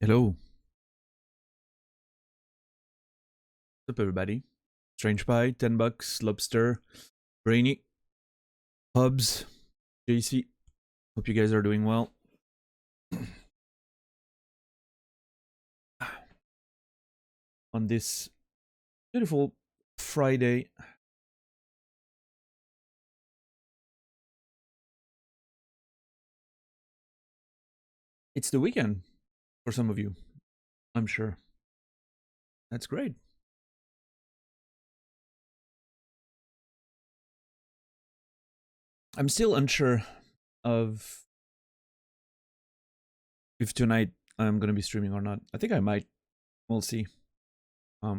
Hello. What's up, everybody? Strange Pie, 10 bucks, Lobster, Brainy, Hubs, JC. Hope you guys are doing well. On this beautiful Friday. It's the weekend for some of you, I'm sure. That's great. I'm still unsure of if tonight I'm gonna be streaming or not. I think I might. We'll see. I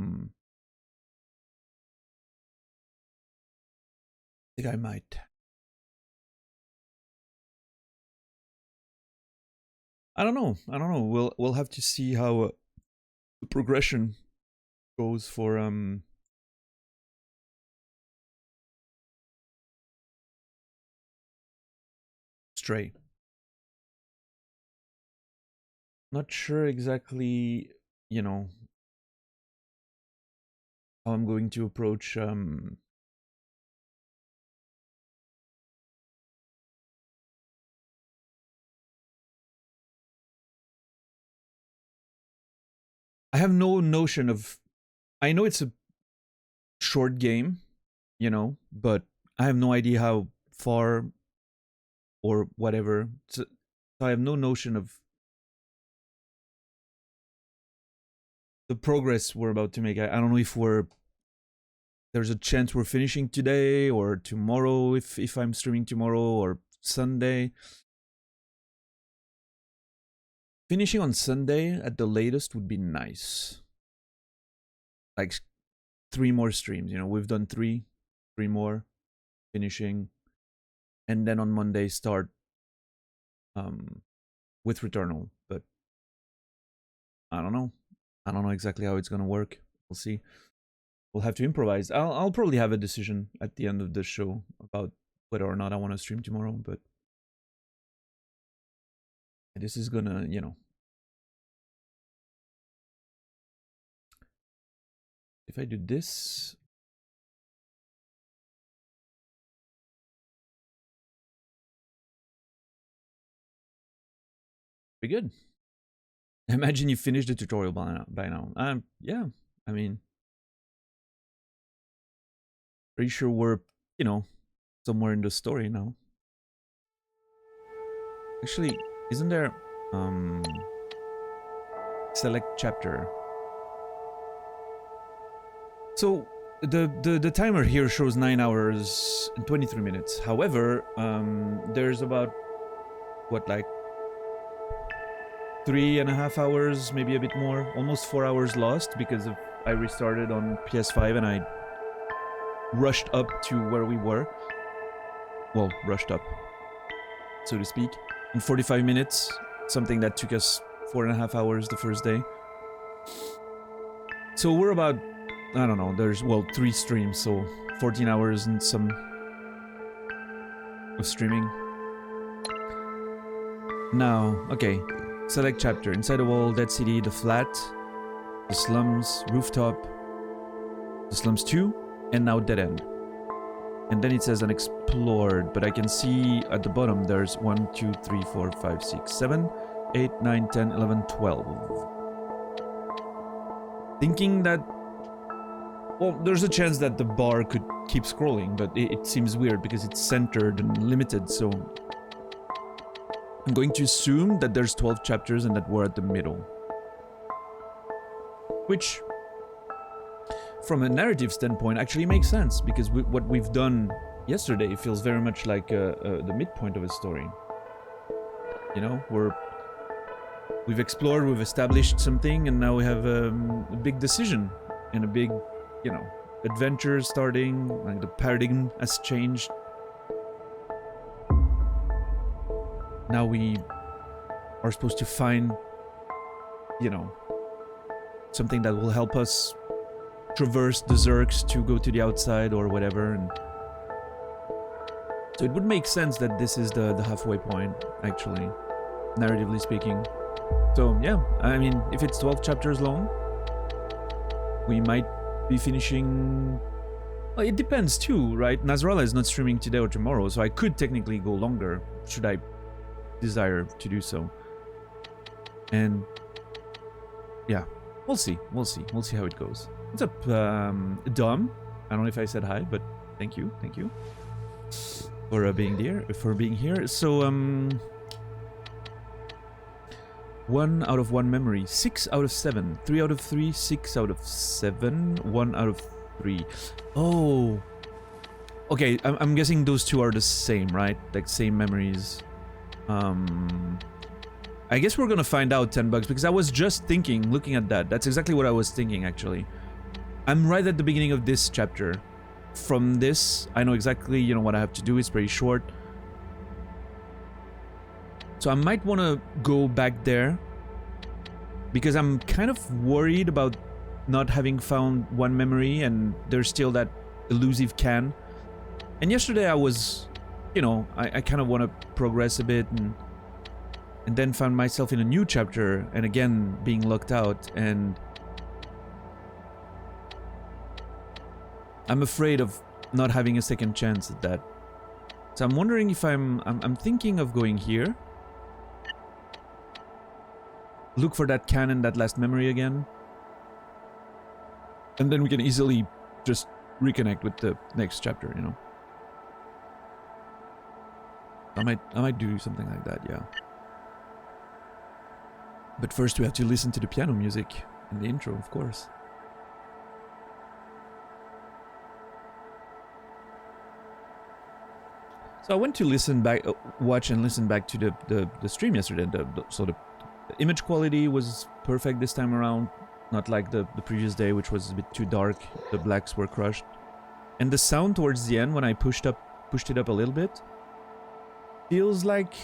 think I might. I don't know. We'll have to see how the progression goes for Stray. Not sure exactly, how I'm going to approach I have no notion of. I know it's a short game, but I have no idea how far or whatever. So I have no notion of the progress we're about to make. I don't know if there's a chance we're finishing today or tomorrow, if I'm streaming tomorrow, or Sunday. Finishing on Sunday at the latest would be nice. Like 3 more streams, we've done 3 more, finishing, and then on Monday start with Returnal. But I don't know exactly how it's gonna work. We'll see. We'll have to improvise. I'll probably have a decision at the end of the show about whether or not I want to stream tomorrow, but this is gonna, if I do this, be good. Imagine you finished the tutorial by now. Yeah, I mean, pretty sure we're, somewhere in the story now. Actually, isn't there select chapter? So the timer here shows 9 hours and 23 minutes. However, there's about like 3.5 hours, maybe a bit more, almost 4 hours lost because I restarted on PS5 and I rushed up to where we were. Well, rushed up, so to speak, in 45 minutes, something that took us 4.5 hours the first day. So we're about, I don't know, there's, 3 streams, so 14 hours and some of streaming. Now, okay, select chapter. Inside the wall, Dead City, the flat, the slums, rooftop, the slums 2, and now dead end. And then it says unexplored, but I can see at the bottom there's 1, 2, 3, 4, 5, 6, 7, 8, 9, 10, 11, 12. Thinking that, well, there's a chance that the bar could keep scrolling, but it seems weird because it's centered and limited, so I'm going to assume that there's 12 chapters and that we're at the middle. Which, from a narrative standpoint, actually makes sense, because what we've done yesterday feels very much like the midpoint of a story. We've explored, we've established something, and now we have a big decision and a big, adventure starting. Like, the paradigm has changed. Now we are supposed to find, something that will help us traverse the Zerks to go to the outside or whatever. And so it would make sense that this is the halfway point, actually, narratively speaking. So yeah, I mean, if it's 12 chapters long, we might be finishing. Well, it depends too, right? Nasrallah is not streaming today or tomorrow, so I could technically go longer should I desire to do so. And yeah, we'll see. We'll see. We'll see how it goes. What's up, Dom? I don't know if I said hi, but thank you for being here. So 1 out of 1 memory, 6 out of 7, 3 out of 3, 6 out of 7, 1 out of 3. Oh, okay. I'm guessing those two are the same, right? Like same memories. I guess we're gonna find out $10 because I was just thinking, looking at that. That's exactly what I was thinking, actually. I'm right at the beginning of this chapter. From this, I know exactly, you know, what I have to do. It's pretty short. So I might want to go back there because I'm kind of worried about not having found one memory and there's still that elusive can. And yesterday I was, you know, I kind of want to progress a bit and then found myself in a new chapter and again being locked out, and I'm afraid of not having a second chance at that. So I'm wondering if I'm thinking of going here. Look for that cannon, that last memory again. And then we can easily just reconnect with the next chapter, you know. I might do something like that, yeah. But first we have to listen to the piano music in the intro, of course. So I went to listen back, watch and listen back to the stream yesterday. So the image quality was perfect this time around, not like the previous day, which was a bit too dark. The blacks were crushed, and the sound towards the end when I pushed it up a little bit, feels like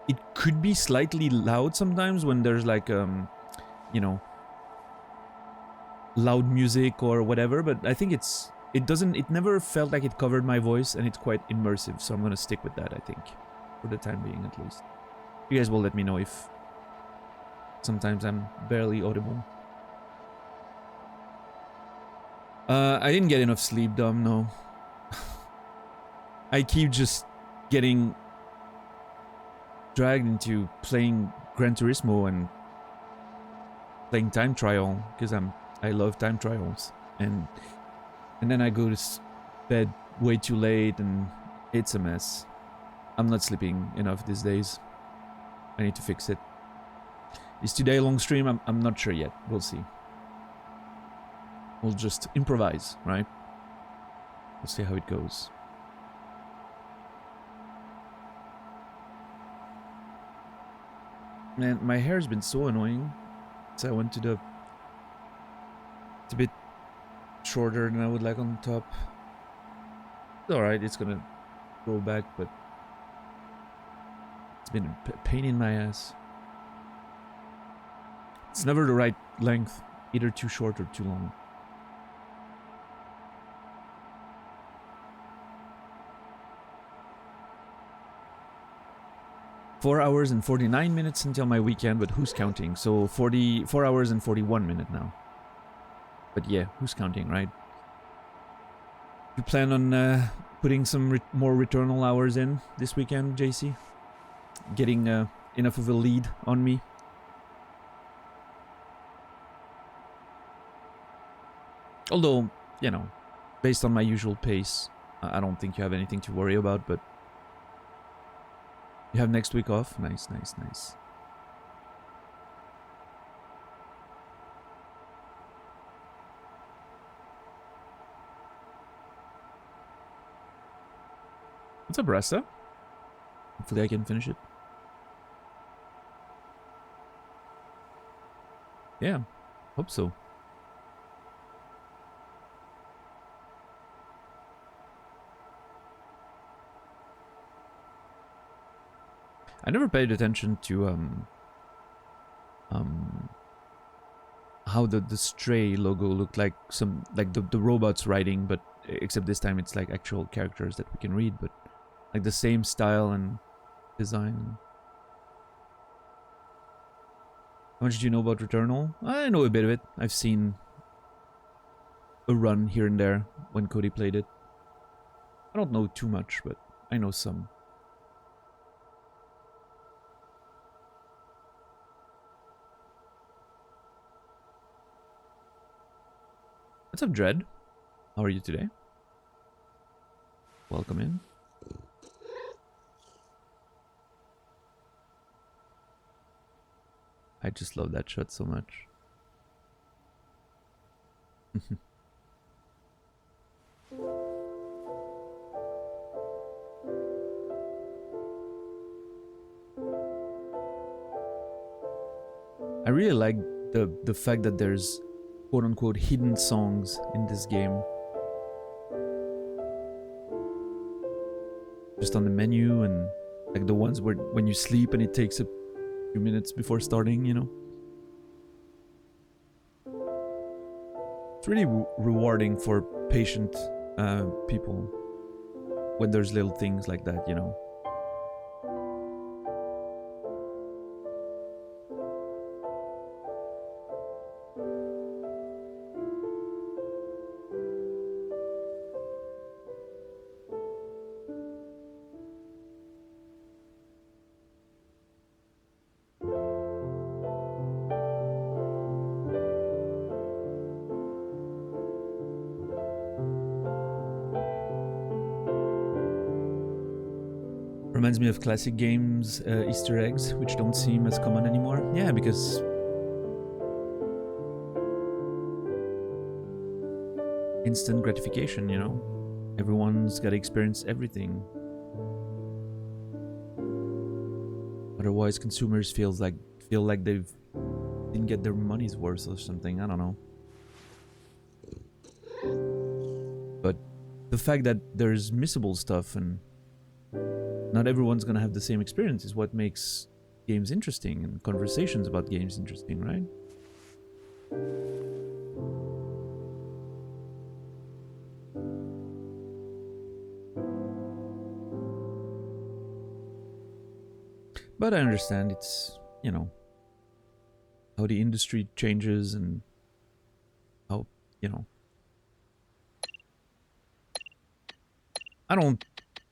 it could be slightly loud sometimes when there's like you know, loud music or whatever. But I think it never felt like it covered my voice, and it's quite immersive. So I'm gonna stick with that, I think, for the time being at least. You guys will let me know if sometimes I'm barely audible. I didn't get enough sleep, Dom, no. I keep just getting dragged into playing Gran Turismo and playing time trial because I love time trials, and then I go to bed way too late and it's a mess. I'm not sleeping enough these days. I need to fix it. Is today a long stream? I'm not sure yet. We'll see. We'll just improvise, right? We'll see how it goes. Man, my hair's been so annoying. So I went to the... It's a bit shorter than I would like on the top. It's alright, it's gonna grow back, but... It's been a pain in my ass. It's never the right length, either too short or too long. Four hours and 49 minutes until my weekend, but who's counting? So 4 hours and 41 minutes now. But yeah, who's counting, right? You plan on putting some more returnal hours in this weekend, JC? Getting enough of a lead on me? Although, you know, based on my usual pace, I don't think you have anything to worry about, but... You have next week off? Nice, nice, nice. What's up, Rasta? Hopefully I can finish it. Yeah, hope so. I never paid attention to how the Stray logo looked like, some like the robots riding, but except this time it's like actual characters that we can read, but like the same style and design. How much do you know about Returnal? I know a bit of it. I've seen a run here and there when Cody played it. I don't know too much, but I know some. What's up, Dread? How are you today? Welcome in. I just love that shot so much. I really like the fact that there's quote-unquote hidden songs in this game. Just on the menu, and like the ones where when you sleep and it takes a few minutes before starting, you know? It's really rewarding for patient people when there's little things like that, you know? Reminds me of classic games, Easter eggs, which don't seem as common anymore. Yeah, because instant gratification, you know? Everyone's got to experience everything. Otherwise, consumers feel like they didn't get their money's worth or something. I don't know. But the fact that there's missable stuff and not everyone's gonna have the same experience is what makes games interesting and conversations about games interesting, right? But I understand it's, you know, how the industry changes and how, you know, I don't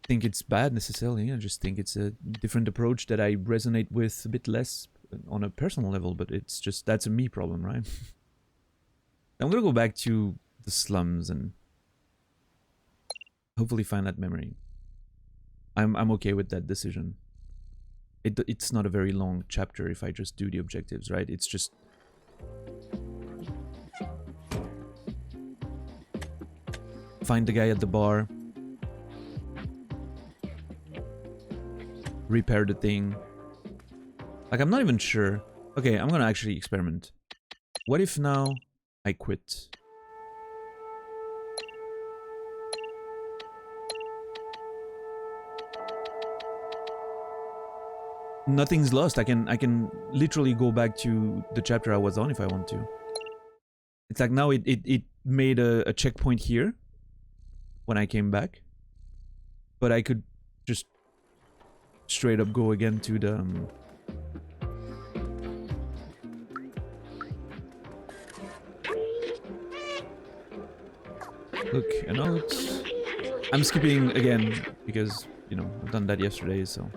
think it's bad necessarily. I just think it's a different approach that I resonate with a bit less on a personal level, but it's just, that's a me problem, right? I'm gonna go back to the slums and hopefully find that memory. I'm okay with that decision. It's not a very long chapter if I just do the objectives, right? It's just find the guy at the bar, repair the thing. Like, I'm not even sure. Okay, I'm gonna actually experiment. What if now I quit? Nothing's lost. I can literally go back to the chapter I was on if I want to. It's like now it made a checkpoint here when I came back, but I could just straight up go again to the look, a note. I'm skipping again because, you know, I've done that yesterday, so.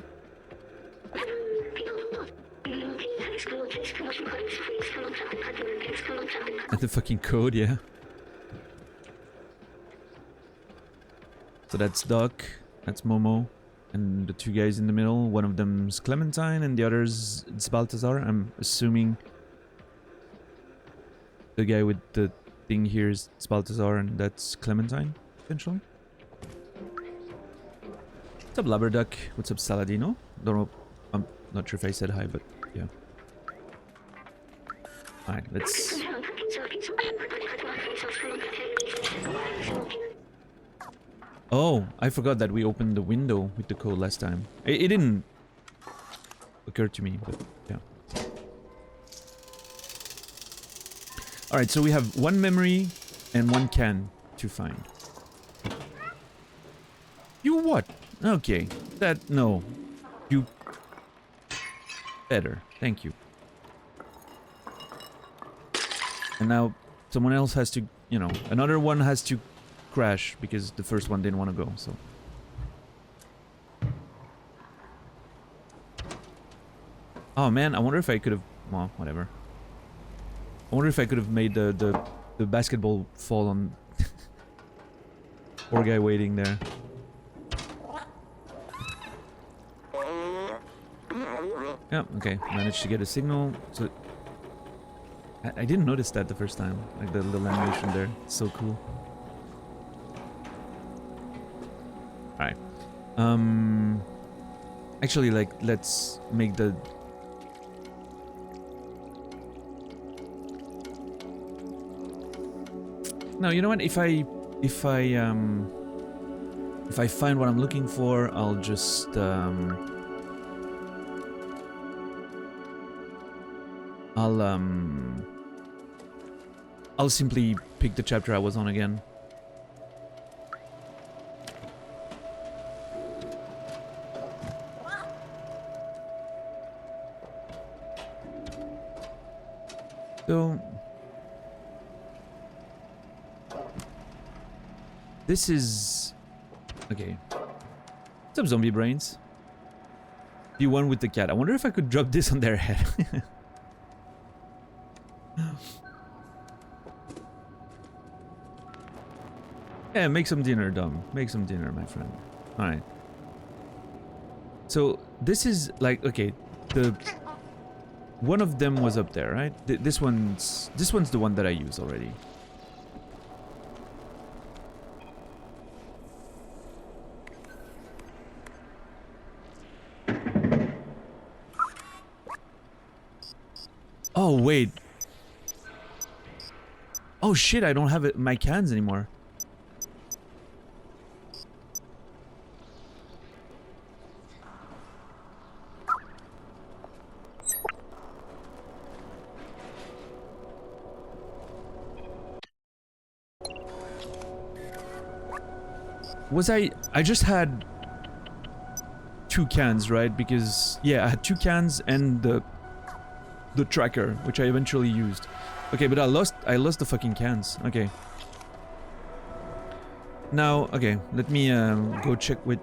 And the fucking code, yeah. So that's Doc, that's Momo, and the two guys in the middle. One of them's Clementine and the other's it's Balthazar. I'm assuming the guy with the thing here is Balthazar and that's Clementine, potentially. What's up, Labberduck? What's up, Saladino? Don't know, I'm not sure if I said hi, but yeah. Alright, let's... Oh, I forgot that we opened the window with the code last time. It didn't occur to me, but yeah. Alright, so we have one memory and one can to find. You what? Okay, that... no. You... better, thank you. And now someone else has to, you know, another one has to crash because the first one didn't want to go, so. Oh man, I wonder if I could have, well, whatever. I wonder if I could have made the basketball fall on poor guy waiting there. Yeah, okay, managed to get a signal. So I didn't notice that the first time, like the little animation there. It's so cool. Alright. Actually, like, let's make the... No, you know what? If I find what I'm looking for, I'll just I'll simply pick the chapter I was on again. So this is okay. What's up, zombie brains? The one with the cat. I wonder if I could drop this on their head. Yeah, make some dinner, Dom. Make some dinner, my friend. Alright. So, this is like, okay, the... One of them was up there, right? This one's the one that I use already. Oh, wait. Oh shit, I don't have it, my cans anymore. Was I just had 2 cans, right? Because, yeah, I had 2 cans and the tracker, which I eventually used. Okay, but I lost the fucking cans. Okay. Now, okay, let me go check with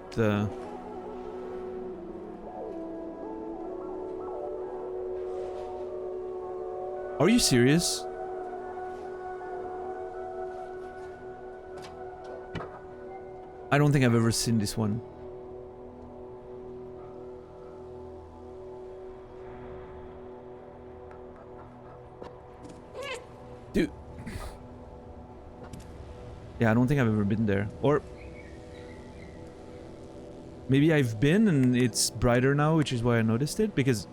Are you serious? I don't think I've ever seen this one. Dude. Yeah, I don't think I've ever been there. Or maybe I've been and it's brighter now, which is why I noticed it, because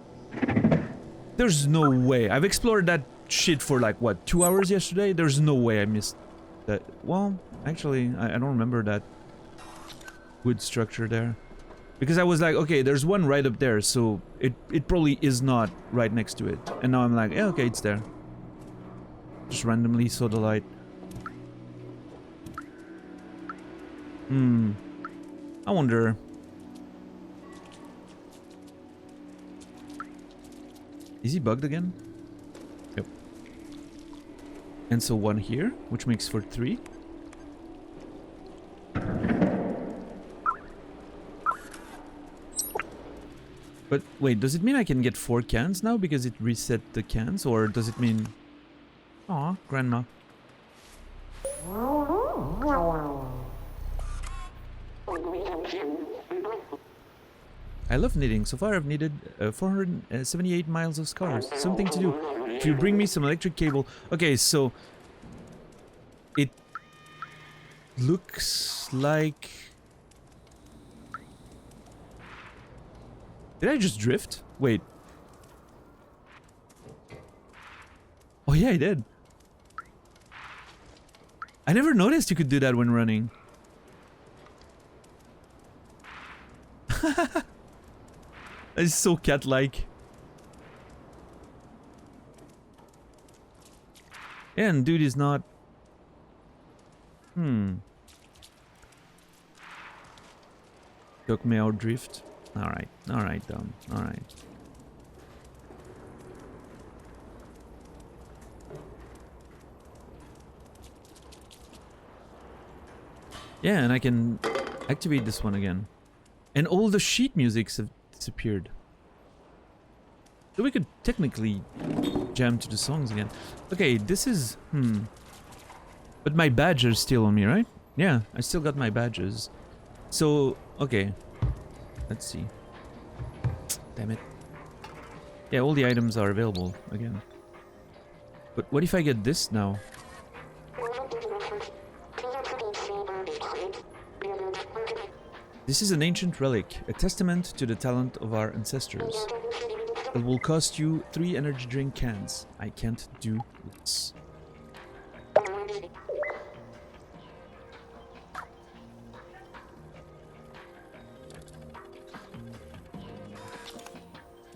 there's no way. I've explored that shit for like, what, 2 hours yesterday? There's no way I missed that. Well, actually, I don't remember that wood structure there. Because I was like, okay, there's one right up there, so it probably is not right next to it. And now I'm like, yeah, okay, it's there. Just randomly saw the light. I wonder. Is he bugged again? Yep. And so 1 here, which makes for 3. But wait, does it mean I can get 4 cans now because it reset the cans? Or does it mean... Aw, grandma. I love knitting. So far I've knitted 478 miles of scarves. Something to do. If you bring me some electric cable... Okay, so... It... looks like... Did I just drift? Wait. Oh yeah, I did. I never noticed you could do that when running. It's so cat-like. Yeah, and dude is not... Took me out drift. Alright, Dom. Alright. Yeah, and I can activate this one again. And all the sheet musics have disappeared. So we could technically jam to the songs again. Okay, this is... But my badge are still on me, right? Yeah, I still got my badges. So, okay. Let's see. Damn it. Yeah, all the items are available again. But what if I get this now? This is an ancient relic, a testament to the talent of our ancestors. It will cost you 3 energy drink cans. I can't do this.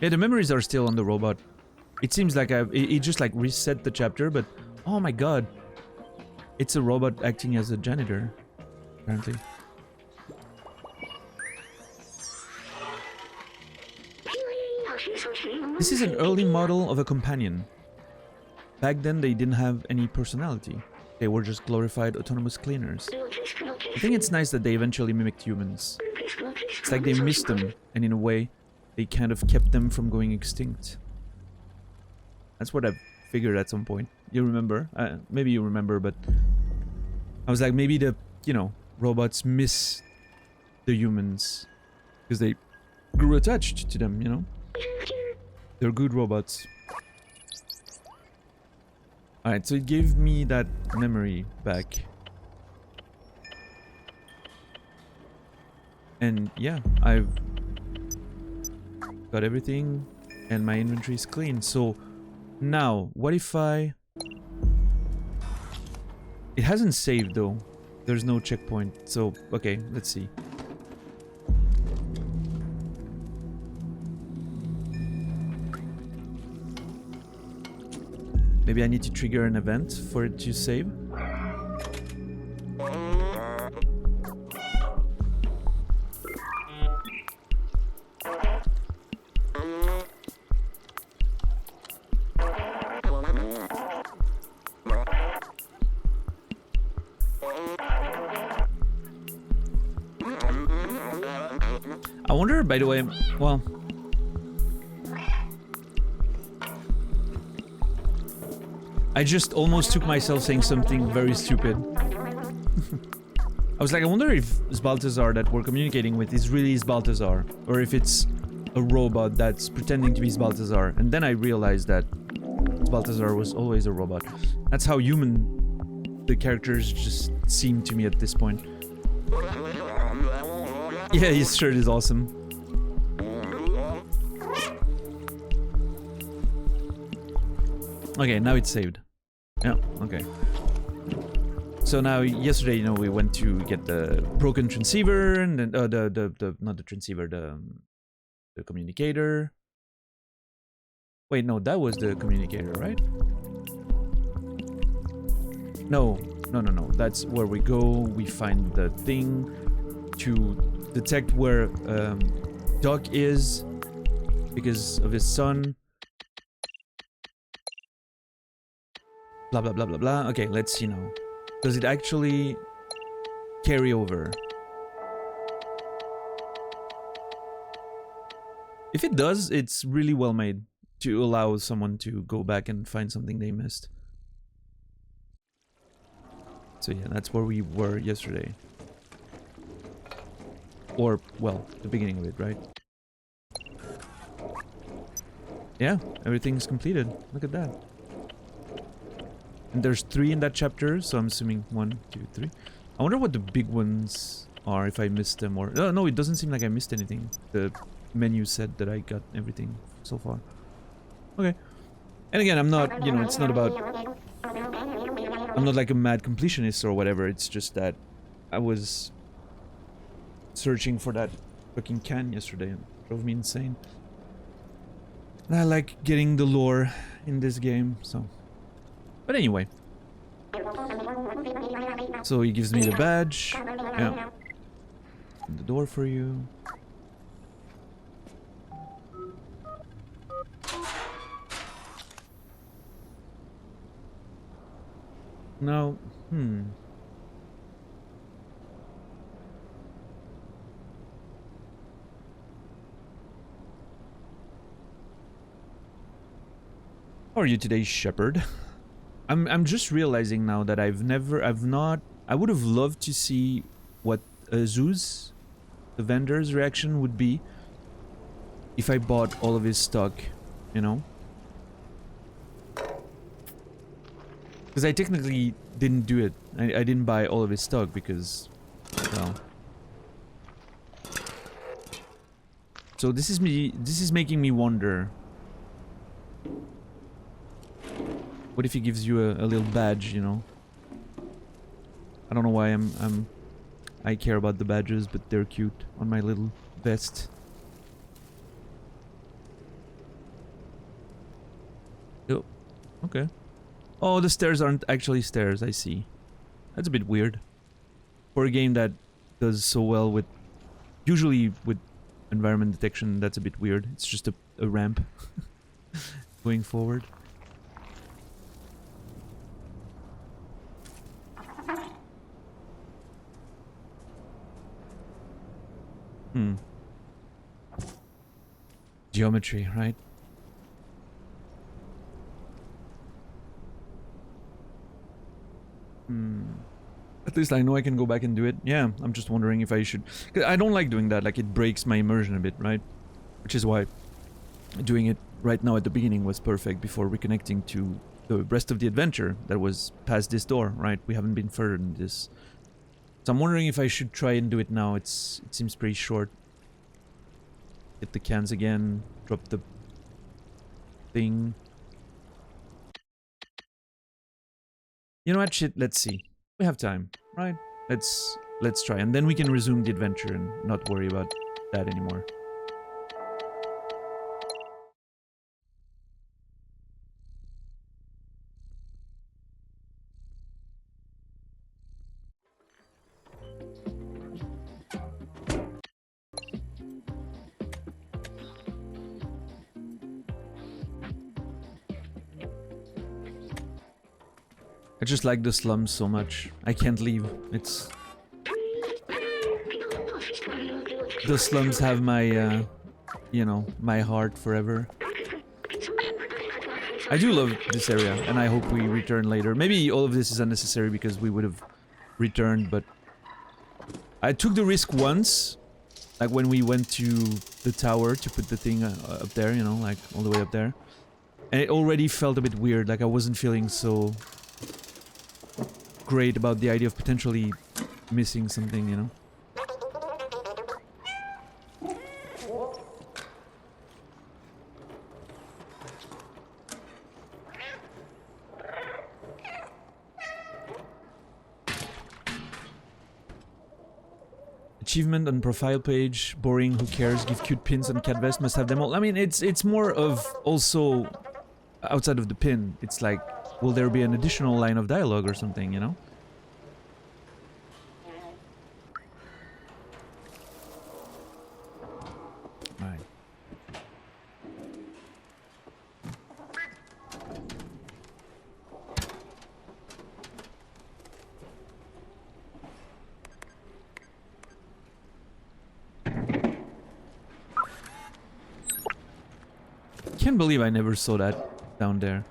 Yeah, the memories are still on the robot. It seems like it just like reset the chapter, but oh my god. It's a robot acting as a janitor, apparently. This is an early model of a companion. Back then they didn't have any personality. They were just glorified autonomous cleaners. I think it's nice that they eventually mimicked humans. It's like they missed them, and in a way, they kind of kept them from going extinct. That's what I figured at some point. You remember? Maybe you remember, but I was like, maybe the, you know, robots miss the humans because they grew attached to them, you know? They're good robots. Alright, so it gave me that memory back. And yeah, I've got everything and my inventory is clean. So now, what if I... It hasn't saved though. There's no checkpoint. So, okay, let's see. Maybe I need to trigger an event for it to save. I wonder, by the way, well... I just almost took myself saying something very stupid. I was like, I wonder if Balthazar that we're communicating with is really Balthazar, or if it's a robot that's pretending to be Balthazar. And then I realized that Balthazar was always a robot. That's how human the characters just seem to me at this point. Yeah, his shirt is awesome. Okay, now it's saved. Yeah, okay. So now, yesterday, you know, we went to get the broken transceiver, and then, not the transceiver, the communicator. Wait, no, that was the communicator, right? No, that's where we go, we find the thing to detect where, Doc is, because of his son. Blah, blah, blah, blah, blah. Okay, let's see now. Does it actually carry over? If it does, it's really well made to allow someone to go back and find something they missed. So yeah, that's where we were yesterday. Or, well, the beginning of it, right? Yeah, everything's completed. Look at that. And there's 3 in that chapter, so I'm assuming 1, 2, 3. I wonder what the big ones are, if I missed them or... no, it doesn't seem like I missed anything. The menu said that I got everything so far. Okay. And again, I'm not, you know, it's not about... I'm not like a mad completionist or whatever, it's just that I was searching for that fucking can yesterday and it drove me insane. And I like getting the lore in this game, so... But anyway. So he gives me the badge. Yeah. Open the door for you. Now, How are you today, Shepherd? I'm just realizing now that I would have loved to see what Zeus, the vendor's reaction would be if I bought all of his stock, you know? Because I technically didn't do it. I didn't buy all of his stock because, well... So this is making me wonder. What if he gives you a little badge, you know? I don't know why I care about the badges, but they're cute on my little vest. Oh, okay. Oh, the stairs aren't actually stairs, I see. That's a bit weird. For a game that does so well with... Usually with environment detection, that's a bit weird. It's just a ramp going forward. Geometry, right? At least I know I can go back and do it. Yeah, I'm just wondering if I should... 'Cause I don't like doing that, like it breaks my immersion a bit, right? Which is why doing it right now at the beginning was perfect before reconnecting to the rest of the adventure that was past this door, right? We haven't been further than this. So I'm wondering if I should try and do it now. It seems pretty short. Hit the cans again, drop the thing. You know what, shit, let's see. We have time, right? Let's try, and then we can resume the adventure and not worry about that anymore. I just like the slums so much. I can't leave. It's... The slums have my, you know, my heart forever. I do love this area, and I hope we return later. Maybe all of this is unnecessary because we would have returned, but... I took the risk once, like when we went to the tower to put the thing up there, you know, like all the way up there. And it already felt a bit weird, like I wasn't feeling so... great about the idea of potentially missing something, you know? Achievement and profile page, boring, who cares, give cute pins and cat vest, must have them all. I mean, it's more of also outside of the pin. It's like, will there be an additional line of dialogue or something, you know? Alright. Can't believe I never saw that down there.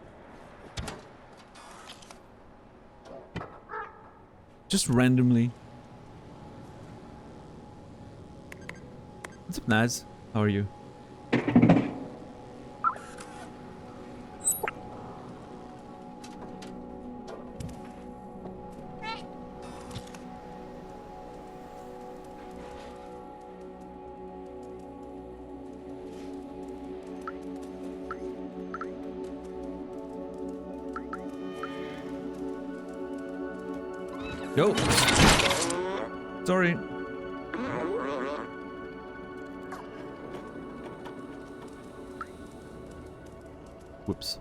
Just randomly. What's up, Naz? How are you? Yo! Sorry. Whoops.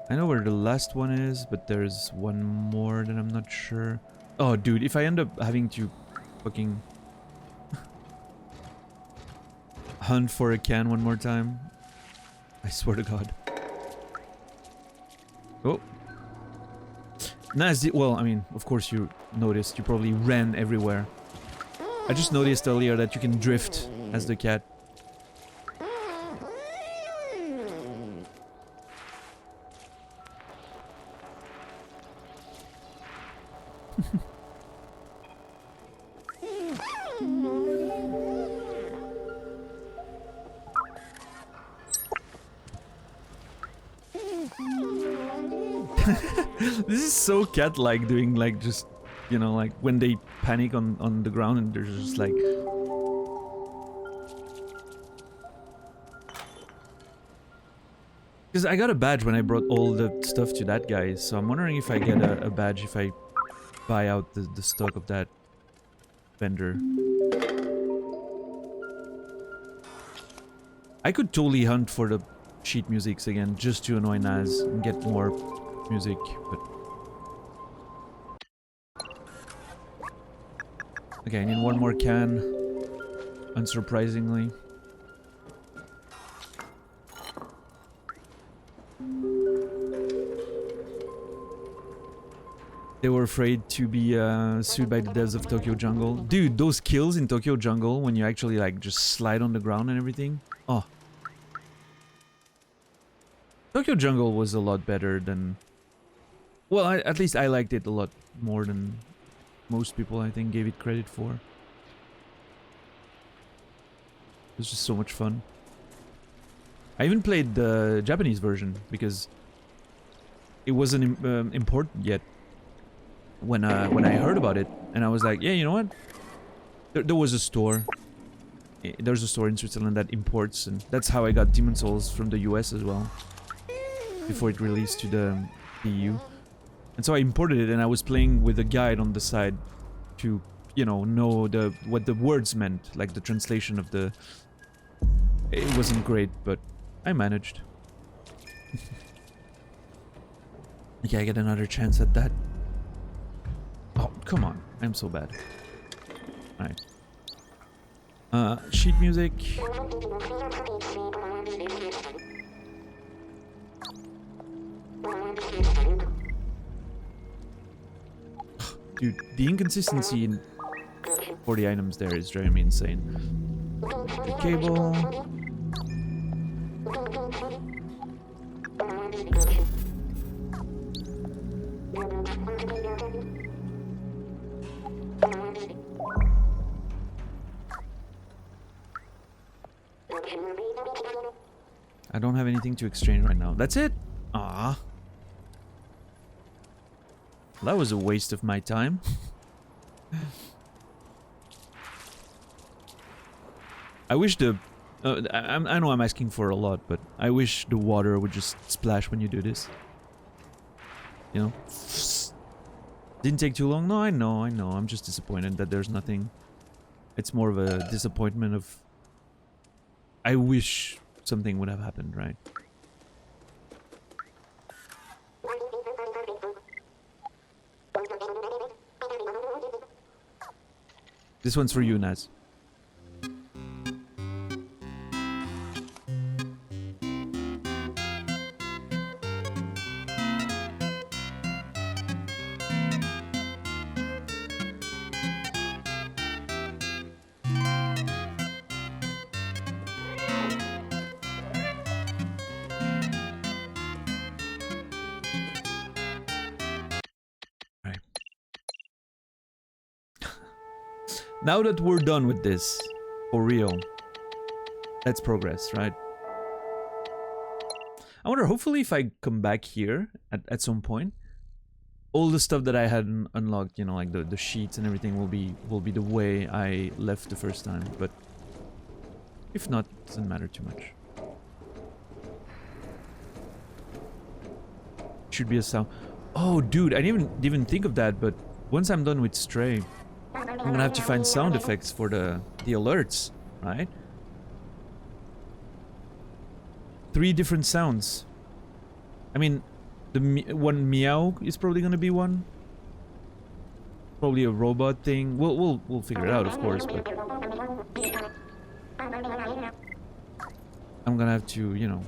I know where the last one is, but there's one more that I'm not sure. Oh, dude, if I end up having to fucking hunt for a can one more time, I swear to God. Oh. Well, I mean, of course you noticed. You probably ran everywhere. I just noticed earlier that you can drift as the cat. This is so cat-like, doing like just, you know, like when they panic on the ground and they're just like... Because I got a badge when I brought all the stuff to that guy, so I'm wondering if I get a badge if I buy out the stock of that vendor. I could totally hunt for the sheet musics again just to annoy Naz and get more music, but... Okay, I need one more can, unsurprisingly. They were afraid to be sued by the devs of Tokyo Jungle. Dude, those kills in Tokyo Jungle when you actually like just slide on the ground and everything. Oh. Tokyo Jungle was a lot better than... Well, at least I liked it a lot more than most people, I think, gave it credit for. It was just so much fun. I even played the Japanese version because it wasn't important yet. When I heard about it, and I was like, yeah, you know what? There was a store. There's a store in Switzerland that imports, and that's how I got Demon Souls from the US as well. Before it released to the EU. And so I imported it, and I was playing with a guide on the side to, you know what the words meant, like the translation of the... It wasn't great, but I managed. Okay, I get another chance at that. Oh, come on. I'm so bad. Alright. Sheet music. Dude, the inconsistency for the items there is driving me insane. The cable. I don't have anything to exchange right now. That's it? Ah. That was a waste of my time. I wish the... I know I'm asking for a lot, but I wish the water would just splash when you do this. You know? Didn't take too long? No, I know. I'm just disappointed that there's nothing. It's more of a disappointment of... I wish something would have happened, right? This one's for you, Naz. Now that we're done with this, for real, let's progress, right? I wonder, hopefully if I come back here at some point, all the stuff that I hadn't unlocked, you know, like the sheets and everything will be the way I left the first time, but if not, it doesn't matter too much. Should be a sound. Oh, dude, I didn't even think of that, but once I'm done with Stray, I'm gonna have to find sound effects for the alerts, right? 3 different sounds. I mean, the one meow is probably gonna be one. Probably a robot thing. We'll figure it out, of course, but I'm gonna have to, you know.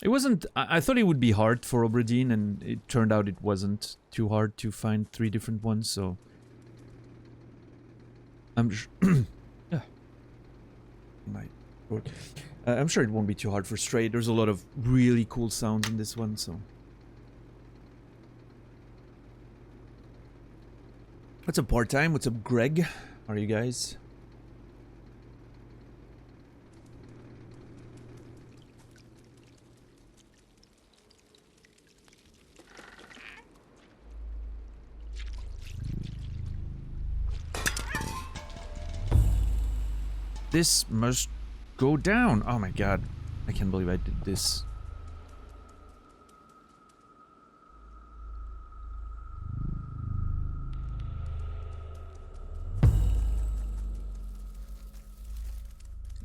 It wasn't... I thought it would be hard for Obradine, and it turned out it wasn't too hard to find 3 different ones, so... Yeah. My throat. I'm sure it won't be too hard for Stray. There's a lot of really cool sounds in this one, so... What's up, part-time? What's up, Greg? How are you guys? This must go down. Oh my god. I can't believe I did this.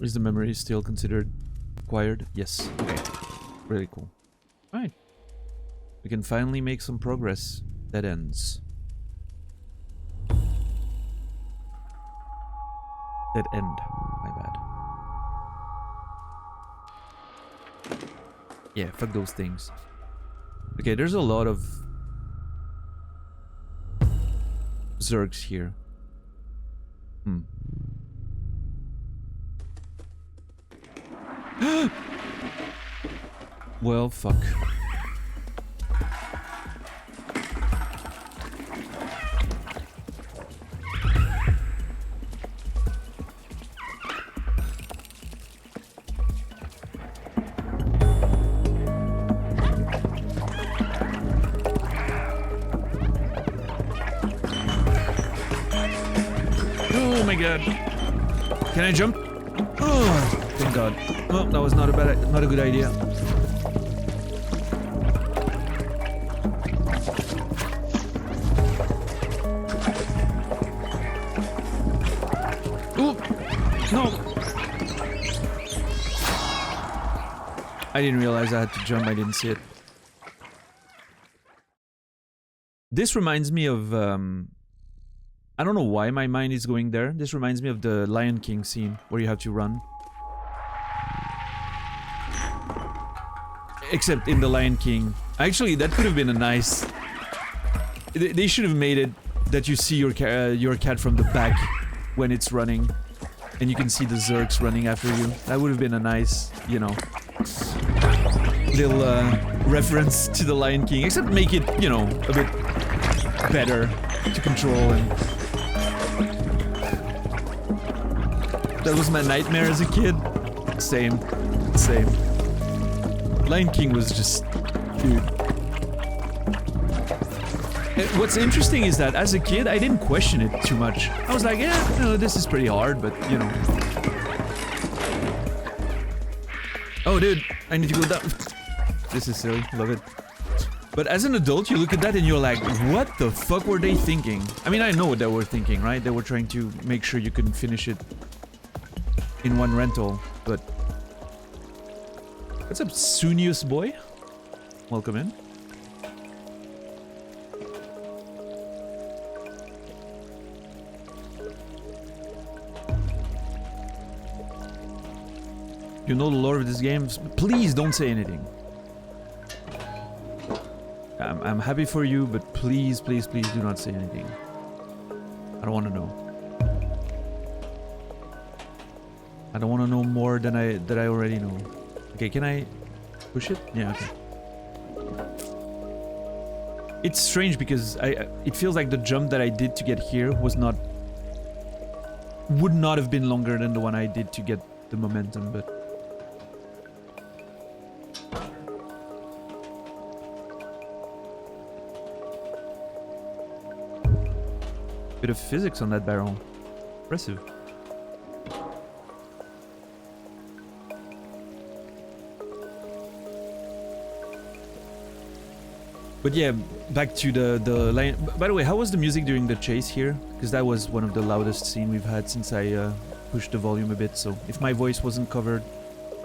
Is the memory still considered acquired? Yes. Okay. Really cool. Alright. We can finally make some progress. Dead ends. Dead end. My bad. Yeah, fuck those things. Okay, there's a lot of Zergs here. Well, fuck. Oh my god. Can I jump? Oh, thank god. Well, that was not a good idea. No! I didn't realize I had to jump, I didn't see it. This reminds me of, I don't know why my mind is going there. This reminds me of the Lion King scene, where you have to run. Except in the Lion King. Actually, that could have been a nice... They should have made it that you see your cat from the back when it's running. And you can see the Zergs running after you. That would have been a nice, you know, little reference to the Lion King. Except make it, you know, a bit better to control. And that was my nightmare as a kid. Same. Lion King was just... dude. What's interesting is that as a kid, I didn't question it too much. I was like, yeah, you know, this is pretty hard, but, you know. Oh, dude, I need to go down. This is silly, love it. But as an adult, you look at that and you're like, what the fuck were they thinking? I mean, I know what they were thinking, right? They were trying to make sure you couldn't finish it in one rental, but... What's up, Sunius boy? Welcome in. You know the lore of this game? Please don't say anything. I'm happy for you, but please, please, please do not say anything. I don't want to know. I don't want to know more than I already know. Okay, can I push it? Yeah, okay. It's strange because it feels like the jump that I did to get here would not have been longer than the one I did to get the momentum, but... Bit of physics on that barrel. Impressive. But yeah, back to the line. By the way, how was the music during the chase here? Because that was one of the loudest scenes we've had since I pushed the volume a bit. So if my voice wasn't covered,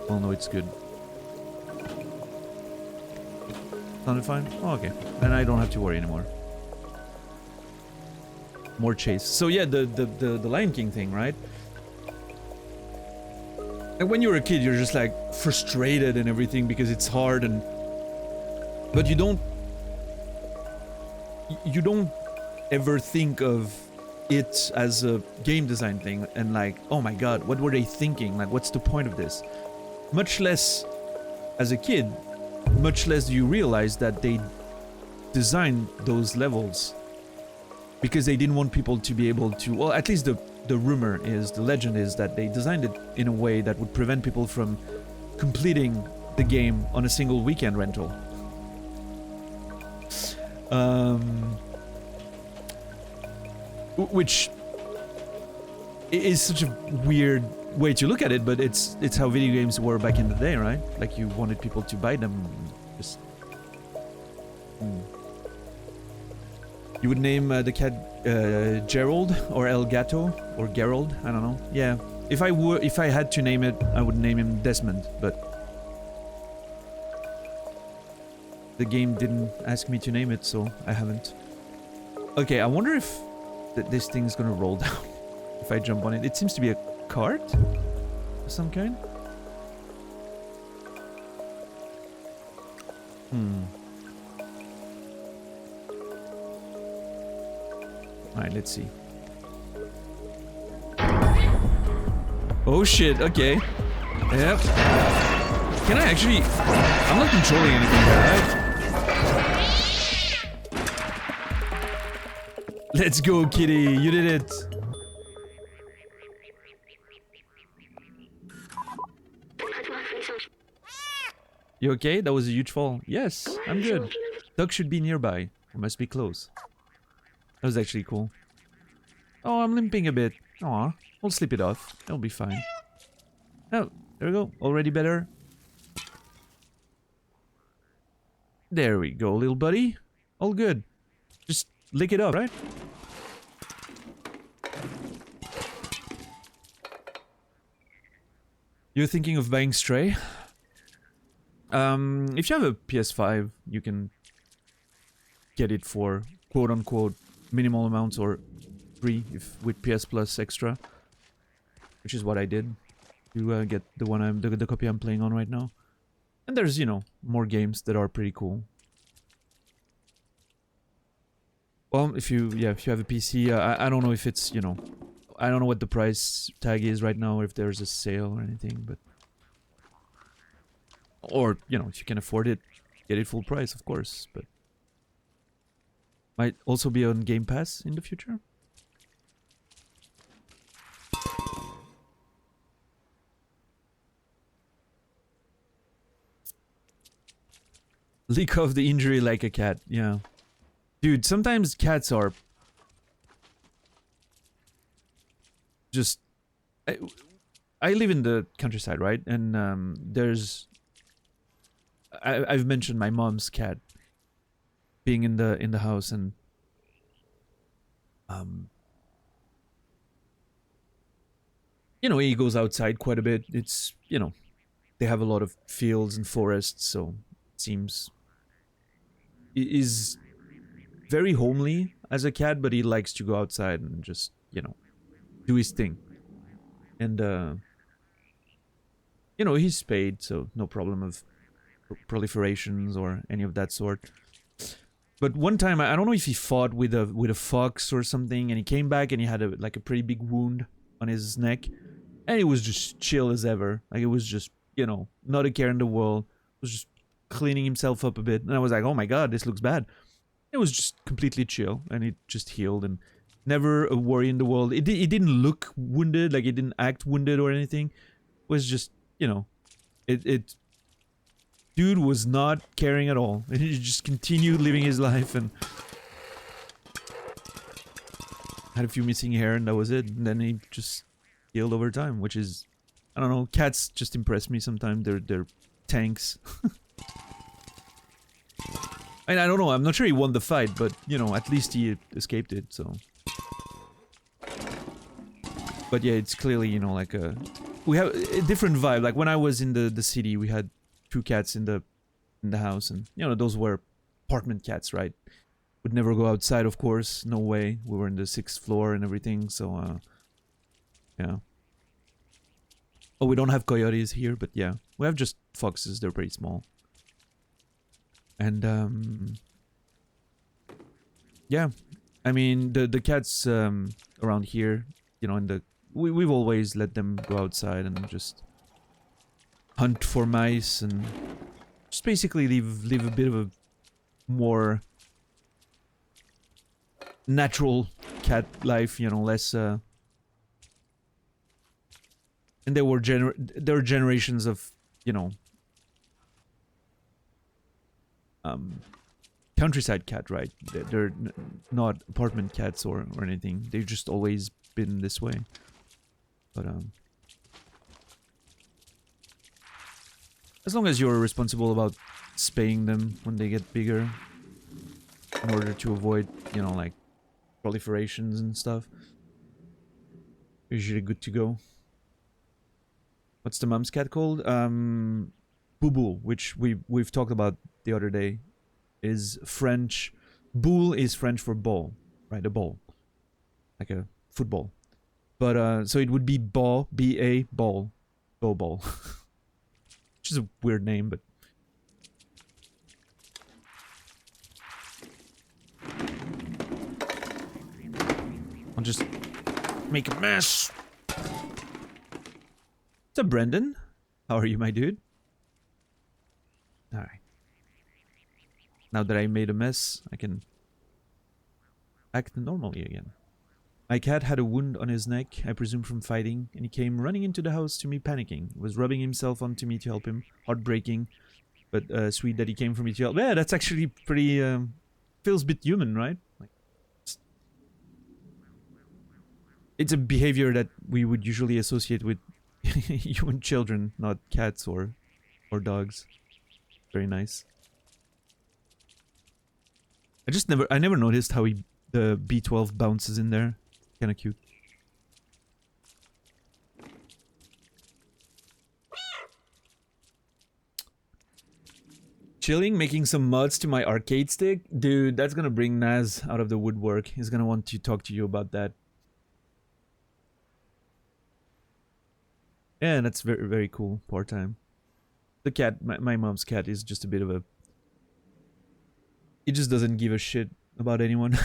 well, no, it's good. Sounded fine? Oh, okay. Then I don't have to worry anymore. More chase. So yeah, the Lion King thing, right? And when you're a kid, you're just like frustrated and everything because it's hard, and but you don't ever think of it as a game design thing and like, oh my god, what were they thinking? Like, what's the point of this? Much less as a kid, much less do you realize that they designed those levels because they didn't want people to be able to, well, at least the rumor is, the legend is that they designed it in a way that would prevent people from completing the game on a single weekend rental. Which is such a weird way to look at it, but it's how video games were back in the day, right? Like, you wanted people to buy them. Just You would name the cat Gerald or El Gato or Gerald. I don't know. Yeah, if I had to name it, I would name him Desmond, but the game didn't ask me to name it, so I haven't. Okay, I wonder if this thing's gonna roll down if I jump on it. It seems to be a cart of some kind. Alright, let's see. Oh shit, okay. Yep. Can I actually... I'm not controlling anything here, right? Let's go, kitty. You did it. You okay? That was a huge fall. Yes, I'm good. Duck should be nearby. Or must be close. That was actually cool. Oh, I'm limping a bit. Aw, we'll sleep it off. It'll be fine. Oh, there we go. Already better. There we go, little buddy. All good. Just lick it up, right? You're thinking of buying Stray? If you have a PS5, you can get it for quote-unquote minimal amounts or free if with PS Plus extra, which is what I did to get the one the copy I'm playing on right now. And there's, you know, more games that are pretty cool. Well, if you have a PC, I don't know if it's, you know, I don't know what the price tag is right now, or if there's a sale or anything, but... Or, you know, if you can afford it, get it full price, of course, but... Might also be on Game Pass in the future. Leak off the injury like a cat, yeah. Dude, sometimes cats are... just... I live in the countryside, right? And there's... I've mentioned my mom's cat being in the house, and you know, he goes outside quite a bit. It's, you know, they have a lot of fields and forests, so it seems is very homely as a cat, but he likes to go outside and just, you know, do his thing. And you know, he's spayed, so no problem of proliferations or any of that sort. But one time, I don't know if he fought with a fox or something, and he came back and he had like a pretty big wound on his neck, and he was just chill as ever. Like, it was just, you know, not a care in the world. It was just cleaning himself up a bit, and I was like, oh my god, this looks bad. It was just completely chill, and it just healed, and never a worry in the world. It didn't look wounded, like it didn't act wounded or anything. It was just, you know, it dude was not caring at all. He just continued living his life and had a few missing hair, and that was it. And then he just healed over time, which is, I don't know, cats just impress me sometimes. They're tanks. And I don't know, I'm not sure he won the fight, but, you know, at least he escaped it, so. But yeah, it's clearly, you know, like we have a different vibe. Like, when I was in the city, we had 2 cats in the house, and, you know, those were apartment cats, right? Would never go outside, of course, no way. We were in the 6th floor and everything, so yeah. Oh, we don't have coyotes here, but yeah. We have just foxes, they're pretty small. And, yeah. I mean, the cats around here, you know, we've always let them go outside and just hunt for mice and just basically live a bit of a more natural cat life, you know, less and there were generations of, you know, countryside cat, right? They're not apartment cats or anything. They've just always been this way. But as long as you're responsible about spaying them when they get bigger, in order to avoid, you know, like proliferations and stuff, usually good to go. What's the mom's cat called? Boo, which we've talked about the other day, is French. Boule is French for ball, right? A ball, like a football. But so it would be ball, B-A, ball, ball, which is a weird name, but I'll just make a mess. What's up, Brendan? How are you, my dude? Alright. Now that I made a mess, I can act normally again. My cat had a wound on his neck, I presume from fighting, and he came running into the house to me panicking. He was rubbing himself onto me to help him. Heartbreaking, but sweet that he came for me to help. Yeah, that's actually pretty, feels a bit human, right? Like, it's a behavior that we would usually associate with human children, not cats or dogs. Very nice. I never noticed how the B12 bounces in there. Kind of cute. Chilling, making some mods to my arcade stick? Dude, that's gonna bring Naz out of the woodwork. He's gonna want to talk to you about that. Yeah, that's very, very cool. Part-time. The cat, my mom's cat, is just a bit of a... It just doesn't give a shit about anyone.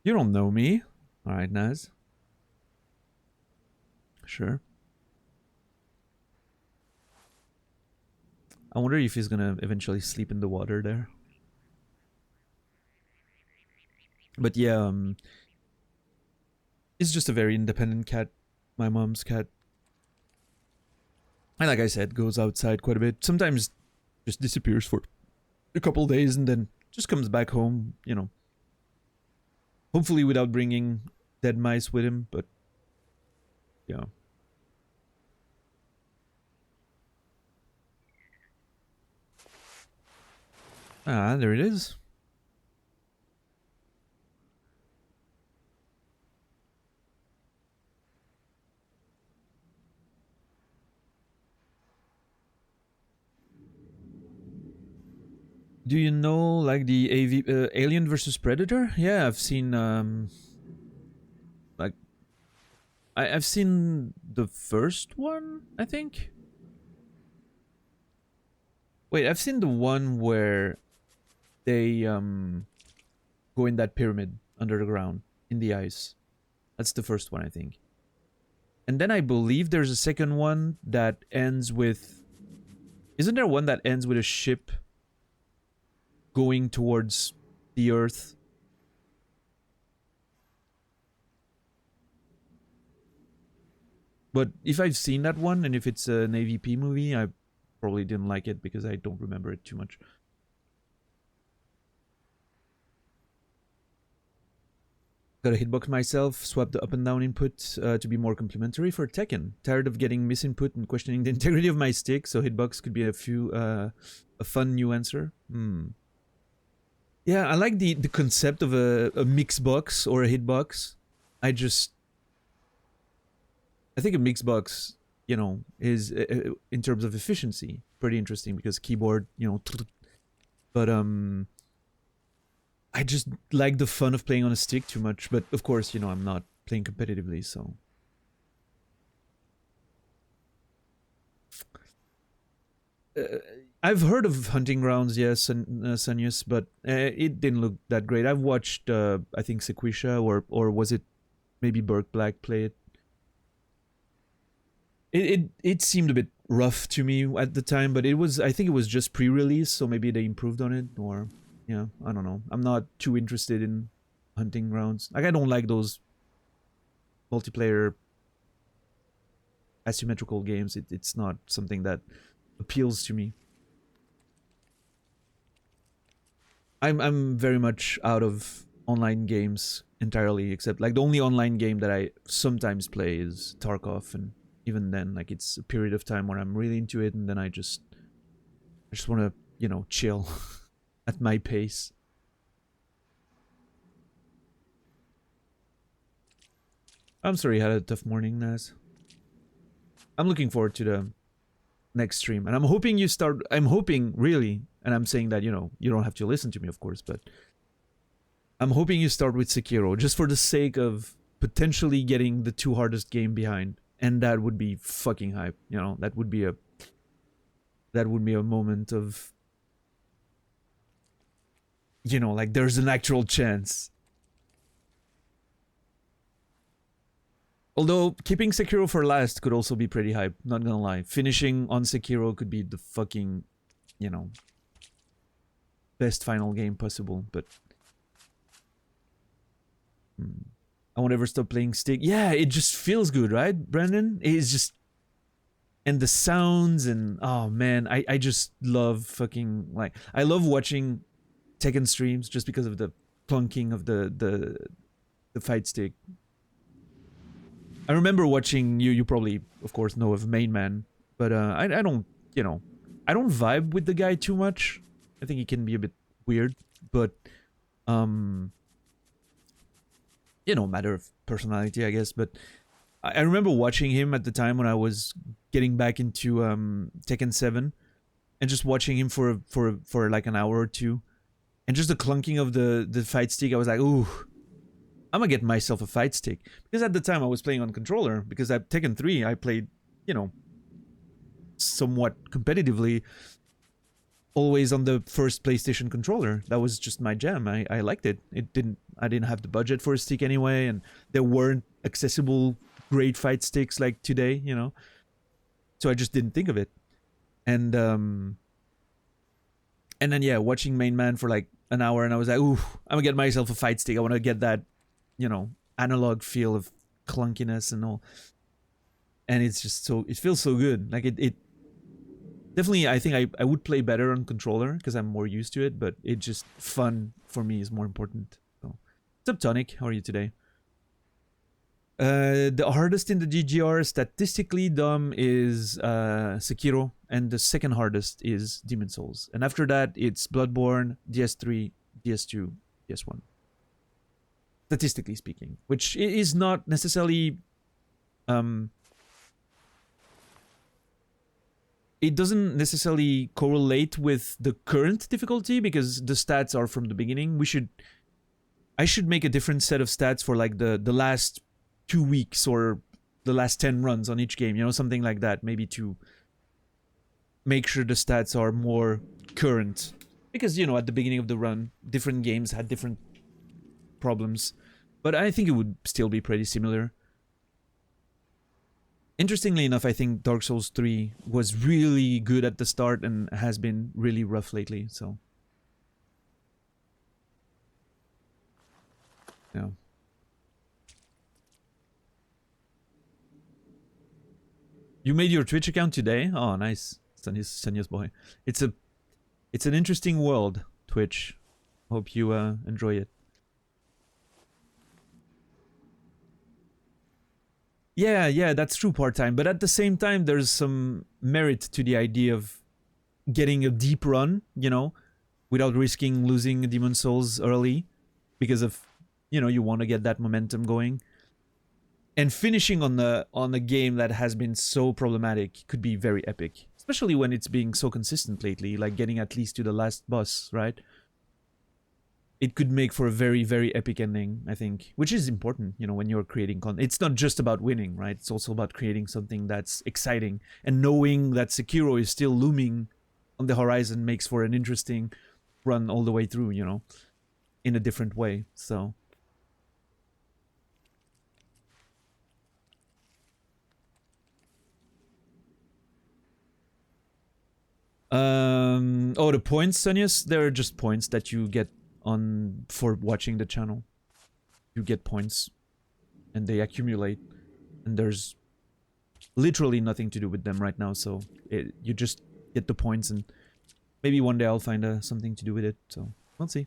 You don't know me. Alright, Naz. Sure. I wonder if he's gonna eventually sleep in the water there. But yeah, it's just a very independent cat. My mom's cat. And like I said, goes outside quite a bit. Sometimes just disappears for a couple days and then just comes back home, you know. Hopefully without bringing dead mice with him, but yeah. Ah, there it is. Do you know, like, the Alien versus Predator? Yeah, I've seen, like, I've seen the first one, I think. Wait, I've seen the one where they, go in that pyramid under the ground, in the ice. That's the first one, I think. And then I believe there's a second one that ends with... Isn't there one that ends with a ship going towards the Earth? But if I've seen that one, and if it's an AVP movie, I probably didn't like it because I don't remember it too much. Gotta hitbox myself, swap the up and down input to be more complementary for Tekken. Tired of getting misinput and questioning the integrity of my stick, so hitbox could be a fun new answer. Yeah, I like the concept of a mix box or a hitbox. I think a mix box, you know, is in terms of efficiency pretty interesting because keyboard, you know, but I just like the fun of playing on a stick too much. But of course, you know, I'm not playing competitively, so. I've heard of Hunting Grounds, yes, and Sanyus, but it didn't look that great. I've watched, I think, Sequisha, or was it maybe Burke Black play it? It seemed a bit rough to me at the time, but I think it was just pre-release, so maybe they improved on it, or yeah, I don't know. I'm not too interested in Hunting Grounds. Like, I don't like those multiplayer asymmetrical games. It's not something that appeals to me. I'm very much out of online games entirely, except like the only online game that I sometimes play is Tarkov, and even then, like, it's a period of time where I'm really into it, and then I just want to, you know, chill at my pace. I'm sorry you had a tough morning, Naz. I'm looking forward to the next stream, and I'm hoping you start. I'm hoping, really, and I'm saying that, you know, you don't have to listen to me, of course, but I'm hoping you start with Sekiro, just for the sake of potentially getting the 2 hardest game behind. And that would be fucking hype, you know. That would be a moment of, you know, like, there's an actual chance. Although keeping Sekiro for last could also be pretty hype, not gonna lie. Finishing on Sekiro could be the fucking, you know, best final game possible, but I won't ever stop playing stick. Yeah, it just feels good, right, Brandon? It's just, and the sounds, and oh man, I just love fucking, like, I love watching Tekken streams just because of the clunking of the fight stick. I remember watching you probably, of course, know of Main Man, but I don't, you know, I don't vibe with the guy too much. I think he can be a bit weird, but you know, matter of personality, I guess. But I remember watching him at the time when I was getting back into Tekken 7, and just watching him for like an hour or two, and just the clunking of the fight stick. I was like, ooh, I'm gonna get myself a fight stick, because at the time I was playing on controller, because at Tekken 3 I played, you know, somewhat competitively, always on the first PlayStation controller. That was just my jam. I liked it. I didn't have the budget for a stick anyway, and there weren't accessible great fight sticks like today, you know. So I just didn't think of it. And then, yeah, watching Main Man for like an hour, and I was like, ooh, I'm gonna get myself a fight stick. I want to get that, you know, analog feel of clunkiness and all. And it's just so, it feels so good. Like, it definitely, I think I would play better on controller because I'm more used to it, but it just, fun for me is more important. So, what's up, Tonic? How are you today? The hardest in the GGR statistically, Dom, is Sekiro, and the second hardest is Demon Souls. And after that, it's Bloodborne, DS3, DS2, DS1. Statistically speaking, which is not necessarily... it doesn't necessarily correlate with the current difficulty, because the stats are from the beginning. I should make a different set of stats for like the last 2 weeks or the last 10 runs on each game, you know, something like that, maybe to make sure the stats are more current. Because, you know, at the beginning of the run, different games had different problems. But I think it would still be pretty similar. Interestingly enough, I think Dark Souls 3 was really good at the start and has been really rough lately, so... yeah. You made your Twitch account today? Oh, nice. Senya's boy. It's an interesting world, Twitch. Hope you enjoy it. Yeah, that's true, part-time. But at the same time, there's some merit to the idea of getting a deep run, you know, without risking losing Demon Souls early, because of, you know, you want to get that momentum going. And finishing on a game that has been so problematic could be very epic, especially when it's being so consistent lately, like getting at least to the last boss, right? it could make for a very, very epic ending, I think, which is important, you know, when you're creating content. It's not just about winning, right? It's also about creating something that's exciting, and knowing that Sekiro is still looming on the horizon makes for an interesting run all the way through, you know, in a different way. So oh, the points, Sonius, they're just points that you get on for watching the channel. You get points and they accumulate, and there's literally nothing to do with them right now, so you just get the points, and maybe one day I'll find something to do with it, so we'll see.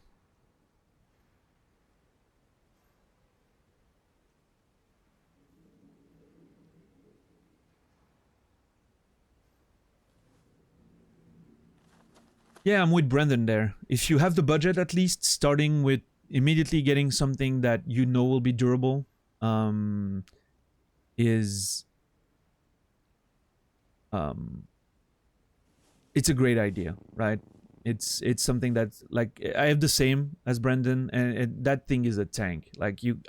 Yeah, I'm with Brandon there. If you have the budget, at least starting with immediately getting something that you know will be durable, is it's a great idea, right? It's something that's like, I have the same as Brandon, and that thing is a tank. Like you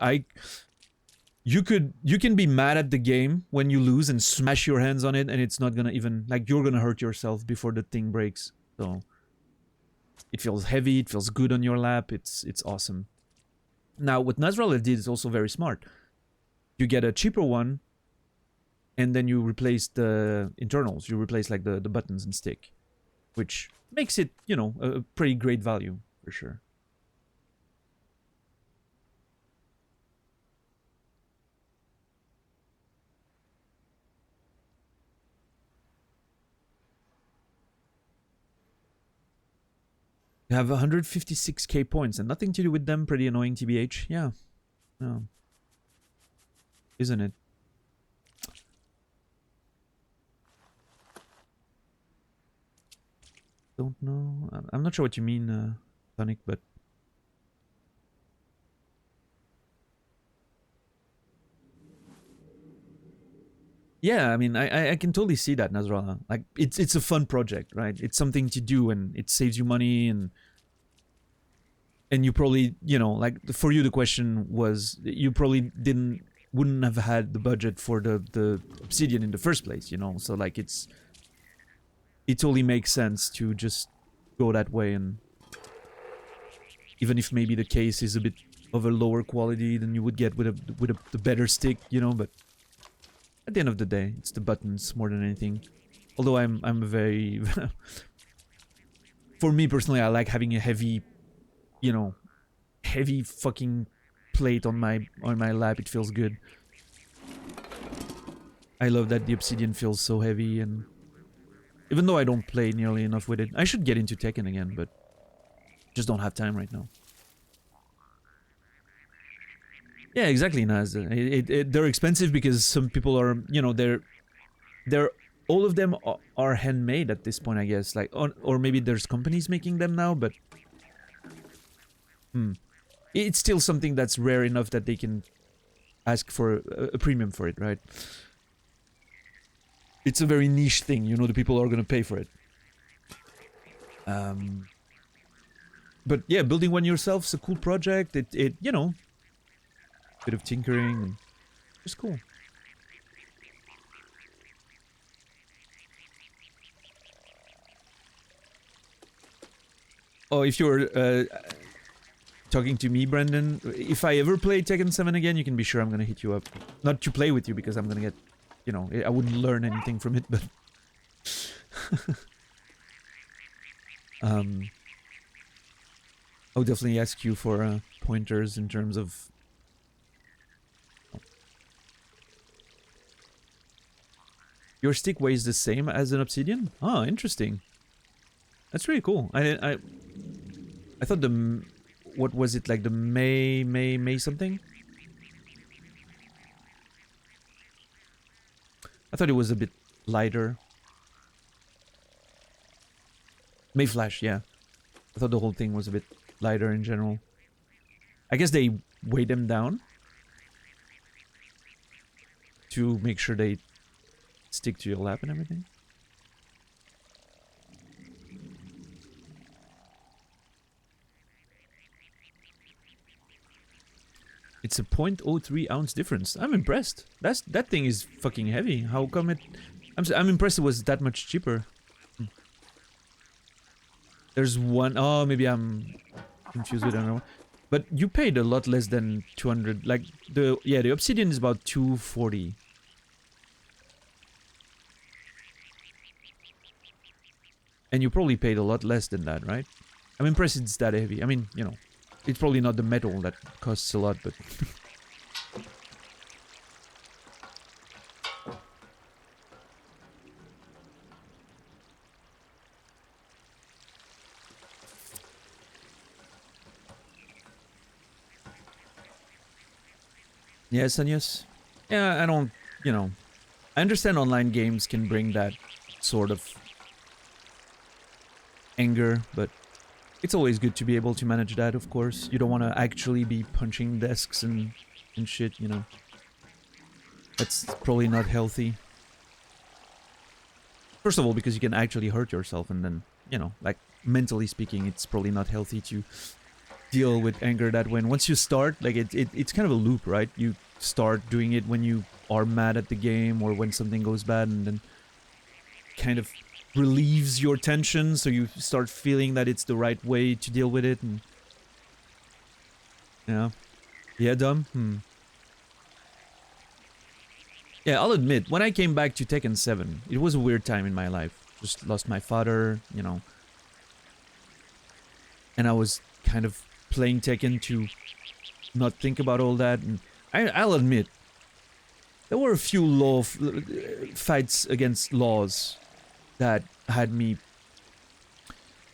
can be mad at the game when you lose and smash your hands on it, and it's not gonna even, like, you're gonna hurt yourself before the thing breaks. So it feels heavy, it feels good on your lap, it's awesome. Now what Nasrallah did is also very smart. You get a cheaper one, and then you replace the internals, you replace like the buttons and stick, which makes it, you know, a pretty great value for sure. You have 156k points and nothing to do with them. Pretty annoying, TBH. Yeah. No. Isn't it? Don't know. I'm not sure what you mean, Sonic, but... Yeah, I mean, I can totally see that, Nasrallah. Like, it's a fun project, right? It's something to do, and it saves you money, and you probably, you know, like, for you the question was, you probably wouldn't have had the budget for the obsidian in the first place, you know? So like, it totally makes sense to just go that way, and even if maybe the case is a bit of a lower quality than you would get with the better stick, you know, but at the end of the day, it's the buttons more than anything. Although I'm very for me personally, I like having a heavy, you know, heavy fucking plate on my lap. It feels good. I love that the obsidian feels so heavy, and even though I don't play nearly enough with it, I should get into Tekken again, but just don't have time right now. Yeah, exactly, Naz. They're expensive because some people are, you know, they're all of them are handmade at this point, I guess. Like, or maybe there's companies making them now, but it's still something that's rare enough that they can ask for a premium for it, right? It's a very niche thing, you know, the people are gonna pay for it. But yeah, building one yourself is a cool project. It you know, bit of tinkering, and it's cool. Oh, if you're talking to me, Brendan, if I ever play Tekken 7 again, you can be sure I'm gonna hit you up. Not to play with you, because I'm gonna get, you know, I wouldn't learn anything from it, but... I'll definitely ask you for pointers in terms of... Your stick weighs the same as an obsidian? Oh, interesting. That's really cool. I thought the... What was it, like the May something? I thought it was a bit lighter. May Flash, yeah. I thought the whole thing was a bit lighter in general. I guess they weigh them down to make sure they stick to your lap and everything. It's a 0.03 ounce difference. I'm impressed. That thing is fucking heavy. How come it... I'm impressed it was that much cheaper. There's one... Oh, maybe I'm confused with another one. But you paid a lot less than 200. Like, the obsidian is about 240. And you probably paid a lot less than that, right? I'm impressed it's that heavy. I mean, you know, it's probably not the metal that costs a lot, but... Yes, and yes. Yeah, I don't, you know... I understand online games can bring that sort of anger, but it's always good to be able to manage that, of course. You don't want to actually be punching desks and shit, you know. That's probably not healthy. First of all, because you can actually hurt yourself, and then, you know, like, mentally speaking, it's probably not healthy to deal with anger that way. And once you start, like, it's kind of a loop, right? You start doing it when you are mad at the game, or when something goes bad, and then kind of relieves your tension, so you start feeling that it's the right way to deal with it, and... Yeah, dumb? Yeah, I'll admit, when I came back to Tekken 7, it was a weird time in my life. Just lost my father, you know. And I was kind of playing Tekken to not think about all that, and I'll admit, there were a few fights against laws that had me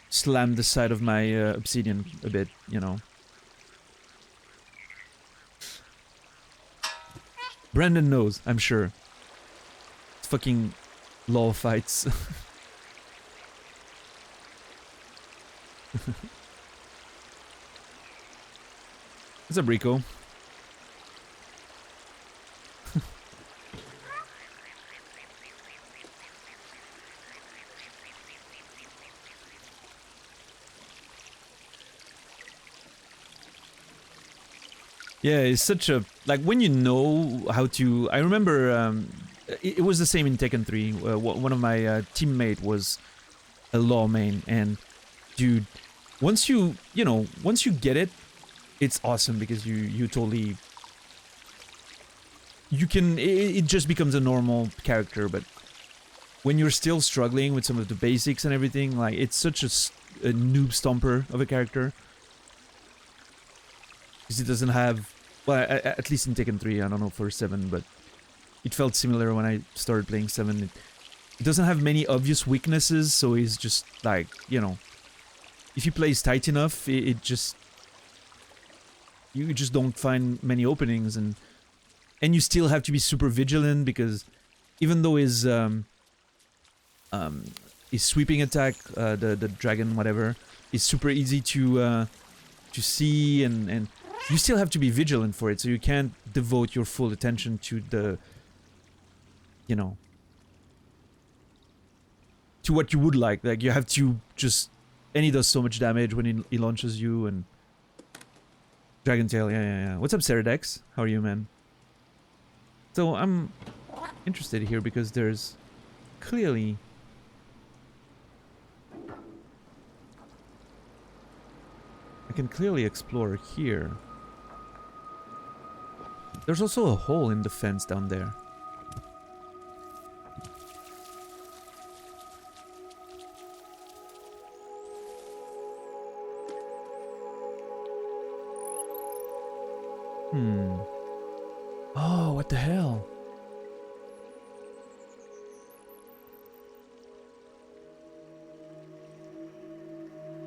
slam the side of my obsidian a bit, you know. Brandon knows, I'm sure. It's fucking law fights. What's up, Rico? Yeah, it's such a... Like, when you know how to... I remember, it was the same in Tekken 3. One of my teammate was a law main, and... Dude, once you... You know, once you get it, it's awesome, because you totally... You can... It just becomes a normal character, but... When you're still struggling with some of the basics and everything, like, it's such a noob stomper of a character. Because it doesn't have... Well, at least in Tekken 3, I don't know for 7, but... It felt similar when I started playing 7. It doesn't have many obvious weaknesses, so it's just, like, you know... If he plays tight enough, it just... You just don't find many openings, and you still have to be super vigilant, because... Even though his sweeping attack, the dragon, whatever, is super easy to see, and you still have to be vigilant for it, so you can't devote your full attention to the, you know, to what you would like. Like, you have to just, and he does so much damage when he launches you, and Dragon Tail, yeah. What's up, Ceradex? How are you, man? So, I'm interested here because there's clearly... I can clearly explore here. There's also a hole in the fence down there. Oh, what the hell?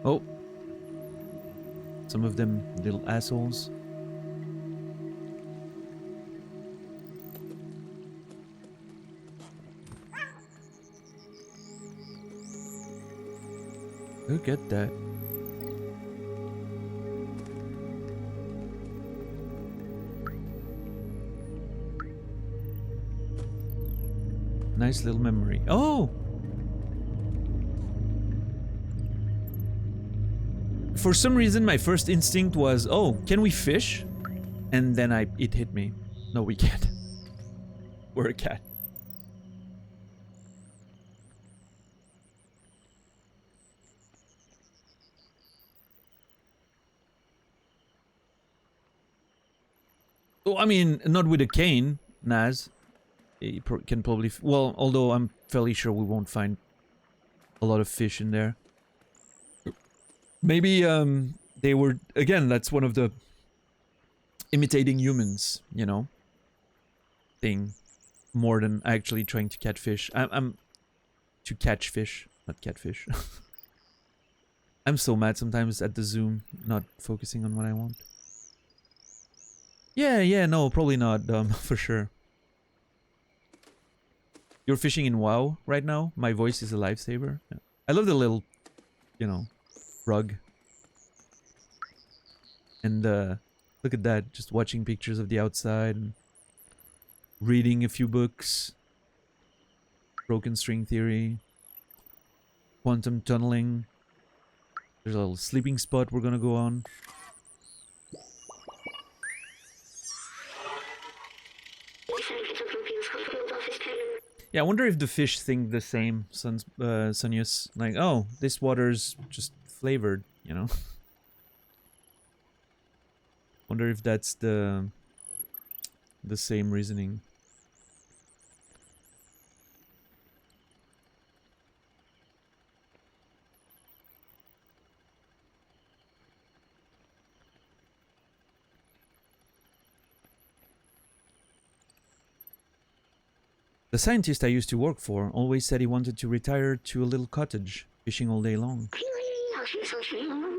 Oh. Some of them little assholes. Look at that. Nice little memory. Oh! For some reason, my first instinct was, oh, can we fish? And then it hit me. No, we can't. We're a cat. Oh, I mean, not with a cane, Naz. You can probably... Well, although I'm fairly sure we won't find a lot of fish in there. Maybe, they were... Again, that's one of the... imitating humans, you know? Thing. More than actually trying to catch fish. I'm to catch fish, not catfish. I'm so mad sometimes at the zoom, not focusing on what I want. Yeah, no, probably not, for sure. You're fishing in WoW right now? My voice is a lifesaver. Yeah. I love the little, you know, rug. And, look at that, just watching pictures of the outside and reading a few books. Broken string theory. Quantum tunneling. There's a little sleeping spot we're gonna go on. Yeah, I wonder if the fish think the same, Sunius. Like, oh, this water's just flavored, you know? Wonder if that's the same reasoning. The scientist I used to work for always said he wanted to retire to a little cottage, fishing all day long.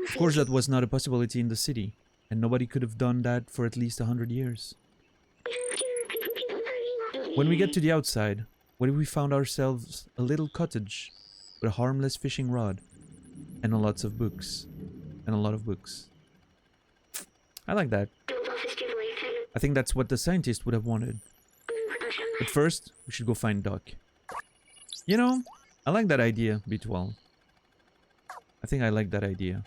Of course, that was not a possibility in the city, and nobody could have done that for at least 100 years. When we get to the outside, what if we found ourselves a little cottage with a harmless fishing rod and lots of books, and a lot of books? I like that. I think that's what the scientist would have wanted. But first, we should go find Doc. You know, I like that idea, B12. I think I like that idea.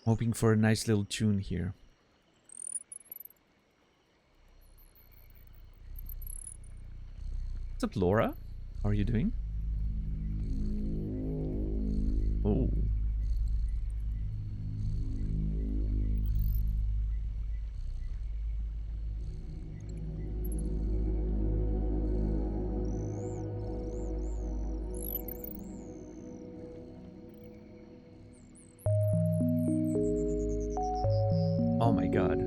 Hoping for a nice little tune here. What's up, Laura? How are you doing? Oh. Oh my god.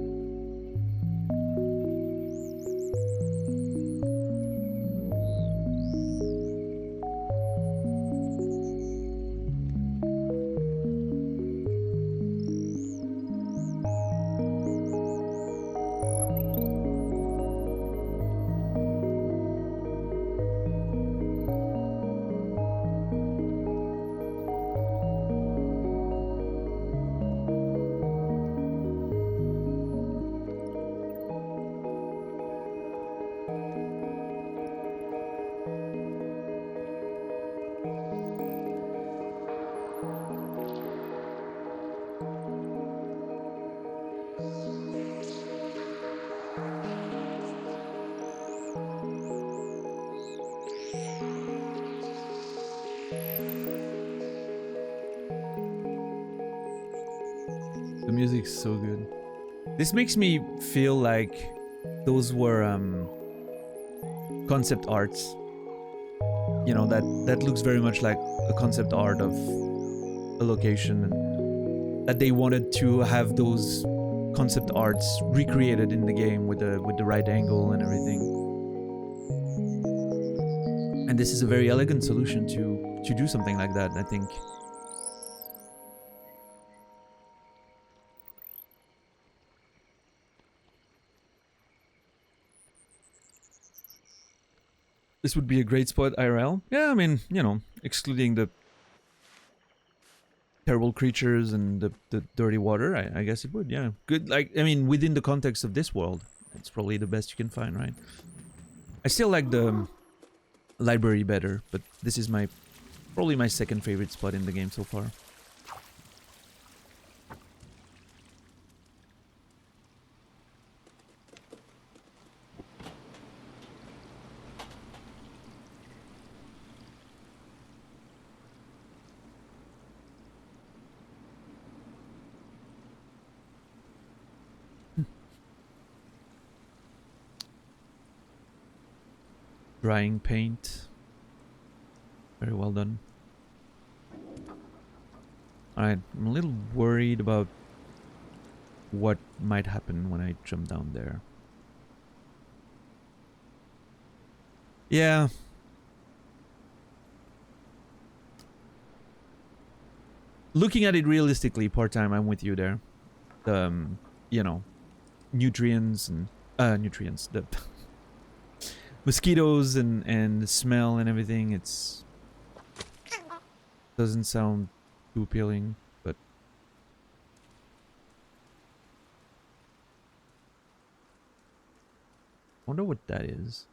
The music's so good. This makes me feel like those were concept arts. You know, that looks very much like a concept art of a location, and that they wanted to have those concept arts recreated in the game with the right angle and everything. And this is a very elegant solution to do something like that, I think. This would be a great spot IRL. Yeah, I mean, you know, excluding the terrible creatures and the dirty water, I guess it would, yeah. Good, like, I mean, within the context of this world, It's probably the best you can find, right? I still like the library better, but this is probably my second favorite spot in the game so far. Drying paint. Very well done. Alright, I'm a little worried about what might happen when I jump down there. Yeah. Looking at it realistically, part-time, I'm with you there. You know, nutrients and... nutrients. The mosquitoes and the smell and everything, it's... Doesn't sound too appealing, but... Wonder what that is.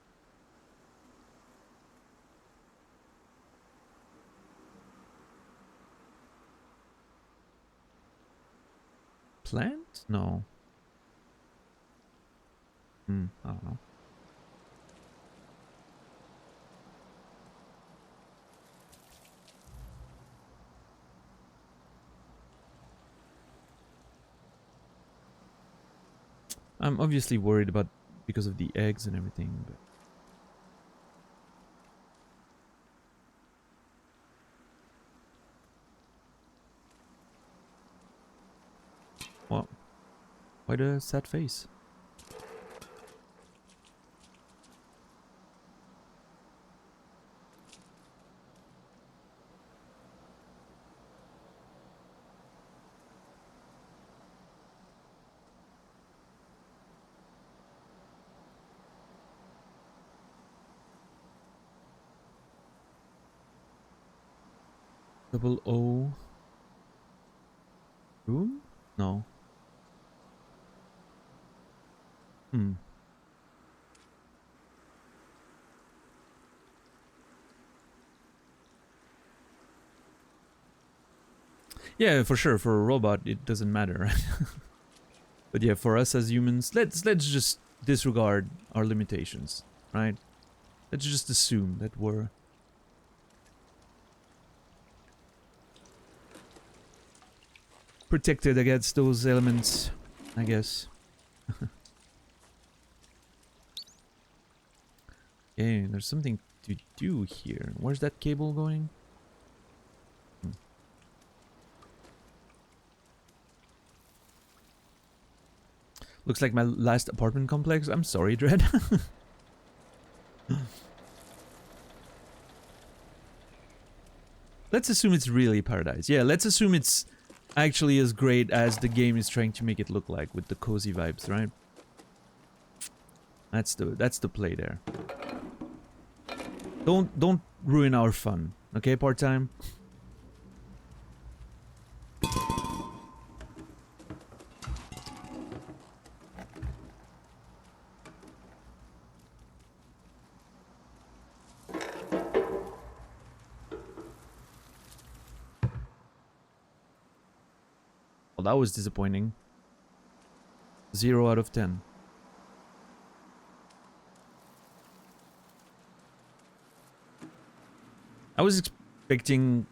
Plant? No. I don't know. I'm obviously worried about because of the eggs and everything, but... Well, why the sad face? Double O... Room? No. Yeah, for sure. For a robot, it doesn't matter, right? But yeah, for us as humans, let's just disregard our limitations, right? Let's just assume that we're protected against those elements, I guess. Okay, there's something to do here. Where's that cable going? Looks like my last apartment complex. I'm sorry, Dread. Let's assume it's really paradise. Yeah, let's assume it's actually as great as the game is trying to make it look like, with the cozy vibes, right? That's the play there. Don't ruin our fun, okay, part-time? Well, that was disappointing. 0 out of 10. I was expecting,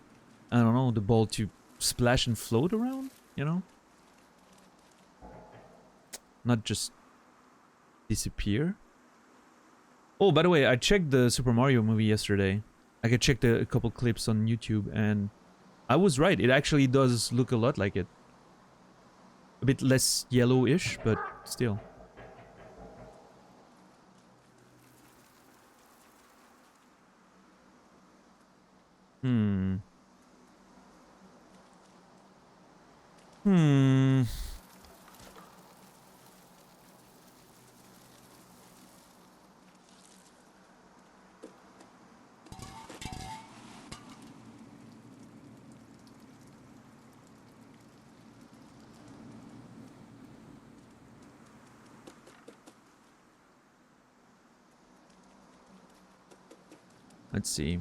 I don't know, the ball to splash and float around, you know? Not just disappear. Oh, by the way, I checked the Super Mario movie yesterday. I checked a couple clips on YouTube, and I was right. It actually does look a lot like it. A bit less yellowish, but still. Hmm. Let's see.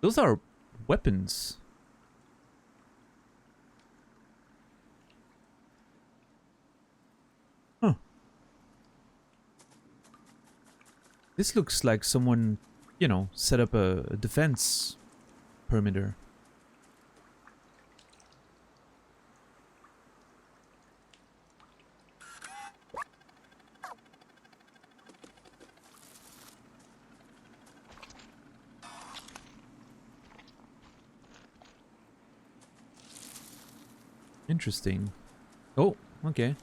Those are weapons. Huh. This looks like someone, you know, set up a defense perimeter. Interesting. Oh, okay.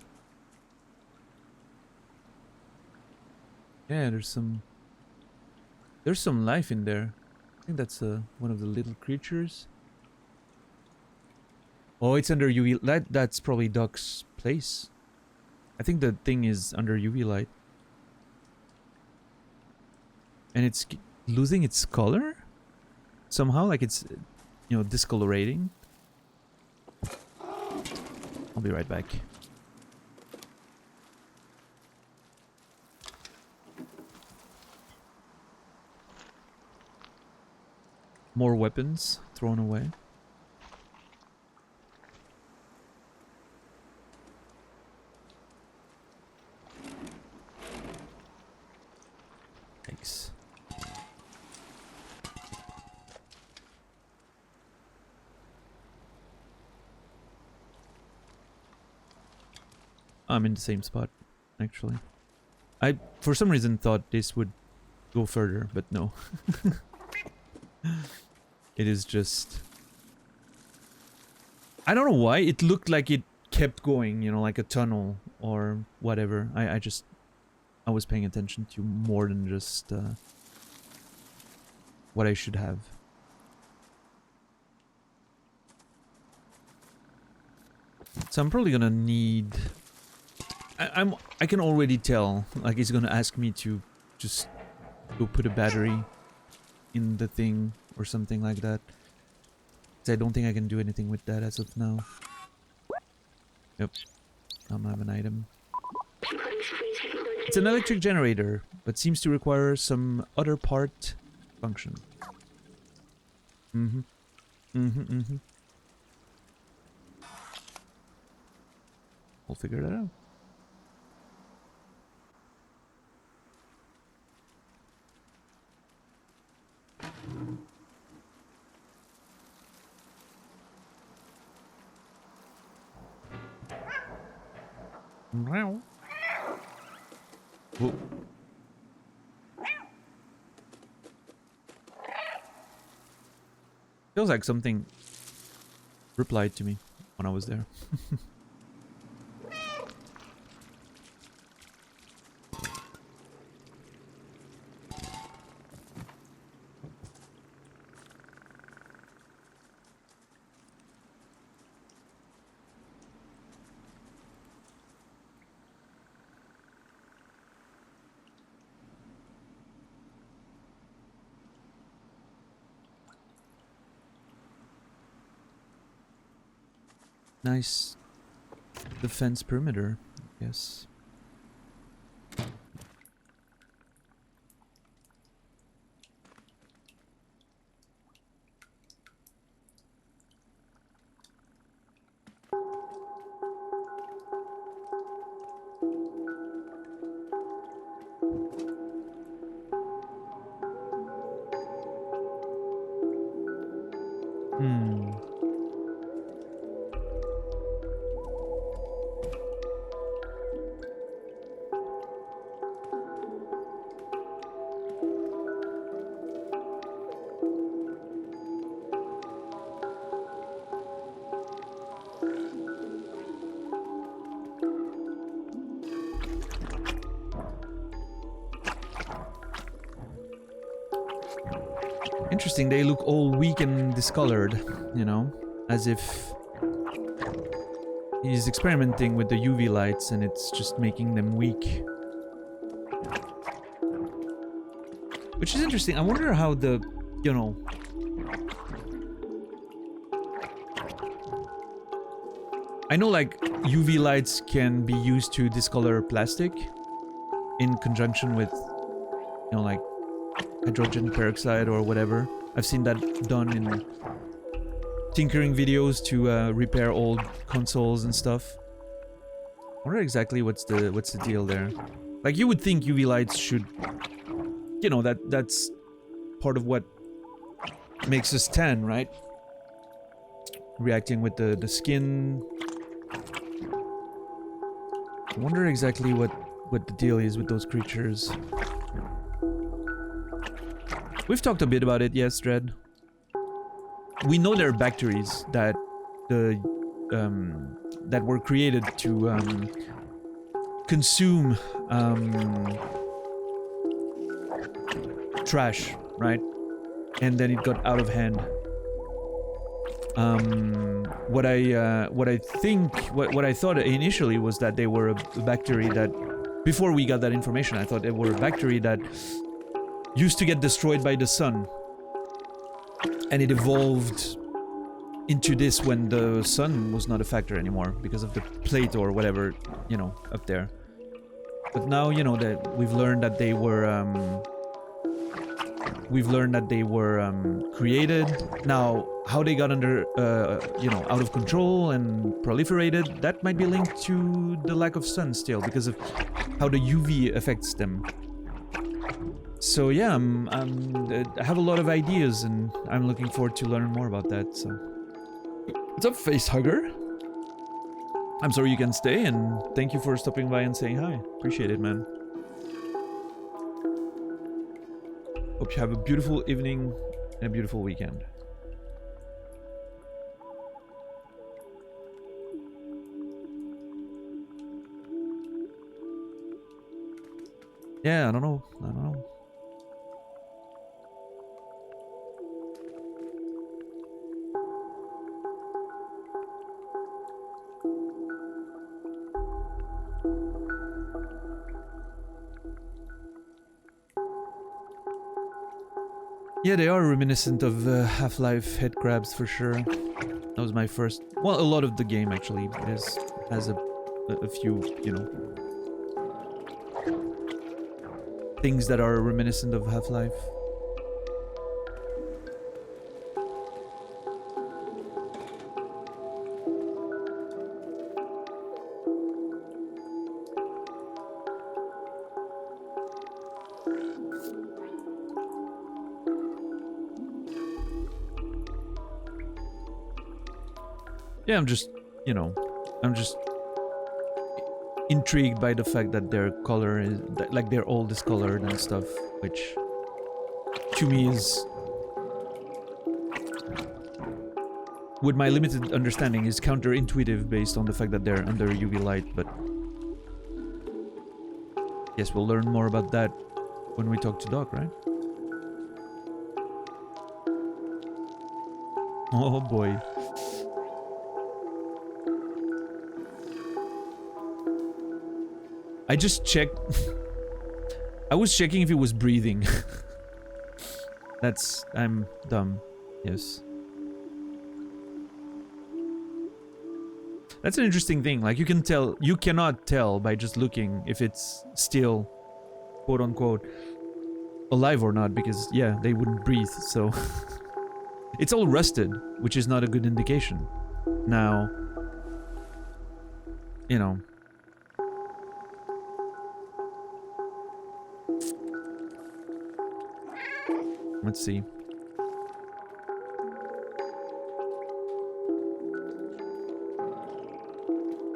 Yeah, there's some life in there. I think that's one of the little creatures. Oh, it's under UV light. That's probably Duck's place. I think the thing is under UV light. And it's losing its color? Somehow, like it's, you know, discolorating. I'll be right back. More weapons thrown away. Thanks. I'm in the same spot, actually. I, for some reason, thought this would go further, but no. It is just... I don't know why, it looked like it kept going, you know, like a tunnel or whatever. I was paying attention to more than just what I should have. So I'm probably gonna need... I can already tell, like he's gonna ask me to just go put a battery in the thing or something like that. I don't think I can do anything with that as of now. Yep. I don't have an item. It's an electric generator, but seems to require some other part function. We'll figure that out. Wow. Whoa. Feels like something replied to me when I was there. Nice defense perimeter, yes. Interesting, they look all weak and discolored, you know, as if he's experimenting with the UV lights and it's just making them weak. Which is interesting. I wonder how the, you know... I know, like, UV lights can be used to discolor plastic in conjunction with, you know, like, hydrogen peroxide or whatever. I've seen that done in tinkering videos to repair old consoles and stuff. I wonder exactly what's the deal there. Like, you would think UV lights should, you know, that's part of what makes us tan, right? Reacting with the skin. I wonder exactly what the deal is with those creatures. We've talked a bit about it, yes, Dread. We know there are bacteries that that were created to consume trash, right? And then it got out of hand. What I thought initially was that they were a bacteria that, before we got that information, I thought they were a bacteria that used to get destroyed by the sun, and it evolved into this when the sun was not a factor anymore because of the plate or whatever, you know, up there. But now, you know, that we've learned that they were created. Now, how they got under, you know, out of control and proliferated, that might be linked to the lack of sun still, because of how the UV affects them. So yeah, I have a lot of ideas, and I'm looking forward to learn more about that. So, what's up, Facehugger? I'm sorry you can stay, and thank you for stopping by and saying hi. Appreciate it, man. Hope you have a beautiful evening and a beautiful weekend. Yeah, I don't know. Yeah, they are reminiscent of Half-Life head crabs for sure. That was my first... Well, a lot of the game actually has a few, you know, things that are reminiscent of Half-Life. Yeah, I'm just, you know, intrigued by the fact that their color is, like, they're all discolored and stuff, which to me is, with my limited understanding, is counterintuitive based on the fact that they're under UV light, but yes, we'll learn more about that when we talk to Doc, right? Oh boy. I just checked. I was checking if he was breathing. I'm dumb. Yes. That's an interesting thing. Like, you cannot tell by just looking if it's still, quote unquote, alive or not, because, yeah, they wouldn't breathe, so. It's all rusted, which is not a good indication. Now, you know. Let's see.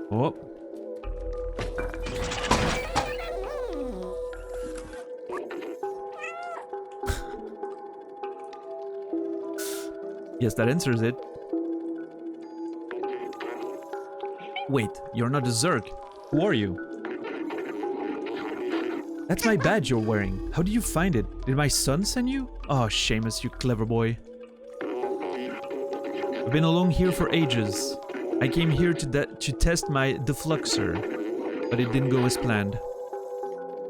Oh. Yes, that answers it. Wait, you're not a Zerg. Who are you? That's my badge you're wearing. How did you find it? Did my son send you? Oh, Seamus, you clever boy. I've been along here for ages. I came here to test my defluxer, but it didn't go as planned.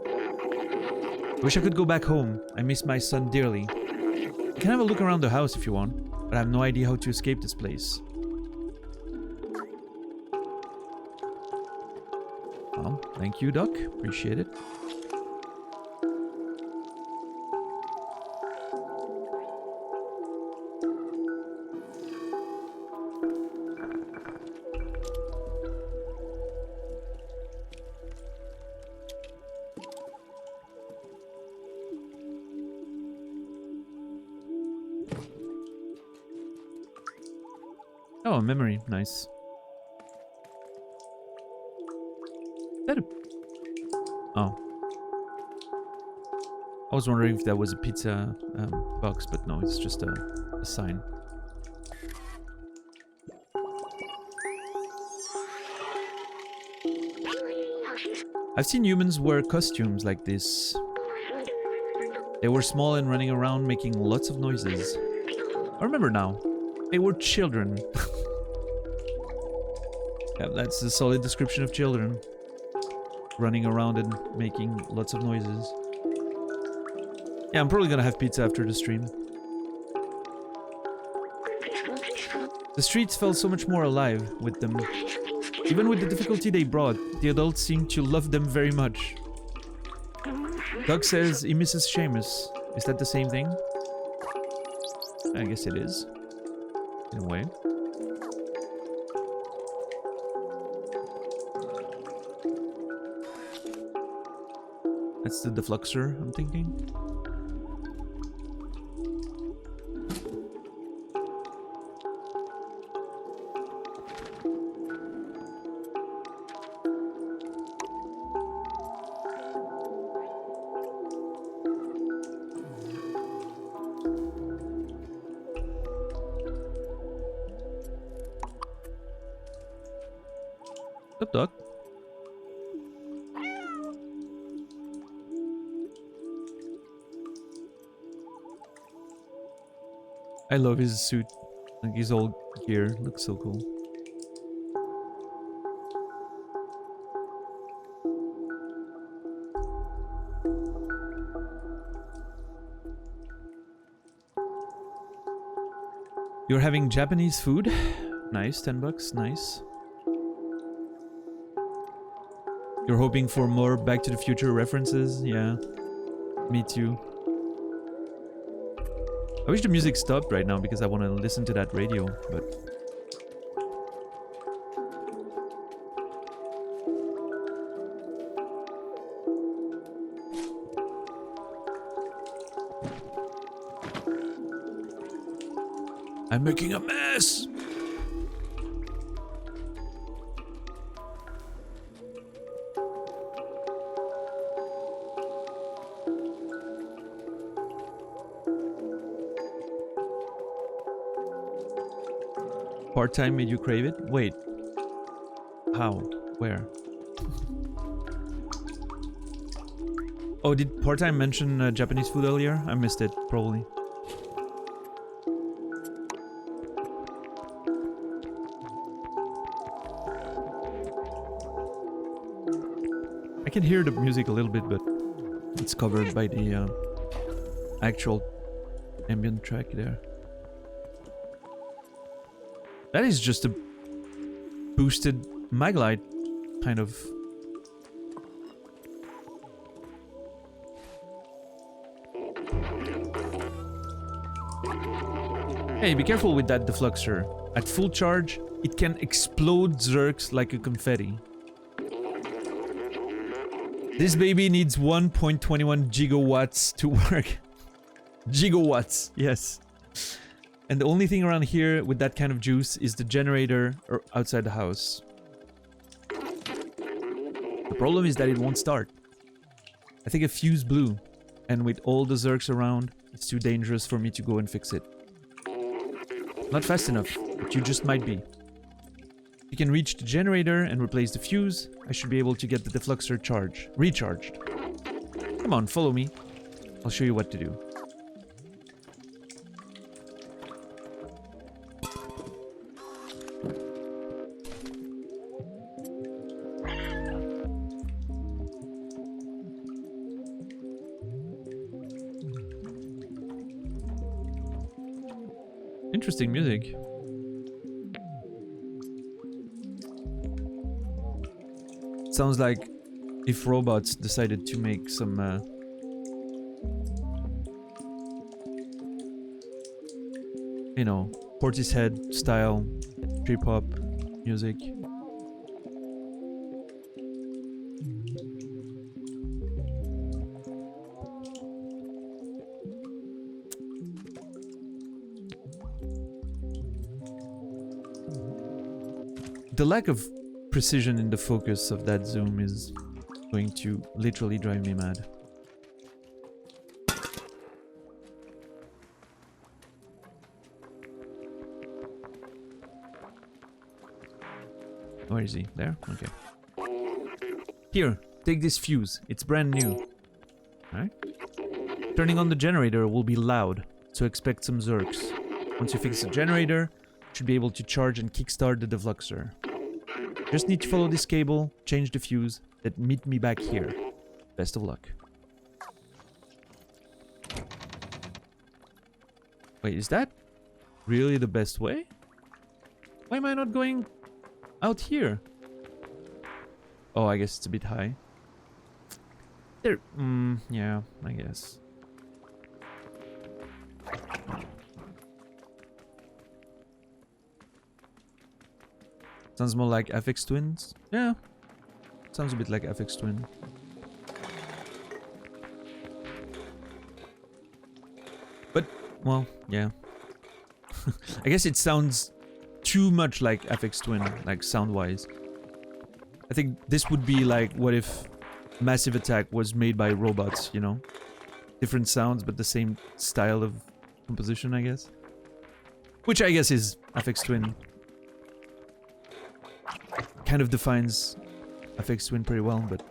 I wish I could go back home. I miss my son dearly. You can have a look around the house if you want, but I have no idea how to escape this place. Well, thank you, Doc. Appreciate it. Oh, a memory. Nice. Is that a... Oh. I was wondering if that was a pizza box, but no, it's just a sign. I've seen humans wear costumes like this. They were small and running around making lots of noises. I remember now. They were children. Yeah, that's a solid description of children. Running around and making lots of noises. Yeah, I'm probably gonna have pizza after the stream. The streets felt so much more alive with them. Even with the difficulty they brought, the adults seemed to love them very much. Doug says he misses Seamus. Is that the same thing? I guess it is. In a way. That's the defluxer, I'm thinking. Up, Doc. I love his suit. Like his old gear looks so cool. You're having Japanese food? Nice, 10 bucks, nice. You're hoping for more Back to the Future references? Yeah, me too. I wish the music stopped right now because I want to listen to that radio, but... I'm making a mess! Part-time made you crave it? Wait. How? Where? Oh, did part-time mention Japanese food earlier? I missed it, probably. I can hear the music a little bit, but it's covered by the actual ambient track there. That is just a boosted Maglite, kind of. Hey, be careful with that defluxer. At full charge, it can explode Zerks like a confetti. This baby needs 1.21 gigawatts to work. Gigawatts, yes. And the only thing around here with that kind of juice is the generator outside the house. The problem is that it won't start. I think a fuse blew, and with all the Zerks around, it's too dangerous for me to go and fix it. Not fast enough, but you just might be. If you can reach the generator and replace the fuse, I should be able to get the defluxer recharged. Come on, follow me. I'll show you what to do. Interesting music. Sounds like if robots decided to make some you know, Portishead style trip hop music. The lack of precision in the focus of that zoom is going to literally drive me mad. Where is he? There? Okay. Here, take this fuse. It's brand new. Alright. Turning on the generator will be loud, so expect some zerks. Once you fix the generator, you should be able to charge and kickstart the defluxer. Just need to follow this cable, change the fuse, then meet me back here. Best of luck. Wait, is that really the best way? Why am I not going out here? Oh, I guess it's a bit high. There, yeah, I guess. Sounds more like FX Twins. Yeah, sounds a bit like FX Twin. But, well, yeah. I guess it sounds too much like FX Twin, like sound-wise. I think this would be like, what if Massive Attack was made by robots, you know? Different sounds, but the same style of composition, I guess. Which I guess is FX Twin. Kind of defines FX Twin pretty well, but...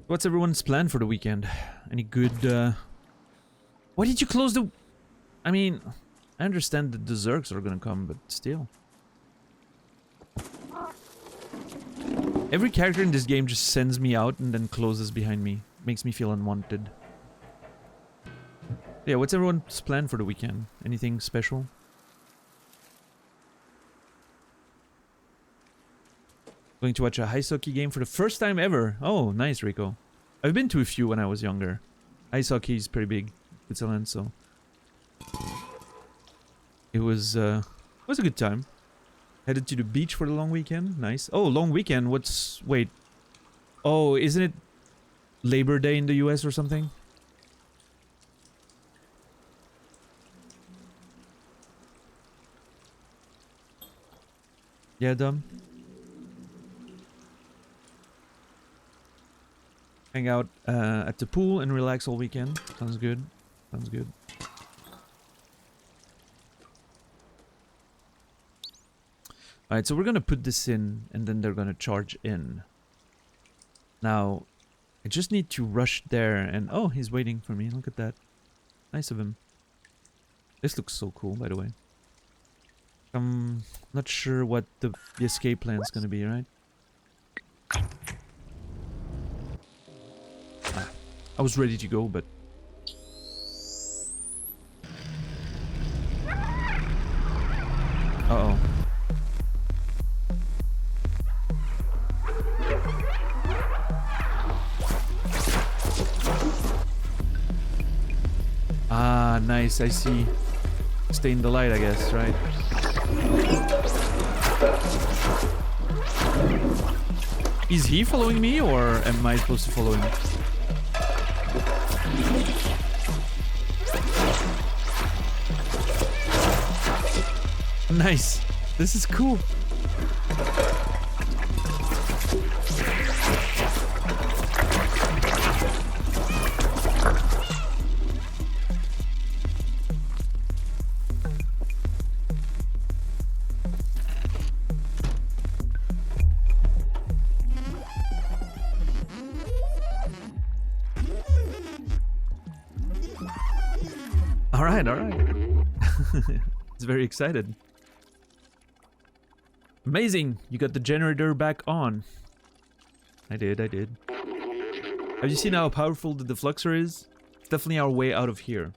What's everyone's plan for the weekend? Any good, Why did you close the... I mean, I understand that the Zergs are gonna come, but still. Every character in this game just sends me out and then closes behind me. Makes me feel unwanted. Yeah, what's everyone's plan for the weekend? Anything special? Going to watch a ice hockey game for the first time ever. Oh, nice, Rico. I've been to a few when I was younger. Ice hockey is pretty big in Switzerland, so... It was a good time. Headed to the beach for the long weekend. Nice. Oh, long weekend. What's... Wait. Oh, isn't it Labor Day in the US or something? Yeah, dumb. Hang out at the pool and relax all weekend. Sounds good. Sounds good. Alright, so we're gonna put this in, and then they're gonna charge in. Now, I just need to rush there, and... Oh, he's waiting for me. Look at that. Nice of him. This looks so cool, by the way. I'm not sure what the escape plan is gonna be, right? Ah, I was ready to go, but... Uh-oh. Ah, nice, I see. Stay in the light, I guess, right? Is he following me, or am I supposed to follow him? Nice. This is cool. All right. It's very excited. Amazing! You got the generator back on. I did. Have you seen how powerful the defluxer is? It's definitely our way out of here.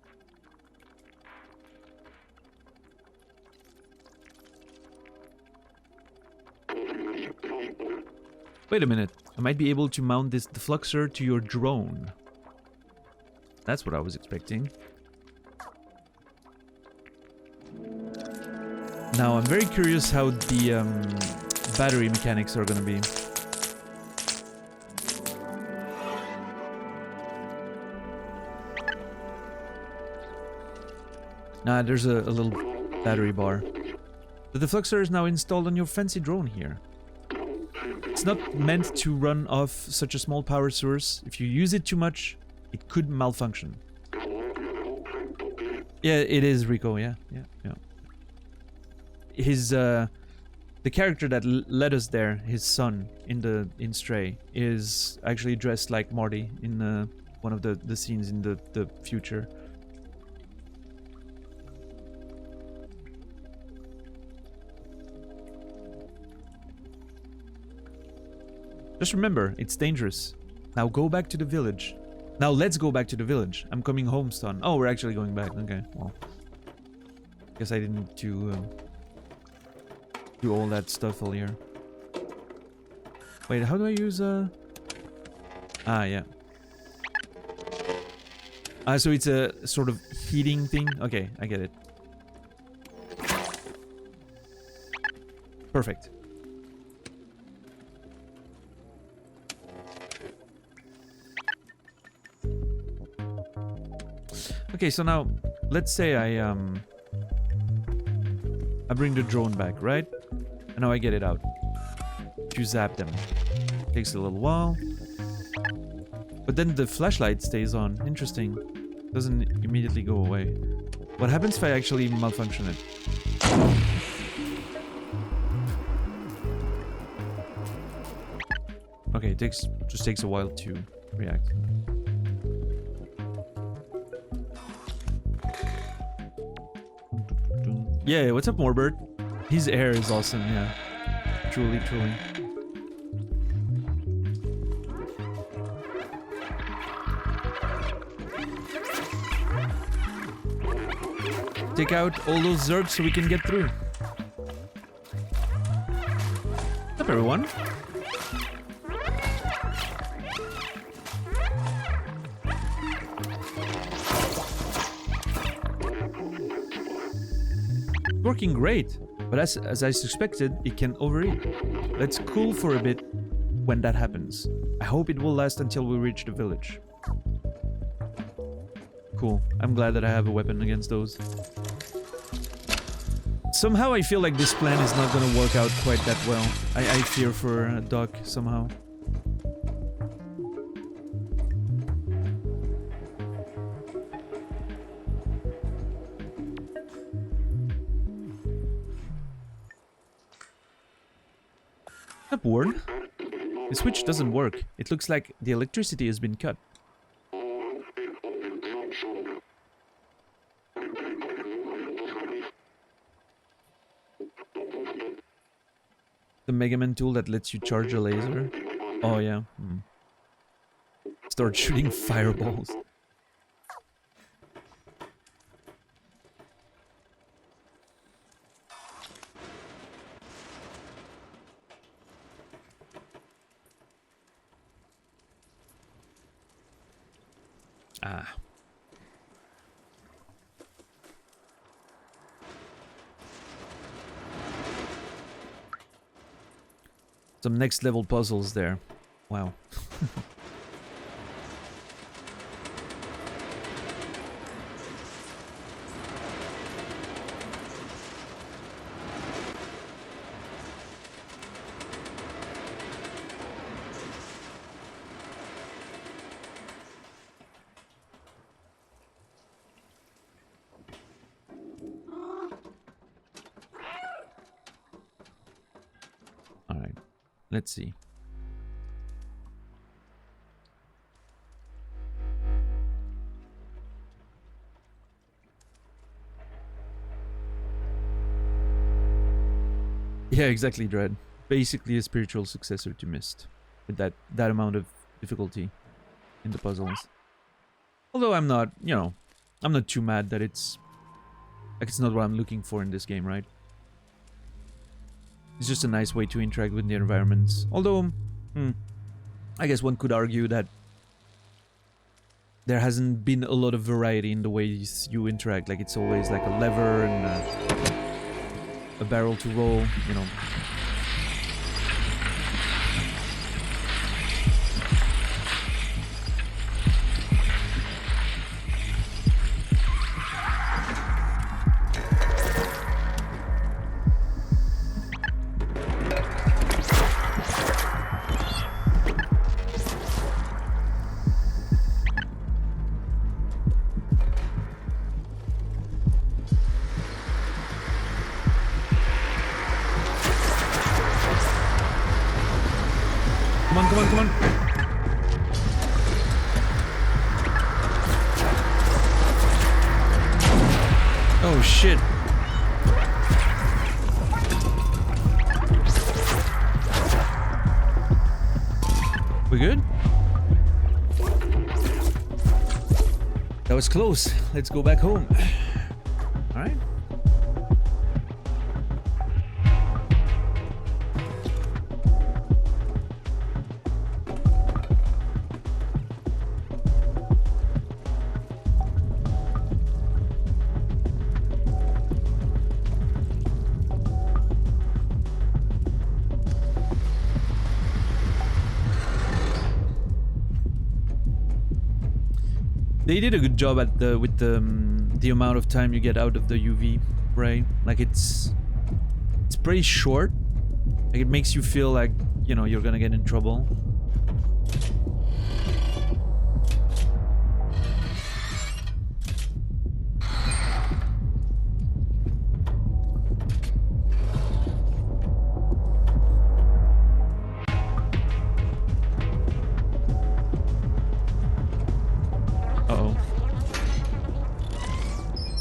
Wait a minute. I might be able to mount this defluxer to your drone. That's what I was expecting. Now, I'm very curious how the battery mechanics are gonna be. Nah, there's a little battery bar. The defluxer is now installed on your fancy drone here. It's not meant to run off such a small power source. If you use it too much, it could malfunction. Yeah, it is Rico, yeah. His, the character that led us there, his son, in Stray, is actually dressed like Marty in one of the scenes in the future. Just remember, it's dangerous. Now go back to the village. Now let's go back to the village. I'm coming home, son. Oh, we're actually going back. Okay, well. Guess I didn't do all that stuff earlier. Wait, how do I use Ah, yeah. So it's a sort of heating thing? Okay, I get it. Perfect. Okay, so now, let's say I bring the drone back, right? And now I get it out. To zap them. Takes a little while. But then the flashlight stays on. Interesting. Doesn't immediately go away. What happens if I actually malfunction it? Okay, it just takes a while to react. Yeah, what's up, Morbert? His air is awesome, yeah. Truly. Take out all those zergs so we can get through. What's up, everyone? Working great, but as I suspected, it can overheat. Let's cool for a bit when that happens. I hope it will last until we reach the village. Cool. I'm glad that I have a weapon against those. Somehow I feel like this plan is not gonna work out quite that well. I fear for Doc somehow. Up, Ward. The switch doesn't work. It looks like the electricity has been cut. The Mega Man tool that lets you charge a laser. Oh yeah. Start shooting fireballs. Ah. Some next level puzzles there. Wow. Alright, let's see. Yeah, exactly, Dread. Basically a spiritual successor to Myst, with that amount of difficulty in the puzzles. Although I'm not, you know, I'm not too mad that it's not what I'm looking for in this game, right? It's just a nice way to interact with the environments. Although, I guess one could argue that there hasn't been a lot of variety in the ways you interact. Like, it's always like a lever and a barrel to roll, you know. Come on, come on, come on. Oh, shit. We good? That was close. Let's go back home. All right. They did a good job at with the amount of time you get out of the UV ray. Like, it's pretty short. Like, it makes you feel like, you know, you're gonna get in trouble.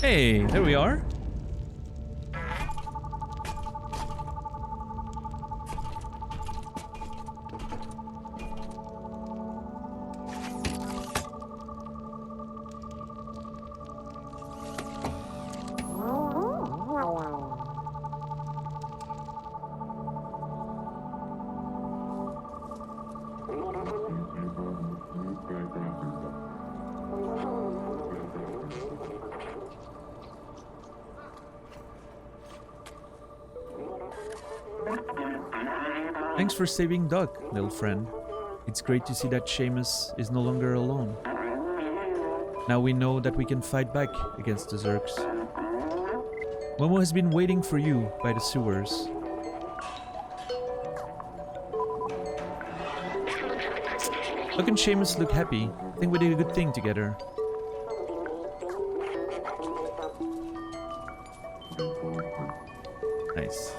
Hey, there we are. Thanks for saving Doug, little friend. It's great to see that Seamus is no longer alone. Now we know that we can fight back against the Zergs. Momo has been waiting for you by the sewers. Doug and Seamus look happy. I think we did a good thing together. Nice.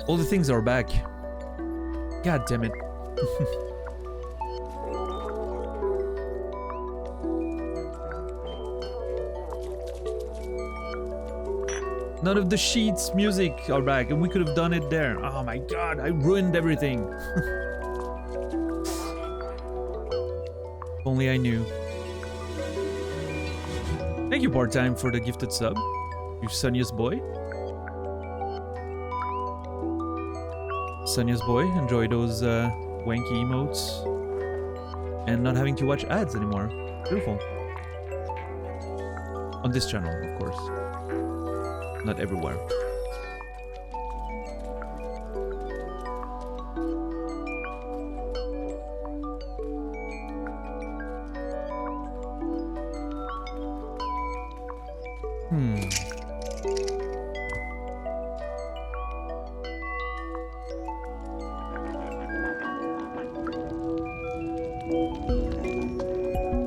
All the things are back. God damn it. None of the sheets music are back, and we could have done it there. Oh my god, I ruined everything. If only I knew. Thank you, part-time, for the gifted sub. You Sonya's boy. Sonya's boy, enjoy those wanky emotes and not having to watch ads anymore. Beautiful. On this channel, of course. Not everywhere.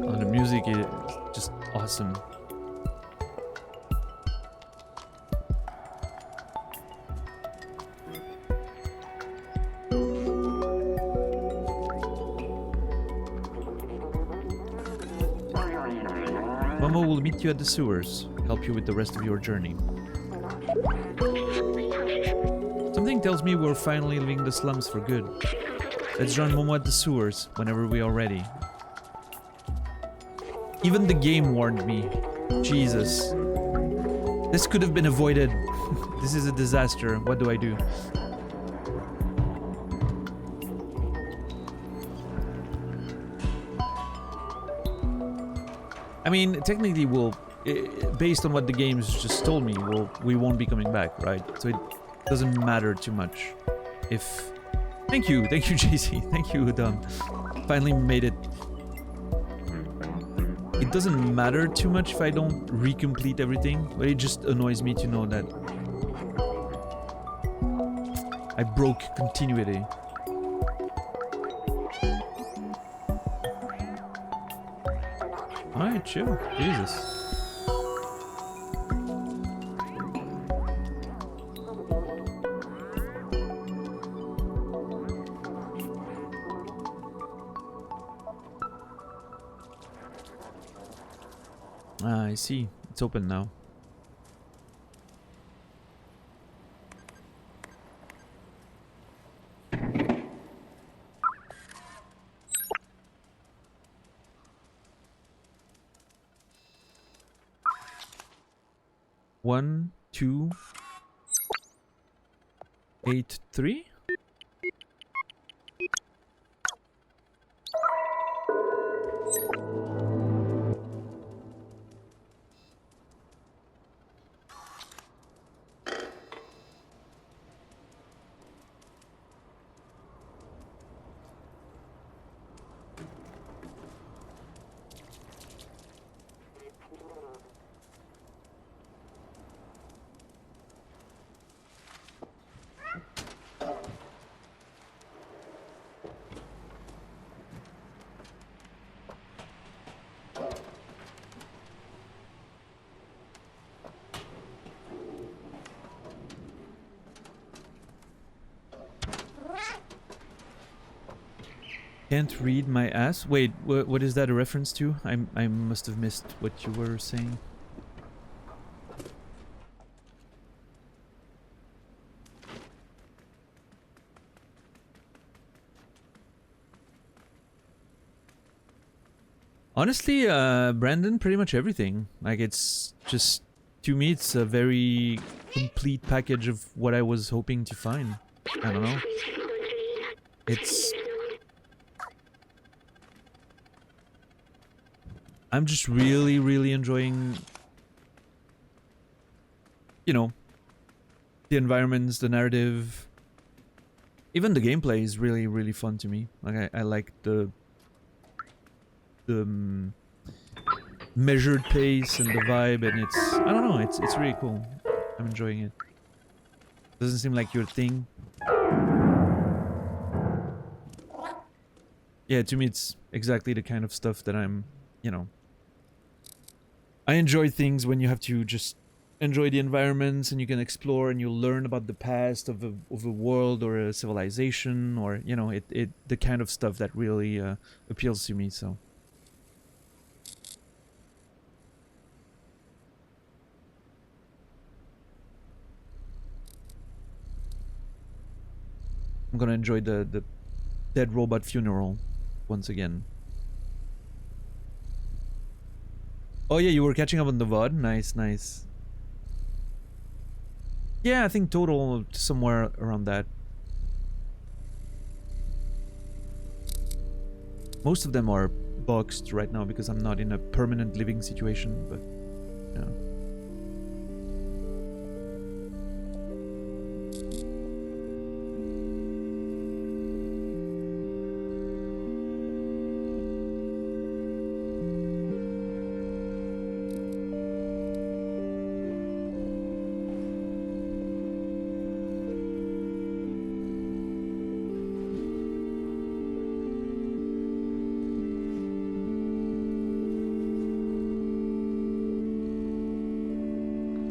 Oh, the music is just awesome. Momo will meet you at the sewers, help you with the rest of your journey. Something tells me we're finally leaving the slums for good. Let's join Momo at the sewers whenever we are ready. Even the game warned me. Jesus. This could have been avoided. This is a disaster. What do I do? I mean, technically based on what the games just told me, we won't be coming back, right? So it doesn't matter too much. If... Thank you, JC. Thank you, Dom. Finally made it. It doesn't matter too much if I don't recomplete everything, but it just annoys me to know that I broke continuity. Alright, chill. Jesus. Ah, I see. It's open now. One, 2, 8, 3. Can't read my ass. Wait, what is that a reference to? I must have missed what you were saying. Honestly, Brandon, pretty much everything. Like, it's just, to me, it's a very complete package of what I was hoping to find. I don't know. It's... I'm just really, really enjoying, you know, the environments, the narrative. Even the gameplay is really, really fun to me. Like, I like the measured pace and the vibe, and it's, I don't know, it's really cool. I'm enjoying it. Doesn't seem like your thing. Yeah, to me it's exactly the kind of stuff that I'm, you know, I enjoy things when you have to just enjoy the environments and you can explore and you learn about the past of a world or a civilization, or, you know, the kind of stuff that really appeals to me, so. I'm gonna enjoy the dead robot funeral once again. Oh yeah, you were catching up on the VOD? Nice, nice. Yeah, I think total somewhere around that. Most of them are boxed right now because I'm not in a permanent living situation, but yeah.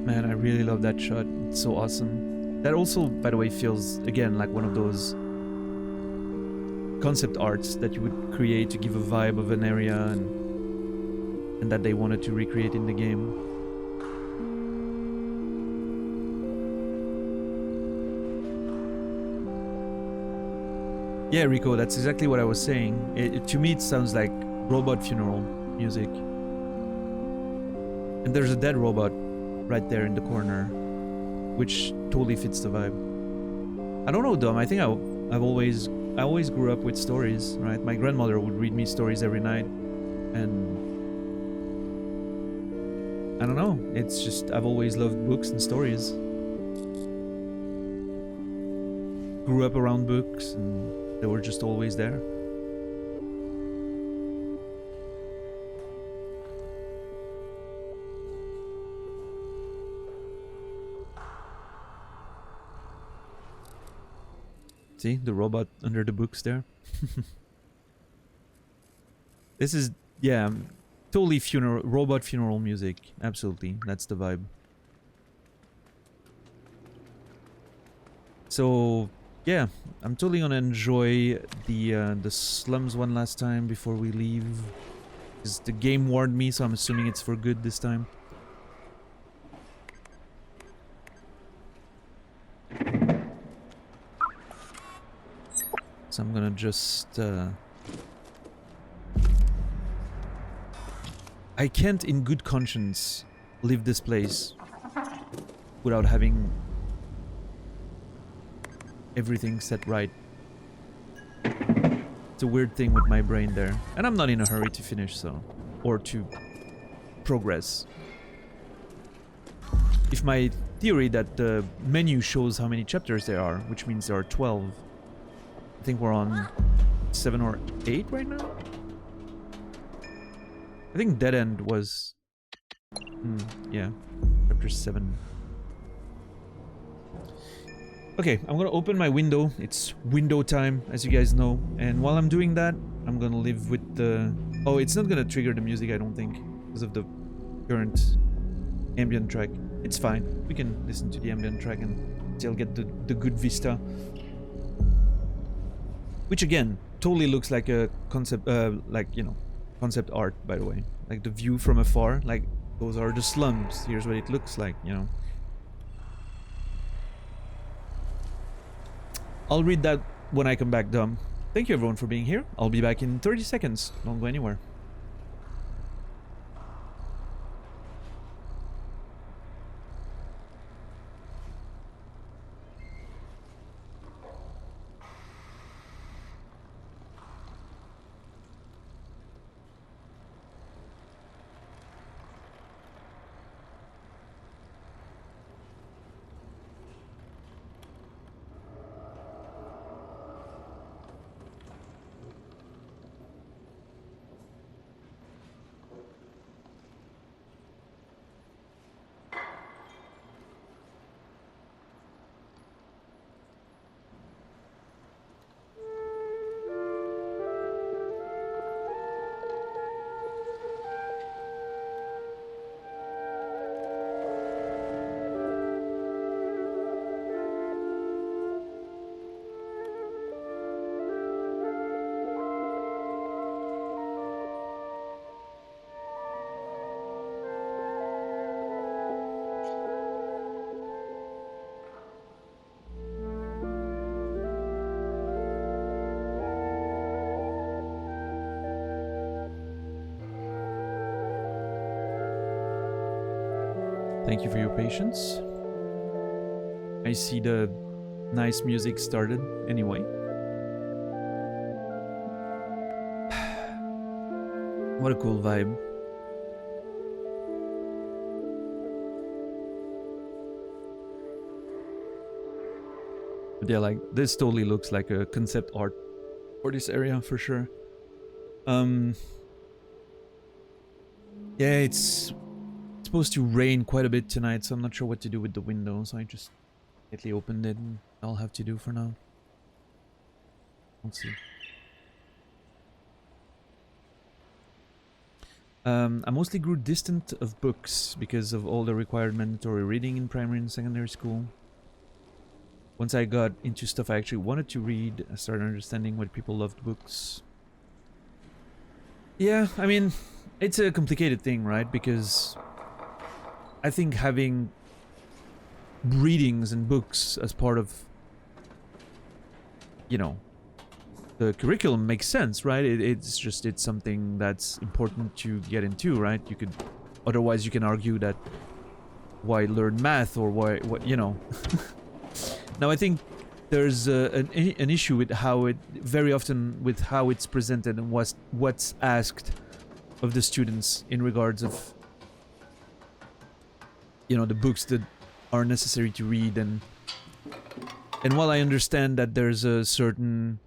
Man, I really love that shot. It's so awesome. That also, by the way, feels, again, like one of those concept arts that you would create to give a vibe of an area, and and that they wanted to recreate in the game. Yeah, Rico, that's exactly what I was saying. To me, it sounds like robot funeral music. And there's a dead robot right there in the corner, which totally fits the vibe. I don't know, Dom. I think I always grew up with stories, right? My grandmother would read me stories every night, and I don't know. It's just I've always loved books and stories. Grew up around books, and they were just always there. See the robot under the books there. This is, yeah, totally robot funeral music. Absolutely, that's the vibe. So yeah, I'm totally gonna enjoy the slums one last time before we leave. Because the game warned me, so I'm assuming it's for good this time. So I'm gonna just I can't in good conscience leave this place without having everything set right. It's a weird thing with my brain there. And I'm not in a hurry to finish, so... or to progress. If my theory that the menu shows how many chapters there are, which means there are 12. I think we're on 7 or 8 right now? I think Dead End was... yeah, chapter 7. Okay, I'm gonna open my window. It's window time, as you guys know. And while I'm doing that, I'm gonna live with the... oh, it's not gonna trigger the music, I don't think, because of the current ambient track. It's fine. We can listen to the ambient track and still get the good vista. Which, again, totally looks like a concept, like, you know, concept art, by the way. Like, the view from afar, like, those are the slums. Here's what it looks like, you know. I'll read that when I come back, Dom. Thank you everyone for being here. I'll be back in 30 seconds. Don't go anywhere. Thank you for your patience. I see the nice music started anyway. What a cool vibe. But yeah, like, this totally looks like a concept art for this area, for sure. Yeah, it's supposed to rain quite a bit tonight, so I'm not sure what to do with the window, so I just quietly opened it, and I'll have to do for now. Let's see. I mostly grew distant of books because of all the required mandatory reading in primary and secondary school. Once I got into stuff I actually wanted to read, I started understanding why people loved books. Yeah, I mean, It's a complicated thing, right? Because I think having readings and books as part of, you know, the curriculum makes sense, right? It's something that's important to get into, right? You could, otherwise you can argue that why learn math, or why, what, you know. Now I think there's an issue with how it, very often with how it's presented and what's asked of the students in regards of, you know, the books that are necessary to read. And while I understand that there's a certain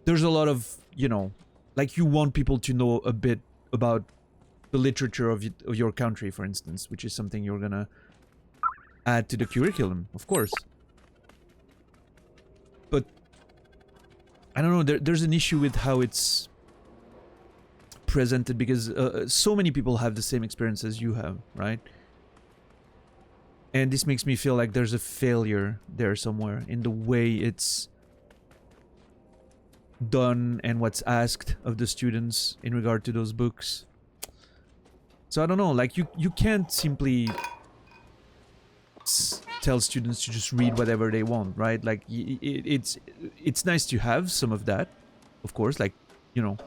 there's a lot of, you know, like, you want people to know a bit about the literature of your country, for instance, which is something you're gonna add to the curriculum, of course. But I don't know, there's an issue with how it's presented, because so many people have the same experience as you have, right? And this makes me feel like there's a failure there somewhere in the way it's done and what's asked of the students in regard to those books. So I don't know, like, you can't simply tell students to just read whatever they want, right? Like, it's nice to have some of that, of course, like, you know,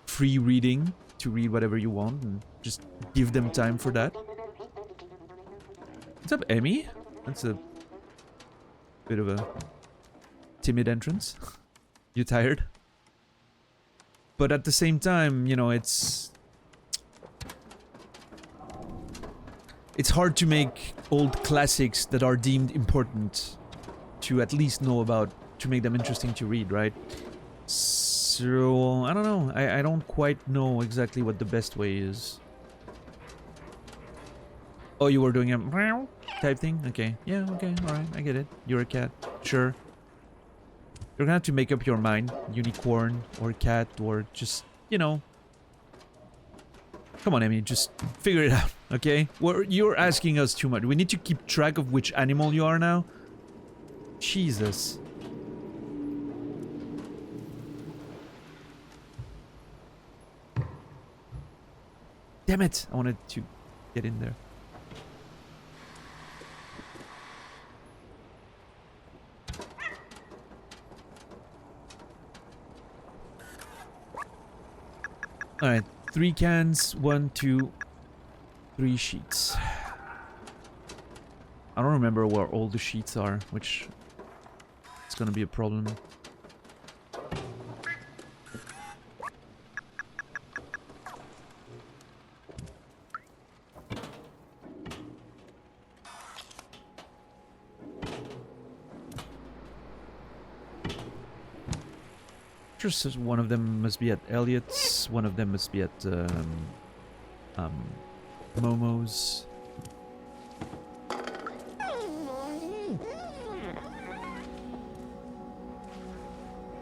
free reading, to read whatever you want, and just give them time for that. What's up, Emmy? That's a bit of a timid entrance. You tired? But at the same time, you know, it's hard to make old classics that are deemed important to at least know about, to make them interesting to read, right? So, I don't know. I don't quite know exactly what the best way is. Oh, you were doing a meow type thing? Okay. Yeah, okay, alright, I get it. You're a cat. Sure. You're gonna have to make up your mind. Unicorn, or cat, or just, you know. Come on, Emmy, just figure it out, okay? You're asking us too much. We need to keep track of which animal you are now. Jesus. Damn it! I wanted to get in there. Alright, 3 cans, 1, 2, 3 sheets. I don't remember where all the sheets are, which is gonna be a problem. Just one of them must be at Elliot's, one of them must be at Momo's.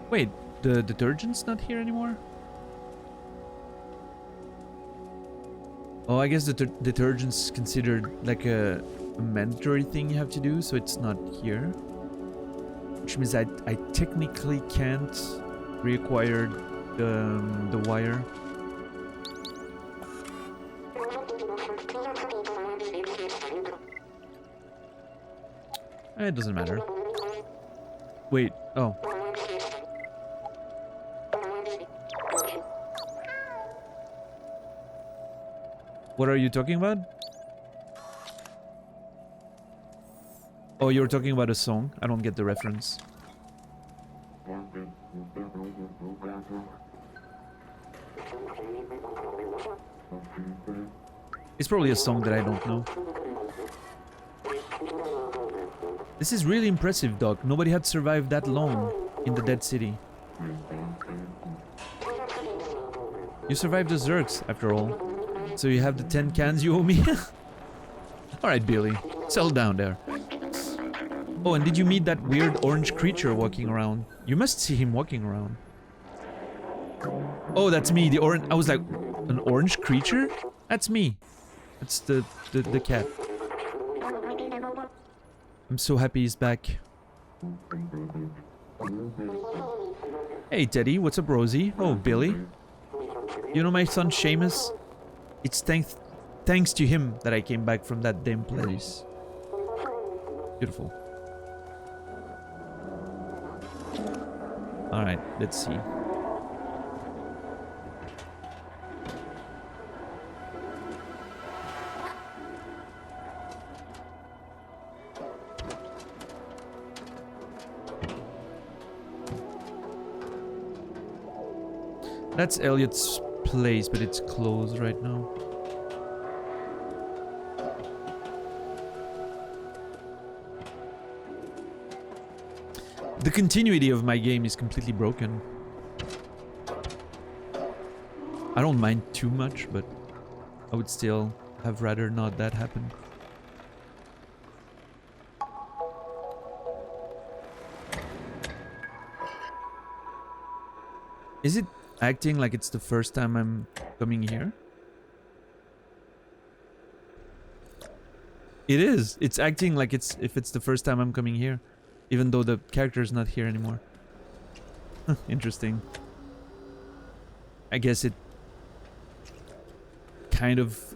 Wait, the detergent's not here anymore? Oh, I guess the detergent's considered like a mandatory thing you have to do, so it's not here. Which means I technically can't reacquire the wire. It doesn't matter. Wait, oh. What are you talking about? Oh, you're talking about a song? I don't get the reference. It's probably a song that I don't know. This is really impressive, Doc. Nobody had survived that long in the Dead City. You survived the Zergs, after all. So you have the 10 cans you owe me? Alright, Billy. Settle down there. Oh, and did you meet that weird orange creature walking around? You must see him walking around. Oh, that's me, the orange... I was like, an orange creature? That's me. That's the cat. I'm so happy he's back. Hey, Teddy, what's up, Rosie? Oh, Billy. You know my son, Seamus? It's thanks to him that I came back from that damn place. Beautiful. Alright, let's see. That's Elliot's place, but it's closed right now. The continuity of my game is completely broken. I don't mind too much, but I would still have rather not that happen. Is it acting like it's the first time I'm coming here? It is. It's acting like it's the first time I'm coming here, even though the character is not here anymore. Interesting. I guess it kind of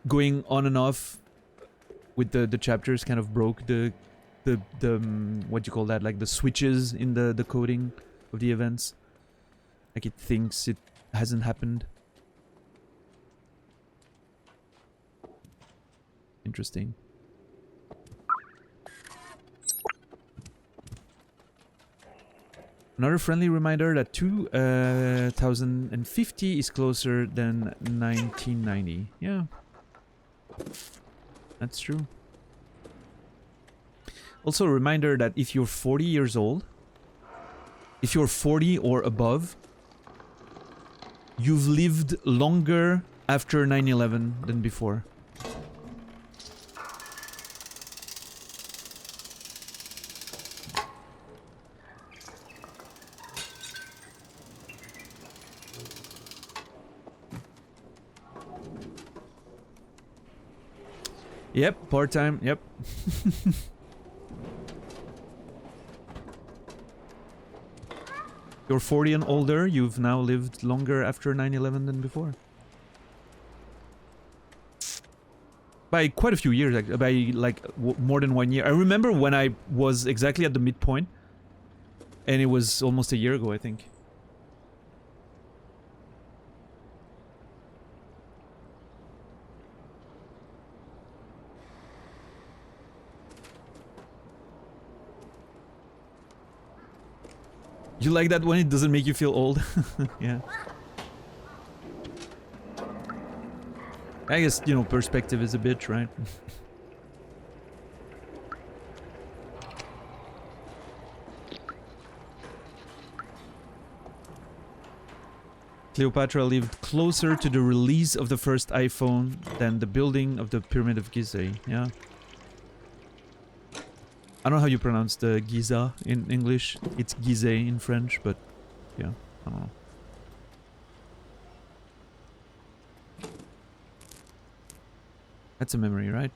going on and off with the chapters kind of broke the what do you call that, like the switches in the coding of the events. Like it thinks it hasn't happened. Interesting. Another friendly reminder that 2050 is closer than 1990. Yeah. That's true. Also a reminder that if you're 40 years old, if you're 40 or above, you've lived longer after 9/11 than before. Yep, part-time, yep. You're 40 and older, you've now lived longer after 9/11 than before. By quite a few years, by like more than 1 year. I remember when I was exactly at the midpoint, and it was almost a year ago, I think. You like that when it doesn't make you feel old? Yeah. I guess, you know, perspective is a bitch, right? Cleopatra lived closer to the release of the first iPhone than the building of the Pyramid of Gizeh. Yeah. I don't know how you pronounce the Giza in English. It's Gizeh in French, but yeah, I don't know. That's a memory, right?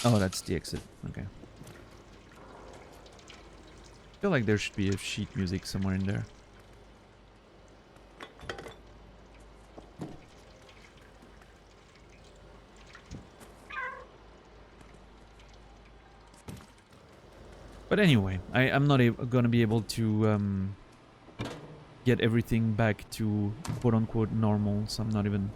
Oh, that's the exit. Okay. I feel like there should be a sheet music somewhere in there. But anyway, I'm not gonna be able to get everything back to quote-unquote normal, so I'm not even...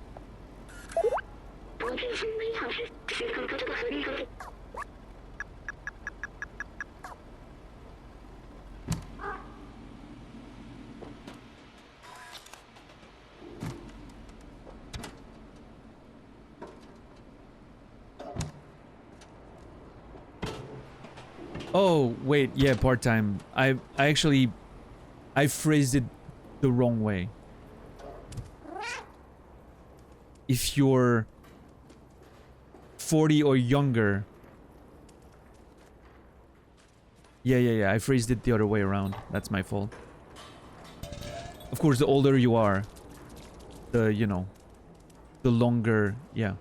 Oh, wait, yeah, part-time. I actually... I phrased it the wrong way. If you're 40 or younger... Yeah, I phrased it the other way around. That's my fault. Of course, the older you are, the, you know, the longer... Yeah.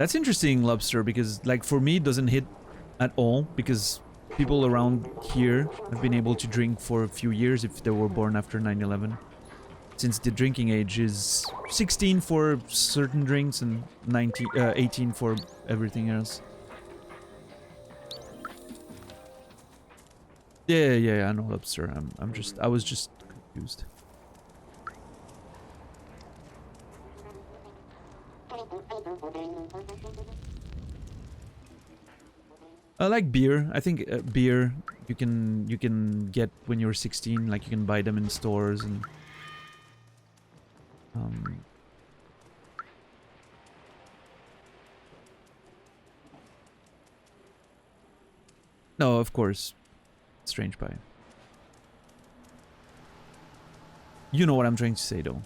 That's interesting, Lobster, because like for me it doesn't hit at all, because people around here have been able to drink for a few years if they were born after 9/11. Since the drinking age is 16 for certain drinks and 18 for everything else. Yeah, I know, Lobster. I was just confused. I like beer. I think beer you can get when you're 16. Like you can buy them in stores and. No, of course. Strange pie. You know what I'm trying to say, though.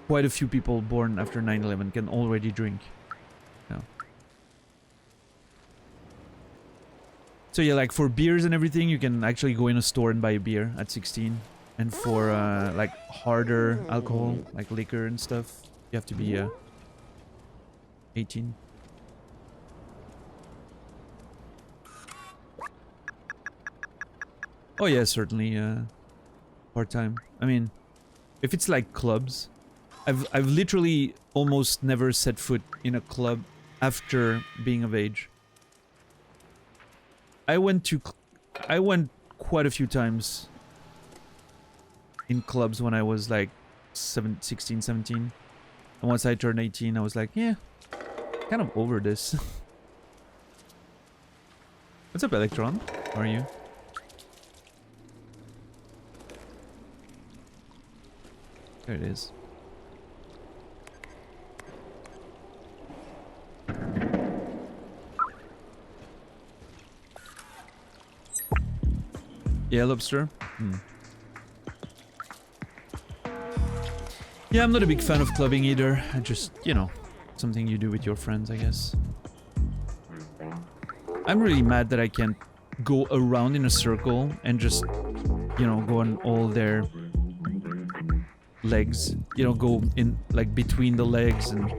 Quite a few people born after 9/11 can already drink. Yeah. So yeah, like for beers and everything, you can actually go in a store and buy a beer at 16. And for like harder alcohol, like liquor and stuff, you have to be 18. Oh yeah, certainly part-time. I mean, if it's like clubs, I've literally almost never set foot in a club after being of age. I went quite a few times in clubs when I was like 16, 17. And once I turned 18, I was like, yeah, kind of over this. What's up, Electron? How are you? There it is. Yeah, Lobster? Yeah, I'm not a big fan of clubbing either. I just, you know, something you do with your friends, I guess. I'm really mad that I can't go around in a circle and just, you know, go on all their legs. You know, go in, like, between the legs and...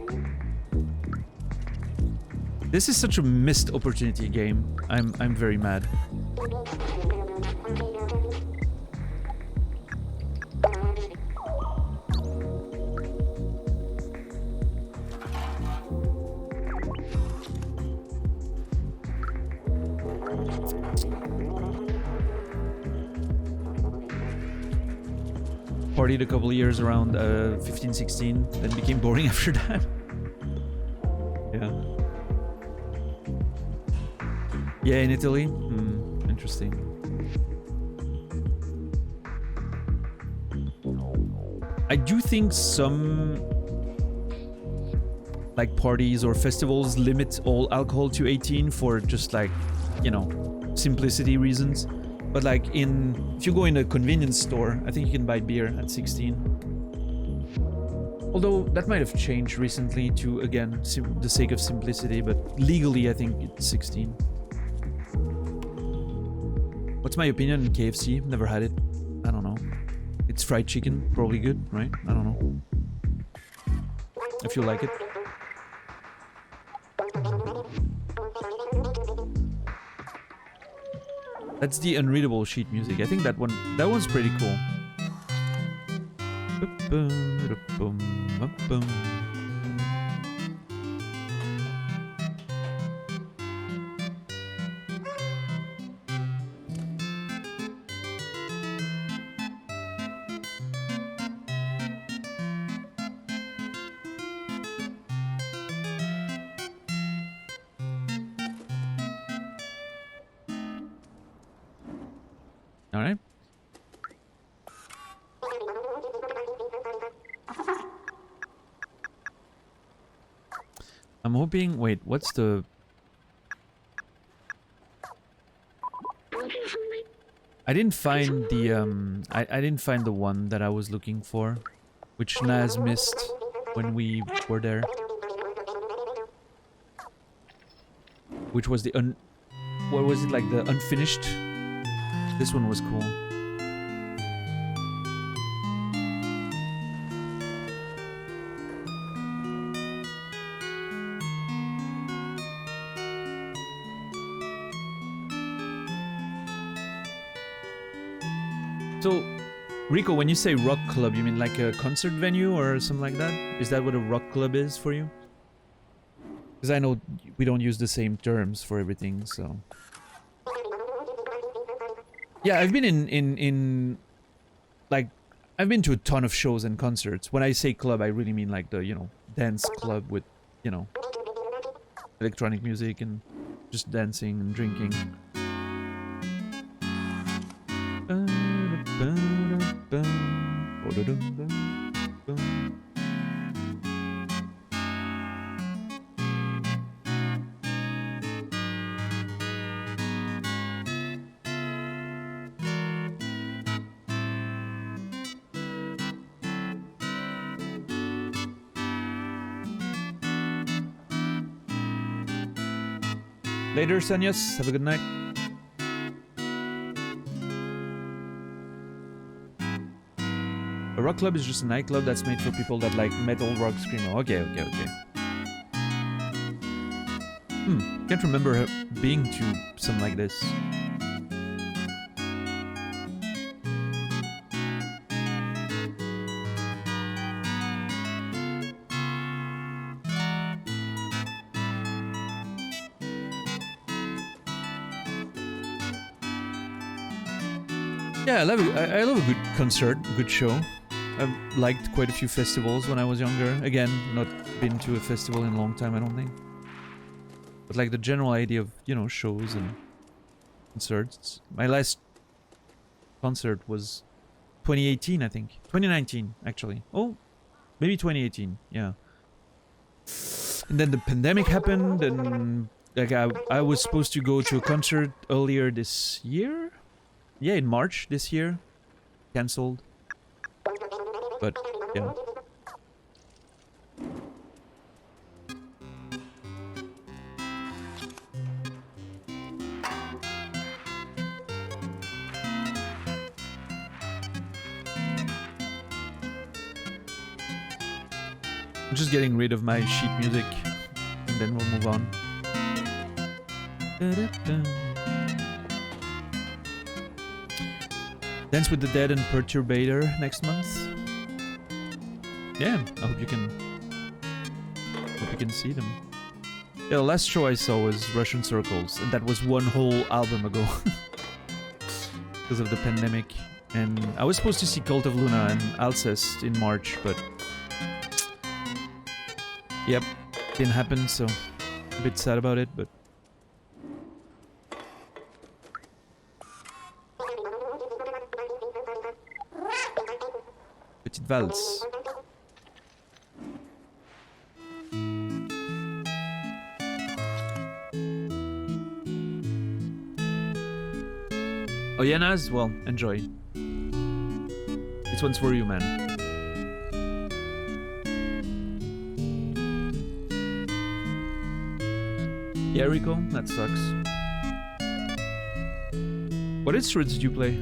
This is such a missed opportunity game. I'm very mad. Partied a couple of years around 15, 16, then became boring after that. Yeah. Yeah, in Italy? Interesting. I do think some like parties or festivals limit all alcohol to 18 for just like, you know, simplicity reasons. But like if you go in a convenience store, I think you can buy beer at 16. Although that might have changed recently to, again, the sake of simplicity, but legally I think it's 16. What's my opinion on KFC? Never had it. I don't know. It's fried chicken, probably good, right? I don't know. If you like it. That's the unreadable sheet music. I think that one's pretty cool. All right. I'm hoping. Wait, what's the? I didn't find the I didn't find the one that I was looking for, which Naz missed when we were there. Which was the what was it, like the unfinished? This one was cool. So, Rico, when you say rock club, you mean like a concert venue or something like that? Is that what a rock club is for you? Because I know we don't use the same terms for everything, so... Yeah, I've been in like, I've been to a ton of shows and concerts. When I say club, I really mean like the, you know, dance club with, you know, electronic music and just dancing and drinking. Later, Sanyas. Have a good night. A rock club is just a nightclub that's made for people that like metal, rock, screamo. Okay. Can't remember being to something like this. Yeah, I love a good concert, good show. I've liked quite a few festivals when I was younger. Again, not been to a festival in a long time, I don't think. But like the general idea of, you know, shows and concerts. My last concert was 2018, I think. 2019, actually. Oh, maybe 2018, yeah. And then the pandemic happened, and like I was supposed to go to a concert earlier this year? Yeah, in March this year. Cancelled. But, yeah. I'm just getting rid of my sheet music, and then we'll move on. Dance with the Dead and Perturbator next month. Yeah, I hope you can see them. Yeah, the last show I saw was Russian Circles, and that was one whole album ago. Because of the pandemic. And I was supposed to see Cult of Luna and Alcest in March, but... Yep, didn't happen, so... a bit sad about it, but... Petite valse. Oh yeah, Naz? Well, enjoy. This one's for you, man. Yeah, Rico, that sucks. What instruments did you play?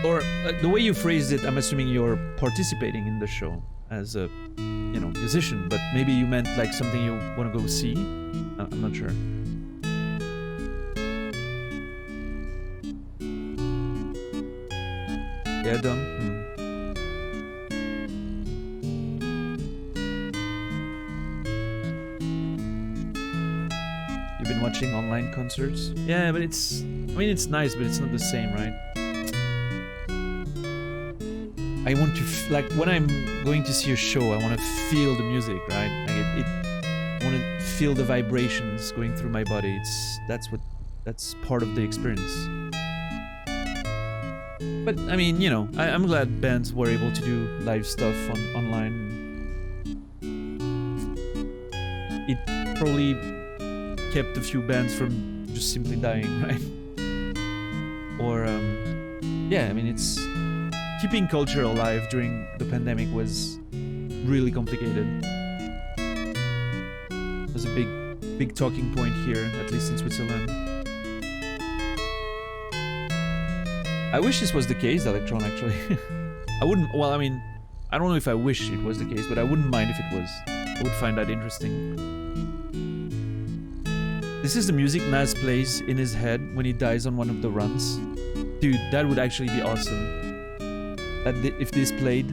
Or, the way you phrased it, I'm assuming you're participating in the show as a, you know, musician, but maybe you meant like something you want to go see? I'm not sure. Yeah, Dom? You've been watching online concerts? Yeah, but it's... I mean, it's nice, but it's not the same, right? I want to... like, when I'm going to see a show, I want to feel the music, right? Like I want to feel the vibrations going through my body. That's part of the experience. But, I mean, you know, I'm glad bands were able to do live stuff online. It probably kept a few bands from just simply dying, right? Or, yeah, I mean, it's... keeping culture alive during the pandemic was really complicated. It was a big talking point here, at least in Switzerland. I wish this was the case, Electron, actually. I wouldn't... well, I mean, I don't know if I wish it was the case, but I wouldn't mind if it was. I would find that interesting. This is the music Nas plays in his head when he dies on one of the runs. Dude, that would actually be awesome. If this played.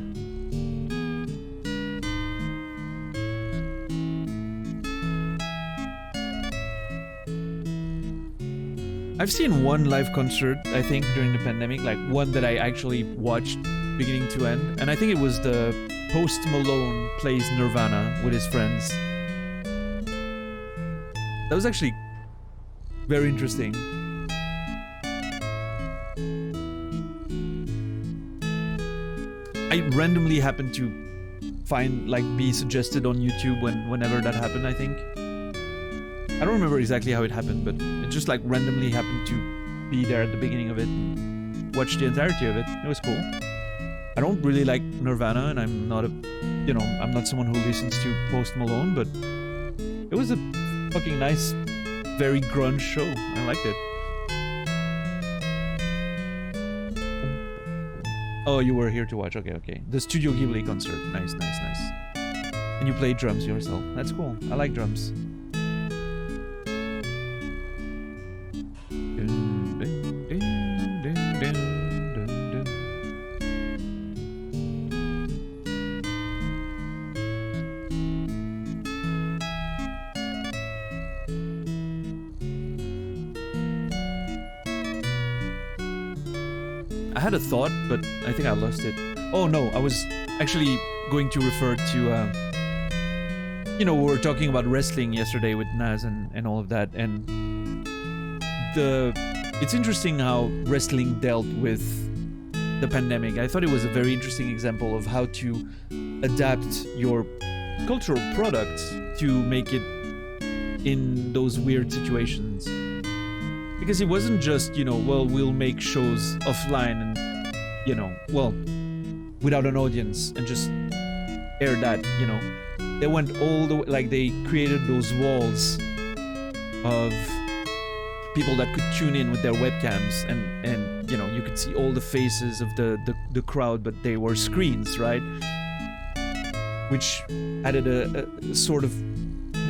I've seen one live concert, I think, during the pandemic, like one that I actually watched beginning to end, and I think it was the Post Malone plays Nirvana with his friends. That was actually very interesting. I randomly happened to be suggested on YouTube whenever that happened, I think. I don't remember exactly how it happened, but it just randomly happened to be there at the beginning of it and watch the entirety of it. It was cool. I don't really like Nirvana, and I'm not I'm not someone who listens to Post Malone, but it was a fucking nice, very grunge show. I liked it. Oh, you were here to watch. Okay. The Studio Ghibli concert. Nice. And you played drums yourself. That's cool. I like drums. I had a thought, but I think I lost it. Oh no, I was actually going to refer to, we were talking about wrestling yesterday with Naz and all of that, and it's interesting how wrestling dealt with the pandemic. I thought it was a very interesting example of how to adapt your cultural products to make it in those weird situations. Because it wasn't just, we'll make shows offline and, without an audience and just air that, They went all the way, they created those walls of people that could tune in with their webcams and you could see all the faces of the crowd, but they were screens, right? Which added a sort of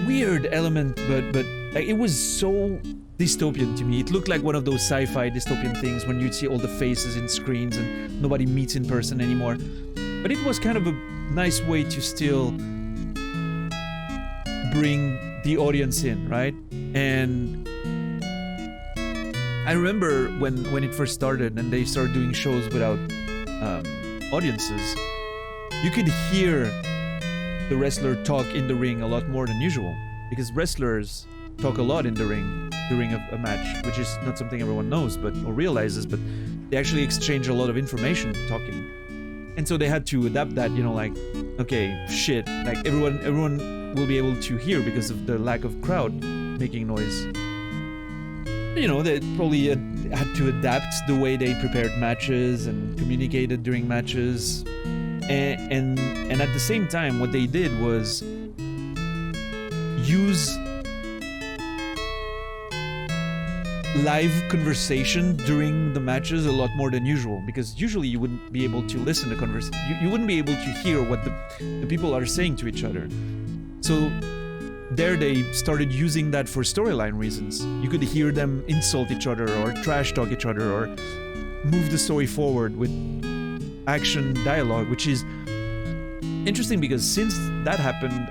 weird element, but it was so dystopian to me. It looked like one of those sci-fi dystopian things when you'd see all the faces in screens and nobody meets in person anymore. But it was kind of a nice way to still bring the audience in, right? And I remember when it first started and they started doing shows without audiences, you could hear the wrestler talk in the ring a lot more than usual, because wrestlers talk a lot in the ring during a match, which is not something everyone knows or realizes, but they actually exchange a lot of information talking. And so they had to adapt that, okay, shit, everyone will be able to hear because of the lack of crowd making noise. They probably had to adapt the way they prepared matches and communicated during matches. And at the same time, what they did was use live conversation during the matches a lot more than usual, because usually you wouldn't be able to listen to conversation. You wouldn't be able to hear what the people are saying to each other. So there they started using that for storyline reasons. You could hear them insult each other or trash talk each other or move the story forward with action dialogue, which is interesting because since that happened,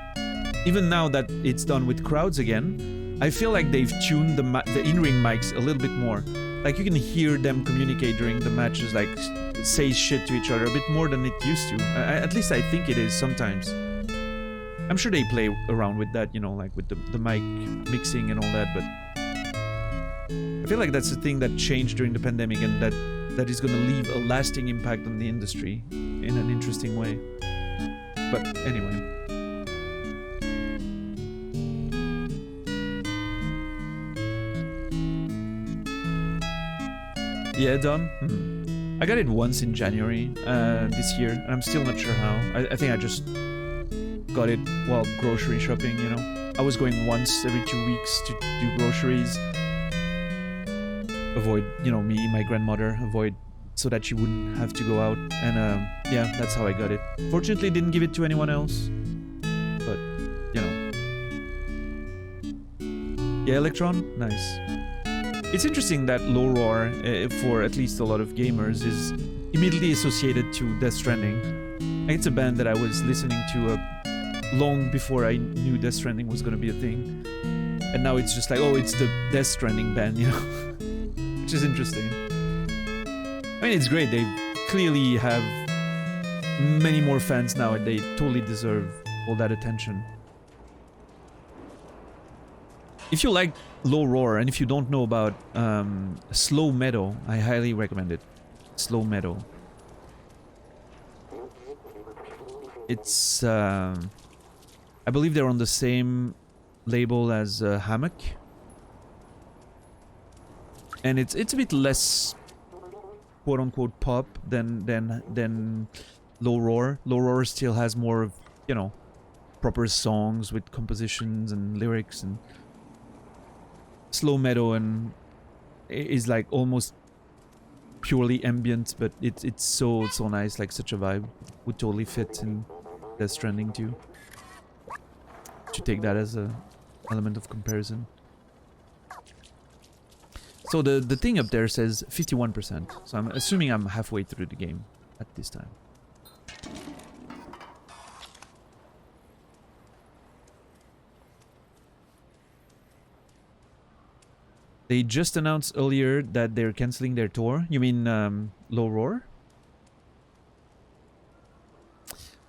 even now that it's done with crowds again, I feel like they've tuned the in-ring mics a little bit more. Like you can hear them communicate during the matches, say shit to each other a bit more than it used to. At least I think it is sometimes. I'm sure they play around with that, with the mic mixing and all that, but I feel like that's the thing that changed during the pandemic, and that is going to leave a lasting impact on the industry in an interesting way. But anyway. Yeah, Dom? I got it once in January this year, and I'm still not sure how. I think I just got it while grocery shopping, I was going once every 2 weeks to do groceries. Avoid, me, my grandmother, so that she wouldn't have to go out. And yeah, that's how I got it. Fortunately, didn't give it to anyone else. But Yeah, Electron? Nice. It's interesting that low roar, for at least a lot of gamers, is immediately associated to Death Stranding. It's a band that I was listening to long before I knew Death Stranding was gonna be a thing. And now it's just like, oh, it's the Death Stranding band, you know? Which is interesting. I mean, it's great. They clearly have many more fans now, and they totally deserve all that attention. If you like low roar, and if you don't know about slow metal, I highly recommend it. Slow metal. It's I believe they're on the same label as Hammock, and it's a bit less quote unquote pop than low roar. Low roar still has more of, you know, proper songs with compositions and lyrics, and slow metal and is like almost purely ambient, but it's so nice, like such a vibe. Would totally fit in Death Stranding too. To take that as a element of comparison. So the thing up there says 51%. So I'm assuming I'm halfway through the game at this time. They just announced earlier that they're canceling their tour. You mean Low Roar?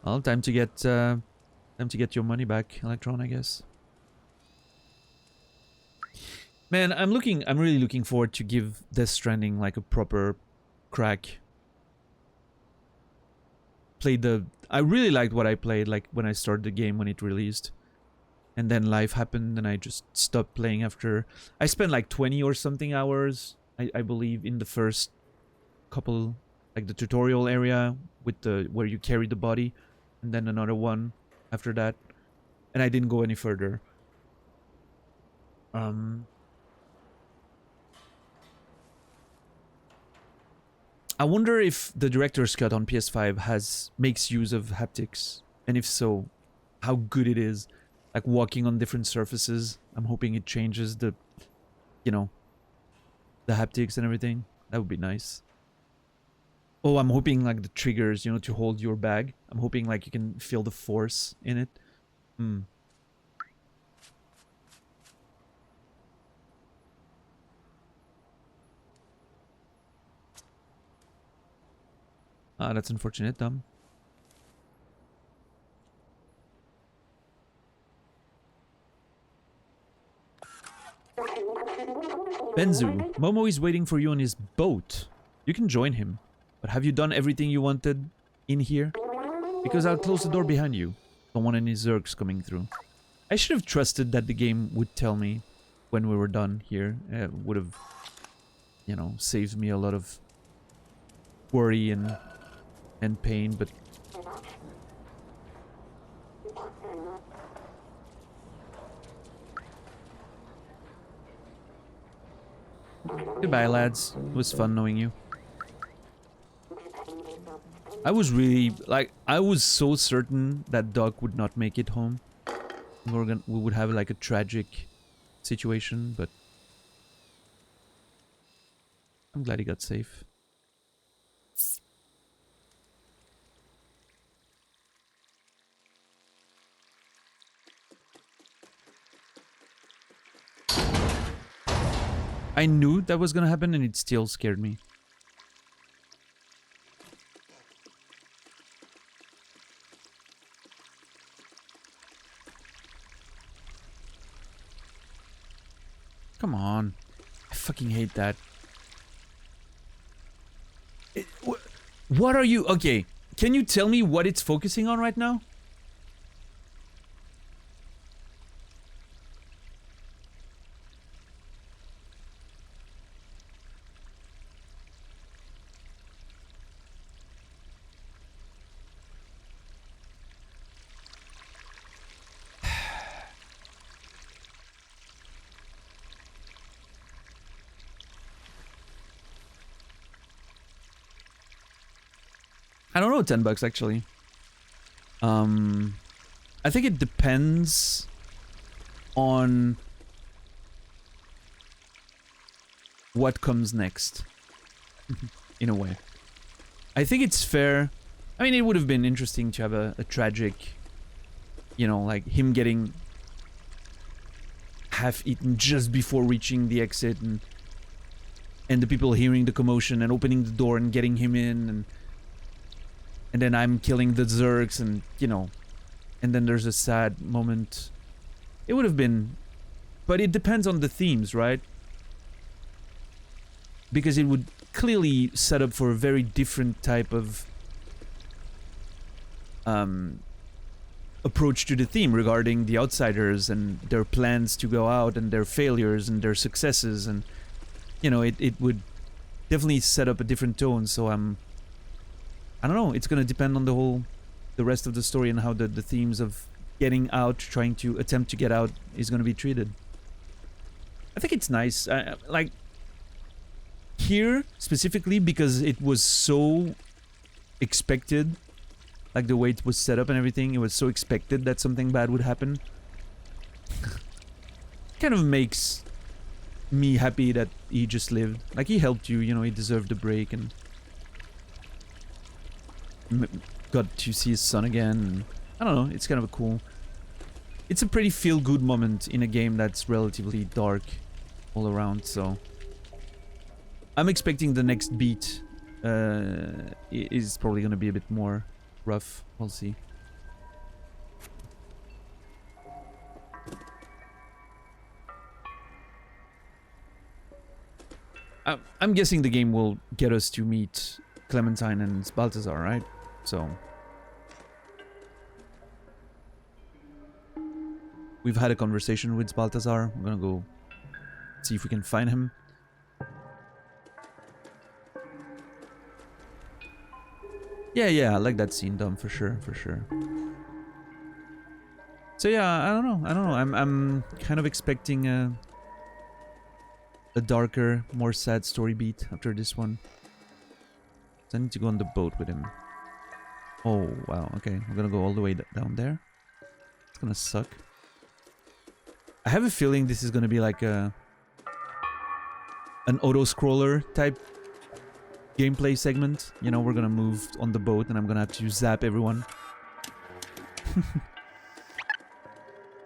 Well, time to get your money back, Electron, I guess. Man, I'm really looking forward to give Death Stranding like a proper crack. I really liked what I played, like when I started the game when it released. And then life happened and I just stopped playing after. I spent like 20 or something hours, I believe, in the first couple, like the tutorial area with where you carry the body, and then another one after that. And I didn't go any further. I wonder if the director's cut on PS5 makes use of haptics, and if so, how good it is. Like walking on different surfaces. I'm hoping it changes the, you know, the haptics and everything. That would be nice. Oh, I'm hoping like the triggers, you know, to hold your bag. I'm hoping like you can feel the force in it. Ah, that's unfortunate, Tom. Benzu, Momo is waiting for you on his boat. You can join him. But have you done everything you wanted in here? Because I'll close the door behind you. Don't want any zergs coming through. I should have trusted that the game would tell me when we were done here. It would have, you know, saved me a lot of worry and pain, but... Goodbye, lads. It was fun knowing you. I was really, like, I was so certain that Doc would not make it home. We would have, like, a tragic situation, but... I'm glad he got safe. I knew that was gonna happen and it still scared me. Come on. I fucking hate that. What are you... Okay, can you tell me what it's focusing on right now? I don't know, $10 actually. I think it depends on what comes next. In a way. I think it's fair. I mean, it would have been interesting to have a tragic, you know, like him getting half eaten just before reaching the exit, and the people hearing the commotion and opening the door and getting him in, and then I'm killing the Zergs, and you know, and then there's a sad moment. It would have been, but it depends on the themes, right? Because it would clearly set up for a very different type of approach to the theme regarding the outsiders and their plans to go out and their failures and their successes, and you know, it would definitely set up a different tone. So I don't know, it's gonna depend on the rest of the story and how the themes of getting out, trying to attempt to get out, is gonna be treated. I think it's nice, like here specifically, because it was so expected, like the way it was set up and everything, it was so expected that something bad would happen. Kind of makes me happy that he just lived. Like, he helped you, you know, he deserved a break, and got to see his son again. And I don't know, it's kind of a cool... It's a pretty feel-good moment in a game that's relatively dark all around, so... I'm expecting the next beat is probably going to be a bit more rough. We'll see. I'm guessing the game will get us to meet Clementine and Balthazar, right? So... We've had a conversation with Balthazar. I'm gonna go see if we can find him. Yeah, I like that scene, Dom, for sure. So yeah, I don't know. I'm kind of expecting a darker, more sad story beat after this one. So I need to go on the boat with him. Oh, wow, okay. I'm gonna go all the way down there. It's gonna suck. I have a feeling this is gonna be like an auto-scroller type gameplay segment. You know, we're gonna move on the boat and I'm gonna have to zap everyone.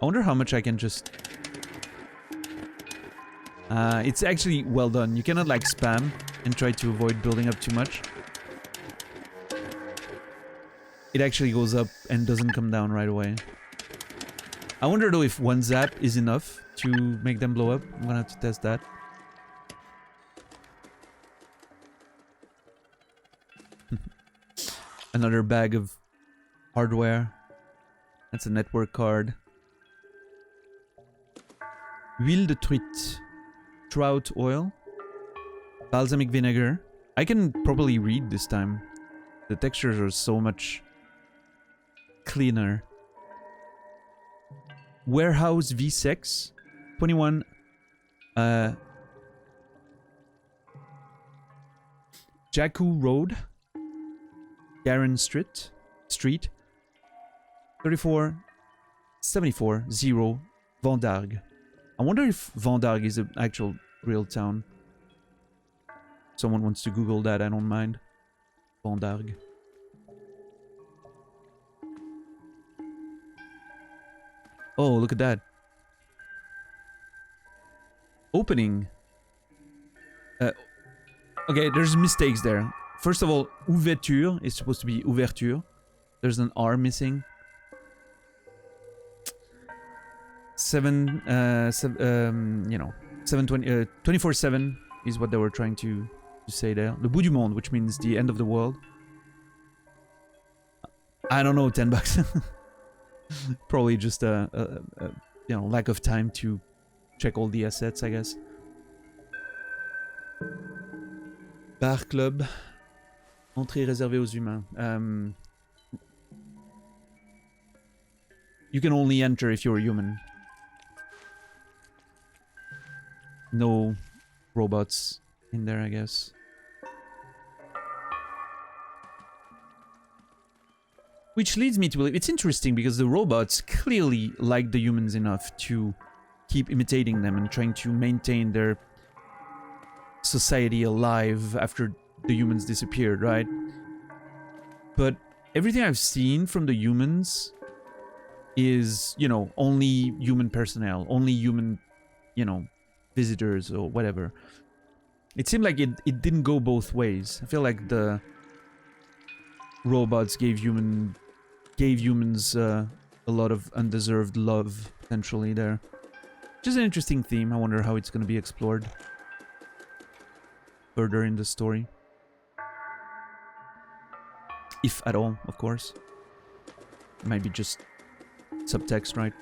I wonder how much I can just... it's actually well done. You cannot like spam and try to avoid building up too much. It actually goes up and doesn't come down right away. I wonder though if one zap is enough to make them blow up. I'm gonna have to test that. Another bag of hardware. That's a network card. Huile de truite. Trout oil. Balsamic vinegar. I can probably read this time. The textures are so much cleaner. Warehouse V6. 21. Jakku Road. Garen Street. 3474 0 Vendargue. I wonder if Vendargue is an actual real town. Someone wants to Google that, I don't mind. Vendargue. Oh, look at that. Opening. Okay, there's mistakes there. First of all, ouverture is supposed to be ouverture. There's an R missing. 24/7 is what they were trying to say there. Le bout du monde, which means the end of the world. I don't know, $10. Probably just a you know, lack of time to check all the assets, I guess. Bar club. Entrée réservée aux humains. You can only enter if you're a human. No robots in there, I guess. Which leads me to believe... It's interesting because the robots clearly like the humans enough to keep imitating them and trying to maintain their society alive after the humans disappeared, right? But everything I've seen from the humans is, you know, only human personnel, only human, you know, visitors or whatever. It seemed like it didn't go both ways. I feel like the robots gave humans a lot of undeserved love potentially there. Which is an interesting theme. I wonder how it's going to be explored further in the story. If at all, of course. It might be just subtext, right?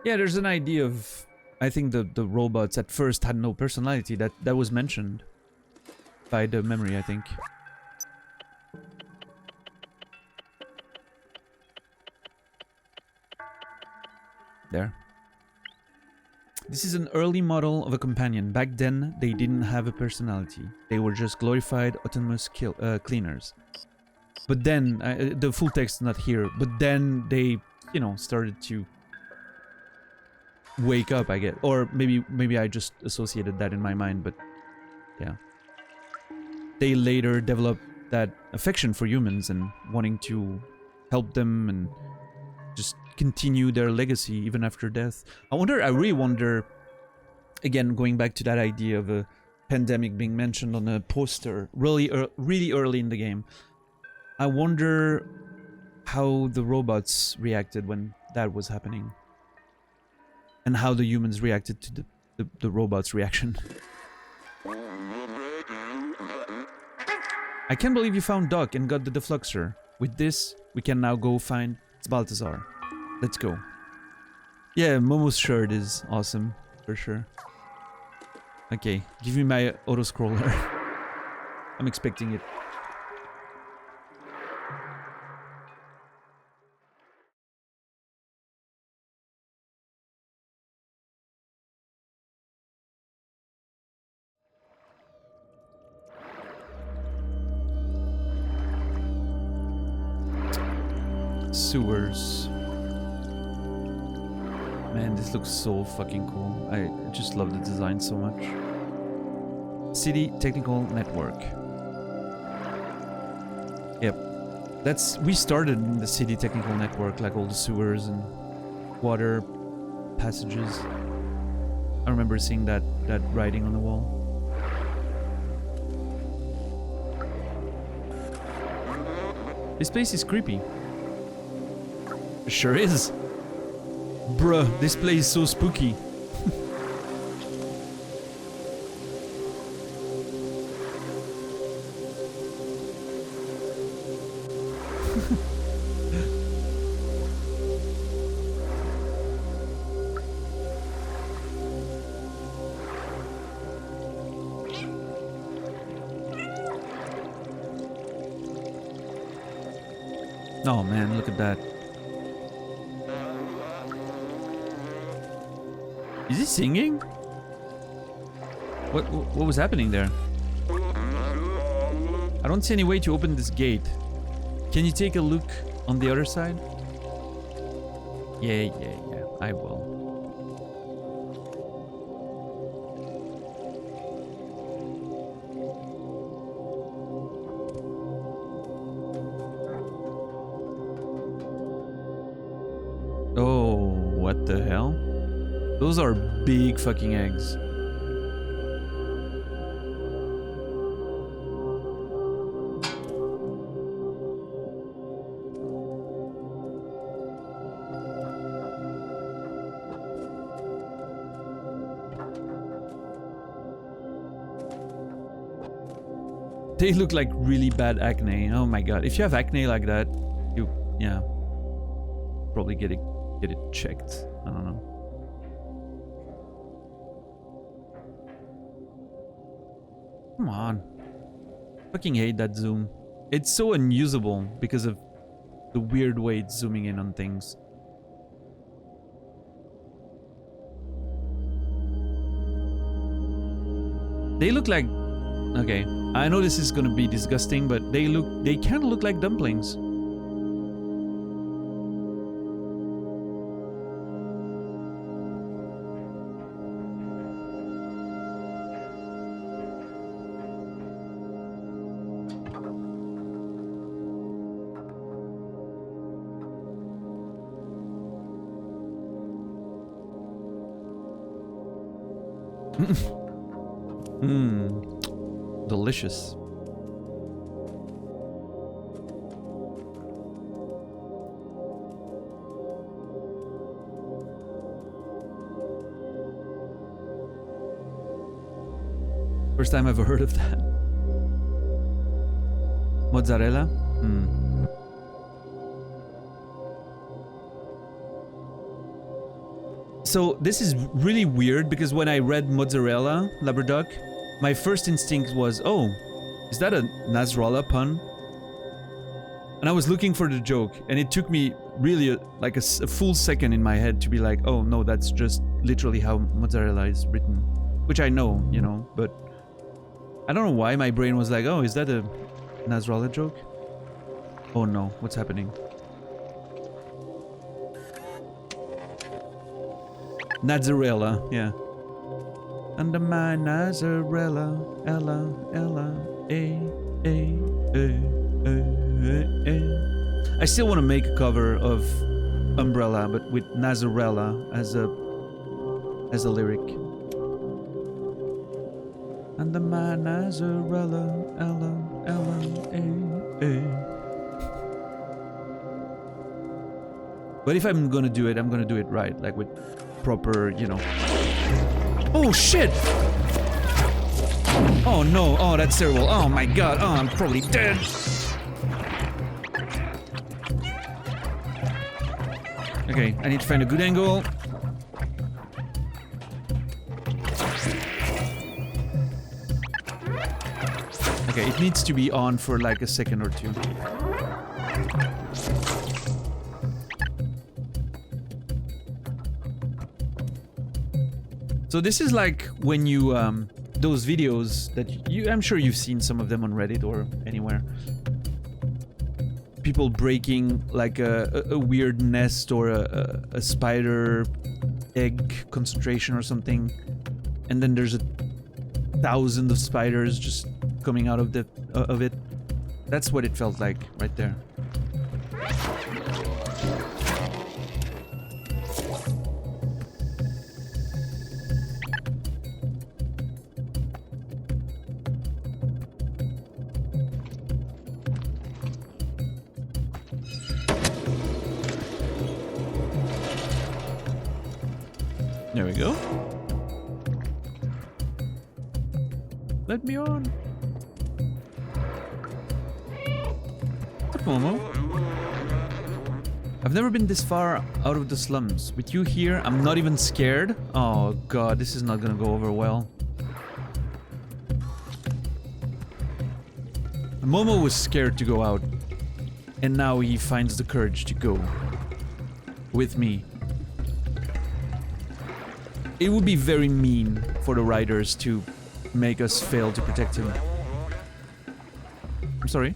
Yeah, there's an idea of... I think the robots at first had no personality. That was mentioned by the memory, I think. There. This is an early model of a companion. Back then, they didn't have a personality. They were just glorified autonomous cleaners. But then, the full text is not here, but then they, you know, started to wake up, I guess. Or maybe I just associated that in my mind, but yeah. They later developed that affection for humans and wanting to help them and just continue their legacy even after death. I really wonder, again, going back to that idea of a pandemic being mentioned on a poster really early in the game. I wonder how the robots reacted when that was happening. And how the humans reacted to the robots' reaction. I can't believe you found Doc and got the defluxer. With this, we can now go find Balthazar. Let's go. Yeah, Momo's shirt is awesome, for sure. Okay, give me my auto-scroller. I'm expecting it. Sewers. Man, this looks so fucking cool. I just love the design so much. City Technical Network. Yep. We started in the City Technical Network, like all the sewers and water passages. I remember seeing that writing on the wall. This place is creepy. It sure is. Bruh, this place is so spooky. Oh man, look at that. Is he singing? What was happening there? I don't see any way to open this gate. Can you take a look on the other side? Yeah, I will. Oh, what the hell? Those are big fucking eggs. They look like really bad acne. Oh my god. If you have acne like that, yeah. Probably get it checked. I don't know. Come on. Fucking hate that zoom. It's so unusable because of the weird way it's zooming in on things. They look like Okay, I know this is gonna be disgusting, but they kind of look like dumplings. Delicious. First time I've ever heard of that. Mozzarella? So this is really weird because when I read mozzarella, Labradock, my first instinct was, oh, is that a Nasrallah pun? And I was looking for the joke, and it took me really like a full second in my head to be like, oh no, that's just literally how mozzarella is written. Which I know, you know, but I don't know why my brain was like, oh, is that a Nasrallah joke? Oh no, what's happening? Nazarella, yeah. Under my Nazarella, Ella, I still want to make a cover of Umbrella, but with Nazarella as a lyric. Under my Nazarella, Ella, But if I'm gonna do it, I'm gonna do it right, like with proper, you know. Oh shit! Oh no, oh that's terrible, oh my god, oh I'm probably dead! Okay, I need to find a good angle. Okay, it needs to be on for like a second or two. So this is like when you, those videos that I'm sure you've seen some of them on Reddit or anywhere. People breaking like a weird nest or a spider egg concentration or something. And then there's 1,000 of spiders just coming out of it. That's what it felt like right there. There we go. Let me on. Momo. I've never been this far out of the slums. With you here, I'm not even scared. Oh god, this is not gonna go over well. Momo was scared to go out. And now he finds the courage to go. With me. It would be very mean for the riders to make us fail to protect him. I'm sorry.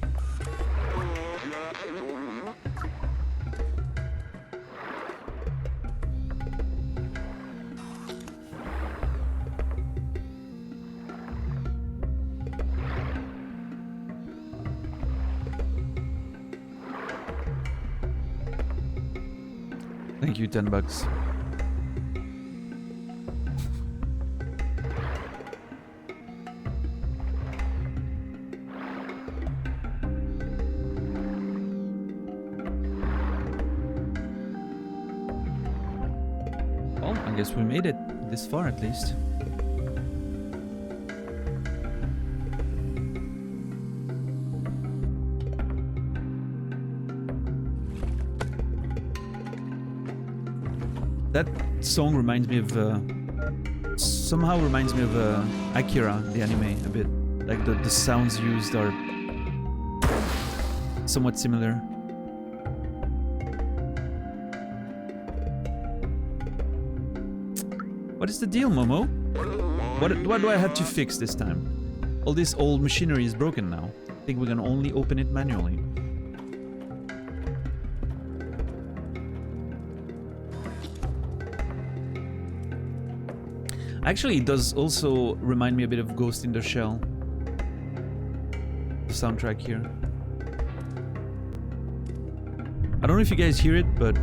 Thank you, $10. Well, I guess we made it this far at least. That song reminds me of, somehow reminds me of Akira, the anime, a bit. Like the sounds used are somewhat similar. What is the deal, Momo? What do I have to fix this time? All this old machinery is broken now. I think we can only open it manually. Actually, it does also remind me a bit of Ghost in the Shell. The soundtrack here. I don't know if you guys hear it, but...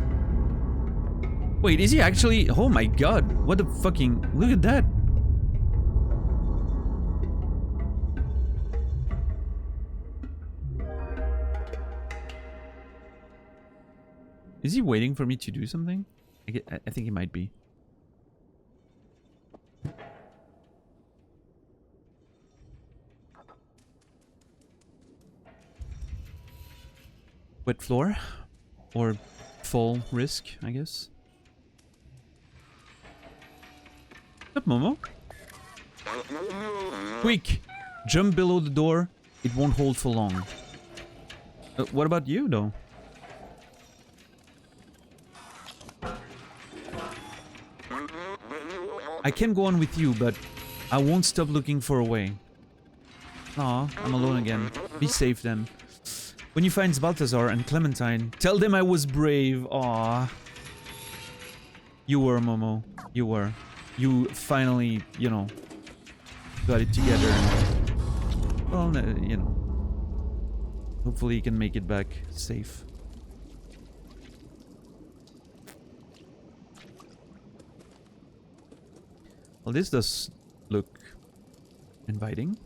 Wait, is he actually... Oh my god, what the fucking... Look at that! Is he waiting for me to do something? I think he might be. Wet floor? Or fall risk, I guess. What's up, Momo? Quick! Jump below the door. It won't hold for long. What about you, though? I can go on with you, but I won't stop looking for a way. Aw, I'm alone again. Be safe then. When you find Balthazar and Clementine, tell them I was brave. Aw. You were, Momo. You were. You finally, you know, got it together. Well, you know. Hopefully you can make it back safe. Well, this does look inviting.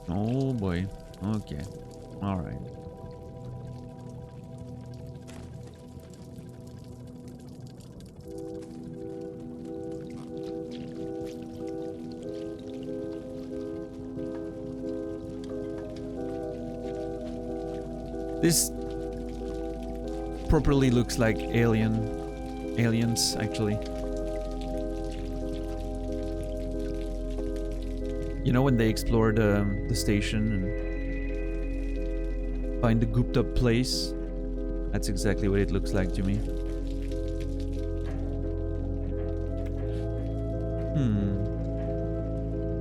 Oh boy. Okay. All right. This properly looks like aliens, actually. You know, when they explore the station and find the gooped up place? That's exactly what it looks like to me.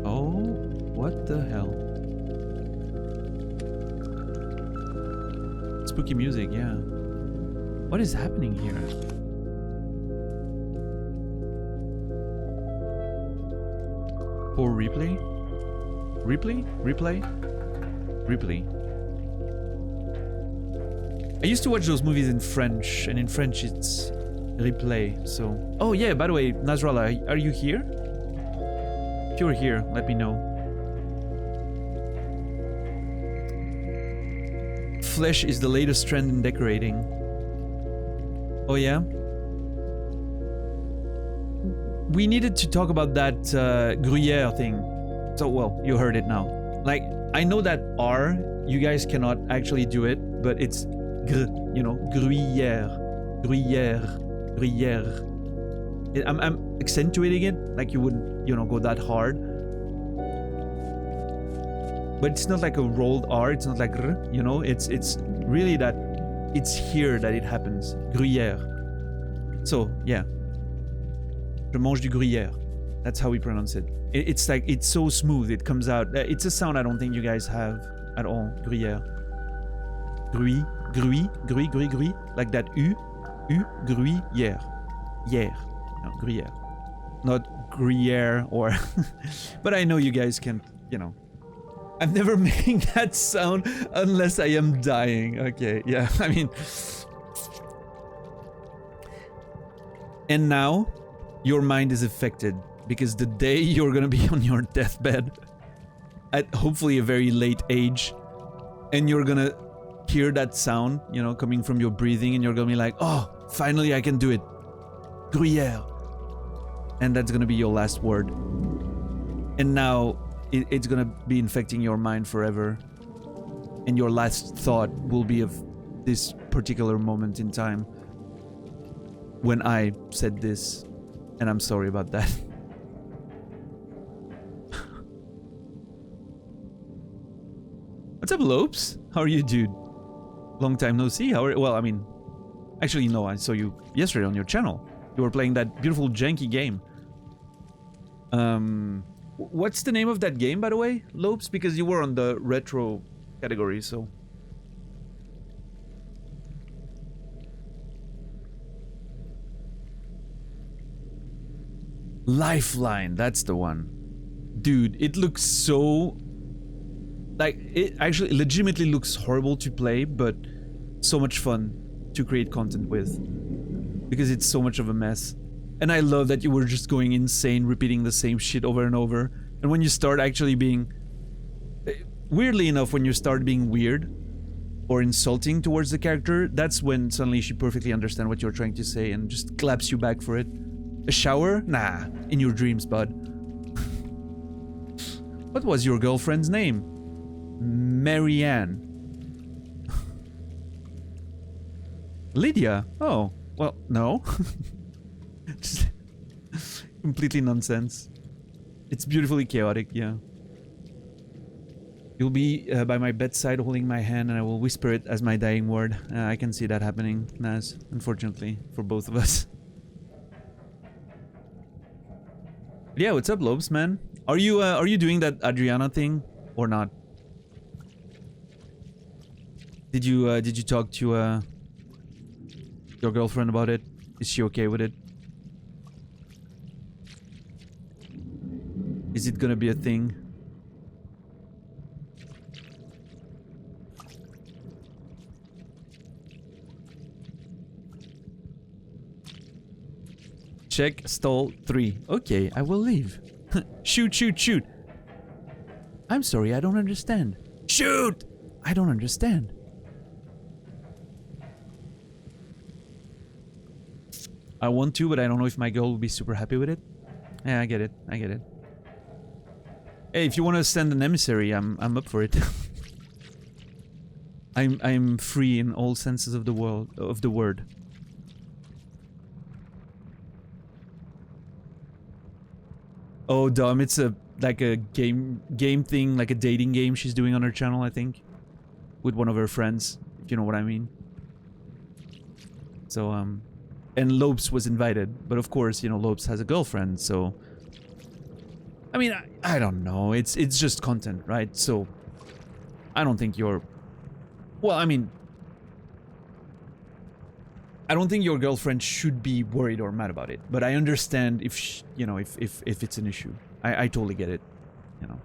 Oh, what the hell? Spooky music, yeah. What is happening here? For replay? Replay? I used to watch those movies in French, and in French it's replay, so... Oh yeah, by the way, Nasrallah, are you here? If you're here, let me know. Flesh is the latest trend in decorating. Oh yeah? We needed to talk about that Gruyere thing. So, well, you heard it now. Like, I know that R, you guys cannot actually do it, but it's gr, you know, Gruyere. I'm accentuating it, like you wouldn't, you know, go that hard. But it's not like a rolled R, it's not like gr, you know, it's really that, it's here that it happens. Gruyere. So, yeah. Je mange du Gruyere. That's how we pronounce it. It's like, it's so smooth, it comes out. It's a sound I don't think you guys have at all. Gruyere. Grui, like that U, Gruyere. Yer. No, Gruyere. Not Gruyere or... But I know you guys can, you know. I'm never making that sound unless I am dying. Okay, yeah, I mean... And now, your mind is affected. Because the day you're gonna be on your deathbed, at hopefully a very late age, and you're gonna hear that sound, you know, coming from your breathing, and you're gonna be like, oh, finally I can do it. Gruyere. And that's gonna be your last word. And now, it's gonna be infecting your mind forever. And your last thought will be of this particular moment in time. When I said this, and I'm sorry about that. Lopes? How are you, dude? Long time no see. Well, I mean, actually, no, I saw you yesterday on your channel. You were playing that beautiful janky game. What's the name of that game, by the way, Lopes? Because you were on the retro category, so... Lifeline, that's the one. Dude, it looks so... Like, it actually legitimately looks horrible to play, but so much fun to create content with. Because it's so much of a mess. And I love that you were just going insane, repeating the same shit over and over. And when you start actually being... Weirdly enough, when you start being weird or insulting towards the character, that's when suddenly she perfectly understands what you're trying to say and just claps you back for it. A shower? Nah, in your dreams, bud. What was your girlfriend's name? Marianne. Lydia? Oh, well, no. Just completely nonsense. It's beautifully chaotic, yeah. You'll be by my bedside holding my hand and I will whisper it as my dying word. I can see that happening, Naz, unfortunately, for both of us. Yeah, what's up, Lopes, man? Are you doing that Adriana thing or not? Did you talk to your girlfriend about it? Is she okay with it? Is it gonna be a thing? Check stall 3. Okay, I will leave. Shoot, shoot, shoot. I'm sorry, I don't understand. Shoot! I don't understand. I want to, but I don't know if my girl will be super happy with it. Yeah, I get it. I get it. Hey, if you want to send an emissary, I'm up for it. I'm free in all senses of the word. Oh, Dom, it's like a game thing, like a dating game she's doing on her channel, I think, with one of her friends, if you know what I mean. So and Lopes was invited, but of course, you know, Lopes has a girlfriend, so I mean, I don't know. It's just content, right? So I don't think you're... Well, I mean, I don't think your girlfriend should be worried or mad about it, but I understand if you know, if it's an issue. I totally get it, you know.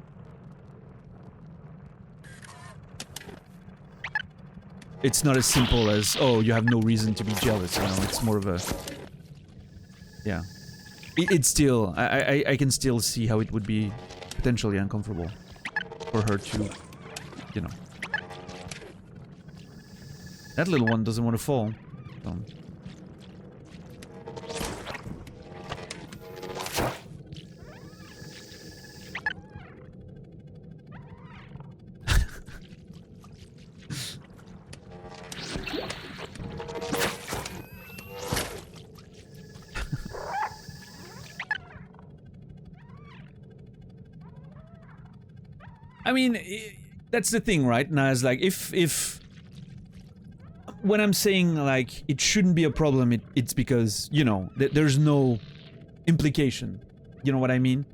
It's not as simple as, oh, you have no reason to be jealous, you know. It's more of a... Yeah. It's still... I can still see how it would be potentially uncomfortable for her to, you know. That little one doesn't want to fall. So. I mean, that's the thing, right? Naz, like, if when I'm saying, like, it shouldn't be a problem, it's because, you know, there's no implication. You know what I mean?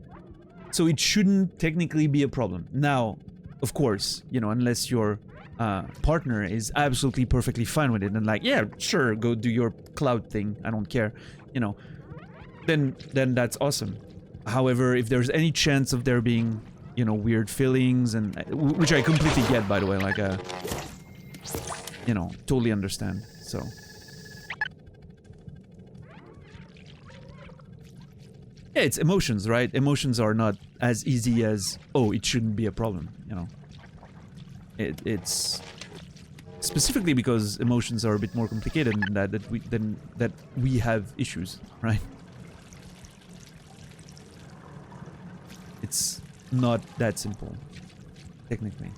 So it shouldn't technically be a problem. Now, of course, you know, unless your partner is absolutely perfectly fine with it and like, yeah, sure, go do your cloud thing, I don't care, you know, then that's awesome. However, if there's any chance of there being, you know, weird feelings, and which I completely get, by the way, like, you know, totally understand, so. Yeah, it's emotions, right? Emotions are not as easy as, oh, it shouldn't be a problem, you know. It's specifically because emotions are a bit more complicated than that we have issues, right? It's not that simple, technically.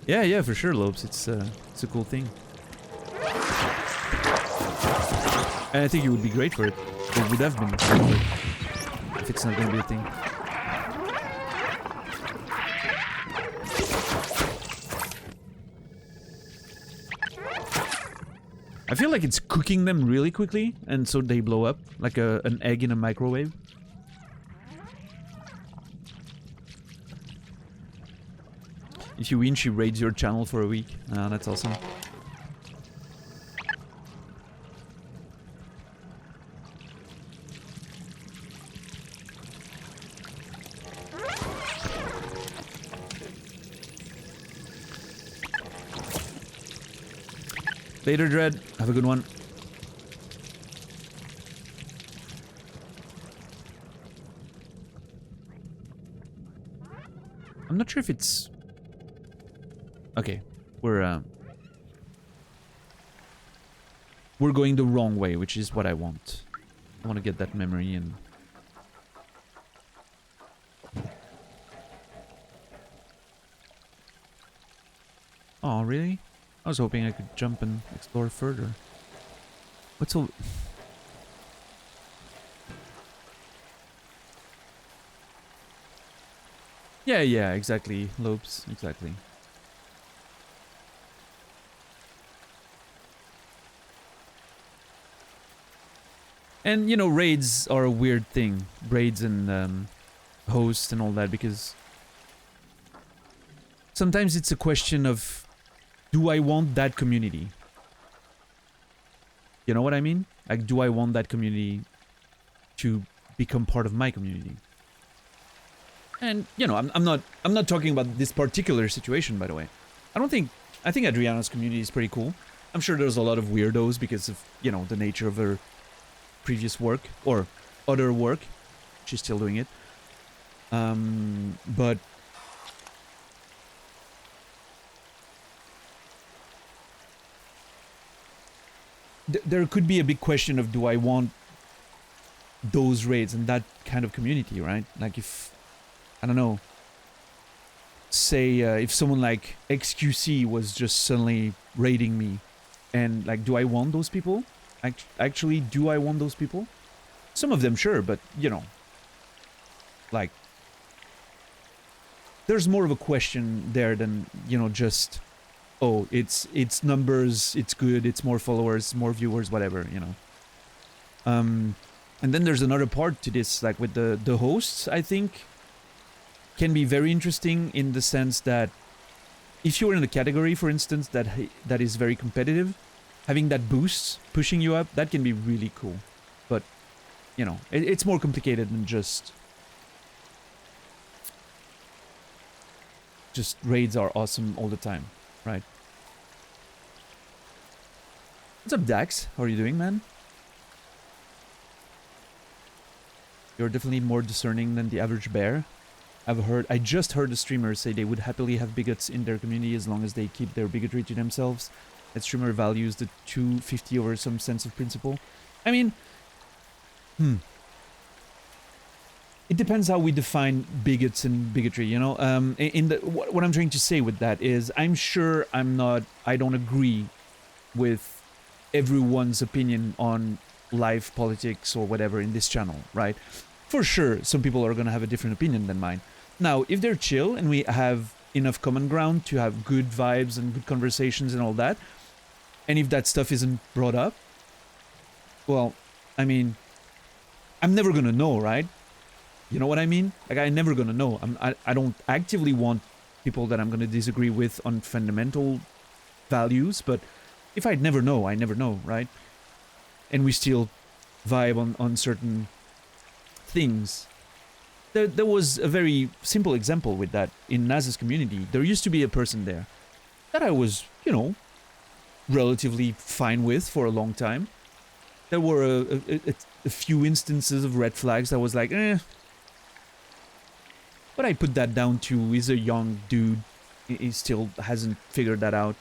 Yeah, for sure, Lopes. It's a cool thing, and I think you would be great for it. It would have been great for it if it's not going to be a thing. I feel like it's cooking them really quickly, and so they blow up, like an egg in a microwave. If you win, she raids your channel for a week. That's awesome. Later, Dread. Have a good one. I'm not sure if it's... Okay, we're going the wrong way, which is what I want. I want to get that memory and... Oh, really? I was hoping I could jump and explore further. What's all... Yeah, exactly. Lopes, exactly. And, you know, raids are a weird thing. Raids and hosts and all that, because... Sometimes it's a question of... Do I want that community? You know what I mean? Like, do I want that community to become part of my community? And, you know, I'm not talking about this particular situation, by the way. I think Adriana's community is pretty cool. I'm sure there's a lot of weirdos because of, you know, the nature of her previous work, or other work. She's still doing it. But... There could be a big question of, do I want those raids and that kind of community, right? Like if, I don't know, say if someone like XQC was just suddenly raiding me, and like, do I want those people? Actually, do I want those people? Some of them, sure, but you know, like, there's more of a question there than, you know, just... Oh, it's numbers, it's good, it's more followers, more viewers, whatever, you know. And then there's another part to this, like with the hosts, I think, can be very interesting in the sense that if you're in a category, for instance, that is very competitive, having that boost pushing you up, that can be really cool. But, you know, it's more complicated than just raids are awesome all the time. Right. What's up, Dax? How are you doing, man? You're definitely more discerning than the average bear. I just heard the streamers say they would happily have bigots in their community as long as they keep their bigotry to themselves. That streamer values the 250 over some sense of principle. I mean, it depends how we define bigots and bigotry, you know? What I'm trying to say with that is, I'm sure I don't agree with everyone's opinion on life, politics, or whatever in this channel, right? For sure, some people are gonna have a different opinion than mine. Now, if they're chill and we have enough common ground to have good vibes and good conversations and all that, and if that stuff isn't brought up, well, I mean, I'm never gonna know, right? You know what I mean? Like, I'm never gonna know. I don't actively want people that I'm gonna disagree with on fundamental values, but if I'd never know, I never know, right? And we still vibe on certain things. There was a very simple example with that in Naz's community. There used to be a person there that I was, you know, relatively fine with for a long time. There were a few instances of red flags that was like, eh. But I put that down to, he's a young dude. He still hasn't figured that out.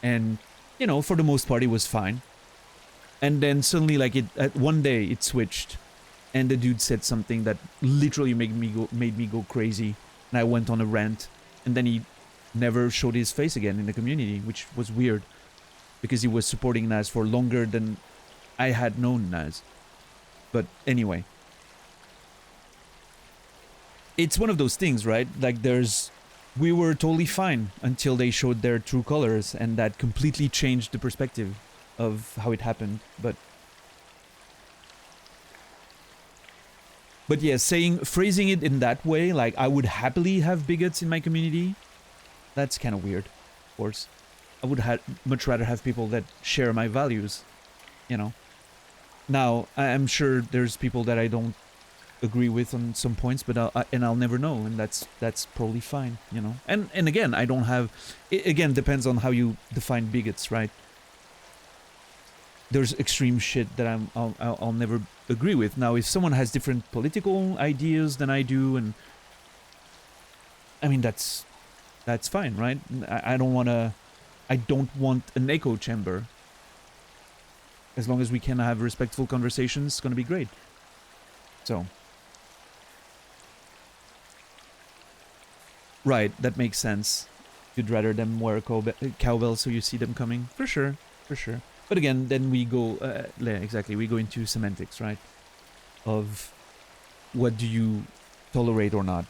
And, you know, for the most part, it was fine. And then suddenly, like, one day, it switched. And the dude said something that literally made me go crazy. And I went on a rant. And then he never showed his face again in the community, which was weird. Because he was supporting Naz for longer than I had known Naz. But anyway. It's one of those things, right? Like, we were totally fine until they showed their true colors, and that completely changed the perspective. of how it happened, but yeah, phrasing it in that way, like I would happily have bigots in my community, that's kind of weird, of course. I would much rather have people that share my values, you know. Now, I'm sure there's people that I don't agree with on some points, but I'll never know, and that's probably fine, you know. And again, I don't have. It again depends on how you define bigots, right? There's extreme shit that I'll never agree with. Now, if someone has different political ideas than I do, and I mean that's fine, right? I don't want an echo chamber. As long as we can have respectful conversations, it's gonna be great. So. Right, that makes sense. You'd rather them wear a cowbell so you see them coming. For sure, for sure. But again, then we go, exactly, we go into semantics, right? Of what do you tolerate or not.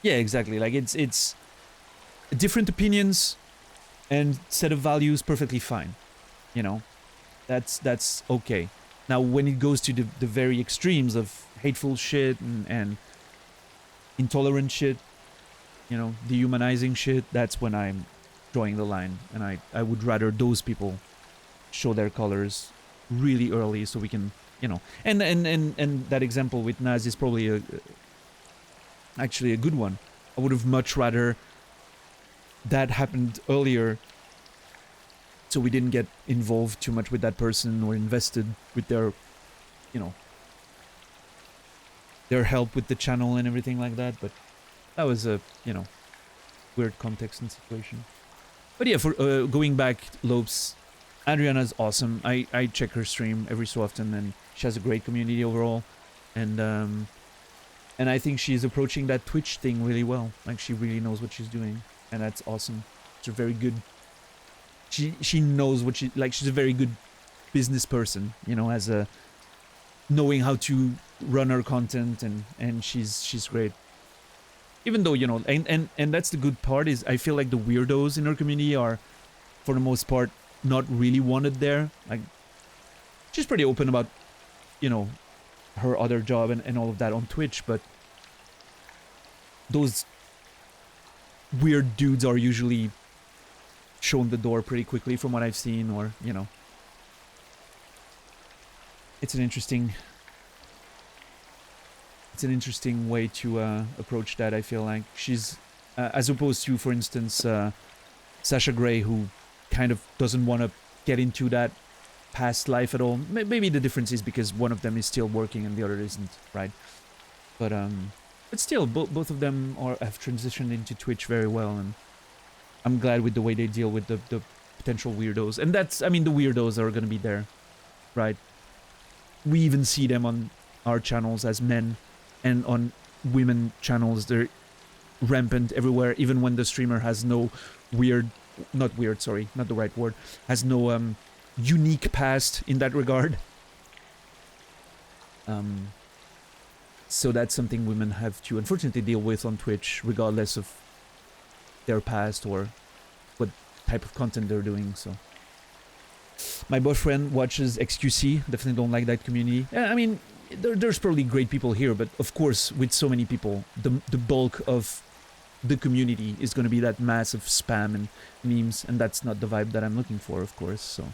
Yeah, exactly. Like it's different opinions and set of values, perfectly fine. You know, that's okay. Now, when it goes to the very extremes of hateful shit and intolerant shit, you know, dehumanizing shit, that's when I'm drawing the line. And I would rather those people show their colors really early so we can, you know, and that example with Naz is probably actually a good one. I would have much rather that happened earlier so we didn't get involved too much with that person or invested with their, you know, their help with the channel and everything like that. But that was a, you know, weird context and situation. But yeah, for going back, Lopes, Adriana's awesome. I check her stream every so often, and she has a great community overall. And I think she's approaching that Twitch thing really well. Like, she really knows what she's doing, and that's awesome. She's a very good. She knows what she like. She's a very good business person, you know, as a knowing how to run her content, and she's great. Even though, you know, and that's the good part, is I feel like the weirdos in her community are, for the most part, not really wanted there. Like, she's pretty open about, you know, her other job and all of that on Twitch, but those weird dudes are usually shown the door pretty quickly from what I've seen, or, you know. It's an interesting way to approach that, I feel like. She's, as opposed to, for instance, Sasha Grey, who kind of doesn't want to get into that past life at all. Maybe the difference is because one of them is still working and the other isn't, right? But still, both of them have transitioned into Twitch very well, and I'm glad with the way they deal with the potential weirdos. And that's, I mean, the weirdos are going to be there, right? We even see them on our channels as men, and on women channels, they're rampant everywhere, even when the streamer has no not the right word, has no unique past in that regard. So that's something women have to unfortunately deal with on Twitch, regardless of their past or what type of content they're doing. So my boyfriend watches XQC, definitely don't like that community. I mean, there's probably great people here, but of course, with so many people, the bulk of the community is going to be that massive spam and memes, and that's not the vibe that I'm looking for, of course. So,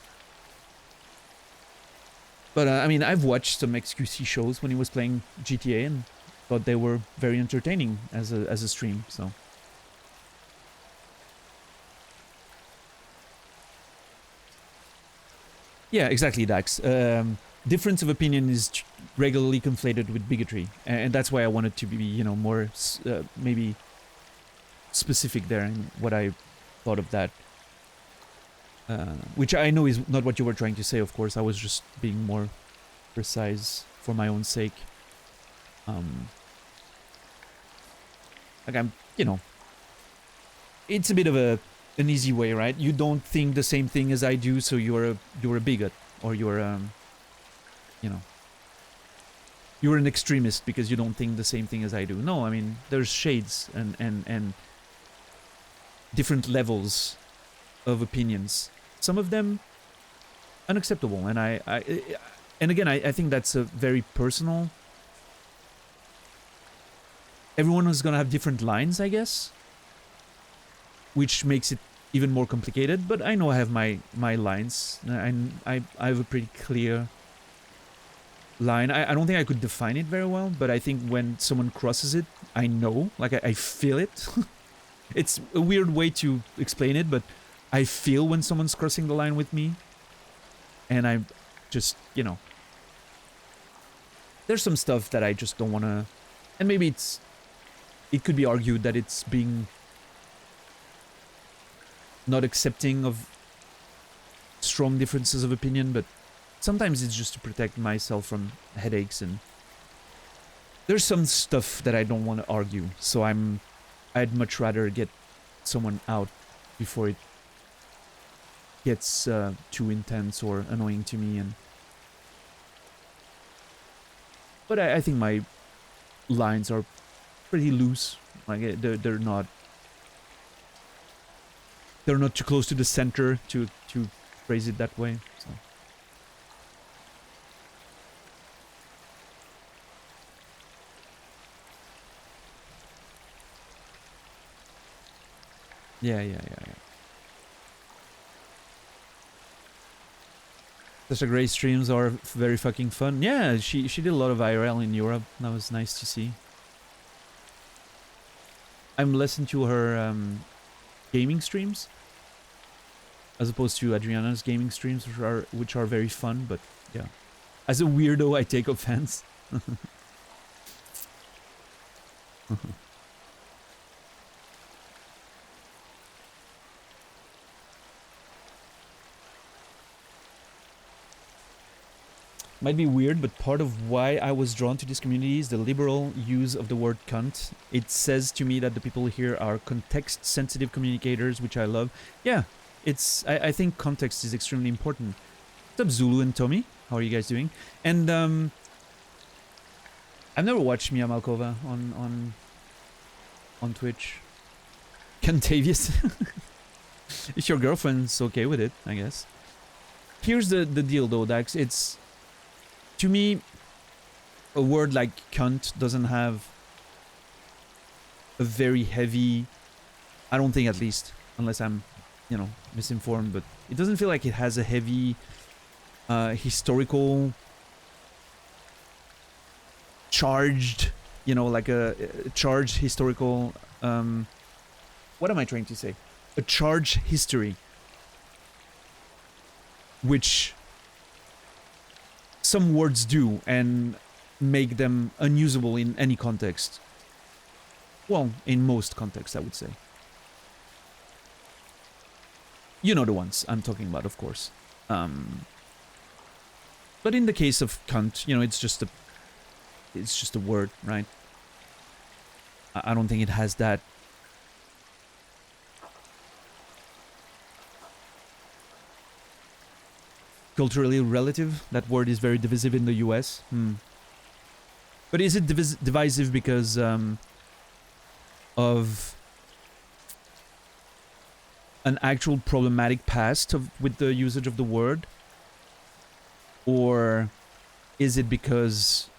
but I mean, I've watched some XQC shows when he was playing GTA and thought they were very entertaining as a stream. So. Yeah, exactly, Dax. Difference of opinion is regularly conflated with bigotry, and that's why I wanted to be, you know, more maybe specific there in what I thought of that. Which I know is not what you were trying to say, of course. I was just being more precise for my own sake. Like, I'm, you know, it's a bit of an easy way, right? You don't think the same thing as I do, so you're a bigot, or you're you know. you're an extremist because you don't think the same thing as I do. No, I mean, there's shades and different levels of opinions. Some of them unacceptable, and and again, I think that's a very personal. Everyone is gonna have different lines, I guess, which makes it even more complicated. But I know I have my lines. I have a pretty clear line. I don't think I could define it very well, but I think when someone crosses it, I know, like I feel it. It's a weird way to explain it, but I feel when someone's crossing the line with me, and I just, you know, there's some stuff that I just don't want to, and maybe it could be argued that it's being not accepting of strong differences of opinion, but sometimes it's just to protect myself from headaches, and there's some stuff that I don't want to argue, so I'd much rather get someone out before it gets too intense or annoying to me. But I think my lines are pretty loose. Like they're not too close to the center to phrase it that way. So. Yeah. Sasha Grey streams are very fucking fun. Yeah, she did a lot of IRL in Europe. That was nice to see. I'm less into her gaming streams as opposed to Adriana's gaming streams, which are very fun. But yeah, as a weirdo, I take offense. Might be weird, but part of why I was drawn to this community is the liberal use of the word cunt. It says to me that the people here are context-sensitive communicators, which I love. Yeah, I think context is extremely important. What's up, Zulu and Tommy? How are you guys doing? And I've never watched Mia Malkova on Twitch. Cantavius. If your girlfriend's okay with it, I guess. Here's the deal, though, Dax. It's... To me, a word like cunt doesn't have a very heavy... I don't think, at least, unless I'm, you know, misinformed, but it doesn't feel like it has a heavy historical charged, you know, like a charged historical... what am I trying to say? A charged history. Which... some words do, and make them unusable in any context. Well, in most contexts, I would say. You know the ones I'm talking about, of course. But in the case of cunt, you know, it's just a word, right? I don't think it has that. Culturally relative. That word is very divisive in the US. But is it divisive because of an actual problematic past with the usage of the word? Or is it because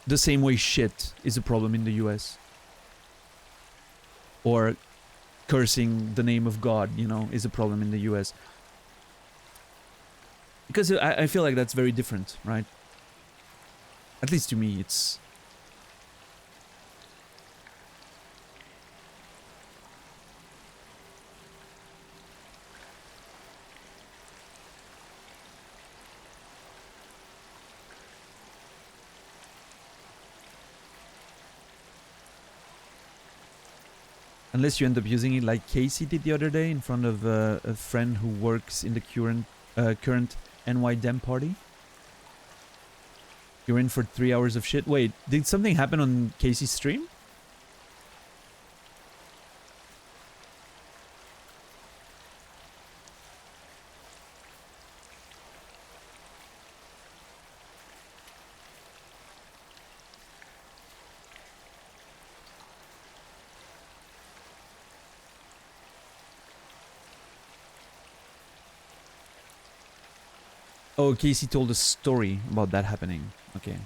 the same way shit is a problem in the US? Or cursing the name of God, you know, is a problem in the US? Because I feel like that's very different, right? At least to me, it's... Unless you end up using it like Casey did the other day in front of a friend who works in the current NY Dem party. You're in for 3 hours of shit. Wait, did something happen on Casey's stream? Oh, Casey told a story about that happening. Okay.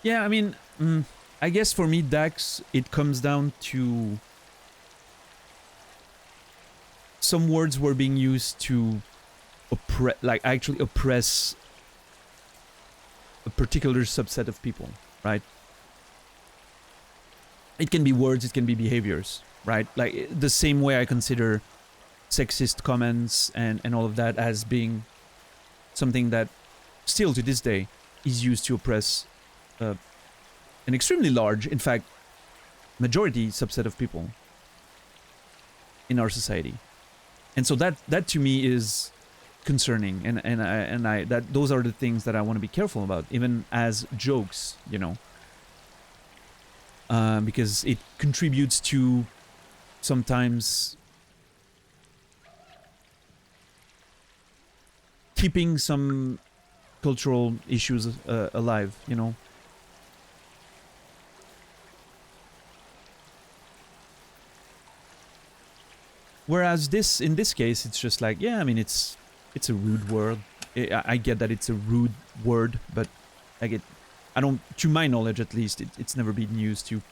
Yeah, I mean, I guess for me, Dax, it comes down to some words were being used to like actually oppress a particular subset of people, right? It can be words, it can be behaviors, right? Like the same way I consider sexist comments and all of that as being something that still to this day is used to oppress uh, an extremely large, in fact, majority subset of people in our society. And so that to me is concerning, and I that those are the things that I want to be careful about, even as jokes, you know, because it contributes to sometimes keeping some cultural issues alive, you know. Whereas in this case, it's just like, yeah, I mean, it's a rude word. I get that it's a rude word, but I don't, to my knowledge at least, it's never been used to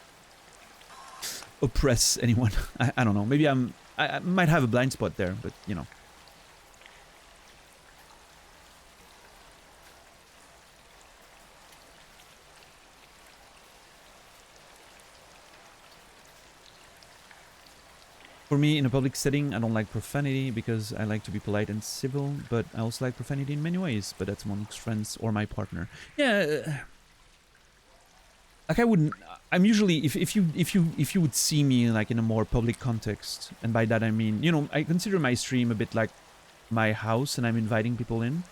oppress anyone. I don't know. Maybe I might have a blind spot there, but you know. For me, in a public setting, I don't like profanity because I like to be polite and civil, but I also like profanity in many ways, but that's amongst friends or my partner. Yeah, like I wouldn't. I'm usually if you would see me like in a more public context, and by that I mean, you know, I consider my stream a bit like my house, and I'm inviting people in.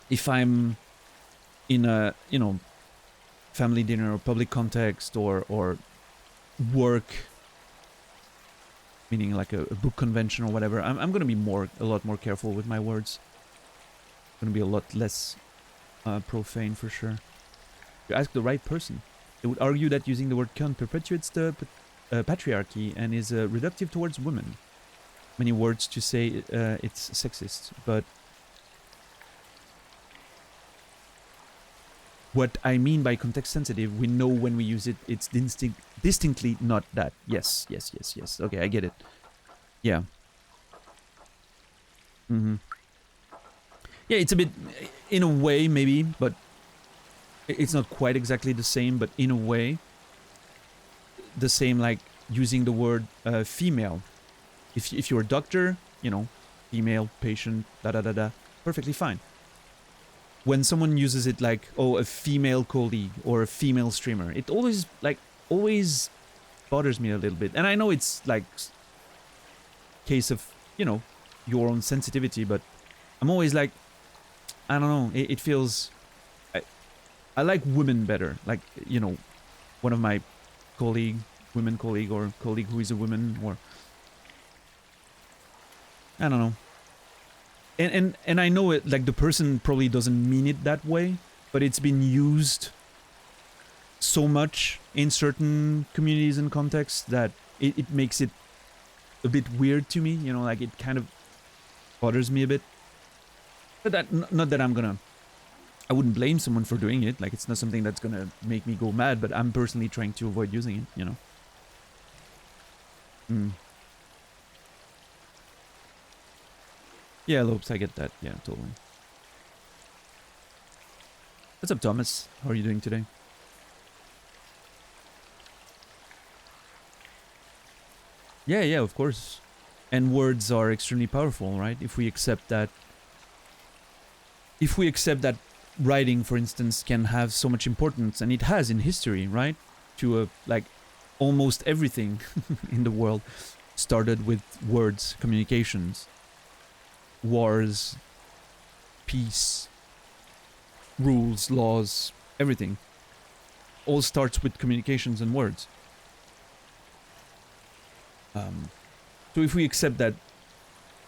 If I'm in a, you know, family dinner or public context or work, meaning like a book convention or whatever, I'm gonna be a lot more careful with my words. Gonna be a lot less profane for sure. You ask the right person. They would argue that using the word cunt perpetuates the patriarchy and is reductive towards women. Many words to say it's sexist, but what I mean by context sensitive, we know when we use it, it's distinctly not that. Yes. Okay, I get it. Yeah. Yeah, it's a bit, in a way, maybe, but it's not quite exactly the same, but in a way, the same, like using the word female. If you're a doctor, you know, female, patient, da-da-da-da, perfectly fine. When someone uses it like, oh, a female colleague or a female streamer, it always bothers me a little bit. And I know it's like case of, you know, your own sensitivity, but I'm always like, I don't know, it feels, I like women better. Like, you know, one of my women colleague or colleague who is a woman, or I don't know. And I know it, like the person probably doesn't mean it that way, but it's been used so much in certain communities and contexts that it makes it a bit weird to me, you know, like it kind of bothers me a bit. But that, not that I wouldn't blame someone for doing it, like it's not something that's gonna make me go mad, but I'm personally trying to avoid using it, you know. Yeah, Lopes, I get that. Yeah, totally. What's up, Thomas? How are you doing today? Yeah, of course. And words are extremely powerful, right? If we accept that writing, for instance, can have so much importance, and it has in history, right? To like almost everything in the world started with words, communications, wars, peace, rules, laws, everything. All starts with communications and words. So if we accept that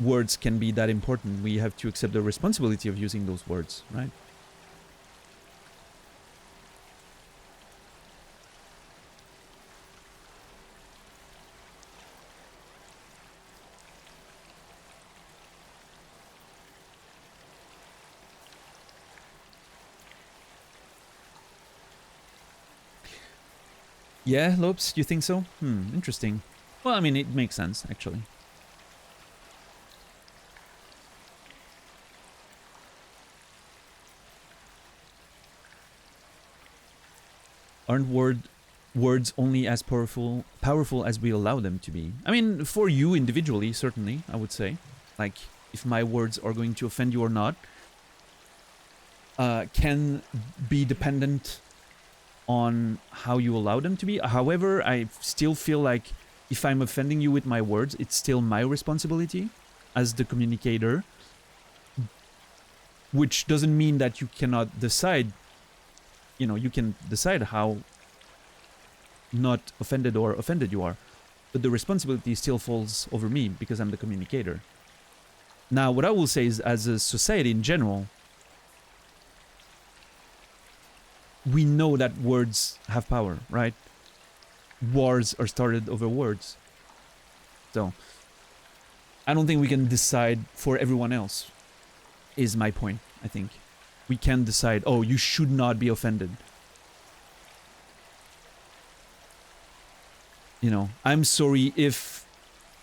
words can be that important, we have to accept the responsibility of using those words, right? Yeah, Lopes, you think so? Interesting. Well, I mean, it makes sense, actually. Aren't words only as powerful as we allow them to be? I mean, for you individually, certainly, I would say. Like, if my words are going to offend you or not, can be dependent on how you allow them to be. However, I still feel like if I'm offending you with my words, it's still my responsibility as the communicator, which doesn't mean that you cannot decide, you know, you can decide how not offended or offended you are, but the responsibility still falls over me because I'm the communicator. Now, what I will say is, as a society in general, we know that words have power, right? Wars are started over words. So, I don't think we can decide for everyone else, is my point, I think. We can decide, oh, you should not be offended. You know, I'm sorry if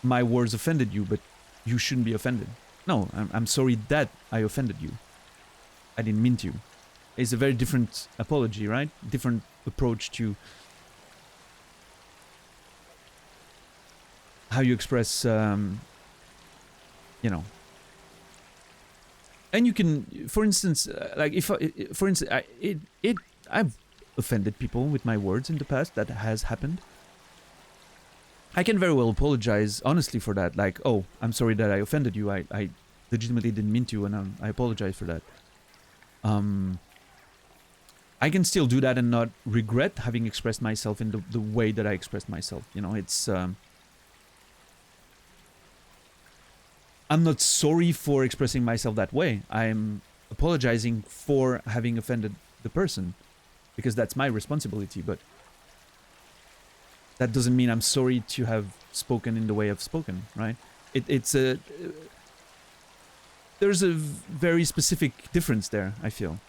my words offended you, but you shouldn't be offended. No, I'm sorry that I offended you. I didn't mean to. It's a very different apology, right? Different approach to how you express, you know. And you can, for instance, like if, for instance, I've offended people with my words in the past. That has happened. I can very well apologize honestly for that. Like, oh, I'm sorry that I offended you. I legitimately didn't mean to, and I apologize for that. I can still do that and not regret having expressed myself in the way that I expressed myself. You know, it's... I'm not sorry for expressing myself that way. I'm apologizing for having offended the person, because that's my responsibility, but that doesn't mean I'm sorry to have spoken in the way I've spoken, right? It's a... There's a very specific difference there, I feel.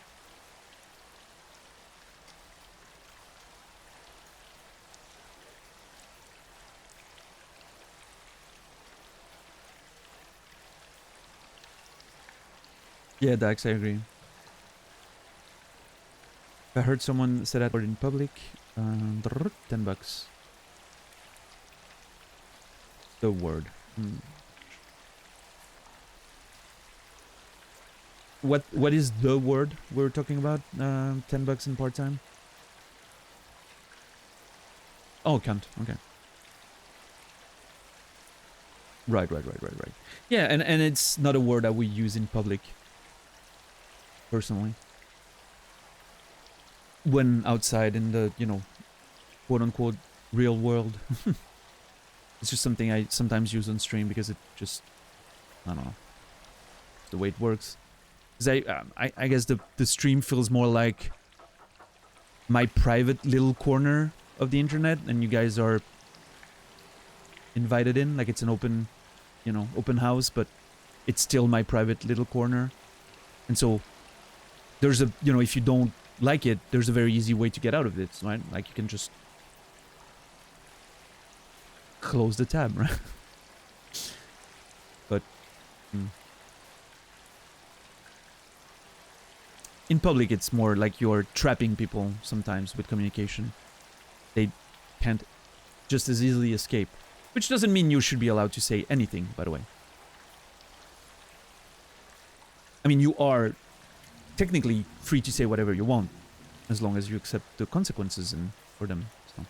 Yeah, Dax, I agree. If I heard someone say that word in public, $10. The word. What is the word we're talking about? $10 in part-time? Oh, cunt. Okay. Right. Yeah, and it's not a word that we use in public, personally. When outside in the, you know, quote-unquote real world. It's just something I sometimes use on stream because it just... I don't know. The way it works. Because I guess the stream feels more like my private little corner of the internet, and you guys are invited in, like it's an open, you know, open house, but it's still my private little corner. And so there's a, you know, if you don't like it, there's a very easy way to get out of it, right? Like you can just close the tab, right? But in public, it's more like you're trapping people sometimes with communication. They can't just as easily escape. Which doesn't mean you should be allowed to say anything, by the way. I mean, you are technically free to say whatever you want, as long as you accept the consequences and for them. So.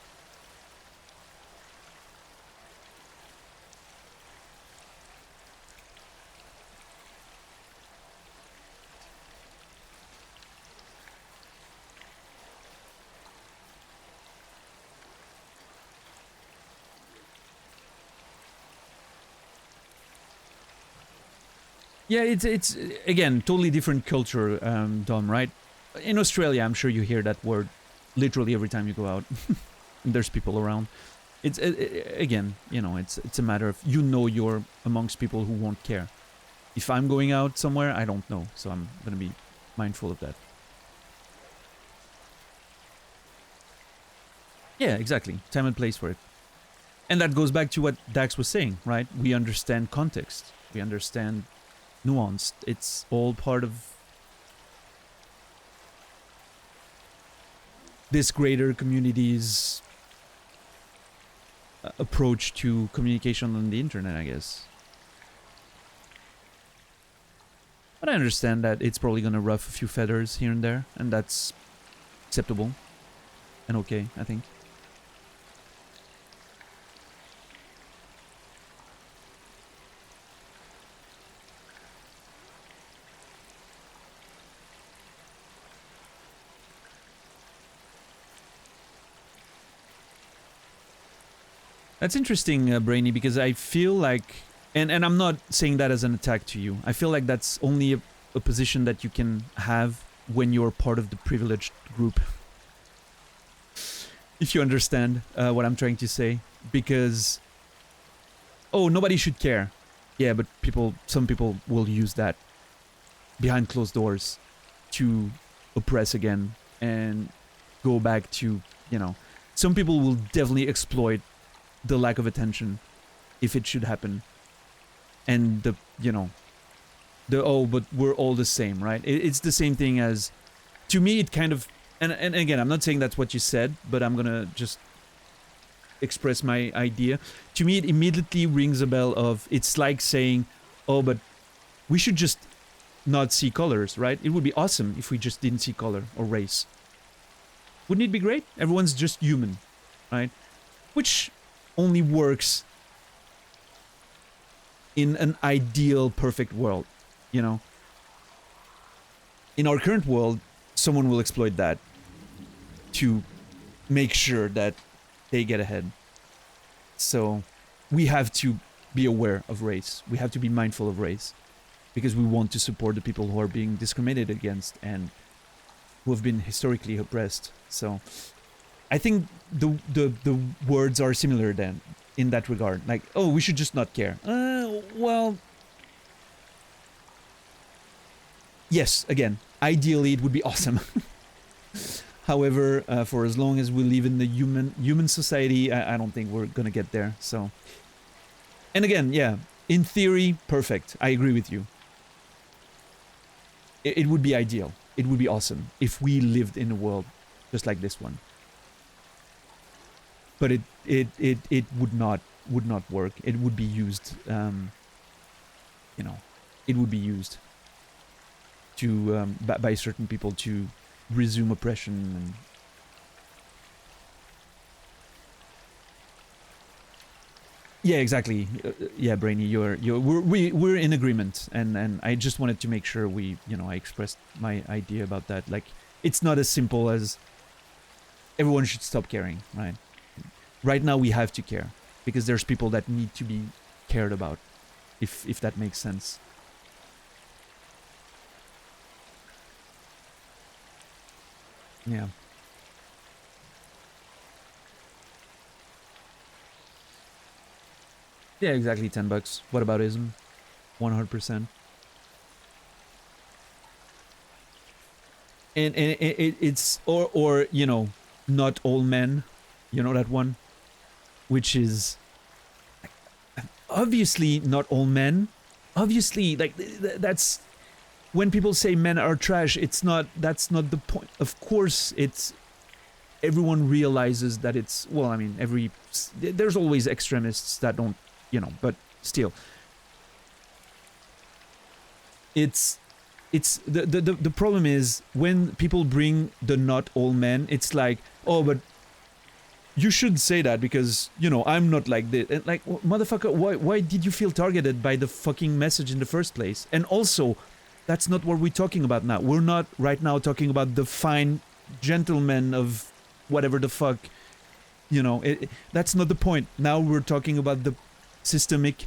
Yeah, it's again totally different culture, Dom. Right? In Australia, I'm sure you hear that word literally every time you go out. And there's people around. It's again, you know, it's a matter of, you know, you're amongst people who won't care. If I'm going out somewhere, I don't know, so I'm gonna be mindful of that. Yeah, exactly. Time and place for it. And that goes back to what Dax was saying, right? We understand context. We understand nuance. It's all part of this greater community's approach to communication on the internet, I guess. But I understand that it's probably gonna ruffle a few feathers here and there, and that's acceptable and okay, I think. That's interesting, Brainy, because I feel like, and I'm not saying that as an attack to you, I feel like that's only a position that you can have when you're part of the privileged group. If you understand what I'm trying to say. Because, oh, nobody should care. Yeah, but some people will use that behind closed doors to oppress again and go back to, you know, some people will definitely exploit the lack of attention if it should happen. And the, you know, oh, but we're all the same, right? It's the same thing as, to me, it kind of, and again, I'm not saying that's what you said, but I'm gonna just express my idea. To me, it immediately rings a bell of, it's like saying, oh, but we should just not see colors, right? It would be awesome if we just didn't see color or race. Wouldn't it be great? Everyone's just human, right? Which only works in an ideal, perfect world, you know? In our current world, someone will exploit that to make sure that they get ahead. So we have to be aware of race. We have to be mindful of race because we want to support the people who are being discriminated against and who have been historically oppressed. So I think the words are similar then in that regard. Like, oh, we should just not care. Well, yes, again, ideally it would be awesome. However, for as long as we live in the human society, I don't think we're gonna get there. So, and again, yeah, in theory, perfect. I agree with you. It would be ideal. It would be awesome if we lived in a world just like this one. But it would not work. It would be used. You know, it would be used to by certain people to resume oppression and yeah, exactly. Yeah, Brainy, we're in agreement, and I just wanted to make sure I expressed my idea about that. Like, it's not as simple as everyone should stop caring, right? Right now we have to care because there's people that need to be cared about, if that makes sense. Yeah. Yeah, exactly. $10. What about ism? 100%. And it's or you know, not all men. You know that one, which is obviously not all men. Obviously, like that's when people say men are trash. That's not the point. Of course, everyone realizes that it's, well, I mean, there's always extremists that don't, you know, but still, it's the problem is when people bring the not all men, it's like, oh, but you should say that because, you know, I'm not like this. And like, motherfucker, why did you feel targeted by the fucking message in the first place? And also, that's not what we're talking about now. We're not right now talking about the fine gentlemen of whatever the fuck, you know, that's not the point. Now we're talking about the systemic,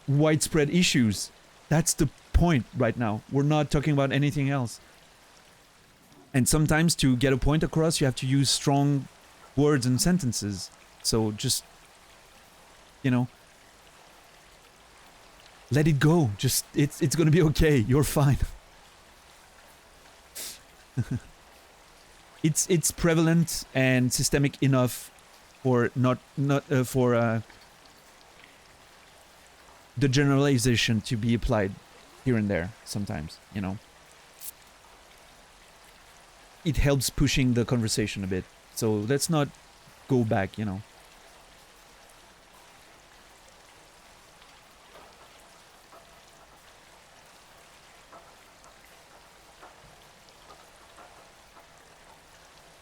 widespread issues. That's the point right now. We're not talking about anything else. And sometimes to get a point across, you have to use strong words and sentences. So just, you know, let it go. Just, it's gonna be okay. You're fine. it's prevalent and systemic enough for not for the generalization to be applied here and there sometimes, you know. It helps pushing the conversation a bit. So let's not go back, you know.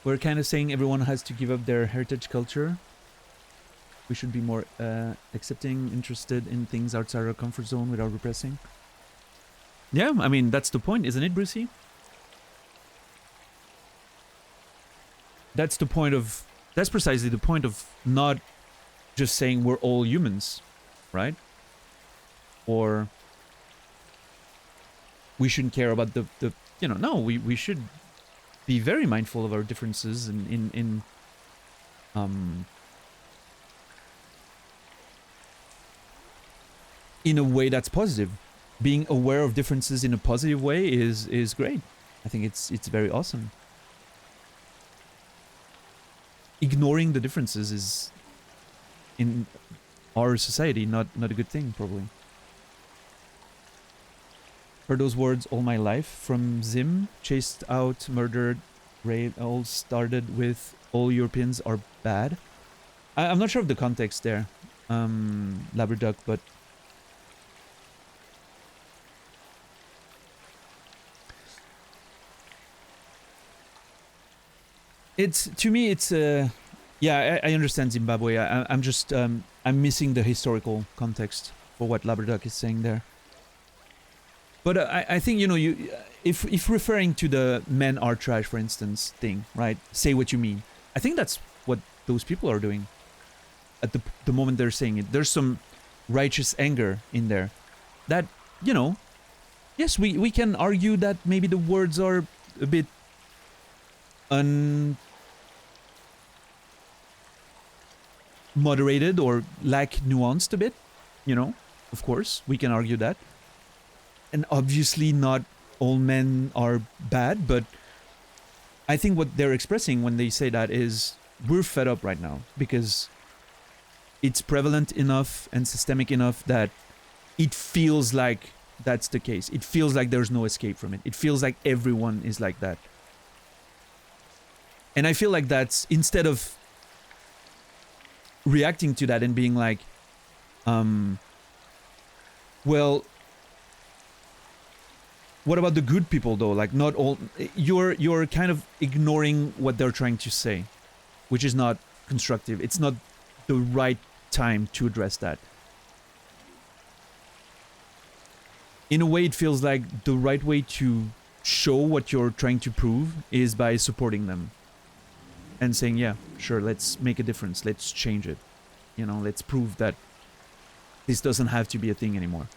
We're kind of saying everyone has to give up their heritage culture. We should be more accepting, interested in things outside our comfort zone without repressing. Yeah, I mean, that's the point, isn't it, Brucey? That's the point of... That's precisely the point of not just saying we're all humans, right? Or we shouldn't care about the you know, no, we should be very mindful of our differences in a way that's positive. Being aware of differences in a positive way is great. I think it's very awesome. Ignoring the differences is, in our society, not a good thing, probably. Heard those words all my life from Zim, chased out, murdered, raped, all started with all Europeans are bad. I'm not sure of the context there, Labraduck, but it's, to me, it's yeah, I understand Zimbabwe. I'm just I'm missing the historical context for what Labraduck is saying there. But I think, you know, if referring to the men are trash, for instance, thing, right? Say what you mean. I think that's what those people are doing at the moment they're saying it. There's some righteous anger in there that, you know, yes, we can argue that maybe the words are a bit moderated or lack nuanced a bit, you know, of course, we can argue that. And obviously not all men are bad, but I think what they're expressing when they say that is we're fed up right now because it's prevalent enough and systemic enough that it feels like that's the case. It feels like there's no escape from it. It feels like everyone is like that. And I feel like that's, instead of reacting to that and being like, well, what about the good people though? Like, not all, you're kind of ignoring what they're trying to say, which is not constructive. It's not the right time to address that. In a way, it feels like the right way to show what you're trying to prove is by supporting them and saying, yeah, sure, let's make a difference. Let's change it. You know, let's prove that this doesn't have to be a thing anymore.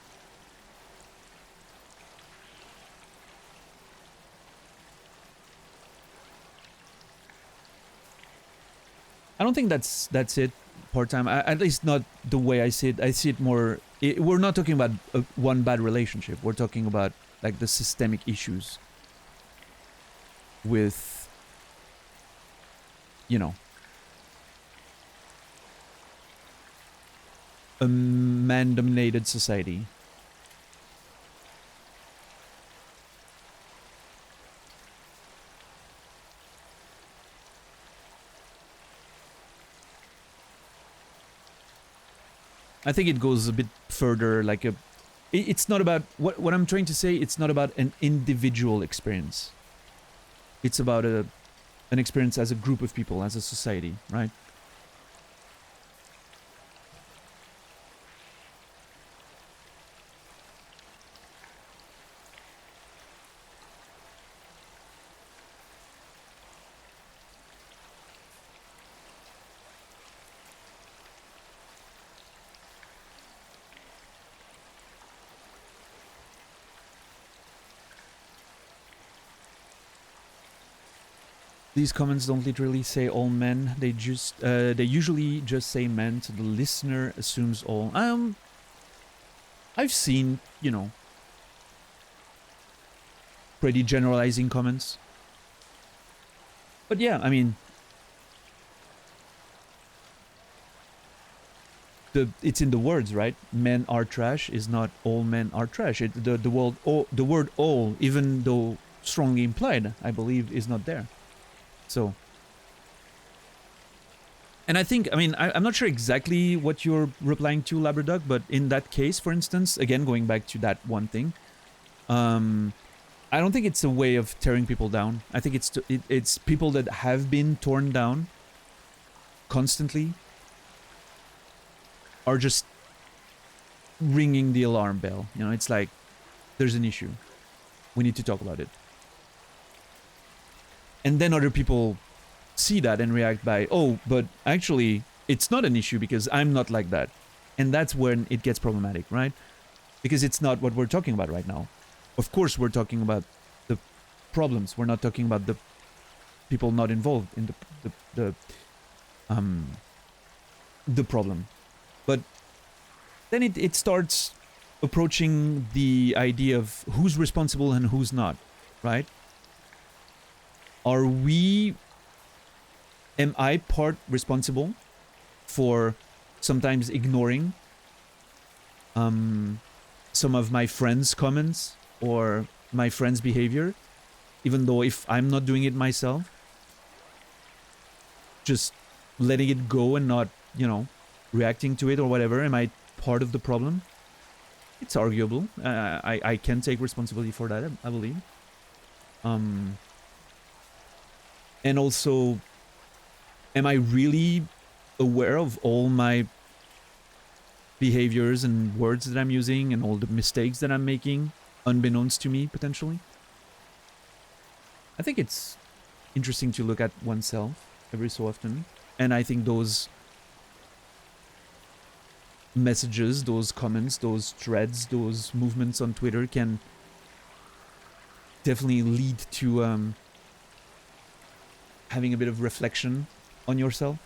I don't think that's it, part-time. At least not the way I see it. I see it more... we're not talking about one bad relationship. We're talking about, like, the systemic issues with, you know, a man-dominated society. I think it goes a bit further, like a... It's not about... What I'm trying to say, it's not about an individual experience. It's about an experience as a group of people, as a society, right? These comments don't literally say all men. They usually just say men, so the listener assumes all. I've seen, you know, pretty generalizing comments. But yeah, I mean, it's in the words, right? Men are trash is not all men are trash. The word all, even though strongly implied, I believe, is not there. So, and I think, I mean, I'm not sure exactly what you're replying to, Labradog, but in that case, for instance, again, going back to that one thing, I don't think it's a way of tearing people down. I think it's people that have been torn down constantly are just ringing the alarm bell. You know, it's like, there's an issue. We need to talk about it. And then other people see that and react by, oh, but actually, it's not an issue because I'm not like that. And that's when it gets problematic, right? Because it's not what we're talking about right now. Of course, we're talking about the problems. We're not talking about the people not involved in the problem. But then it starts approaching the idea of who's responsible and who's not, right? Am I part responsible for sometimes ignoring some of my friends' comments or my friends' behavior, even though if I'm not doing it myself, just letting it go and not, you know, reacting to it or whatever? Am I part of the problem? It's arguable. I can take responsibility for that, I believe. And also, am I really aware of all my behaviors and words that I'm using and all the mistakes that I'm making, unbeknownst to me, potentially? I think it's interesting to look at oneself every so often. And I think those messages, those comments, those threads, those movements on Twitter can definitely lead to having a bit of reflection on yourself.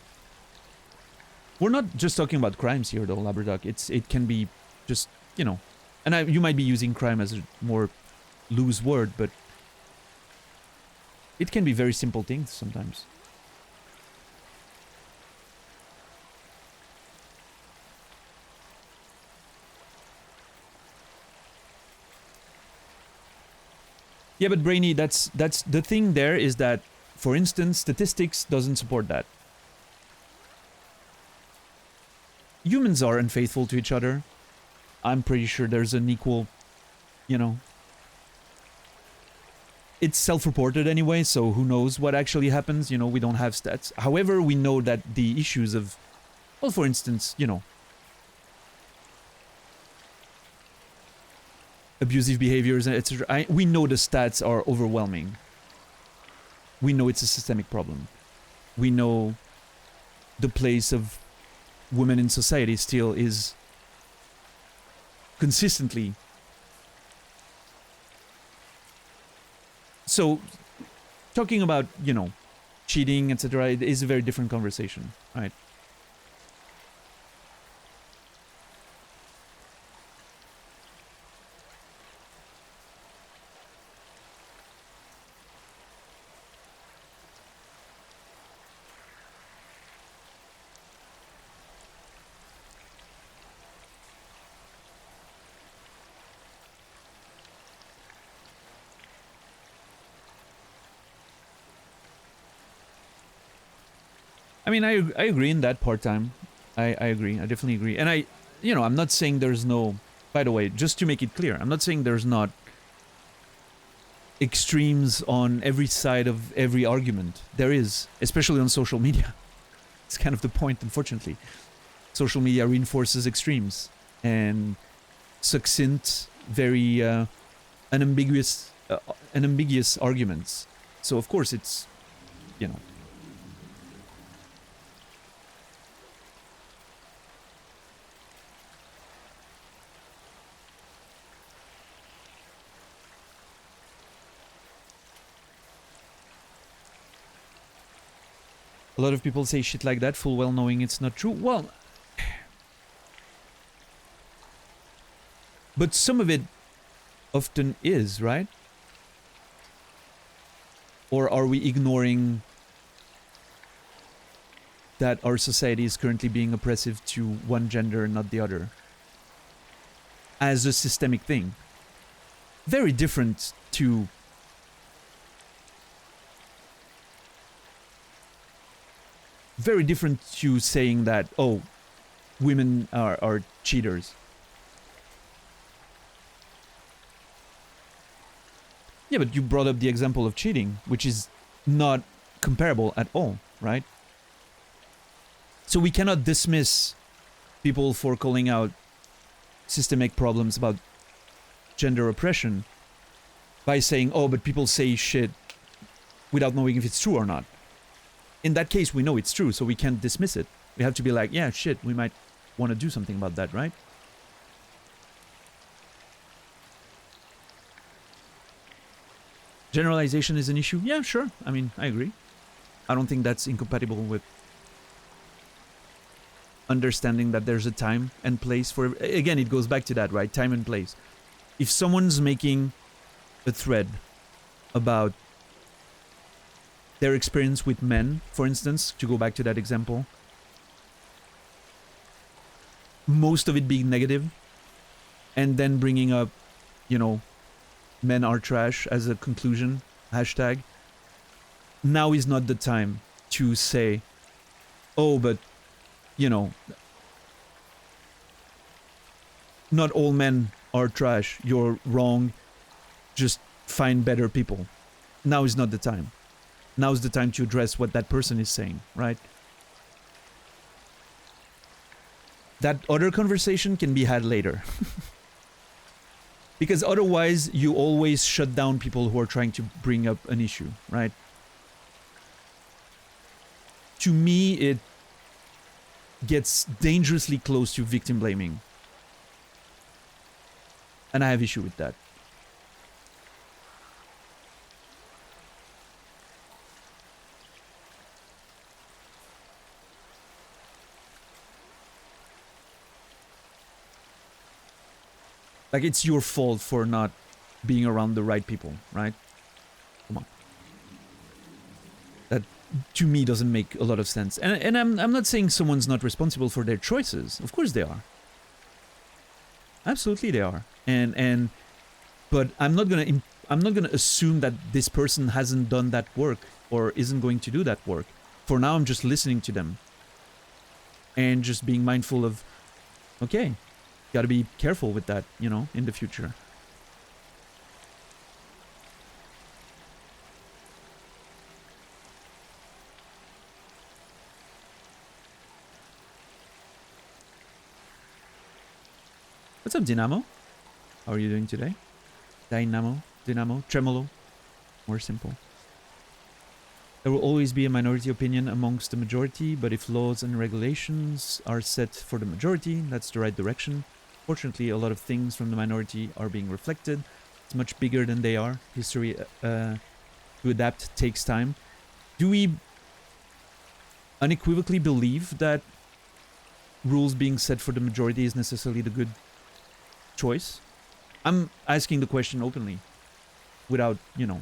We're not just talking about crimes here, though, Labradog. It can be just, you know, and you might be using crime as a more loose word, but it can be very simple things sometimes. Yeah, but Brainy, that's the thing there is that, for instance, statistics doesn't support that. Humans are unfaithful to each other. I'm pretty sure there's an equal, you know... It's self-reported anyway, so who knows what actually happens, you know, we don't have stats. However, we know that the issues of... Well, for instance, you know... abusive behaviors, etc. We know the stats are overwhelming. We know it's a systemic problem. We know the place of women in society still is consistently. So, talking about, you know, cheating, etc., is a very different conversation, right? I mean, I agree in that part-time. I agree. I definitely agree. And I'm not saying there's no... By the way, just to make it clear, I'm not saying there's not extremes on every side of every argument. There is, especially on social media. It's kind of the point, unfortunately. Social media reinforces extremes and succinct, very unambiguous arguments. So, of course, it's, you know... A lot of people say shit like that, full well knowing it's not true. Well... But some of it often is, right? Or are we ignoring that our society is currently being oppressive to one gender and not the other as a systemic thing. Very different to saying that, oh, women are cheaters. Yeah, but you brought up the example of cheating, which is not comparable at all, right? So we cannot dismiss people for calling out systemic problems about gender oppression by saying, oh, but people say shit without knowing if it's true or not. In that case, we know it's true, so we can't dismiss it. We have to be like, yeah, shit, we might want to do something about that, right? Generalization is an issue? Yeah, sure. I mean, I agree. I don't think that's incompatible with understanding that there's a time and place for... Again, it goes back to that, right? Time and place. If someone's making a thread about their experience with men, for instance, to go back to that example, most of it being negative, and then bringing up, you know, men are trash as a conclusion, hashtag, now is not the time to say, oh, but, you know, not all men are trash, you're wrong, just find better people. Now is not the time. Now is the time to address what that person is saying, right? That other conversation can be had later. Because otherwise, you always shut down people who are trying to bring up an issue, right? To me, it gets dangerously close to victim blaming. And I have issue with that. Like, it's your fault for not being around the right people, right? Come on. That, to me, doesn't make a lot of sense. And I'm not saying someone's not responsible for their choices. Of course they are. Absolutely they are. But I'm not gonna assume that this person hasn't done that work or isn't going to do that work. For now, I'm just listening to them. And just being mindful of, okay, gotta be careful with that, you know, in the future. What's up, Dynamo? How are you doing today? Dynamo? Tremolo? More simple. There will always be a minority opinion amongst the majority, but if laws and regulations are set for the majority, that's the right direction. Fortunately, a lot of things from the minority are being reflected. It's much bigger than they are. History to adapt takes time. Do we unequivocally believe that rules being set for the majority is necessarily the good choice? I'm asking the question openly, without, you know.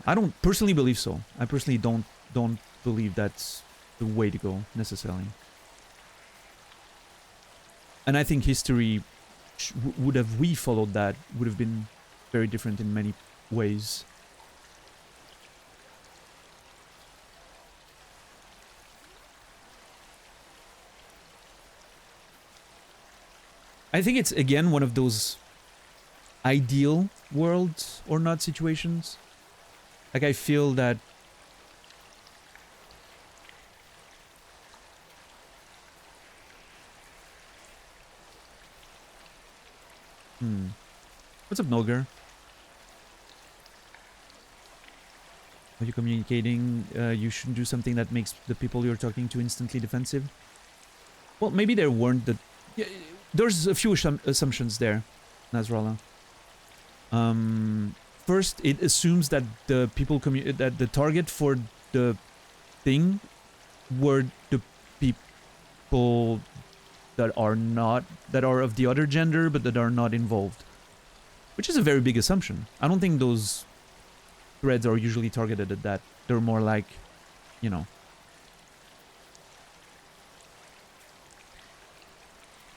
I don't personally believe so. I personally don't believe that's the way to go, necessarily. And I think history, would have we followed that, would have been very different in many ways. I think it's, again, one of those ideal worlds or not situations. Like, I feel that What's up, Nolger? Are you communicating you shouldn't do something that makes the people you're talking to instantly defensive? Well, maybe there weren't the... Yeah, there's a few assumptions there, Nasrallah. First, it assumes that the people that the target for the thing were the people that are of the other gender but that are not involved, which is a very big assumption. I don't think those threads are usually targeted at that. They're more like, you know.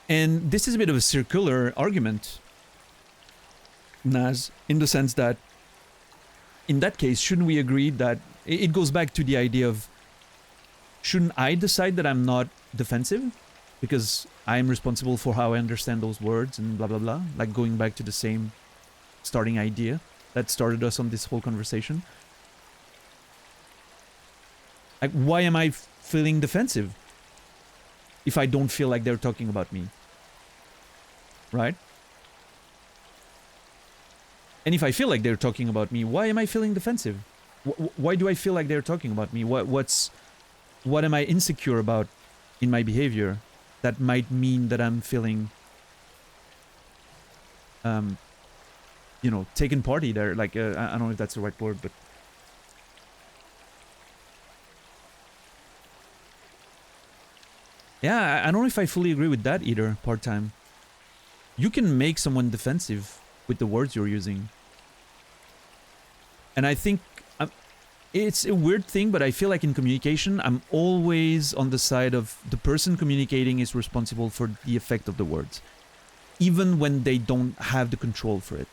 And this is a bit of a circular argument, Naz, in the sense that, in that case, shouldn't we agree that it goes back to the idea of, shouldn't I decide that I'm not defensive? Because I'm responsible for how I understand those words and blah, blah, blah. Like going back to the same starting idea that started us on this whole conversation. Like, why am I feeling defensive if I don't feel like they're talking about me? Right? And if I feel like they're talking about me, why am I feeling defensive? Why do I feel like they're talking about me? What am I insecure about in my behavior that might mean that I'm feeling, you know, taken party there? Like, I don't know if that's the right word, but... Yeah, I don't know if I fully agree with that either, part-time. You can make someone defensive with the words you're using. And I think... it's a weird thing, but I feel like in communication, I'm always on the side of the person communicating is responsible for the effect of the words. Even when they don't have the control for it.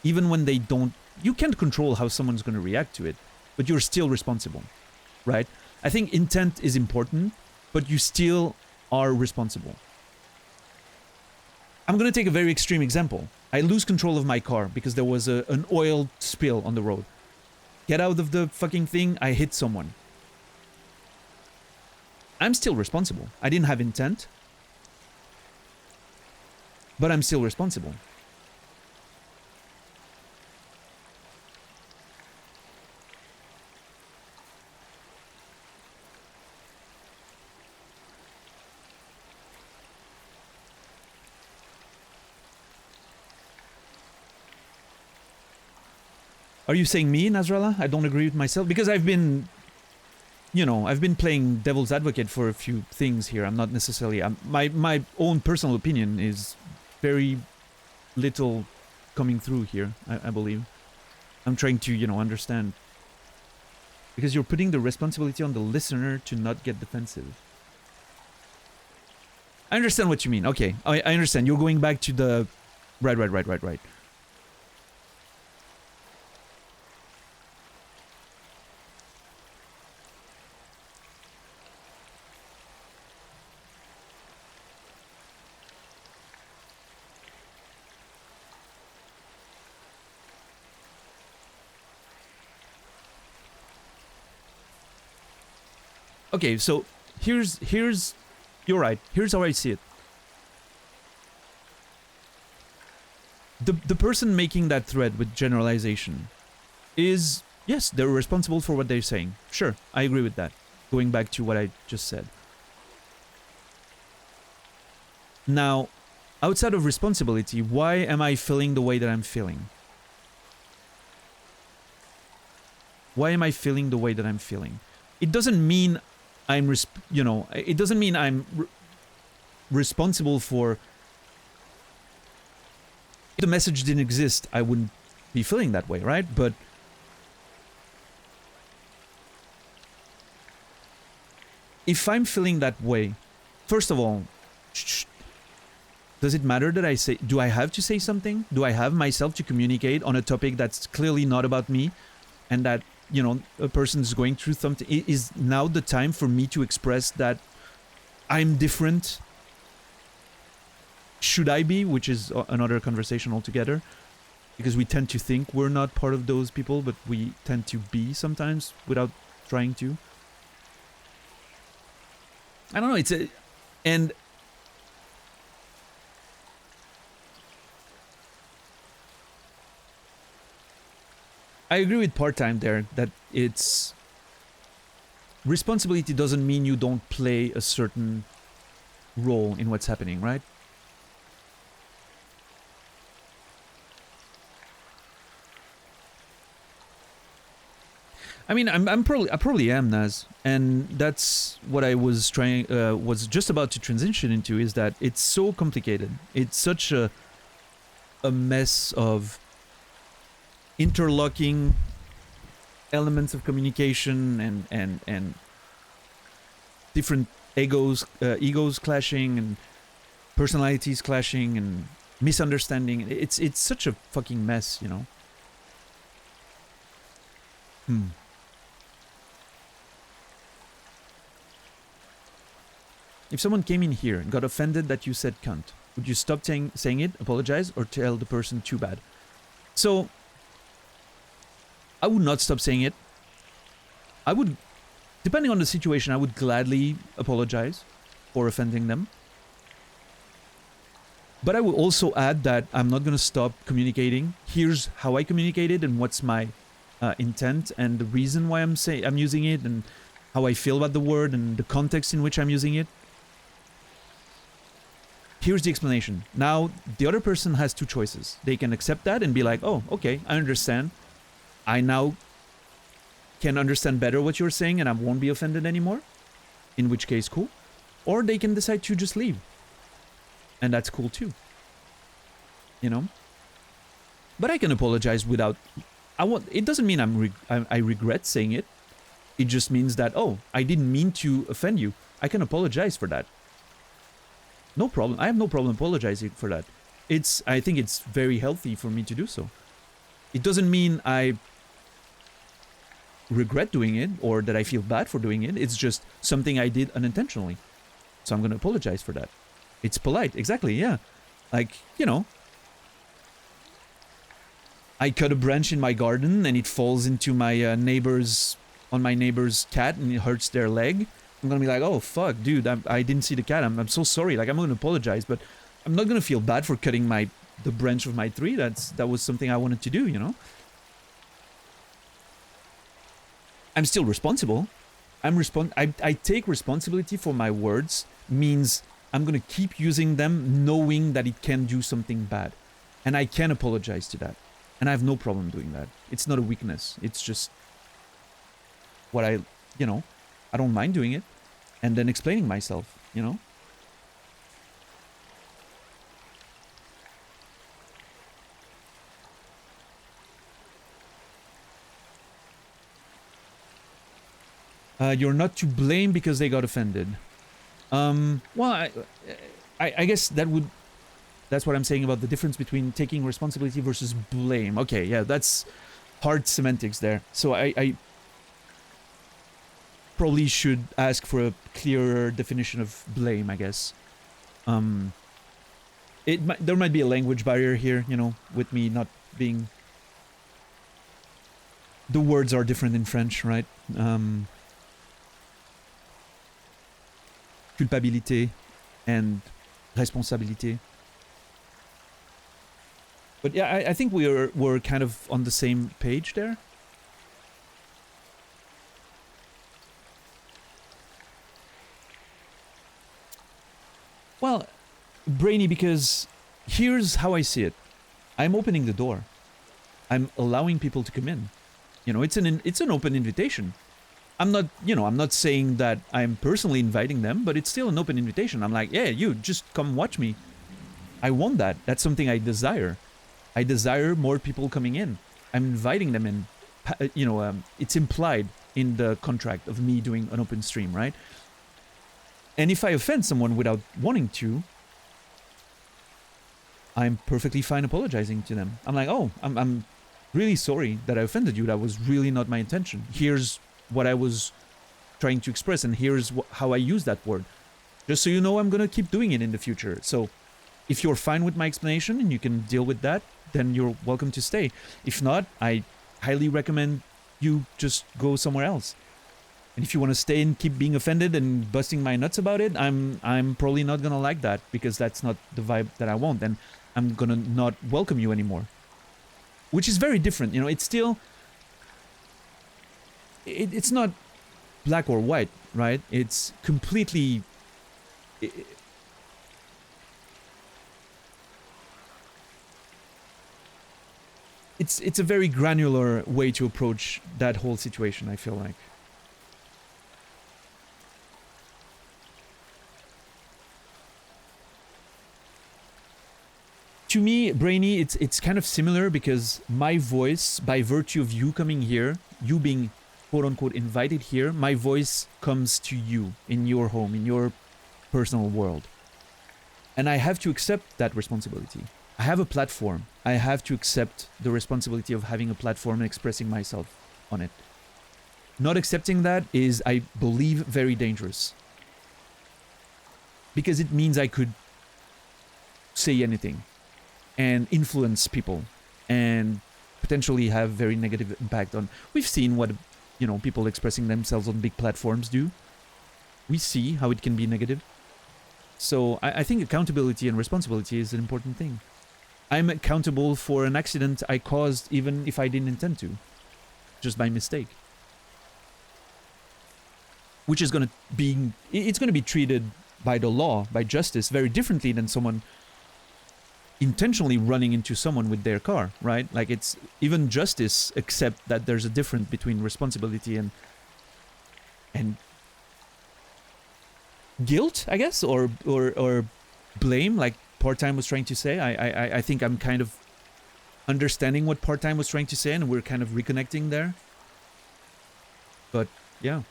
Even when they don't... You can't control how someone's going to react to it, but you're still responsible, right? I think intent is important, but you still are responsible. I'm going to take a very extreme example. I lose control of my car because there was an oil spill on the road. Get out of the fucking thing, I hit someone. I'm still responsible. I didn't have intent, but I'm still responsible. Are you saying me, Nasrallah? I don't agree with myself? Because I've been, you know, I've been playing devil's advocate for a few things here. I'm not necessarily... my own personal opinion is very little coming through here, I believe. I'm trying to, you know, understand. Because you're putting the responsibility on the listener to not get defensive. I understand what you mean. Okay, I understand. You're going back to the... Right. Okay, so here's you're right. Here's how I see it. The person making that thread with generalization is, yes, they're responsible for what they're saying. Sure, I agree with that. Going back to what I just said. Now, outside of responsibility, why am I feeling the way that I'm feeling? Why am I feeling the way that I'm feeling? It doesn't mean I'm, it doesn't mean I'm responsible for... If the message didn't exist, I wouldn't be feeling that way, right? But if I'm feeling that way, first of all, does it matter that I say... Do I have to say something? Do I have myself to communicate on a topic that's clearly not about me? And that, you know, a person's going through something? Is now the time for me to express that I'm different? Should I be? Which is another conversation altogether. Because we tend to think we're not part of those people, but we tend to be sometimes without trying to. I don't know, it's a... And... I agree with part-time there, that it's... Responsibility doesn't mean you don't play a certain role in what's happening, right? I mean, I probably am, Naz, and that's what I was was just about to transition into, is that it's so complicated. It's such a mess of interlocking elements of communication and different egos clashing and personalities clashing and misunderstanding. It's such a fucking mess, you know. If someone came in here and got offended that you said cunt, would you stop saying it, apologize, or tell the person too bad? So, I would not stop saying it. I would, depending on the situation, I would gladly apologize for offending them. But I will also add that I'm not going to stop communicating. Here's how I communicated and what's my intent and the reason why I'm using it and how I feel about the word and the context in which I'm using it. Here's the explanation. Now, the other person has two choices. They can accept that and be like, oh, okay, I understand. I now can understand better what you're saying and I won't be offended anymore. In which case, cool. Or they can decide to just leave. And that's cool too. You know? But I can apologize without... It doesn't mean I regret saying it. It just means that, oh, I didn't mean to offend you. I can apologize for that. No problem. I have no problem apologizing for that. I think it's very healthy for me to do so. It doesn't mean I regret doing it or that I feel bad for doing it. It's just something I did unintentionally. So I'm going to apologize for that. It's polite. Exactly, yeah. Like, you know, I cut a branch in my garden and it falls into my neighbor's cat and it hurts their leg. I'm gonna be like, oh fuck, dude, I didn't see the cat. I'm so sorry. Like, I'm gonna apologize, but I'm not gonna feel bad for cutting the branch of my tree. That was something I wanted to do, you know. I'm still responsible. I take responsibility for my words. Means I'm gonna keep using them, knowing that it can do something bad, and I can apologize to that, and I have no problem doing that. It's not a weakness. It's just what I don't mind doing it. And then explaining myself, you know? You're not to blame because they got offended. Well, I guess that's what I'm saying about the difference between taking responsibility versus blame. Okay, yeah, that's hard semantics there. So I probably should ask for a clearer definition of blame, I guess. There might be a language barrier here, you know, with me not being... The words are different in French, right? Culpabilité and responsabilité. But yeah, I think we're kind of on the same page there. Well, brainy, because here's how I see it. I'm opening the door. I'm allowing people to come in. You know, it's an open invitation. I'm not saying that I'm personally inviting them, but it's still an open invitation. I'm like, yeah, you just come watch me. I want that. That's something I desire. I desire more people coming in. I'm inviting them in. It's implied in the contract of me doing an open stream, right? And if I offend someone without wanting to, I'm perfectly fine apologizing to them. I'm like, oh, I'm really sorry that I offended you. That was really not my intention. Here's what I was trying to express, and here's how I use that word. Just so you know, I'm gonna keep doing it in the future. So if you're fine with my explanation and you can deal with that, then you're welcome to stay. If not, I highly recommend you just go somewhere else. And if you want to stay and keep being offended and busting my nuts about it, I'm probably not gonna like that, because that's not the vibe that I want, and I'm gonna not welcome you anymore. Which is very different, you know. It's still... It's not black or white, right? It's completely... It's a very granular way to approach that whole situation, I feel like. to me, Brainy, it's kind of similar because my voice, by virtue of you coming here, you being quote-unquote invited here, my voice comes to you in your home, in your personal world. And I have to accept that responsibility. I have a platform. I have to accept the responsibility of having a platform and expressing myself on it. Not accepting that is, I believe, very dangerous. Because it means I could say anything and influence people and potentially have very negative impact on... We've seen what, you know, people expressing themselves on big platforms do. We see how it can be negative. So I think accountability and responsibility is an important thing. I'm accountable for an accident I caused even if I didn't intend to. Just by mistake. Which is going to be... It's going to be treated by the law, by justice, very differently than someone intentionally running into someone with their car, right? Like, it's... Even justice accept that there's a difference between responsibility and guilt, I guess, or blame, like Part-Time was trying to say. I think I'm kind of understanding what Part-Time was trying to say, and we're kind of reconnecting there. But yeah.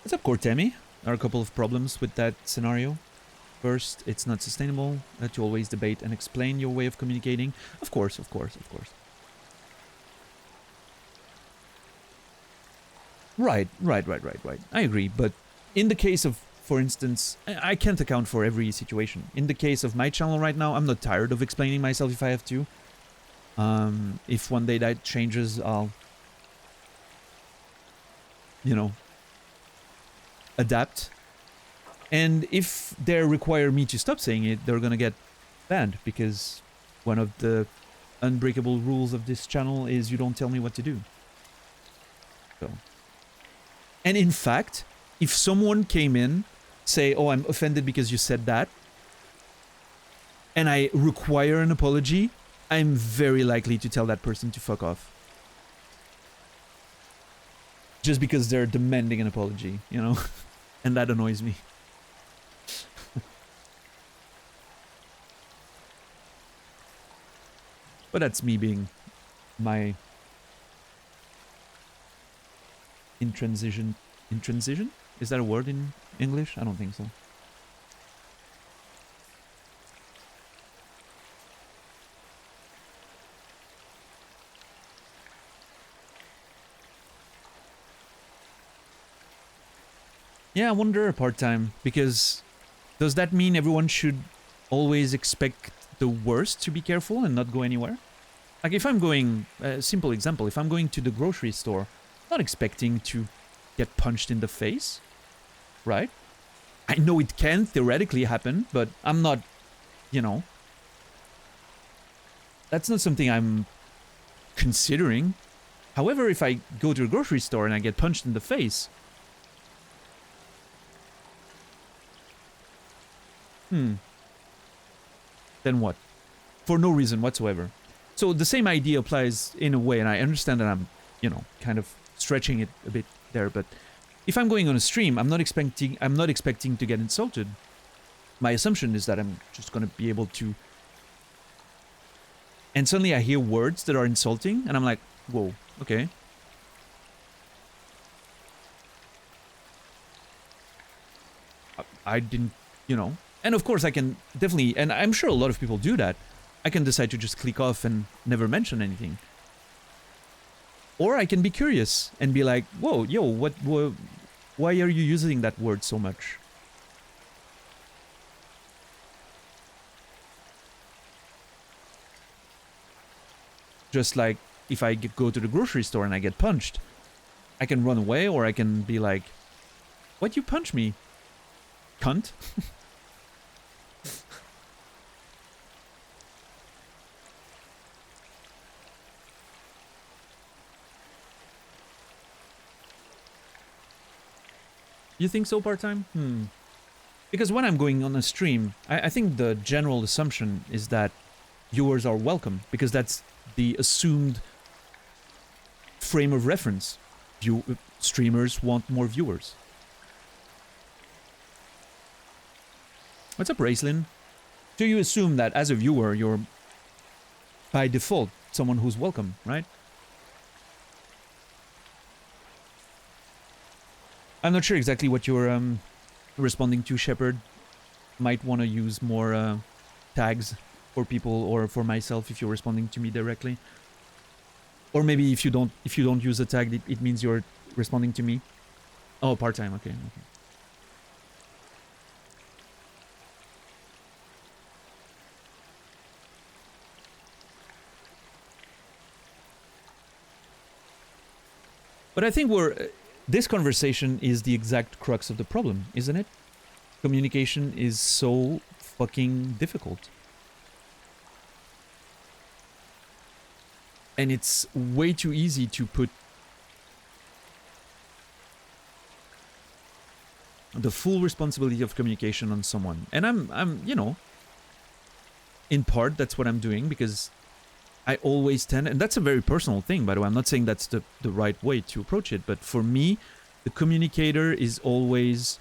What's up, Cortemi? There are a couple of problems with that scenario. First, it's not sustainable to always debate and explain your way of communicating. Of course, of course, of course. Right. I agree, but in the case of, for instance, I can't account for every situation. In the case of my channel right now, I'm not tired of explaining myself if I have to. If one day that changes, I'll, you know, adapt. And if they require me to stop saying it, they're gonna get banned, because one of the unbreakable rules of this channel is you don't tell me what to do. So... And in fact, if someone came in, say, oh, I'm offended because you said that, and I require an apology, I'm very likely to tell that person to fuck off. Just because they're demanding an apology, you know? And that annoys me. But that's me being my... Intransition? Is that a word in English? I don't think so. Yeah, I wonder, Part-Time, because does that mean everyone should always expect the worst to be careful and not go anywhere? Like, if I'm going, simple example, if I'm going to the grocery store, not expecting to get punched in the face, right? I know it can theoretically happen, but I'm not, you know, that's not something I'm considering. However, if I go to a grocery store and I get punched in the face, then what? For no reason whatsoever. So the same idea applies in a way, and I understand that I'm, you know, kind of stretching it a bit there, but if I'm going on a stream, I'm not expecting to get insulted. My assumption is that I'm just going to be able to... And suddenly I hear words that are insulting, and I'm like, whoa, okay. I didn't, you know... And of course I can definitely, and I'm sure a lot of people do that, I can decide to just click off and never mention anything. Or I can be curious and be like, whoa, yo, why are you using that word so much? Just like, if I go to the grocery store and I get punched, I can run away, or I can be like, why'd you punch me, cunt? You think so, Part-Time? Because when I'm going on a stream, I think the general assumption is that viewers are welcome, because that's the assumed frame of reference. Streamers want more viewers. What's up, Raislin? So you assume that as a viewer, you're by default someone who's welcome, right? I'm not sure exactly what you're responding to, Shepard. Might want to use more tags for people or for myself if you're responding to me directly. Or maybe if you don't use a tag, it means you're responding to me. Oh, part-time, okay. But I think this conversation is the exact crux of the problem, isn't it? Communication is so fucking difficult. And it's way too easy to put the full responsibility of communication on someone. And I'm, you know, in part that's what I'm doing because I always tend, and that's a very personal thing, by the way. I'm not saying that's the right way to approach it, but for me, the communicator is always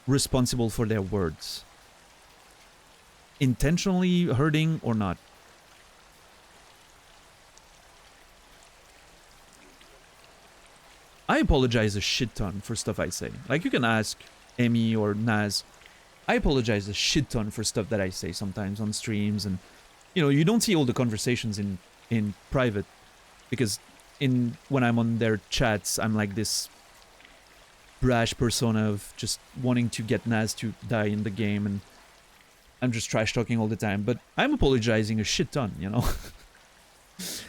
responsible for their words. Intentionally hurting or not. I apologize a shit ton for stuff I say. Like, you can ask Amy or Naz. I apologize a shit ton for stuff that I say sometimes on streams, and you know, you don't see all the conversations in private because when I'm on their chats, I'm like this brash persona of just wanting to get Naz to die in the game, and I'm just trash talking all the time. But I'm apologizing a shit ton, you know.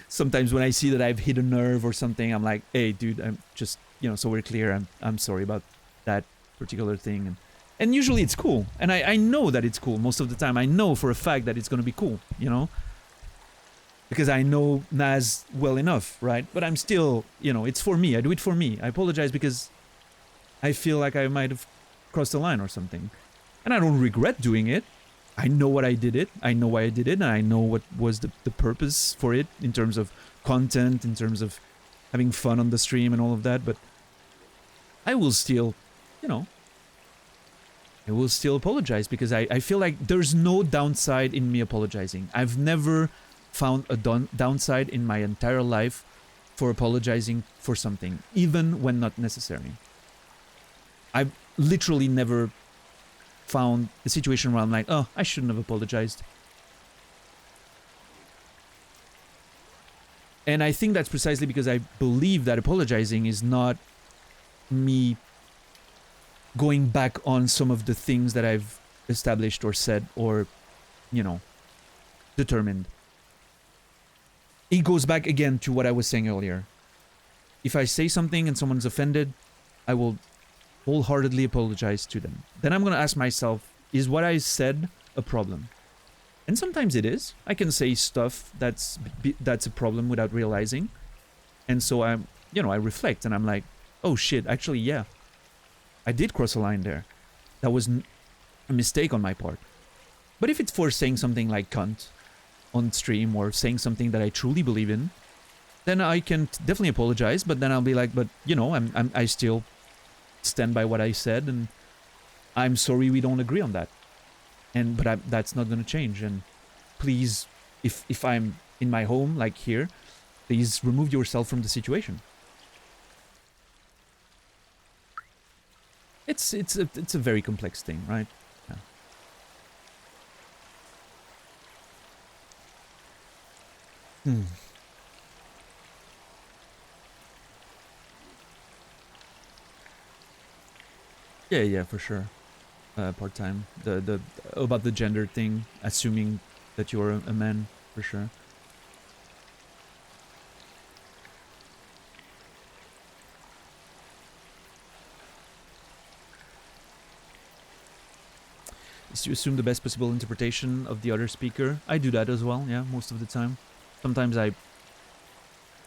Sometimes when I see that I've hit a nerve or something, I'm like, hey, dude, I'm just, you know, so we're clear, I'm sorry about that particular thing. And usually it's cool. And I know that it's cool most of the time. I know for a fact that it's going to be cool, you know? Because I know Naz well enough, right? But I'm still, you know, it's for me. I do it for me. I apologize because I feel like I might have crossed the line or something. And I don't regret doing it. I know what I did it. I know why I did it. And I know what was the purpose for it in terms of content, in terms of having fun on the stream and all of that. But I will still, you know, I will still apologize because I feel like there's no downside in me apologizing. I've never found a downside in my entire life for apologizing for something, even when not necessary. I've literally never found a situation where I'm like, oh, I shouldn't have apologized. And I think that's precisely because I believe that apologizing is not me going back on some of the things that I've established or said or, you know, determined. It goes back again to what I was saying earlier. If I say something and someone's offended, I will wholeheartedly apologize to them. Then I'm going to ask myself, is what I said a problem? And sometimes it is. I can say stuff that's a problem without realizing. And so I'm, you know, I reflect and I'm like, oh shit, actually, yeah. I did cross a line there. That was a mistake on my part. But if it's for saying something like cunt on stream or saying something that I truly believe in, then I can definitely apologize, but then I'll be like, but you know, I still stand by what I said, and I'm sorry we don't agree on that. But that's not going to change. And please, if I'm in my home, like here, please remove yourself from the situation. It's a very complex thing, right? Yeah. Yeah, for sure. Part-time. The about the gender thing, assuming that you're a man, for sure. Is to assume the best possible interpretation of the other speaker. I do that as well, yeah, most of the time. Sometimes I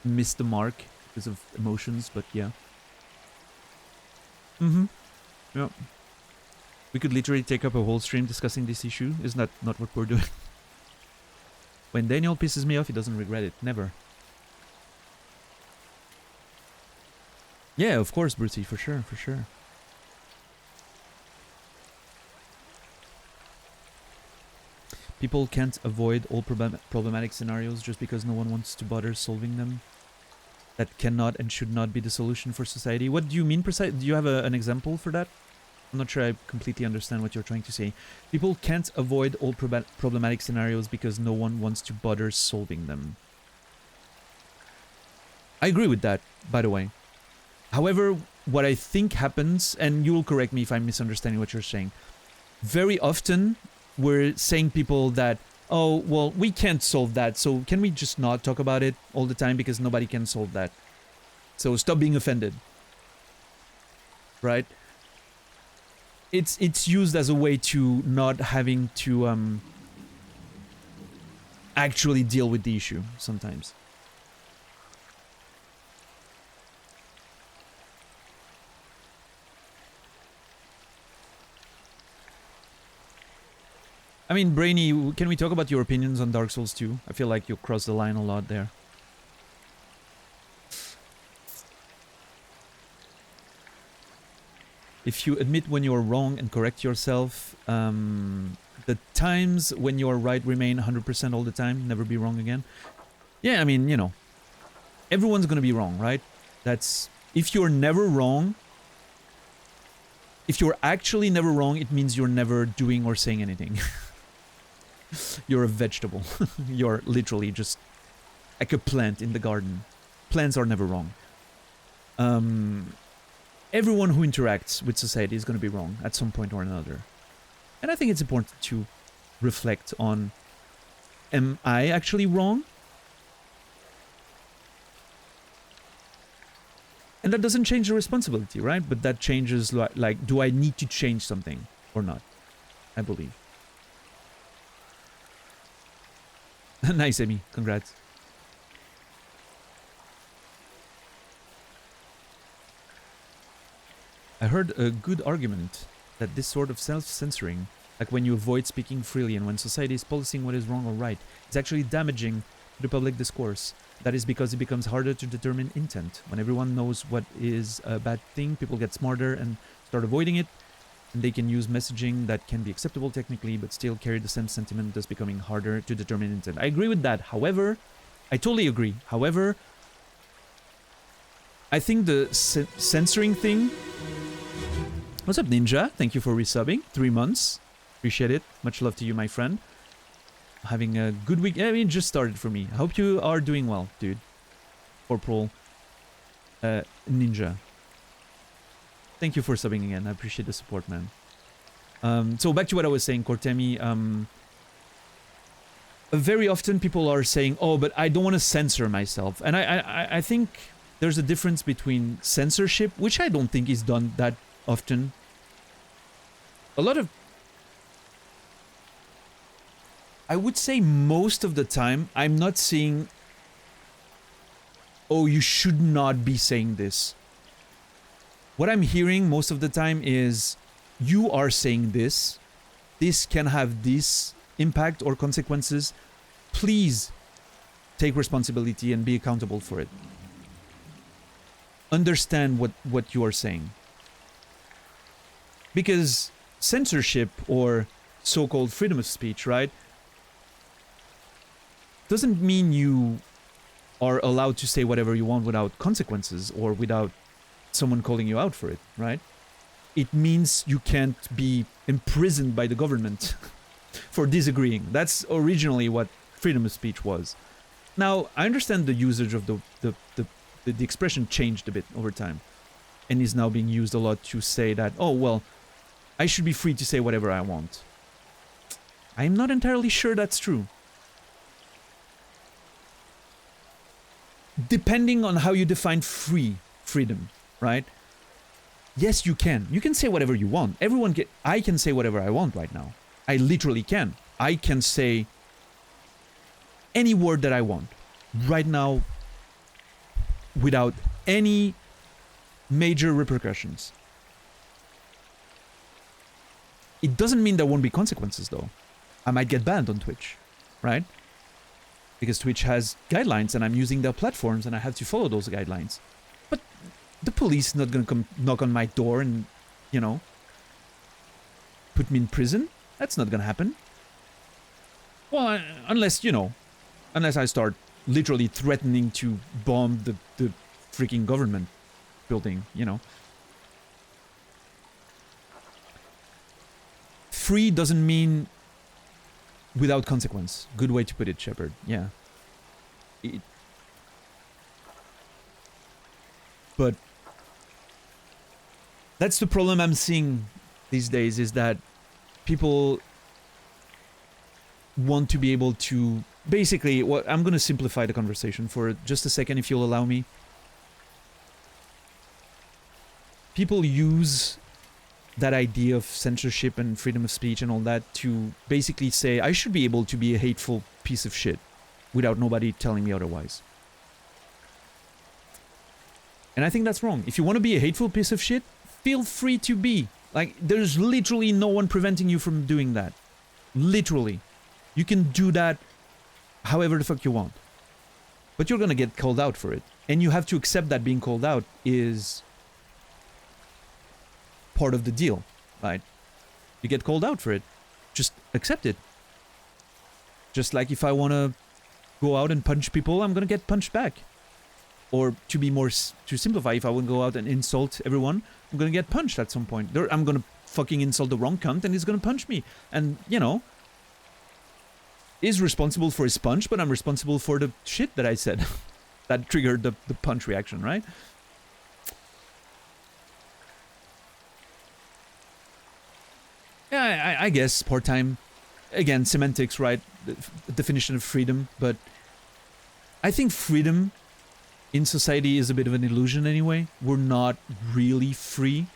miss the mark because of emotions, but yeah. Yeah. We could literally take up a whole stream discussing this issue. Isn't that not what we're doing? When Daniel pisses me off, he doesn't regret it. Never. Yeah, of course, Brucey, for sure, for sure. People can't avoid all problematic scenarios just because no one wants to bother solving them. That cannot and should not be the solution for society. What do you mean precisely? Do you have an example for that? I'm not sure I completely understand what you're trying to say. People can't avoid all problematic scenarios because no one wants to bother solving them. I agree with that, by the way. However, what I think happens, and you'll correct me if I'm misunderstanding what you're saying, very often we're saying people that, oh, well, we can't solve that, so can we just not talk about it all the time because nobody can solve that? So stop being offended. Right? It's used as a way to not having to actually deal with the issue sometimes. I mean, Brainy, can we talk about your opinions on Dark Souls 2? I feel like you crossed the line a lot there. If you admit when you're wrong and correct yourself, the times when you're right remain 100% all the time, never be wrong again. Yeah, I mean, you know, everyone's gonna be wrong, right? That's, if you're never wrong, if you're actually never wrong, it means you're never doing or saying anything. You're a vegetable. You're literally just like a plant in the garden. Plants are never wrong. Everyone who interacts with society is going to be wrong at some point or another. And I think it's important to reflect on, am I actually wrong? And that doesn't change the responsibility, right? But that changes, like, do I need to change something or not? I believe. Nice, Amy. Congrats. I heard a good argument that this sort of self-censoring, like when you avoid speaking freely and when society is policing what is wrong or right, is actually damaging to the public discourse. That is because it becomes harder to determine intent. When everyone knows what is a bad thing, people get smarter and start avoiding it, and they can use messaging that can be acceptable technically but still carry the same sentiment, thus becoming harder to determine intent. I agree with that. However, I totally agree. However, I think the censoring thing... What's up, Ninja? Thank you for resubbing. 3 months. Appreciate it. Much love to you, my friend. Having a good week. I mean, it just started for me. I hope you are doing well, dude. Corporal Ninja. Thank you for subbing again. I appreciate the support, man. So back to what I was saying, Cortemi. Very often people are saying, oh, but I don't want to censor myself. And I think there's a difference between censorship, which I don't think is done that often. A lot of... I would say most of the time, I'm not seeing, oh, you should not be saying this. What I'm hearing most of the time is, you are saying this. This can have this impact or consequences. Please take responsibility and be accountable for it. Understand what you are saying. Because censorship or so-called freedom of speech, right, doesn't mean you are allowed to say whatever you want without consequences or without someone calling you out for it, right? It means you can't be imprisoned by the government for disagreeing. That's originally what freedom of speech was. Now, I understand the usage of the expression changed a bit over time and is now being used a lot to say that, oh, well, I should be free to say whatever I want. I'm not entirely sure that's true. Depending on how you define freedom, right? Yes, you can. You can say whatever you want. I can say whatever I want right now. I literally can. I can say any word that I want right now without any major repercussions. It doesn't mean there won't be consequences, though. I might get banned on Twitch, right? Because Twitch has guidelines and I'm using their platforms and I have to follow those guidelines. But the police is not going to come knock on my door and, you know, put me in prison. That's not going to happen. Well, unless, you know, unless I start literally threatening to bomb the freaking government building, you know. Free doesn't mean without consequence. Good way to put it, Shepard. Yeah. But that's the problem I'm seeing these days, is that people want to be able to... Basically, what I'm going to simplify the conversation for just a second, if you'll allow me. People use that idea of censorship and freedom of speech and all that to basically say, I should be able to be a hateful piece of shit without nobody telling me otherwise. And I think that's wrong. If you want to be a hateful piece of shit, feel free to be. Like, there's literally no one preventing you from doing that. Literally. You can do that however the fuck you want. But you're gonna get called out for it. And you have to accept that being called out is part of the deal, right? You get called out for it. Just accept it. Just like if I want to go out and punch people, I'm gonna get punched back. Or to be more, to simplify, if I want to go out and insult everyone, I'm gonna get punched at some point. I'm gonna fucking insult the wrong cunt and he's gonna punch me. And, you know, is responsible for his punch, but I'm responsible for the shit that I said. That triggered the punch reaction, right? Yeah, I guess part-time. Again, semantics, right? The definition of freedom, but I think freedom in society is a bit of an illusion anyway. We're not really free.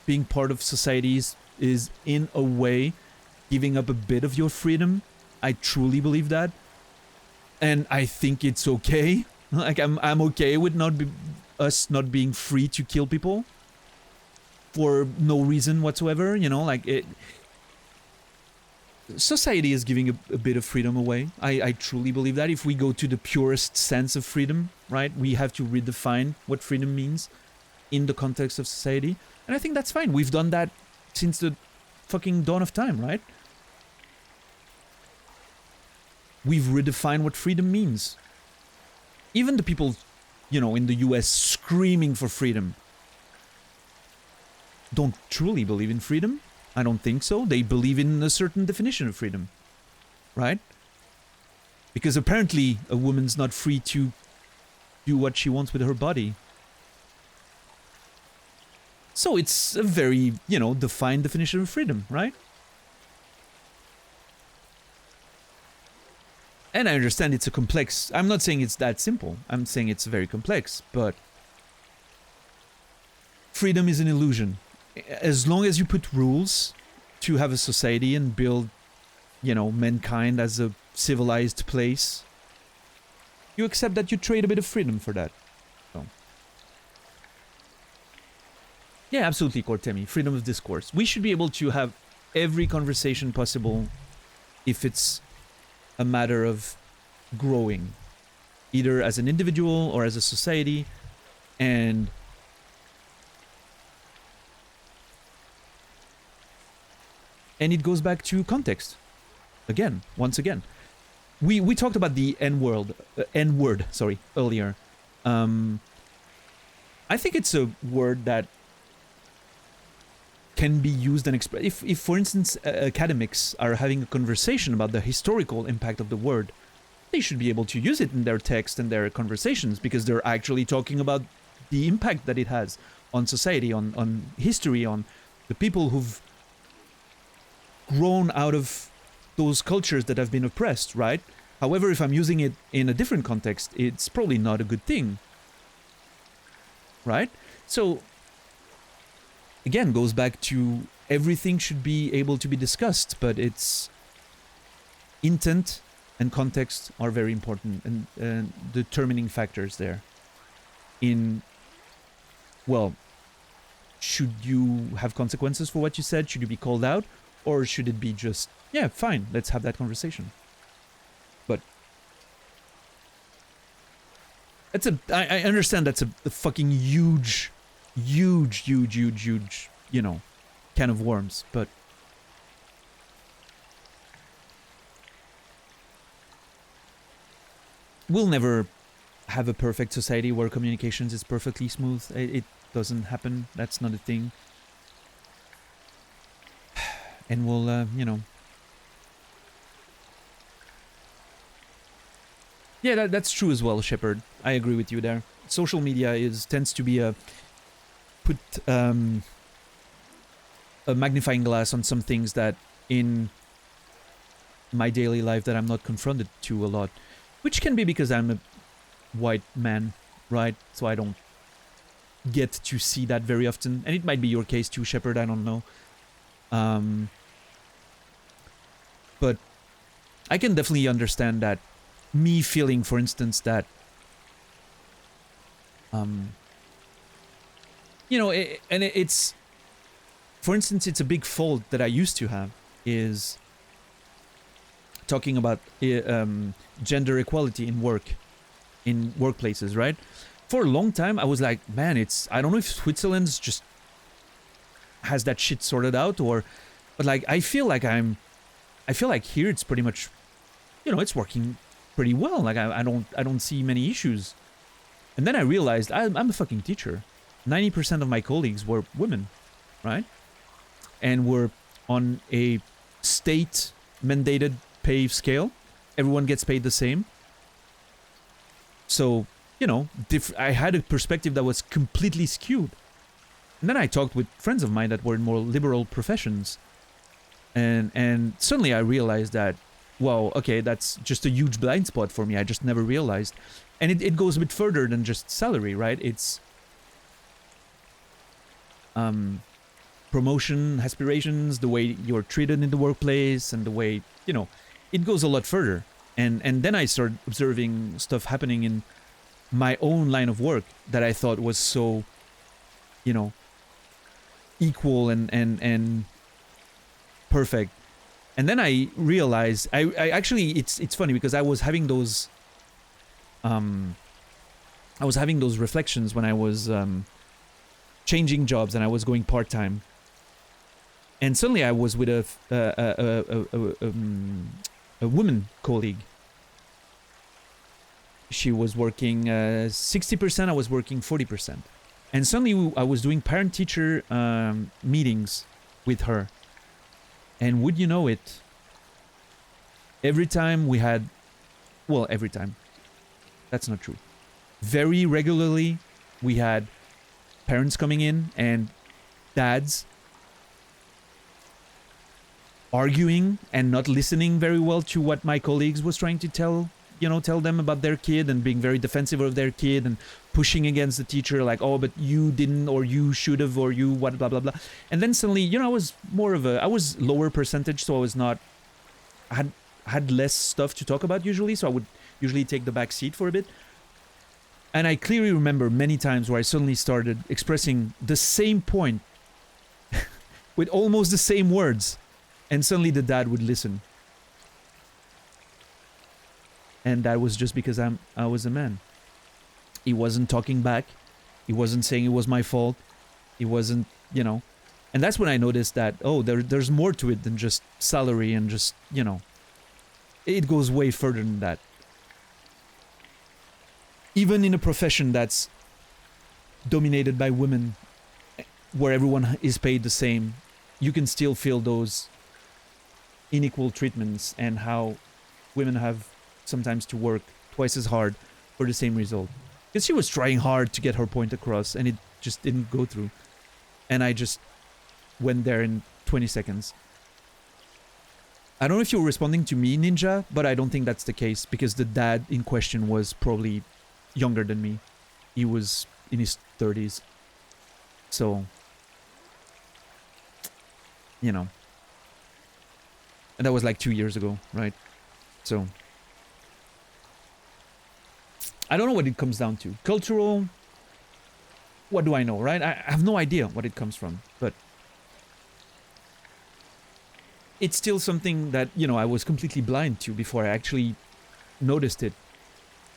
Being part of society is in a way giving up a bit of your freedom. I truly believe that. And I think it's okay. Like, I'm okay with us not being free to kill people for no reason whatsoever, you know, like it... Society is giving a bit of freedom away. I truly believe that. If we go to the purest sense of freedom, right, we have to redefine what freedom means in the context of society. And I think that's fine. We've done that since the fucking dawn of time, right? We've redefined what freedom means. Even the people, you know, in the US screaming for freedom don't truly believe in freedom. I don't think so. They believe in a certain definition of freedom, right? Because apparently a woman's not free to do what she wants with her body. So it's a very, you know, defined definition of freedom, right? And I understand it's a complex... I'm not saying it's that simple. I'm saying it's very complex, but... freedom is an illusion. As long as you put rules to have a society and build, you know, mankind as a civilized place, you accept that you trade a bit of freedom for that. So. Yeah, absolutely, Cortemi. Freedom of discourse. We should be able to have every conversation possible if it's a matter of growing, either as an individual or as a society, and it goes back to context. Again, once again. We talked about the N-word, earlier. I think it's a word that can be used and expressed. If for instance, academics are having a conversation about the historical impact of the word, they should be able to use it in their text and their conversations, because they're actually talking about the impact that it has on society, on history, on the people who've grown out of those cultures that have been oppressed, right? However, if I'm using it in a different context, it's probably not a good thing, right? So, again, goes back to everything should be able to be discussed, but it's intent and context are very important and determining factors there. In, well, should you have consequences for what you said? Should you be called out? Or should it be just, yeah, fine, let's have that conversation. But that's I understand that's a fucking huge, you know, can of worms, but we'll never have a perfect society where communications is perfectly smooth. It doesn't happen. That's not a thing. And we'll, you know. Yeah, that's true as well, Shepard. I agree with you there. Social media tends to be put a magnifying glass on some things that in my daily life that I'm not confronted to a lot, which can be because I'm a white man, right? So I don't get to see that very often, and it might be your case too, Shepard. I don't know. But I can definitely understand that. Me feeling, for instance, that you know, it's, for instance, it's a big fault that I used to have is talking about gender equality in workplaces, right? For a long time, I was like, man, I don't know if Switzerland's just has that shit sorted out, but like, I feel like here it's pretty much, you know, it's working pretty well. Like, I don't see many issues. And then I realized I'm a fucking teacher. 90% of my colleagues were women, right? And we're on a state mandated pay scale. Everyone gets paid the same. So, you know, I had a perspective that was completely skewed. And then I talked with friends of mine that were in more liberal professions. And suddenly I realized that, well, okay, that's just a huge blind spot for me. I just never realized. And it goes a bit further than just salary, right? It's promotion, aspirations, the way you're treated in the workplace, and the way, you know, it goes a lot further. And then I started observing stuff happening in my own line of work that I thought was so, you know, equal and perfect. And then I realized, I actually, it's funny because I was having those reflections when I was changing jobs and I was going part-time. And suddenly I was with a woman colleague. She was working 60%, I was working 40%. And suddenly I was doing parent-teacher meetings with her. And would you know it, every time we had, well, every time, that's not true. Very regularly, we had parents coming in and dads arguing and not listening very well to what my colleagues was trying to tell them about their kid, and being very defensive of their kid and pushing against the teacher, like, oh, but you didn't, or you should have, or you what, blah blah blah. And then suddenly, you know, I was lower percentage, so I had less stuff to talk about usually, so I would usually take the back seat for a bit. And I clearly remember many times where I suddenly started expressing the same point with almost the same words, and suddenly the dad would listen. And that was just because I was a man. He wasn't talking back. He wasn't saying it was my fault. He wasn't, you know. And that's when I noticed that, oh, there's more to it than just salary and just, you know. It goes way further than that. Even in a profession that's dominated by women, where everyone is paid the same, you can still feel those unequal treatments and how women have sometimes to work twice as hard for the same result. Because she was trying hard to get her point across and it just didn't go through. And I just went there in 20 seconds. I don't know if you were responding to me, Ninja, but I don't think that's the case, because the dad in question was probably younger than me. He was in his 30s. So, you know. And that was like 2 years ago, right? So, I don't know what it comes down to. Cultural, what do I know, right? I have no idea what it comes from, but it's still something that, you know, I was completely blind to before I actually noticed it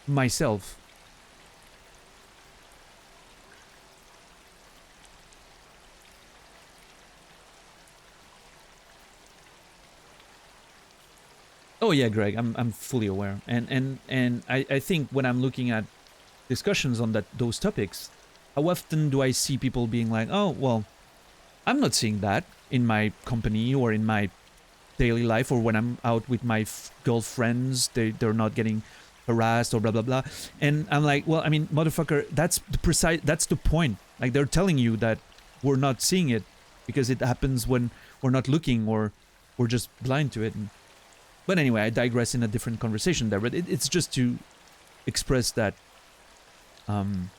myself. Oh yeah, Greg, I'm fully aware, and I think when I'm looking at discussions on those topics, how often do I see people being like, oh well, I'm not seeing that in my company or in my daily life, or when I'm out with my girlfriends, they're not getting harassed or blah blah blah. And I'm like, well, I mean, motherfucker, that's the point. Like, they're telling you that we're not seeing it because it happens when we're not looking, or we're just blind to it. But anyway, I digress in a different conversation there. But it's just to express that in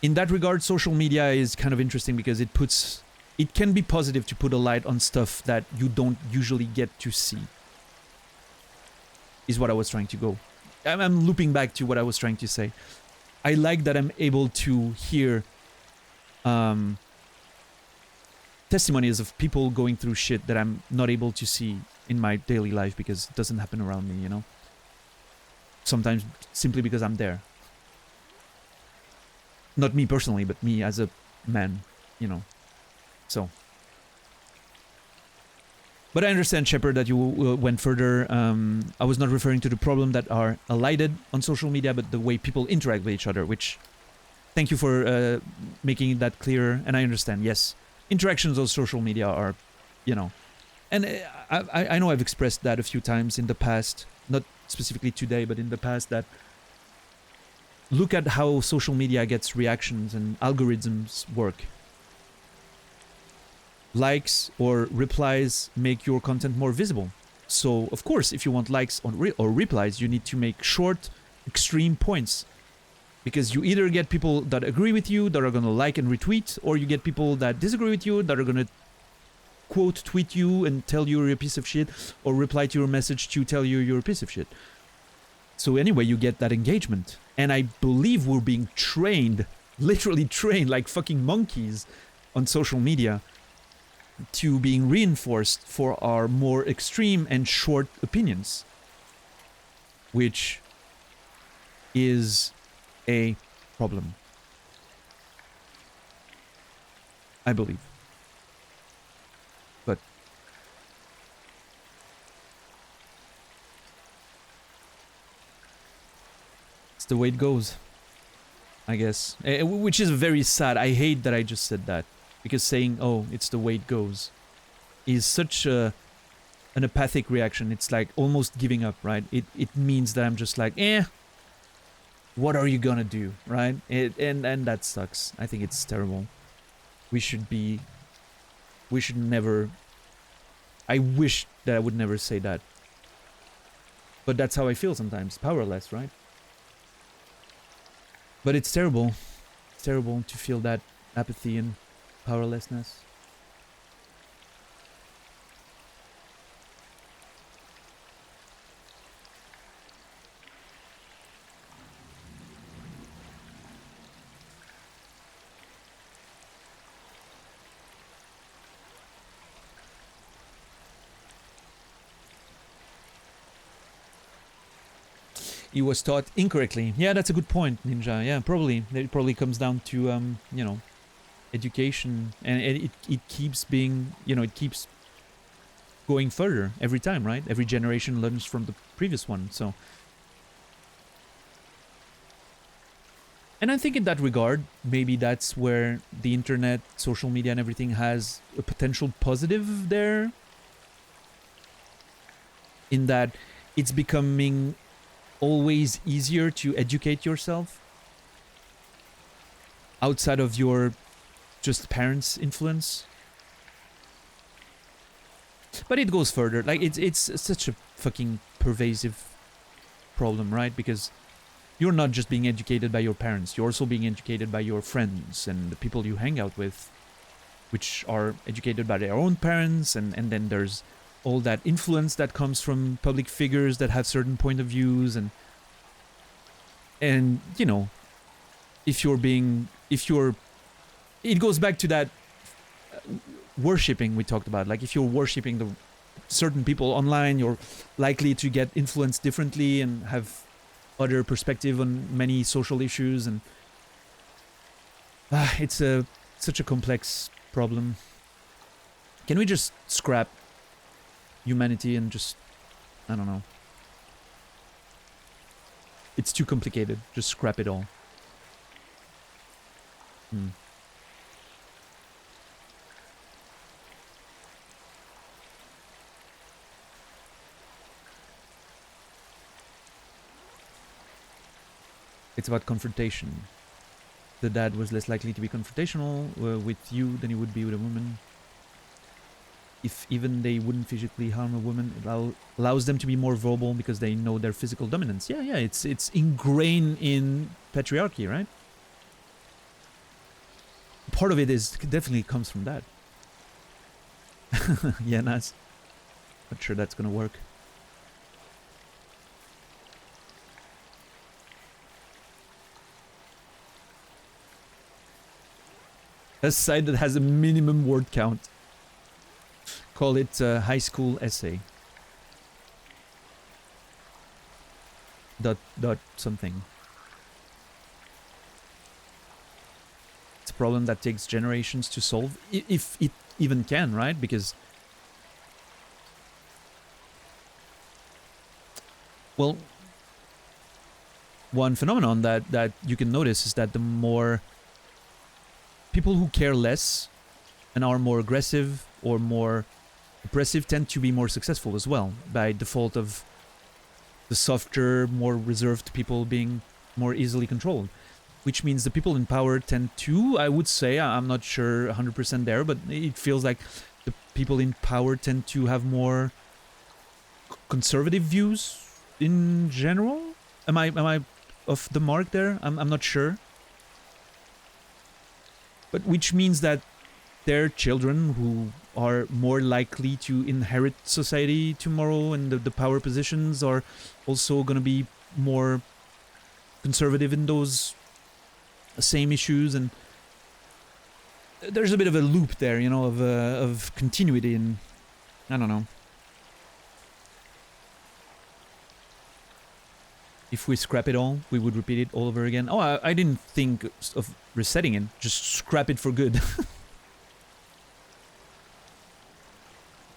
that regard, social media is kind of interesting because it can be positive to put a light on stuff that you don't usually get to see. Is what I was trying to go. I'm looping back to what I was trying to say. I like that I'm able to hear testimonies of people going through shit that I'm not able to see in my daily life because it doesn't happen around me, you know? Sometimes simply because I'm there. Not me personally, but me as a man, you know? So. But I understand, Shepard, that you went further. I was not referring to the problem that are alighted on social media, but the way people interact with each other, which... Thank you for making that clearer, and I understand, yes. Interactions on social media are, you know... And I know I've expressed that a few times in the past, not specifically today, but in the past, that... Look at how social media gets reactions and algorithms work. Likes or replies make your content more visible. So, of course, if you want likes or replies, you need to make short, extreme points. Because you either get people that agree with you, that are gonna like and retweet, or you get people that disagree with you, that are gonna quote tweet you and tell you you're a piece of shit, or reply to your message to tell you you're a piece of shit. So anyway, you get that engagement. And I believe we're being trained, literally trained like fucking monkeys on social media, to being reinforced for our more extreme and short opinions. Which is a problem, I believe. But it's the way it goes, I guess. Which is very sad. I hate that I just said that, because saying, oh, it's the way it goes is such an apathic reaction. It's like almost giving up, right? It means that I'm just like, what are you gonna do, right? And that sucks. I think it's terrible. We should never... I wish that I would never say that. But that's how I feel sometimes. Powerless, right? But it's terrible. It's terrible to feel that apathy and powerlessness. He was taught incorrectly. Yeah, that's a good point, Ninja. Yeah, probably. It probably comes down to, you know, education. And it keeps being, you know, it keeps going further every time, right? Every generation learns from the previous one, so... And I think in that regard, maybe that's where the internet, social media and everything has a potential positive there. In that it's becoming always easier to educate yourself outside of your just parents' influence. But it goes further. Like, it's such a fucking pervasive problem, right? Because you're not just being educated by your parents, you're also being educated by your friends and the people you hang out with, which are educated by their own parents, and then there's all that influence that comes from public figures that have certain point of views, and you know, it goes back to that worshipping we talked about. Like, if you're worshipping the certain people online, you're likely to get influenced differently and have other perspective on many social issues, and it's such a complex problem. Can we just scrap humanity and just, I don't know. It's too complicated. Just scrap it all. It's about confrontation. The dad was less likely to be confrontational with you than he would be with a woman. If even they wouldn't physically harm a woman, it allows them to be more verbal because they know their physical dominance. Yeah, it's ingrained in patriarchy, right? Part of it is definitely comes from that. Yeah, nice. Not sure that's gonna work. A site that has a minimum word count. Call it a high school essay. Dot something. It's a problem that takes generations to solve, if it even can, right? Because, well, one phenomenon that you can notice is that the more people who care less and are more aggressive or more oppressive tend to be more successful as well, by default of the softer, more reserved people being more easily controlled. Which means the people in power tend to, I would say, I'm not sure 100% there, but it feels like the people in power tend to have more conservative views in general. Am I off the mark there? I'm not sure. But which means that their children, who are more likely to inherit society tomorrow and the power positions, are also going to be more conservative in those same issues. And there's a bit of a loop there, you know, of continuity, and I don't know. If we scrap it all, we would repeat it all over again. Oh, I didn't think of resetting it. Just scrap it for good.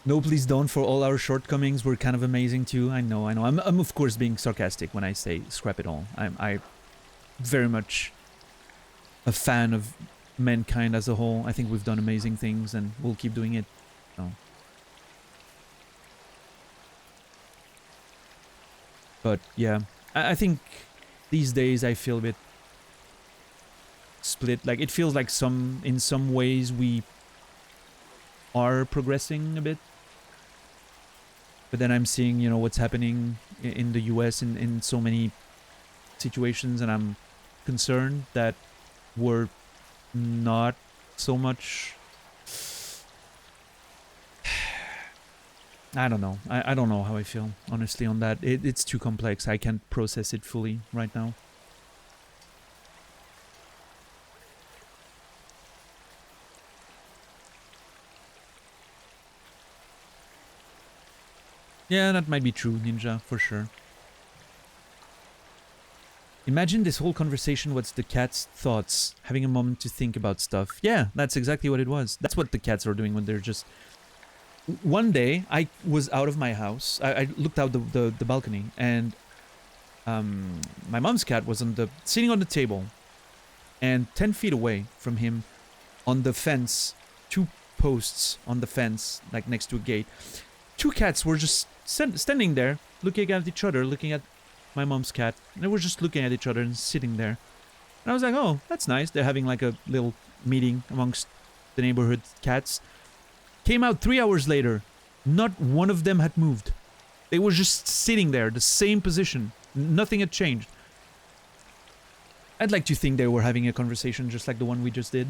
No, please don't. For all our shortcomings, we're kind of amazing too. I know. I'm of course being sarcastic when I say scrap it all. I'm very much a fan of mankind as a whole. I think we've done amazing things and we'll keep doing it. So. But yeah, I think these days I feel a bit split. Like, it feels like in some ways we are progressing a bit. But then I'm seeing, you know, what's happening in the US in so many situations, and I'm concerned that we're not so much. I don't know. I don't know how I feel, honestly, on that. It's too complex. I can't process it fully right now. Yeah, that might be true, Ninja, for sure. Imagine this whole conversation was the cat's thoughts, having a moment to think about stuff. Yeah, that's exactly what it was. That's what the cats are doing when they're just... One day, I was out of my house. I looked out the balcony, and my mom's cat was sitting on the table, and 10 feet away from him, on the fence, 2 posts on the fence, like next to a gate, 2 cats were just standing there, looking at each other, looking at my mom's cat. And they were just looking at each other and sitting there. And I was like, oh, that's nice. They're having like a little meeting amongst the neighborhood cats. Came out 3 hours later. Not one of them had moved. They were just sitting there, the same position. Nothing had changed. I'd like to think they were having a conversation just like the one we just did.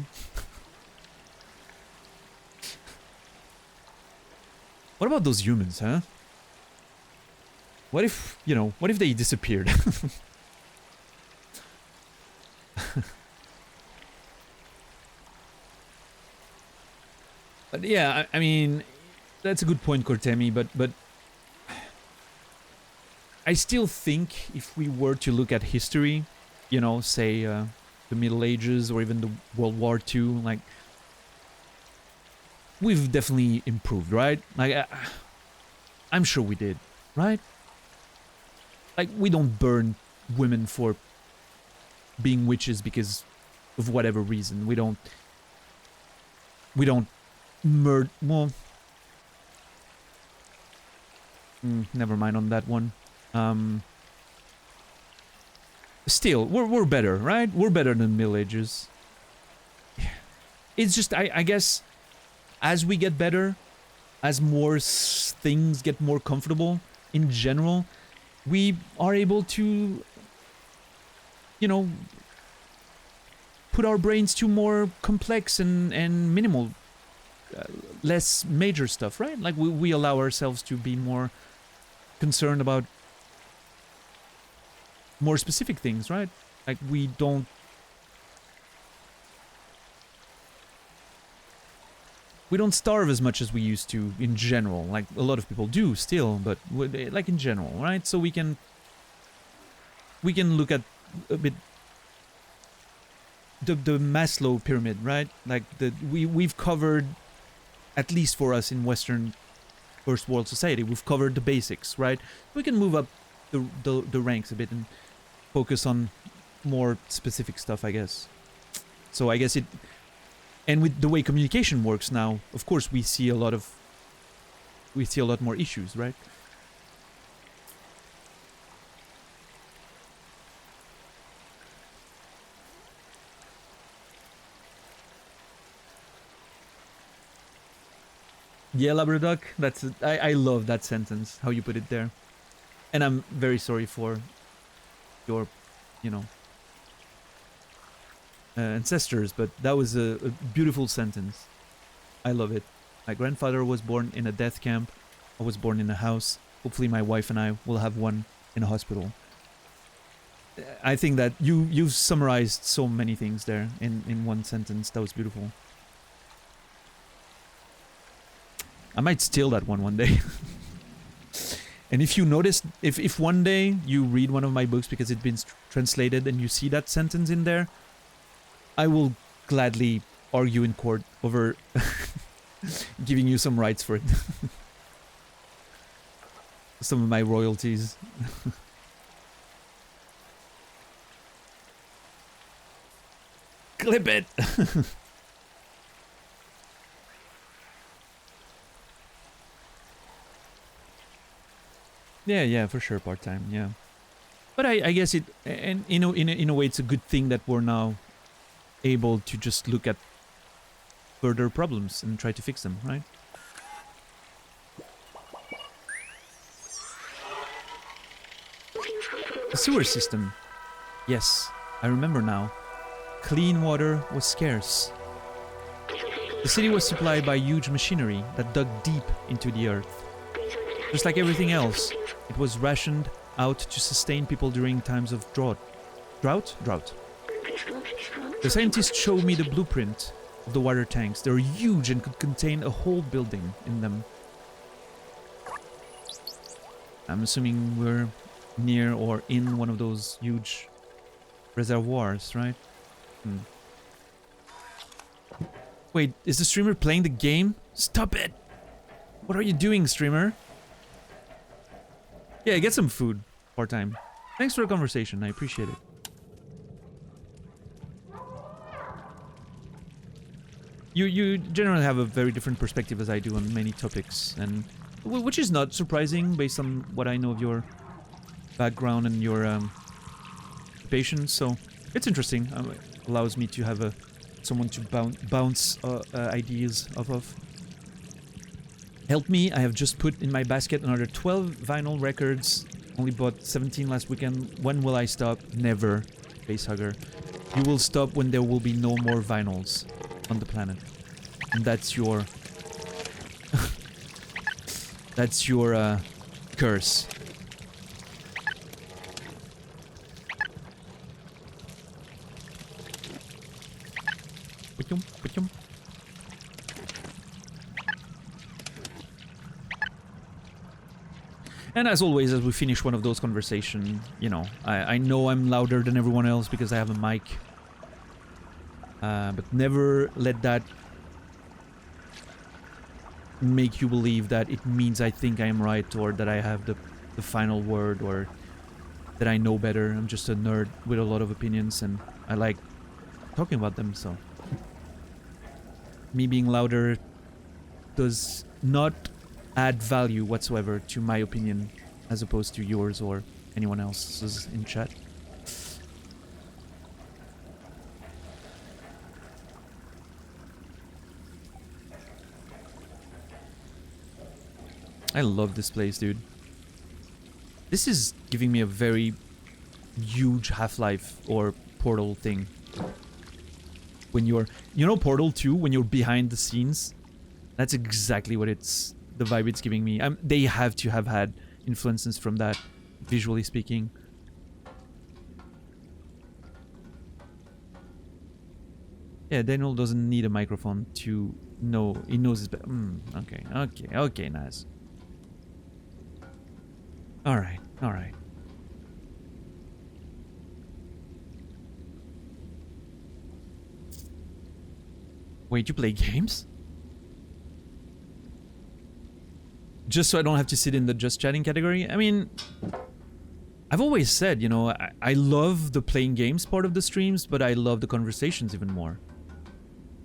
What about those humans, huh? What if, you know, what if they disappeared? But yeah, I mean, that's a good point, Cortemi, but I still think if we were to look at history, you know, say the Middle Ages or even the World War II, like, we've definitely improved, right? Like, I'm sure we did, right? Like, we don't burn women for being witches because of whatever reason. We don't murder. Well, never mind on that one. Still, we're better, right? We're better than Middle Ages. It's just, I guess, as we get better, as more things get more comfortable in general, we are able to, you know, put our brains to more complex and minimal, less major stuff, right? Like, we allow ourselves to be more concerned about more specific things, right? Like, we don't starve as much as we used to in general. Like, a lot of people do still, but like in general, right? So we can look at a bit the Maslow pyramid, right? Like, we've covered, at least for us in Western first world society, we've covered the basics, right? We can move up the ranks a bit and focus on more specific stuff, I guess. So I guess it, and with the way communication works now, of course we see a lot more issues, right? Yeah, Labradoc, I love that sentence, how you put it there. And I'm very sorry for your, you know, ancestors, but that was a beautiful sentence. I love it. My grandfather was born in a death camp. I was born in a house. Hopefully my wife and I will have one in a hospital. I think that you've summarized so many things there in one sentence. That was beautiful. I might steal that one day. And if you notice, if one day you read one of my books because it's been translated and you see that sentence in there, I will gladly argue in court over giving you some rights for it. Some of my royalties. Clip it! Yeah, for sure, part-time, yeah. But I guess it, and in a way, it's a good thing that we're now able to just look at further problems and try to fix them, right? The sewer system. Yes, I remember now. Clean water was scarce. The city was supplied by huge machinery that dug deep into the earth. Just like everything else, it was rationed out to sustain people during times of drought. Drought. The scientists showed me the blueprint of the water tanks. They were huge and could contain a whole building in them. I'm assuming we're near or in one of those huge reservoirs, right? Wait, is the streamer playing the game? Stop it! What are you doing, streamer? Yeah, get some food, part-time. Thanks for the conversation, I appreciate it. You generally have a very different perspective as I do on many topics, and which is not surprising based on what I know of your background and your patience. So it's interesting. Allows me to have someone to bounce ideas off of. Help me! I have just put in my basket another 12 vinyl records. Only bought 17 last weekend. When will I stop? Never, Facehugger. You will stop when there will be no more vinyls on the planet. And that's your... that's your, curse. And as always, as we finish one of those conversations, you know, I know I'm louder than everyone else because I have a mic. But never let that make you believe that it means I think I am right, or that I have the final word, or that I know better. I'm just a nerd with a lot of opinions, and I like talking about them, so me being louder does not add value whatsoever to my opinion, as opposed to yours or anyone else's in chat. I love this place, dude. This is giving me a very huge Half-Life or Portal thing. When you're... You know Portal 2, when you're behind the scenes? That's exactly what it's... the vibe it's giving me. They have to have had influences from that, visually speaking. Yeah, Daniel doesn't need a microphone to know... He knows his... Okay, nice. Alright. Wait, you play games? Just so I don't have to sit in the just chatting category? I mean, I've always said, you know, I love the playing games part of the streams, but I love the conversations even more.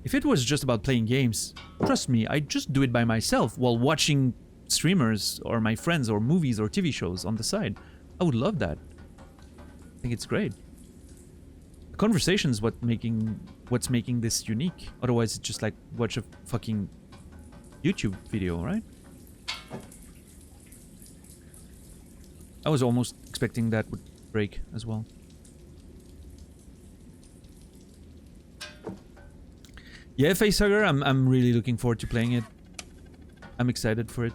If it was just about playing games, trust me, I'd just do it by myself while watching streamers or my friends or movies or TV shows on the side. I would love that. I think it's great. The conversation is what's making this unique. Otherwise, it's just like watch a fucking YouTube video, right? I was almost expecting that would break as well. Yeah, Facehugger, I'm really looking forward to playing it. I'm excited for it.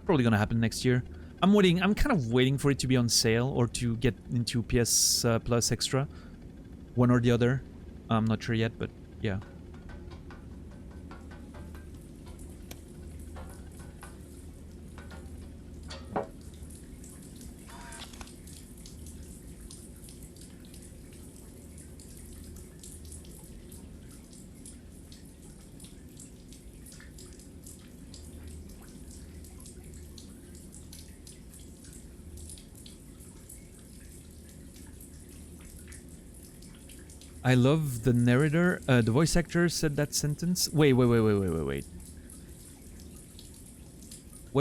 Probably gonna happen next year. I'm kind of waiting for it to be on sale or to get into PS Plus Extra. One or the other. I'm not sure yet, but yeah. I love the narrator. The voice actor said that sentence. Wait. What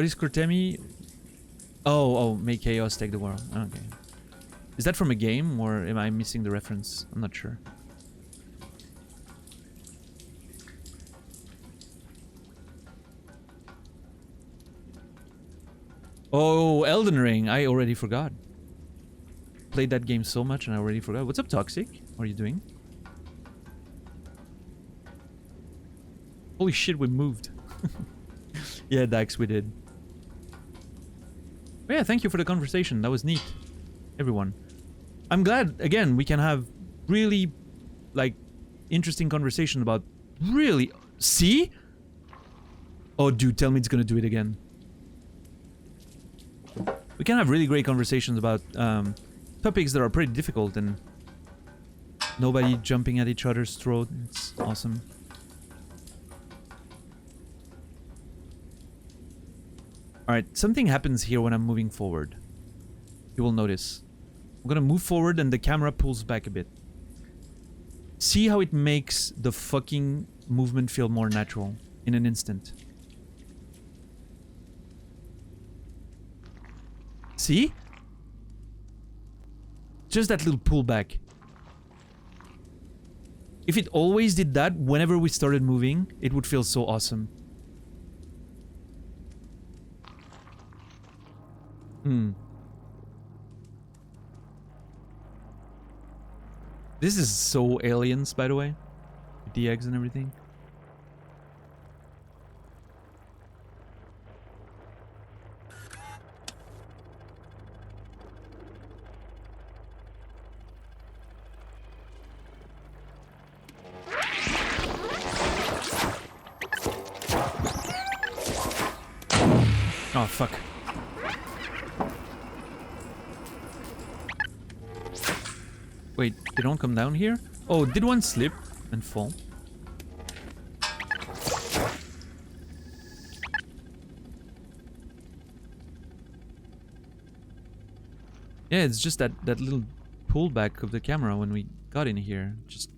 is Kurtemi? Oh, make chaos take the world. Okay. Is that from a game, or am I missing the reference? I'm not sure. Oh, Elden Ring. I already forgot. Played that game so much and I already forgot. What's up, Toxic? What are you doing? Holy shit, we moved. Yeah, Dax, we did. But yeah, thank you for the conversation. That was neat. Everyone. I'm glad, again, we can have really, like, interesting conversation about really... See? Oh, dude, tell me it's gonna do it again. We can have really great conversations about topics that are pretty difficult and nobody jumping at each other's throat. It's awesome. Alright, something happens here when I'm moving forward. You will notice. I'm gonna move forward and the camera pulls back a bit. See how it makes the fucking movement feel more natural in an instant. See? Just that little pullback. If it always did that whenever we started moving, it would feel so awesome. This is so Aliens, by the way. With the eggs and everything. Oh, fuck. Wait, they don't come down here? Oh, did one slip and fall? Yeah, it's just that little pullback of the camera when we got in here. Just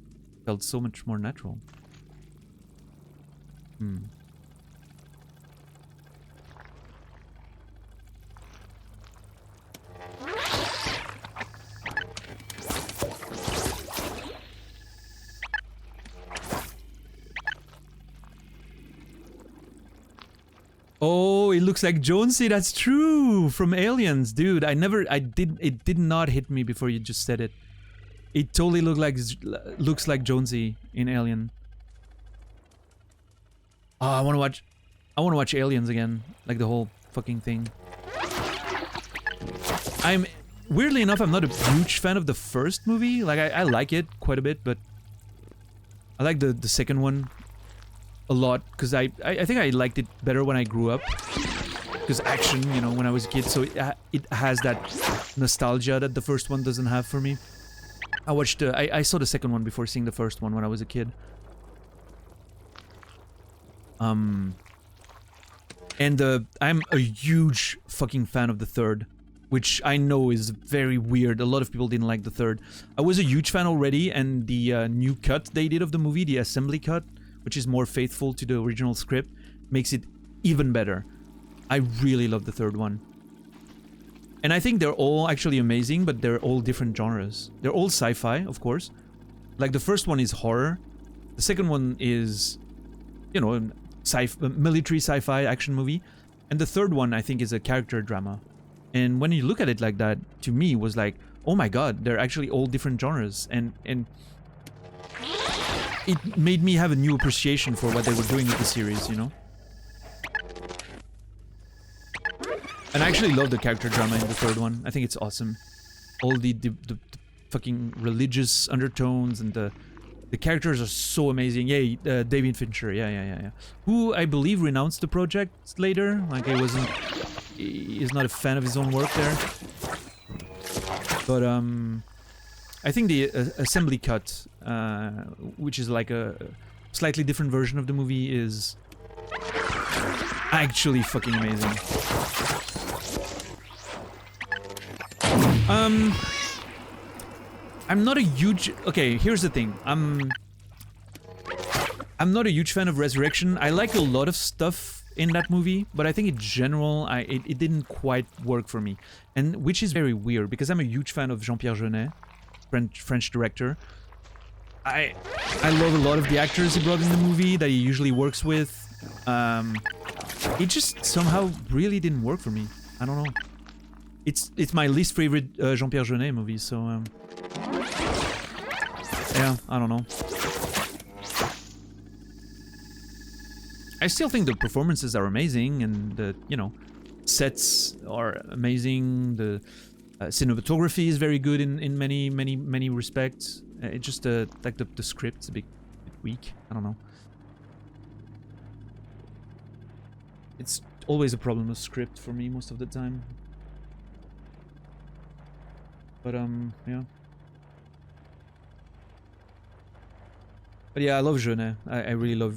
felt so much more natural. Hmm. Oh, it looks like Jonesy. That's true. From Aliens, dude. It did not hit me before you just said it. It totally looks like Jonesy in Alien. Oh, I want to watch Aliens again, like the whole fucking thing. Weirdly enough, I'm not a huge fan of the first movie. Like I like it quite a bit, but I like the second one a lot because I think I liked it better when I grew up. Because action, you know, when I was a kid, so it has that nostalgia that the first one doesn't have for me. I saw the second one before seeing the first one when I was a kid. And I'm a huge fucking fan of the third, which I know is very weird. A lot of people didn't like the third. I was a huge fan already, and the new cut they did of the movie, the assembly cut, which is more faithful to the original script, makes it even better. I really love the third one. And I think they're all actually amazing, but they're all different genres. They're all sci-fi, of course. Like the first one is horror. The second one is, you know, military sci-fi action movie. And the third one, I think, is a character drama. And when you look at it like that, to me, it was like, oh my god, they're actually all different genres. And it made me have a new appreciation for what they were doing with the series, you know? And I actually love the character drama in the third one. I think it's awesome. All the fucking religious undertones and the characters are so amazing. Yeah, David Fincher. Yeah. Who I believe renounced the project later. Like he's not a fan of his own work there. But I think the assembly cut, which is like a slightly different version of the movie, is actually fucking amazing. I'm not a huge... Okay, here's the thing. I'm not a huge fan of Resurrection. I like a lot of stuff in that movie, but I think in general, it didn't quite work for me. And which is very weird, because I'm a huge fan of Jean-Pierre Jeunet, French director. I love a lot of the actors he brought in the movie that he usually works with. It just somehow really didn't work for me. I don't know. It's my least favorite Jean-Pierre Jeunet movie, so yeah, I don't know. I still think the performances are amazing, and the, you know, sets are amazing. The cinematography is very good in many respects. It just like the script's a bit weak. I don't know. It's always a problem with script for me most of the time. But yeah. But yeah, I love Jeunet. I really love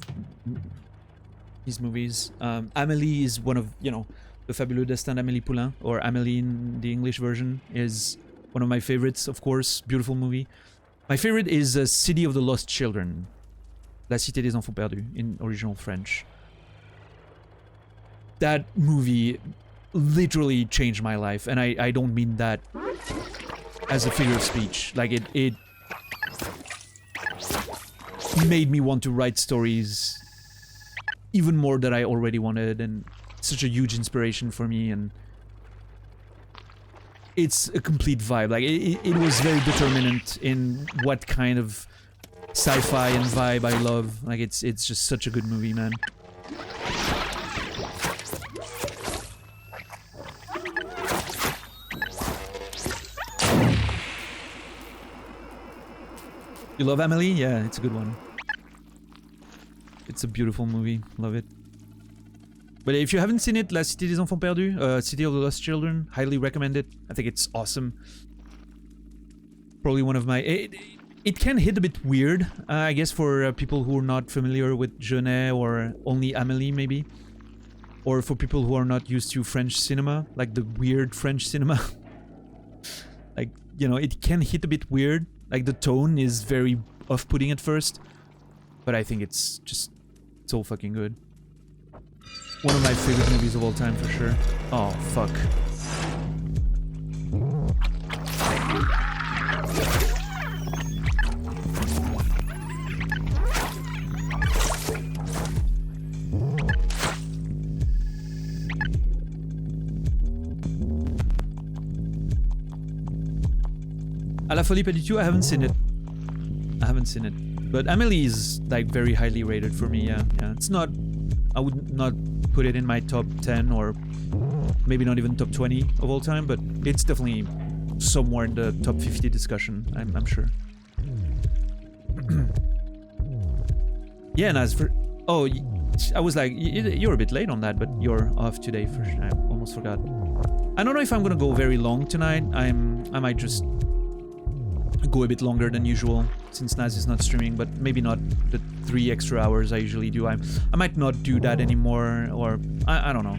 his movies. Amélie is one of, you know, the Fabuleux Destin d'Amélie Poulain, or Amélie in the English version, is one of my favorites, of course. Beautiful movie. My favorite is City of the Lost Children, La Cité des Enfants Perdus, in original French. That movie literally changed my life, and I don't mean that as a figure of speech. Like, it made me want to write stories even more than I already wanted, and such a huge inspiration for me, and it's a complete vibe. Like, it was very determinant in what kind of sci-fi and vibe I love. Like, it's just such a good movie, man. You love Amélie? Yeah, it's a good one. It's a beautiful movie. Love it. But if you haven't seen it, La Cité des Enfants Perdus, City of the Lost Children, highly recommend it. I think it's awesome. Probably one of my... It can hit a bit weird, I guess, for people who are not familiar with Jeunet or only Amélie, maybe. Or for people who are not used to French cinema, like the weird French cinema. Like, you know, it can hit a bit weird. Like, the tone is very off-putting at first. But I think it's just so fucking good. One of my favorite movies of all time, for sure. Oh, fuck. À la Folie Perdu 2, I haven't seen it. But Amélie is like very highly rated for me, yeah. It's not... I would not put it in my top 10 or maybe not even top 20 of all time, but it's definitely somewhere in the top 50 discussion, I'm sure. Yeah, and as for... Oh, I was like, you're a bit late on that, but you're off today for sure. I almost forgot. I don't know if I'm gonna go very long tonight. I might just go a bit longer than usual since Naz is not streaming, but maybe not the 3 extra hours I usually do. I might not do that anymore, or I don't know.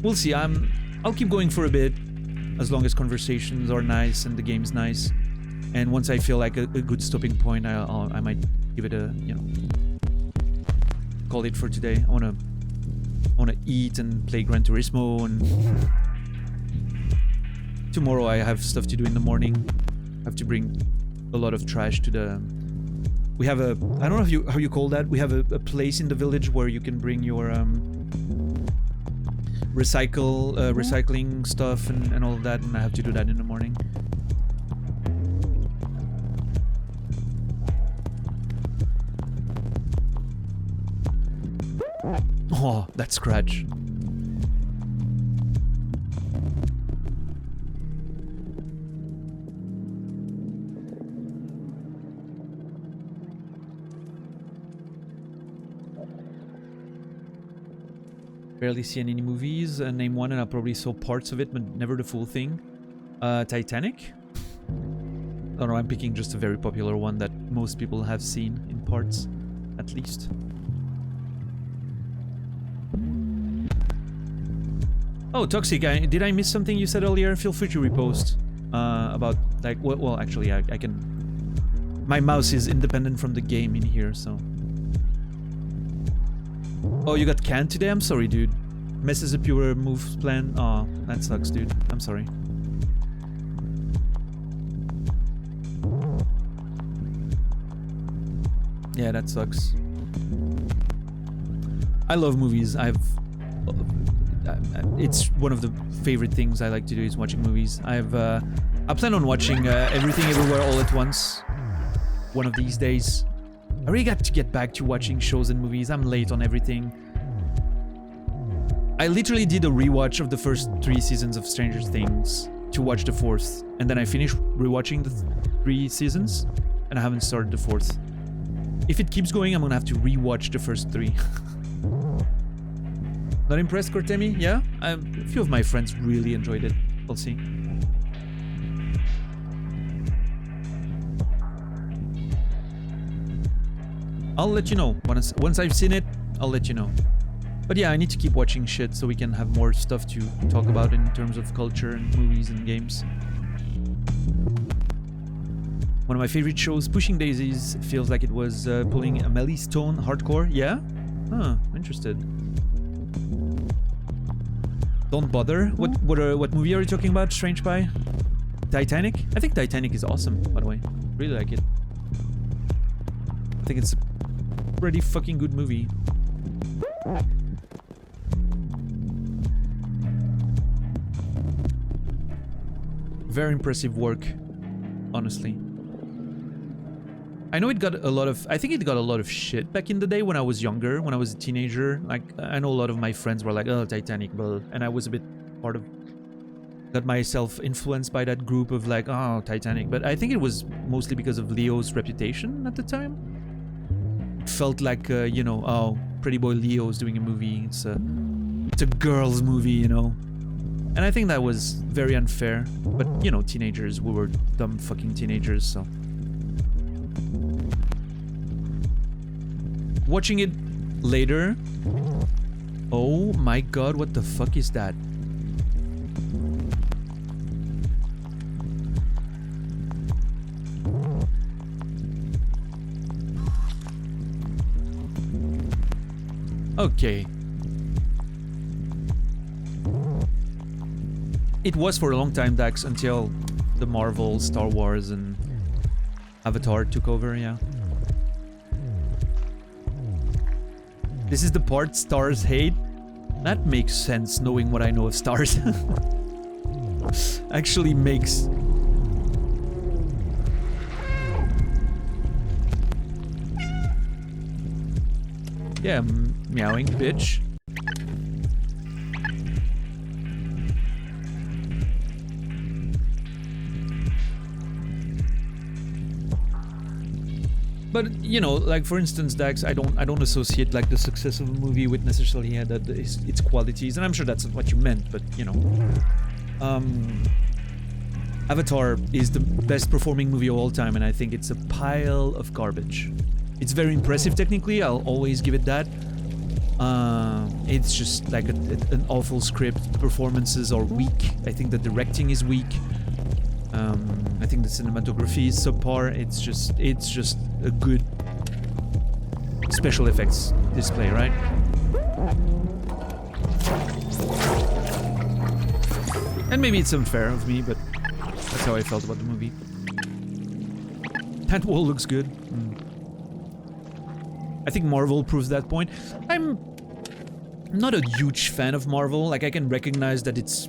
We'll see. I'll keep going for a bit as long as conversations are nice and the game's nice. And once I feel like a good stopping point, I might give it a, you know, call it for today. I wanna eat and play Gran Turismo, and tomorrow I have stuff to do in the morning. I have to bring a lot of trash to the... We have a... I don't know how you call that. We have a place in the village where you can bring your recycling stuff and all of that, and I have to do that in the morning. Oh, that scratch. Barely see any movies. Name one, and I probably saw parts of it, but never the full thing. Titanic? I don't know, I'm picking just a very popular one that most people have seen in parts, at least. Oh, Toxic, did I miss something you said earlier? Feel free to repost about, like, well, actually, I can... My mouse is independent from the game in here, so... Oh, you got canned today? I'm sorry, dude. Messes up your move plan. Oh, that sucks, dude. I'm sorry. Yeah, that sucks. I love movies. It's one of the favorite things I like to do is watching movies. I plan on watching Everything Everywhere All at Once one of these days. I really got to get back to watching shows and movies. I'm late on everything. I literally did a rewatch of the first 3 seasons of Stranger Things to watch the 4th, and then I finished rewatching the 3 seasons, and I haven't started the 4th. If it keeps going, I'm gonna have to rewatch the first 3. Not impressed, Cortemi? Yeah? A few of my friends really enjoyed it. We'll see. I'll let you know. Once I've seen it, I'll let you know. But yeah, I need to keep watching shit so we can have more stuff to talk about in terms of culture and movies and games. One of my favorite shows, Pushing Daisies, feels like it was pulling a Melly Stone hardcore. Yeah? Huh, interested. Don't Bother? What movie are you talking about, Strange Pie? Titanic? I think Titanic is awesome, by the way. Really like it. I think it's a pretty fucking good movie. Very impressive work, honestly. I know it got a lot of... I think it got a lot of shit back in the day when I was younger, when I was a teenager. Like, I know a lot of my friends were like, oh, Titanic, blah. And I was a bit part of... Got myself influenced by that group of like, oh, Titanic. But I think it was mostly because of Leo's reputation at the time. It felt like, you know, oh, Pretty Boy Leo's doing a movie. It's a girl's movie, you know. And I think that was very unfair. But, you know, teenagers, we were dumb fucking teenagers, so... Watching it later... Oh my god, what the fuck is that? Okay. It was for a long time, Dax, until the Marvel, Star Wars, and Avatar took over, yeah. This is the part stars hate? That makes sense, knowing what I know of stars. Actually makes... Yeah, meowing, bitch. But you know, like for instance, Dax, I don't associate like the success of a movie with necessarily its qualities, and I'm sure that's what you meant. But you know, Avatar is the best performing movie of all time, and I think it's a pile of garbage. It's very impressive technically. I'll always give it that. It's just like an awful script. The performances are weak. I think the directing is weak. I think the cinematography is subpar. It's just a good special effects display, right? And maybe it's unfair of me, but that's how I felt about the movie. That wall looks good. I think Marvel proves that point. I'm not a huge fan of Marvel. Like, I can recognize that it's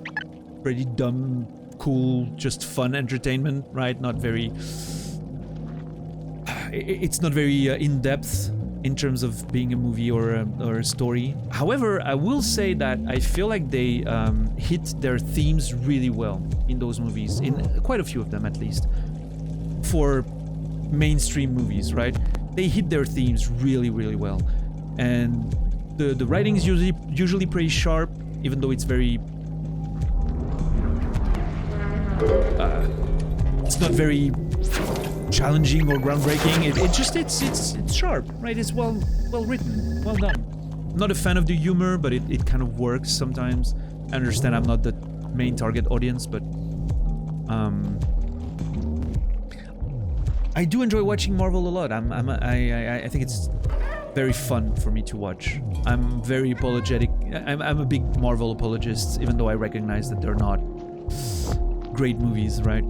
pretty dumb, cool, just fun entertainment, right? Not very... It's not very in-depth in terms of being a movie or a story. However, I will say that I feel like they hit their themes really well in those movies, in quite a few of them at least, for mainstream movies, right? They hit their themes really, really well. And the writing is usually pretty sharp, even though it's very... it's not very challenging or groundbreaking. It's sharp, right? It's well written, well done. I'm not a fan of the humor, but it kind of works sometimes. I understand I'm not the main target audience, but I do enjoy watching Marvel a lot. I think it's very fun for me to watch. I'm very apologetic. I'm a big Marvel apologist, even though I recognize that they're not great movies, right?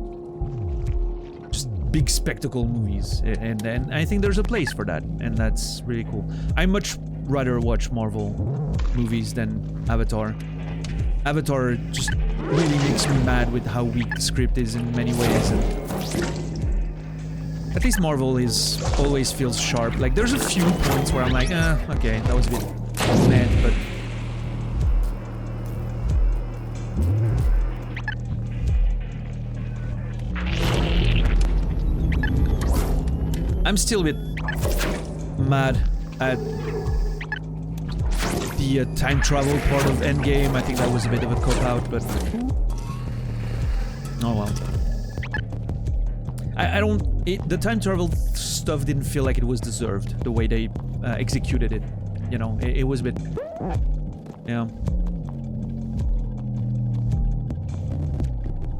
Just big spectacle movies, and I think there's a place for that, and that's really cool. I much rather watch Marvel movies than Avatar. Avatar just really makes me mad with how weak the script is in many ways, and at least Marvel always feels sharp. Like, there's a few points where I'm like, okay, that was a bit mad, but I'm still a bit mad at the time travel part of Endgame. I think that was a bit of a cop-out, but oh well. The time travel stuff didn't feel like it was deserved, the way they executed it. You know, it was a bit... Yeah.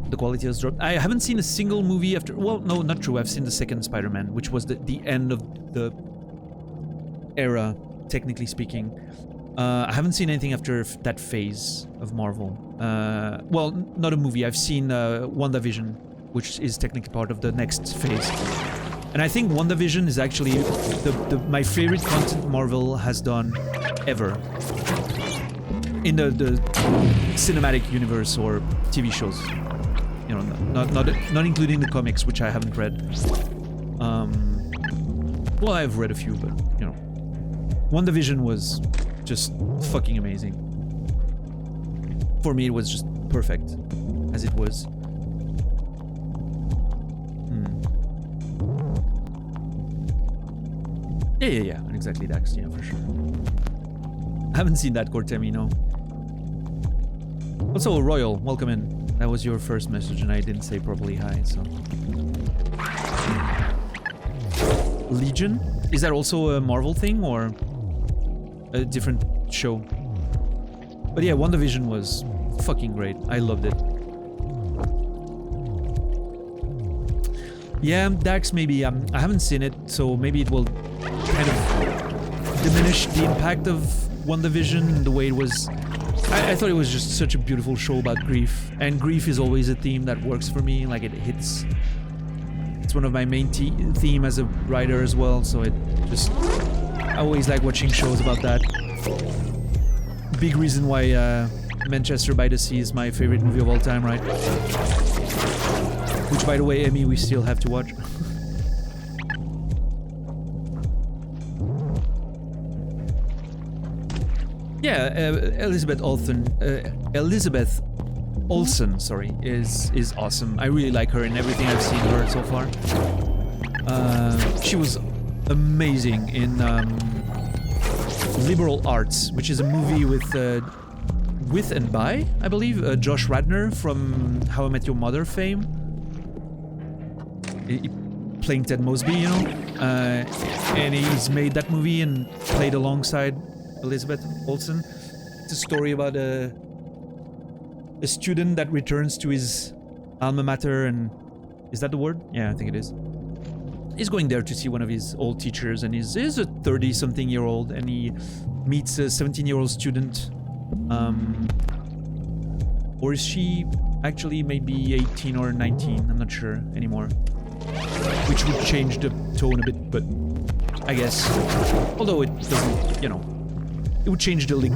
The quality has dropped. I haven't seen a single movie after... Well, no, not true. I've seen the second Spider-Man, which was the end of the era, technically speaking. I haven't seen anything after that phase of Marvel. Well, not a movie. I've seen WandaVision, which is technically part of the next phase. And I think WandaVision is actually my favorite content Marvel has done ever. In the cinematic universe or TV shows. You know, not including the comics, which I haven't read. Well, I've read a few, but, you know. WandaVision was just fucking amazing. For me, it was just perfect, as it was. Yeah, exactly, Dax, yeah, for sure. I haven't seen that, Cortemi, no. Also, Royal, welcome in. That was your first message and I didn't say properly hi, so... Legion? Is that also a Marvel thing, or a different show? But yeah, WandaVision was fucking great. I loved it. Yeah, Dax, maybe. I haven't seen it, so maybe it will kind of diminish the impact of WandaVision, the way it was. I thought it was just such a beautiful show about grief, and grief is always a theme that works for me. Like it hits. It's one of my main theme as a writer as well. So it just. I always like watching shows about that. Big reason why Manchester by the Sea is my favorite movie of all time, right? Which, by the way, Emmy, we still have to watch. Yeah, Elizabeth Olsen, sorry, is awesome. I really like her in everything I've seen her so far. She was amazing in Liberal Arts, which is a movie with and by, I believe, Josh Radnor from How I Met Your Mother fame. Playing Ted Mosby, you know? And he's made that movie and played alongside Elizabeth Olsen. It's a story about a student that returns to his alma mater, and is that the word? Yeah, I think it is. He's going there to see one of his old teachers, and he's a 30-something-year-old, and he meets a 17-year-old student. Or is she actually maybe 18 or 19? I'm not sure anymore. Which would change the tone a bit, but I guess. Although it doesn't, you know, it would change the link.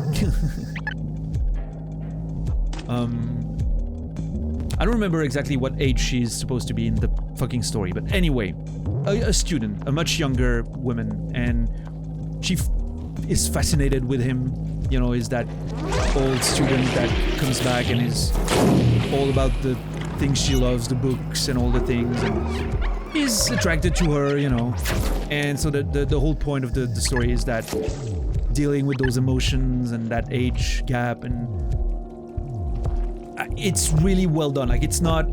I don't remember exactly what age she's supposed to be in the fucking story, but anyway, a student, a much younger woman, and she is fascinated with him. You know, is that old student that comes back and is all about the things she loves, the books and all the things, and he's attracted to her, you know. And so the whole point of the story is that dealing with those emotions and that age gap, and it's really well done. Like it's not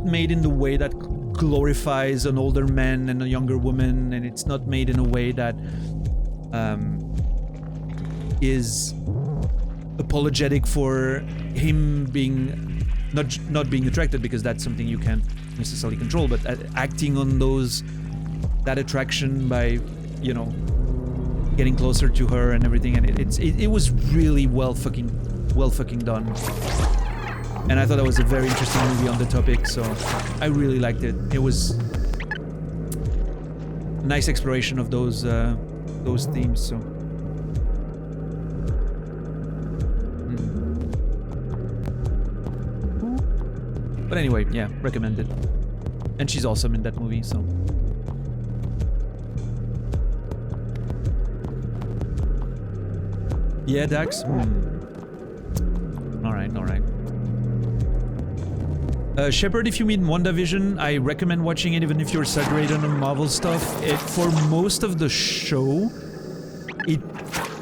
made in the way that glorifies an older man and a younger woman, and it's not made in a way that is apologetic for him being not being attracted, because that's something you can't necessarily control, but acting on that attraction by, you know, getting closer to her and everything, and it was really well fucking done. And I thought that was a very interesting movie on the topic, so I really liked it. It was a nice exploration of those themes. So, but anyway, yeah, recommend it. And she's awesome in that movie. So, yeah, Dax. All right. Shepard, if you mean WandaVision, I recommend watching it even if you're saturated on Marvel stuff. For most of the show, it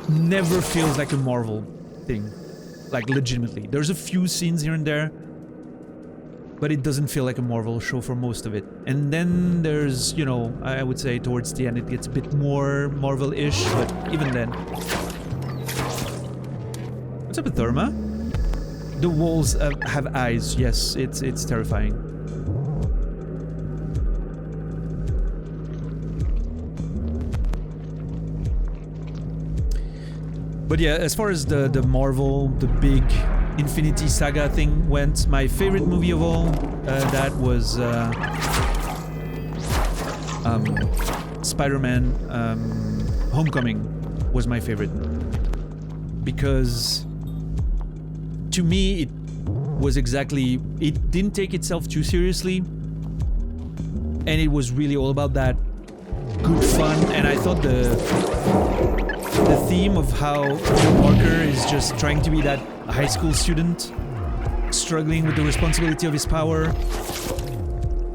never feels like a Marvel thing. Like, legitimately. There's a few scenes here and there, but it doesn't feel like a Marvel show for most of it. And then there's, you know, I would say towards the end it gets a bit more Marvel-ish, but even then. What's up with Therma? The walls have eyes. Yes, it's terrifying. But yeah, as far as the Marvel, the big Infinity Saga thing went, my favorite movie of all, that was Spider-Man Homecoming was my favorite. Because to me, it was exactly, it didn't take itself too seriously, and it was really all about that good fun. And I thought the theme of how Peter Parker is just trying to be that high school student struggling with the responsibility of his power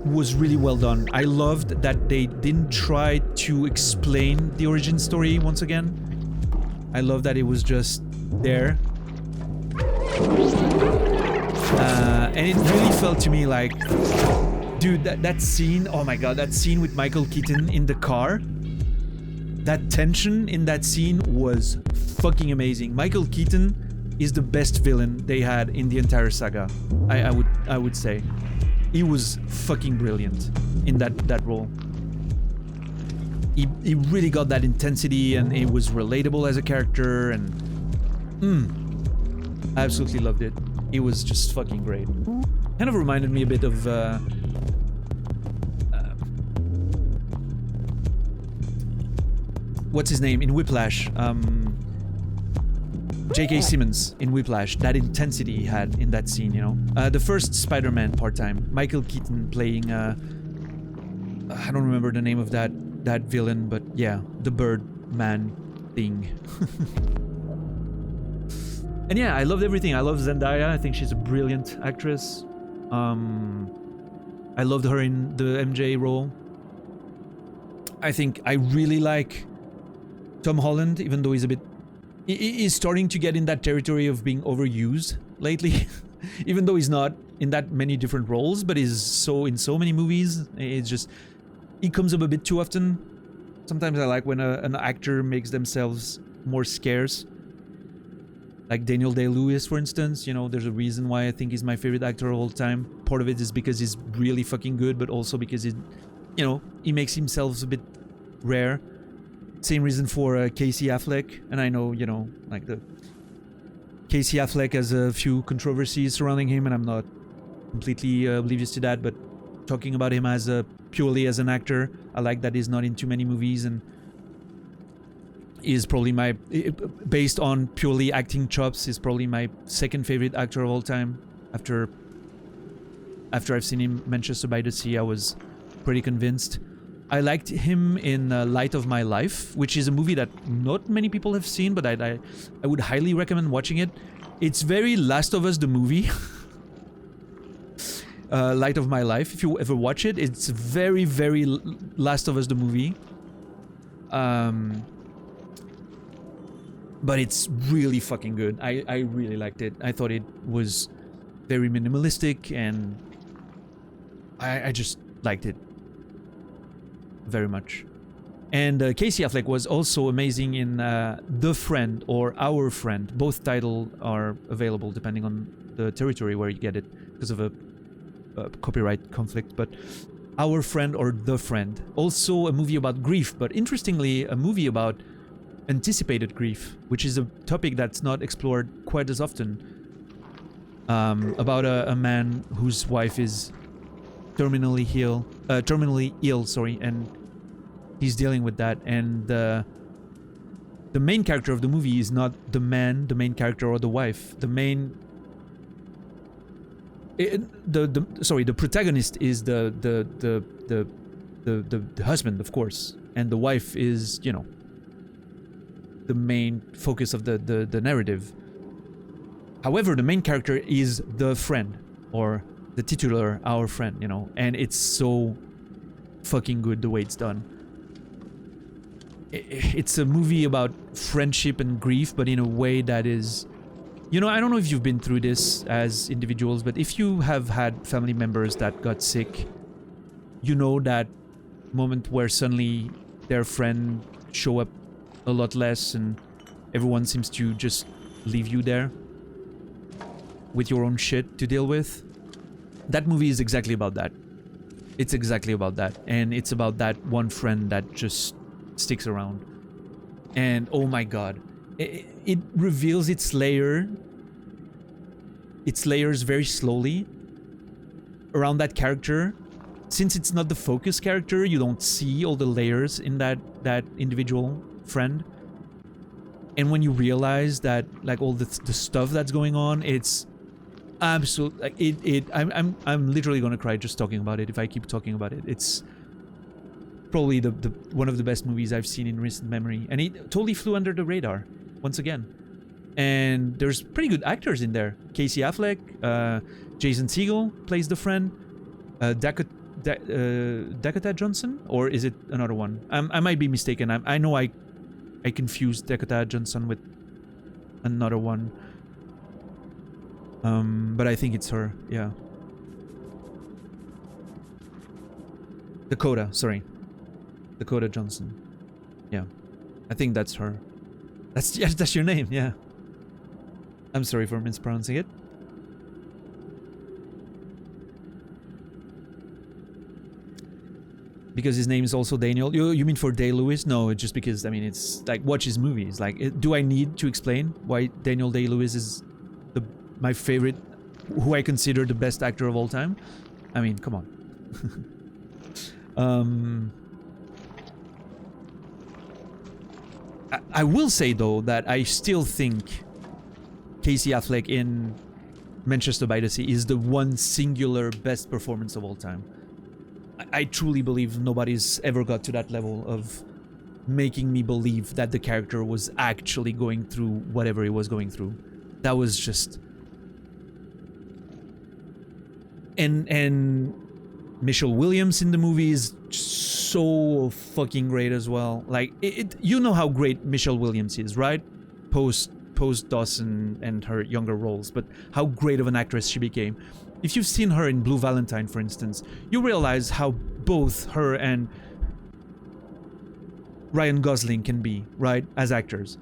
was really well done. I loved that they didn't try to explain the origin story once again. I love that it was just there. And it really felt to me like, dude, that scene, oh my god, that scene with Michael Keaton in the car, that tension in that scene was fucking amazing. Michael Keaton is the best villain they had in the entire saga. I would say. He was fucking brilliant in that role. He really got that intensity, and it was relatable as a character, and I absolutely loved it. It was just fucking great. Kind of reminded me a bit of what's his name in Whiplash? J.K. Simmons in Whiplash. That intensity he had in that scene, you know. The first Spider-Man part-time. Michael Keaton playing. I don't remember the name of that villain, but yeah, the Birdman thing. And yeah, I loved everything. I love Zendaya. I think she's a brilliant actress. I loved her in the MJ role. I think I really like Tom Holland, even though he's a bit... He's starting to get in that territory of being overused lately. Even though he's not in that many different roles, but he's so in so many movies. It's just... He comes up a bit too often. Sometimes I like when an actor makes themselves more scarce. Like Daniel Day-Lewis, for instance. You know, there's a reason why I think he's my favorite actor of all time. Part of it is because he's really fucking good, but also because he, you know, he makes himself a bit rare. Same reason for Casey Affleck. And I know, you know, like the... Casey Affleck has a few controversies surrounding him, and I'm not completely oblivious to that, but talking about him as purely as an actor, I like that he's not in too many movies, and is probably my, based on purely acting chops, is probably my second favorite actor of all time. After I've seen him Manchester by the Sea, I was pretty convinced. I liked him in Light of My Life, which is a movie that not many people have seen, but I would highly recommend watching it. It's very Last of Us the movie. Light of My Life, if you ever watch it, it's very, very Last of Us the movie. But it's really fucking good. I really liked it. I thought it was very minimalistic, and I just liked it very much. And Casey Affleck was also amazing in The Friend or Our Friend. Both titles are available depending on the territory where you get it because of a copyright conflict. But Our Friend or The Friend. Also a movie about grief, but interestingly a movie about anticipated grief, which is a topic that's not explored quite as often. About a man whose wife is terminally ill, sorry, and he's dealing with that. And the main character of the movie is not the main character or the wife. The protagonist is the husband, of course, and the wife is, you know, the main focus of the narrative. However, the main character is the friend, or the titular, our friend, you know, and it's so fucking good the way it's done. It's a movie about friendship and grief, but in a way that is, you know, I don't know if you've been through this as individuals, but if you have had family members that got sick, you know that moment where suddenly their friend show up a lot less and everyone seems to just leave you there with your own shit to deal with. That movie is exactly about that. It's exactly about that. And it's about that one friend that just sticks around. And oh my god, it reveals its layers very slowly around that character. Since it's not the focus character, you don't see all the layers in that individual friend. And when you realize that, like, all the stuff that's going on, it's absolute, like, I'm literally gonna cry just talking about it if I keep talking about it. It's probably the one of the best movies I've seen in recent memory, and it totally flew under the radar once again. And there's pretty good actors in there. Casey Affleck, Jason Segel plays the friend, Dakota Johnson, or is it another one? I might be mistaken. I know I confused Dakota Johnson with another one. But I think it's her, yeah. Dakota Johnson. Yeah. I think that's her. That's your name, yeah. I'm sorry for mispronouncing it. Because his name is also Daniel. You mean for Day-Lewis? No, it's just because, I mean, it's like, watch his movies. Like, do I need to explain why Daniel Day-Lewis is my favorite, who I consider the best actor of all time? I mean, come on. I will say, though, that I still think Casey Affleck in Manchester by the Sea is the one singular best performance of all time. I truly believe nobody's ever got to that level of making me believe that the character was actually going through whatever he was going through. That was just... And Michelle Williams in the movie is so fucking great as well. Like, you know how great Michelle Williams is, right? Post Dawson and her younger roles, but how great of an actress she became. If you've seen her in Blue Valentine, for instance, you realize how both her and Ryan Gosling can be, right, as actors.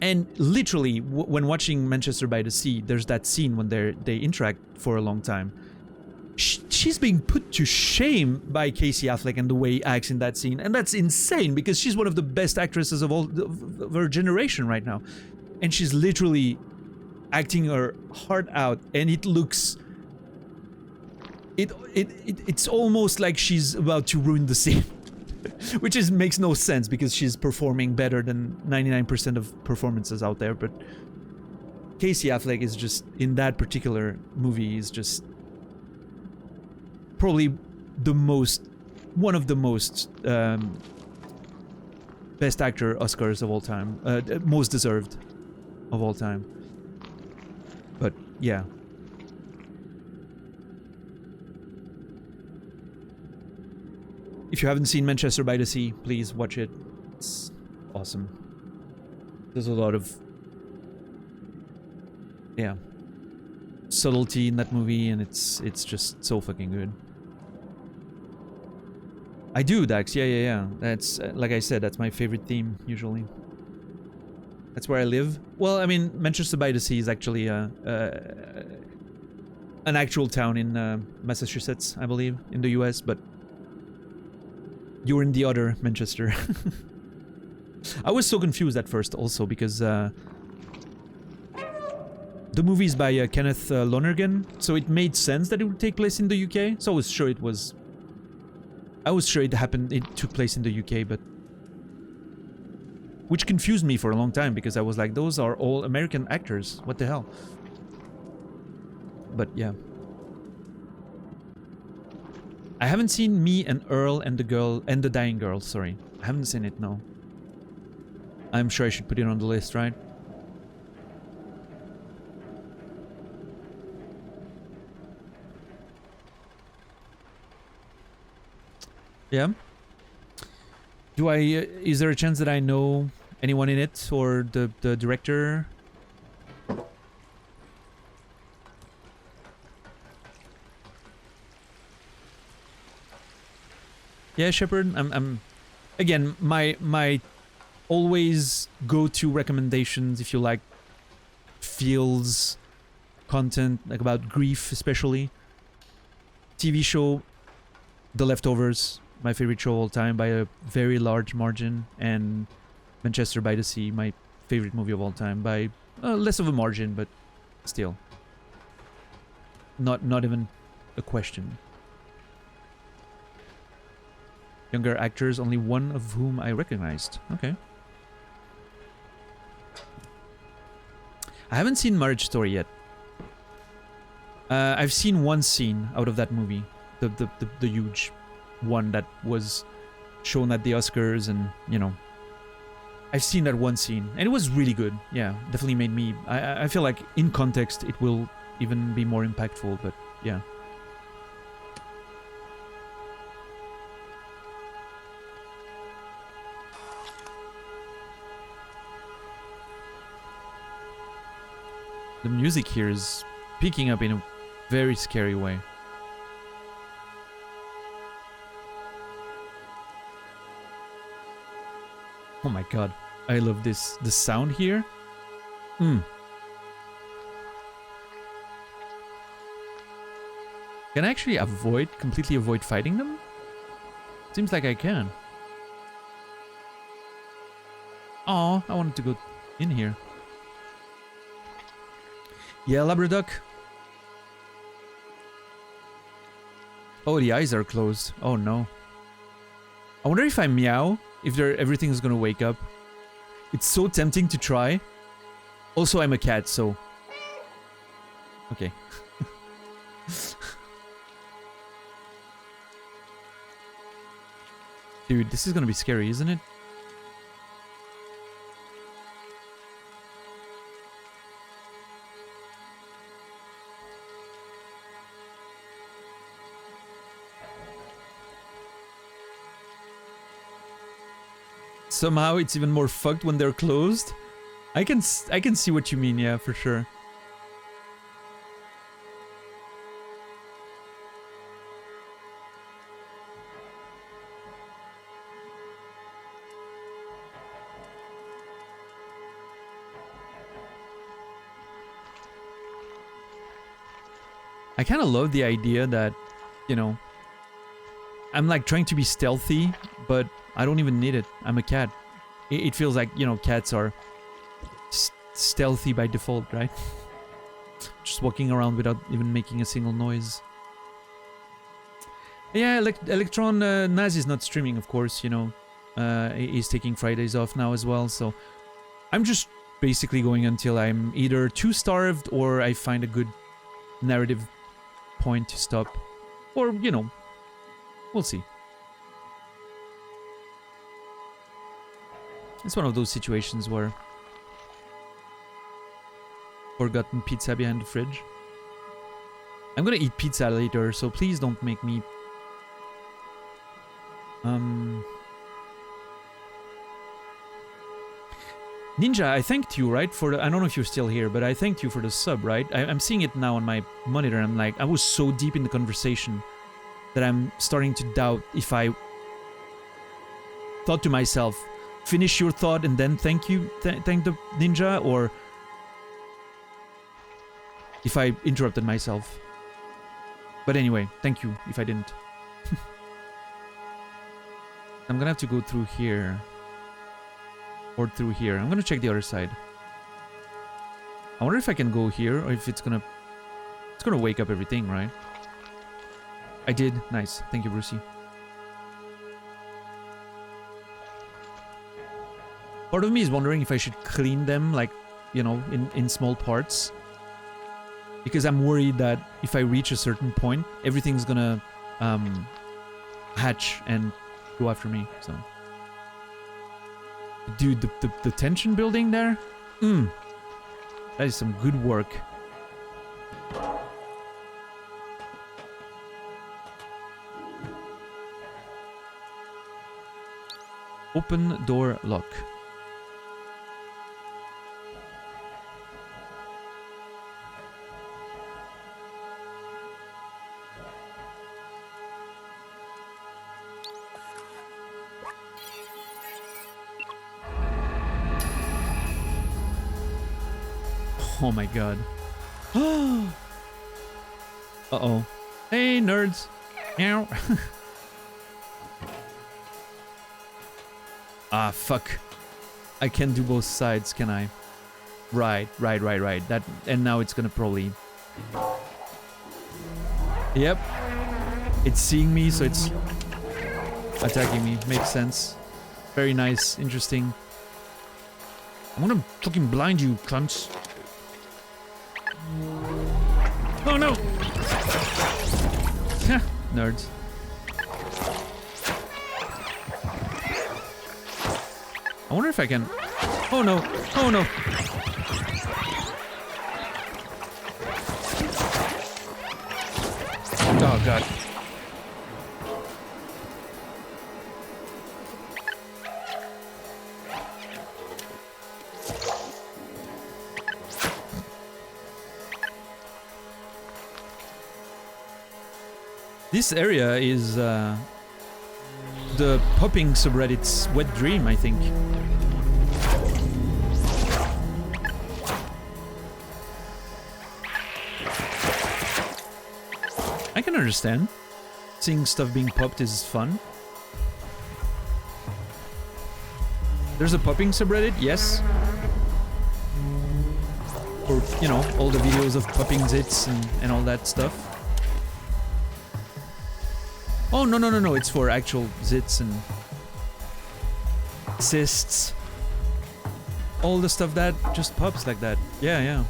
And literally, when watching Manchester by the Sea, there's that scene when they interact for a long time. She's being put to shame by Casey Affleck and the way he acts in that scene, and that's insane because she's one of the best actresses of her generation right now, and she's literally acting her heart out, and it looks... It's almost like she's about to ruin the scene. Which makes no sense because she's performing better than 99% of performances out there, but Casey Affleck is just, in that particular movie, is just probably one of the most best actor Oscars of all time, most deserved of all time. But yeah. If you haven't seen Manchester by the Sea, please watch it. It's awesome. There's a lot of... yeah. subtlety in that movie, and it's just so fucking good. I do, Dax. Yeah. That's, like I said, that's my favorite theme, usually. That's where I live. Well, I mean, Manchester by the Sea is actually an actual town in Massachusetts, I believe, in the US, but you're in the other Manchester. I was so confused at first also because the movie is by Kenneth Lonergan, so it made sense that it would take place in the UK. So I was sure it was... it took place in the UK, but... which confused me for a long time because I was like, those are all American actors. What the hell? But yeah. I haven't seen Me and Earl and the Dying Girl, sorry. I haven't seen it, no. I'm sure I should put it on the list, right? Yeah. Is there a chance that I know anyone in it or the director? Yeah, Shepard. I'm again, my always go-to recommendations if you like feels content, like about grief especially. TV show The Leftovers, my favorite show of all time by a very large margin, and Manchester by the Sea, my favorite movie of all time by less of a margin, but still. Not even a question. Younger actors, only one of whom I recognized. Okay. I haven't seen Marriage Story yet. I've seen one scene out of that movie. The huge one that was shown at the Oscars, and, you know, I've seen that one scene, and it was really good. Yeah, definitely made me... I feel like, in context, it will even be more impactful, but yeah. The music here is picking up in a very scary way. Oh my god, I love this. The sound here. Can I actually completely avoid fighting them? Seems like I can. Oh, I wanted to go in here. Yeah, Labraduck. Oh, the eyes are closed. Oh no. I wonder if I meow, if everything's gonna wake up. It's so tempting to try. Also, I'm a cat, so... Okay. Dude, this is gonna be scary, isn't it? Somehow it's even more fucked when they're closed. I can see what you mean, yeah, for sure. I kind of love the idea that, you know, I'm like trying to be stealthy, but I don't even need it. I'm a cat. It feels like, you know, cats are stealthy by default, right? Just walking around without even making a single noise. Yeah, Electron Naz is not streaming, of course, you know. He's taking Fridays off now as well, so I'm just basically going until I'm either too starved or I find a good narrative point to stop. Or, you know, we'll see. It's one of those situations where forgotten pizza behind the fridge. I'm gonna eat pizza later, so please don't make me... Ninja, I thanked you, right? For the, I don't know if you're still here, but I thanked you for the sub, right? I'm seeing it now on my monitor. I'm like, I was so deep in the conversation that I'm starting to doubt if I thought to myself, finish your thought and then thank you, thank the ninja, or if I interrupted myself. But anyway, thank you if I didn't. I'm gonna have to go through here. Or through here. I'm gonna check the other side. I wonder if I can go here or if it's gonna wake up everything, right? I did. Nice. Thank you, Brucey. Part of me is wondering if I should clean them, like, you know, in small parts. Because I'm worried that if I reach a certain point, everything's gonna hatch and go after me, so... Dude, the tension building there? That is some good work. Open door lock. Oh my god. Uh-oh. Hey, nerds. Meow. Ah, fuck. I can't do both sides, can I? Right. That, and now it's gonna probably... Yep. It's seeing me, so it's attacking me. Makes sense. Very nice. Interesting. I'm gonna fucking blind you, cunts. Oh no! Nerds. I wonder if I can... Oh no! Oh no! Oh god. This area is the popping subreddit's wet dream, I think. I can understand. Seeing stuff being popped is fun. There's a popping subreddit, yes. Or, you know, all the videos of popping zits and all that stuff. Oh, no, it's for actual zits and cysts. All the stuff that just pops like that. Yeah.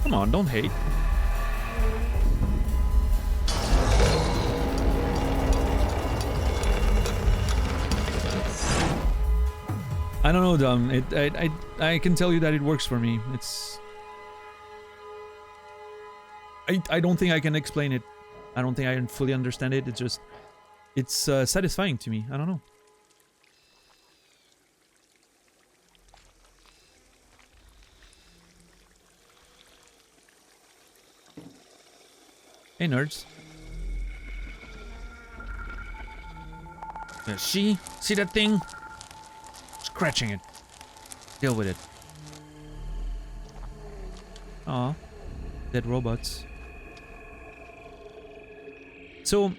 Come on, don't hate. I don't know, Dom. I can tell you that it works for me. It's... I don't think I can explain it. I don't think I fully understand it. It's just... It's satisfying to me. I don't know. Hey, nerds. Yeah, see that thing? Scratching it. Deal with it. Aw. Dead robots. So...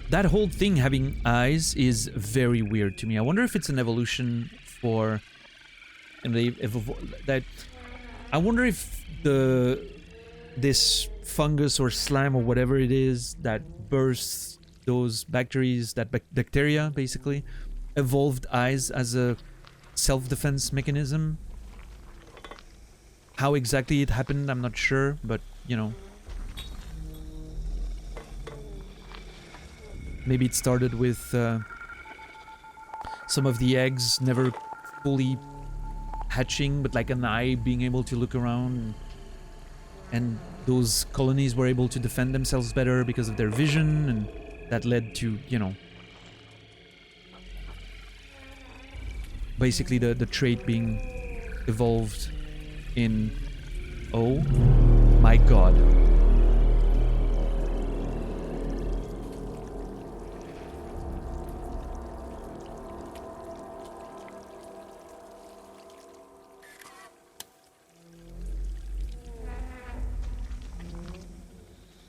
that whole thing having eyes is very weird to me. I wonder if it's an evolution for... and that... I wonder if this fungus or slime or whatever it is that bursts those bacteria, bacteria basically, evolved eyes as a self-defense mechanism. How exactly it happened, I'm not sure, but, you know. Maybe it started with some of the eggs never fully hatching, but like an eye being able to look around. And those colonies were able to defend themselves better because of their vision, and that led to, you know, basically the trait being evolved in... Oh my god.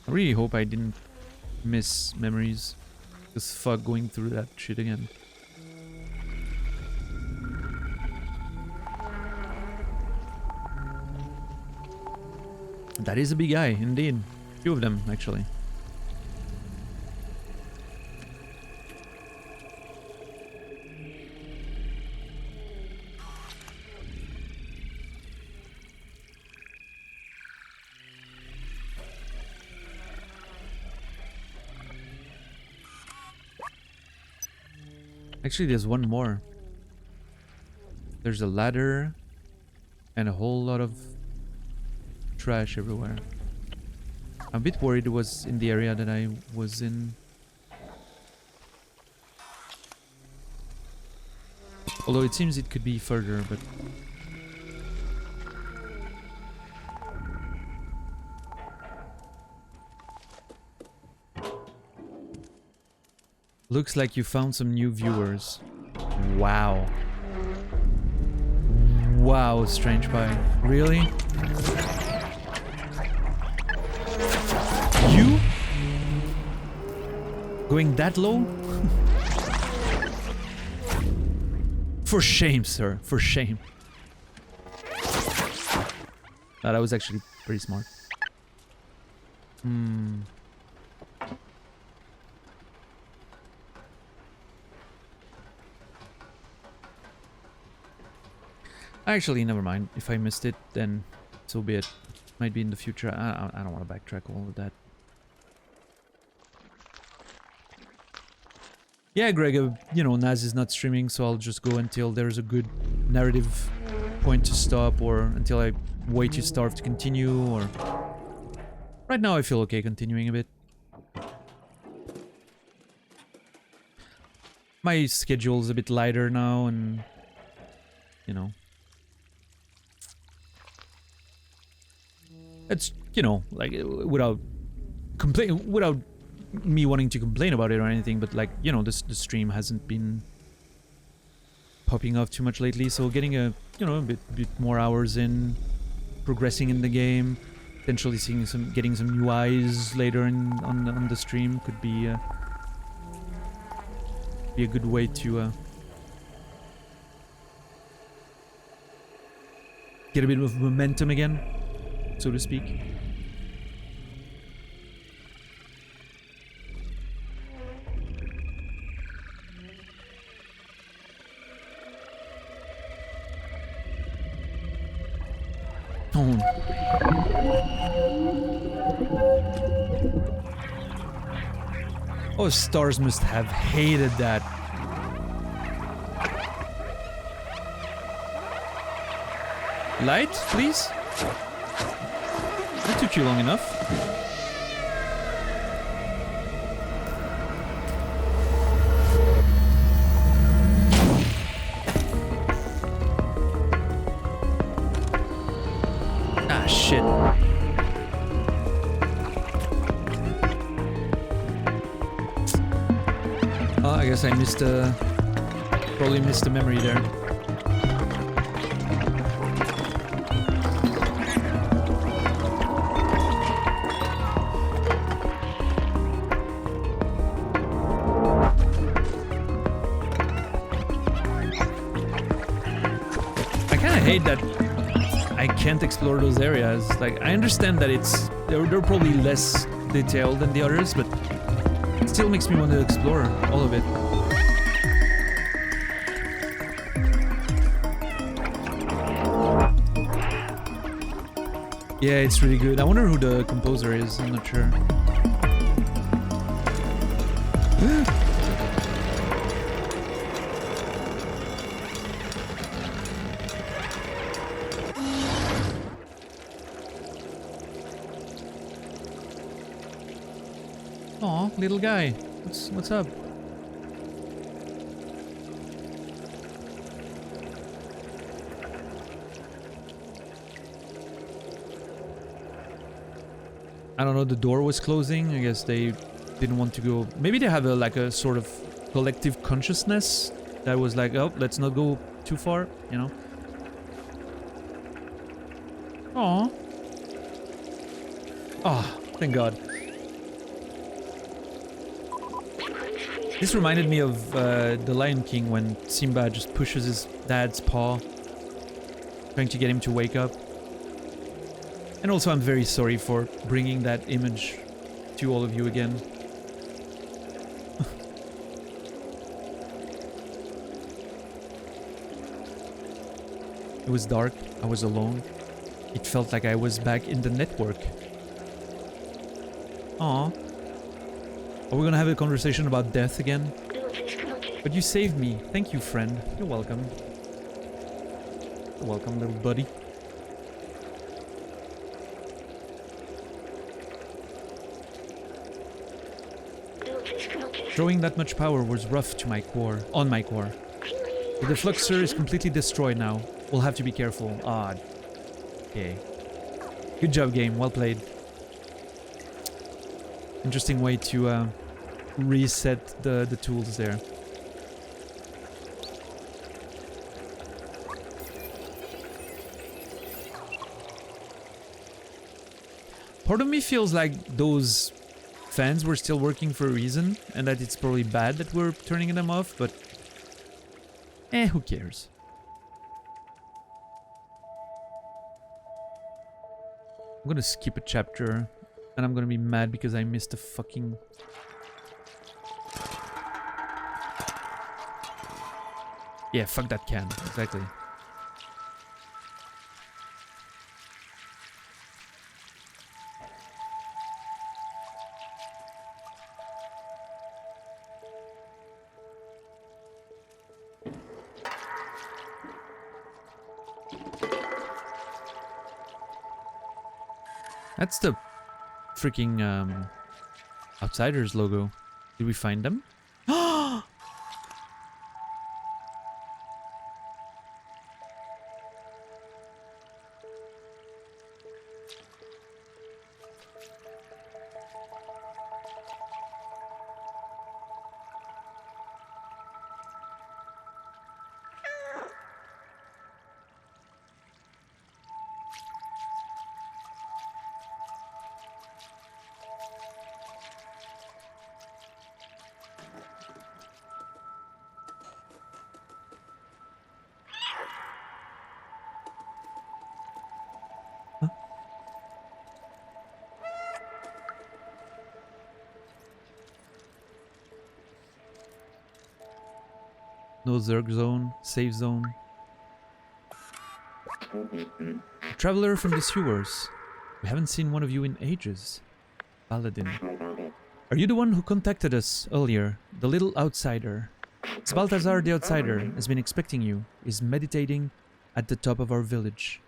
I really hope I didn't miss memories. Just fuck going through that shit again. That is a big eye, indeed. Few of them, actually. Actually, there's one more. There's a ladder and a whole lot of trash everywhere. I'm a bit worried it was in the area that I was in. Although it seems it could be further, but... Looks like you found some new viewers. Wow. Wow, Strange Pie. Really? You? Going that low? For shame, sir. For shame. That was actually pretty smart. Actually, never mind. If I missed it, then so be it. Might be in the future. I don't want to backtrack all of that. Yeah, Greg, you know, Naz is not streaming, so I'll just go until there's a good narrative point to stop, or until I way too starved to continue, or... Right now I feel okay continuing a bit. My schedule's a bit lighter now, and... You know... It's, you know, like, without me wanting to complain about it or anything, but like, you know, the stream hasn't been popping off too much lately, so getting a, you know, a bit more hours in, progressing in the game, Potentially seeing getting some new eyes later on the stream could be a good way to get a bit of momentum again, so to speak. Oh. Oh, stars must have hated that. Light, please? That took you long enough. Ah, shit. Oh, I guess I probably missed a memory there. I hate that I can't explore those areas. Like, I understand that they're probably less detailed than the others, but it still makes me want to explore all of it. Yeah, it's really good. I wonder who the composer is. I'm not sure. Aw, little guy. What's up? I don't know, the door was closing. I guess they didn't want to go. Maybe they have like a sort of collective consciousness that was like, oh, let's not go too far, you know? Aw. Oh, thank God. This reminded me of The Lion King when Simba just pushes his dad's paw, trying to get him to wake up. And also, I'm very sorry for bringing that image to all of you again. It was dark, I was alone. It felt like I was back in the network. Aw. Are we gonna have a conversation about death again? But you saved me. Thank you, friend. You're welcome. You're welcome, little buddy. Throwing that much power was rough to my core, on my core. The defluxer is completely destroyed now. We'll have to be careful. Ah, okay. Good job, game. Well played. Interesting way to reset the tools there. Part of me feels like those fans were still working for a reason, and that it's probably bad that we're turning them off, but who cares? I'm gonna skip a chapter, and I'm gonna be mad because I missed a fucking... Yeah, fuck that can, exactly. That's the freaking Outsiders logo. Did we find them? No Zerg zone, safe zone. A traveler from the sewers. We haven't seen one of you in ages. Paladin. Are you the one who contacted us earlier? The little outsider. It's Balthazar the outsider has been expecting you. Is meditating at the top of our village.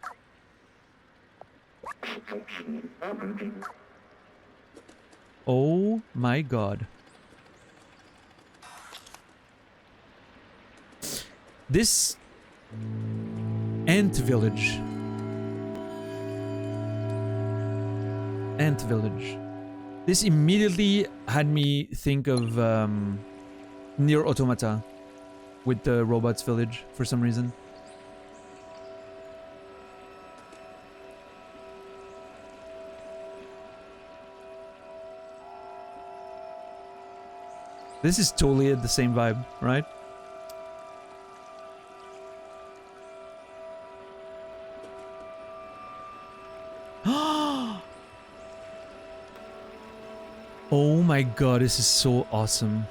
Oh my god. This ant village. Ant village. This immediately had me think of Nier Automata with the robots village for some reason. This is totally the same vibe, right? Oh my god, this is so awesome.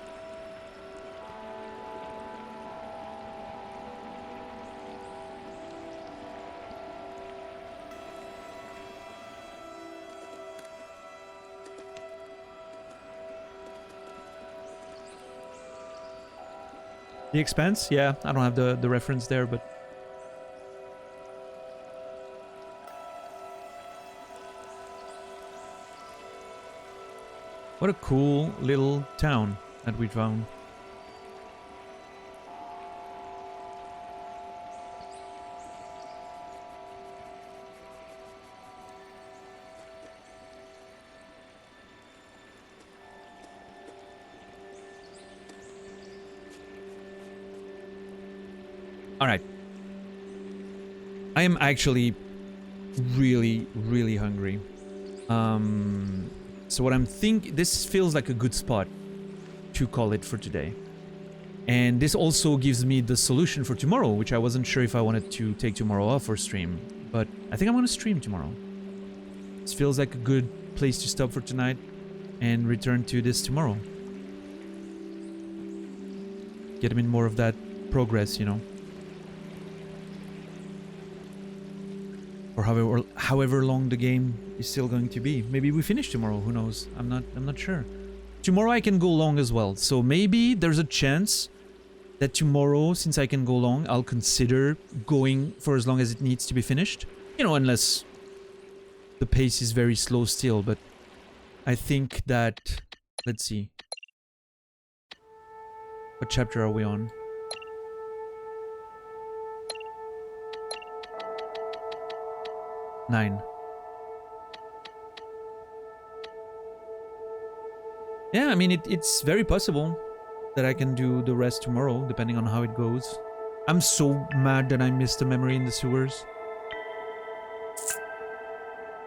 The Expanse? Yeah, I don't have the reference there, but... What a cool little town that we found. Alright. I am actually really hungry. So what I'm thinking, this feels like a good spot to call it for today. And this also gives me the solution for tomorrow, which I wasn't sure if I wanted to take tomorrow off or stream. But I think I'm gonna stream tomorrow. This feels like a good place to stop for tonight and return to this tomorrow. Get a bit more of that progress, you know. Or however long the game is still going to be. Maybe we finish tomorrow, who knows? I'm not sure. Tomorrow I can go long as well. So maybe there's a chance that tomorrow, since I can go long, I'll consider going for as long as it needs to be finished. You know, unless the pace is very slow still, but I think that... Let's see. What chapter are we on? 9. Yeah, I mean, it's very possible that I can do the rest tomorrow, depending on how it goes. I'm so mad that I missed the memory in the sewers.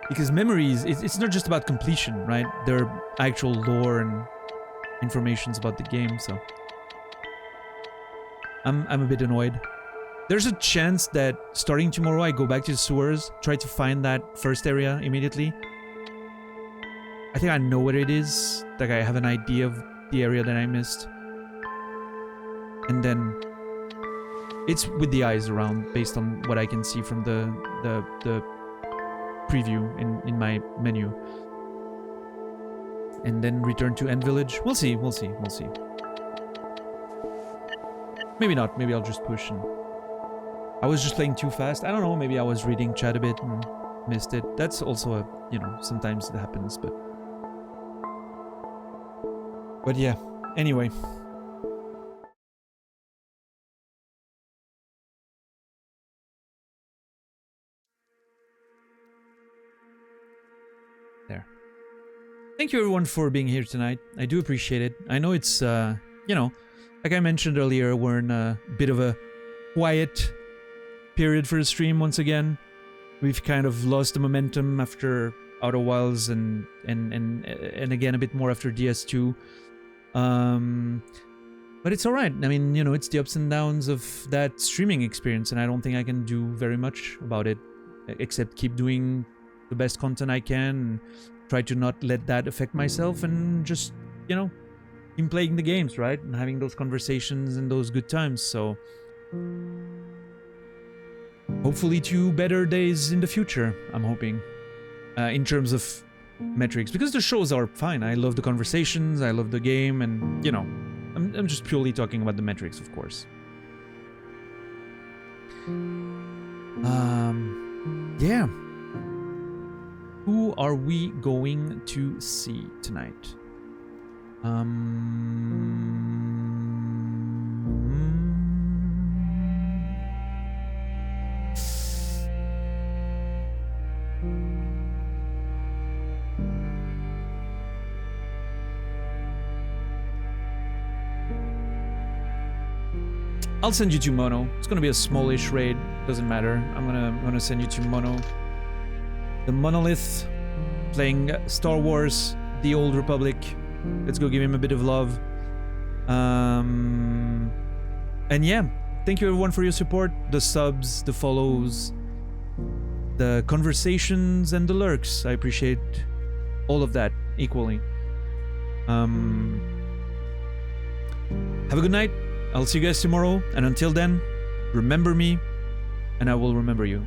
Because memories, it's not just about completion, right? There are actual lore and informations about the game, so... I'm a bit annoyed. There's a chance that starting tomorrow I go back to the sewers, try to find that first area immediately. I think I know what it is, like I have an idea of the area that I missed. And then it's with the eyes around based on what I can see from the preview in my menu. And then return to End Village. We'll see. Maybe not, maybe I'll just push and... I was just playing too fast. I don't know, maybe I was reading chat a bit and missed it. That's also a, you know, sometimes it happens, but... But yeah, anyway. There. Thank you everyone for being here tonight. I do appreciate it. I know it's, you know, like I mentioned earlier, we're in a bit of a quiet period for the stream once again. We've kind of lost the momentum after Outer Wilds and again a bit more after DS2. But it's alright. I mean, you know, it's the ups and downs of that streaming experience, and I don't think I can do very much about it except keep doing the best content I can and try to not let that affect myself and just, you know, in playing the games, right? And having those conversations and those good times. So hopefully 2 better days in the future, I'm hoping, in terms of metrics, because the shows are fine. I love the conversations, I love the game, and you know, I'm just purely talking about the metrics, of course. Yeah. Who are we going to see tonight? I'll send you to Mono. It's gonna be a smallish raid. Doesn't matter. I'm gonna send you to Mono. The Monolith, playing Star Wars, The Old Republic. Let's go give him a bit of love. And yeah, thank you everyone for your support, the subs, the follows, the conversations, and the lurks. I appreciate all of that equally. Have a good night. I'll see you guys tomorrow, and until then, remember me, and I will remember you.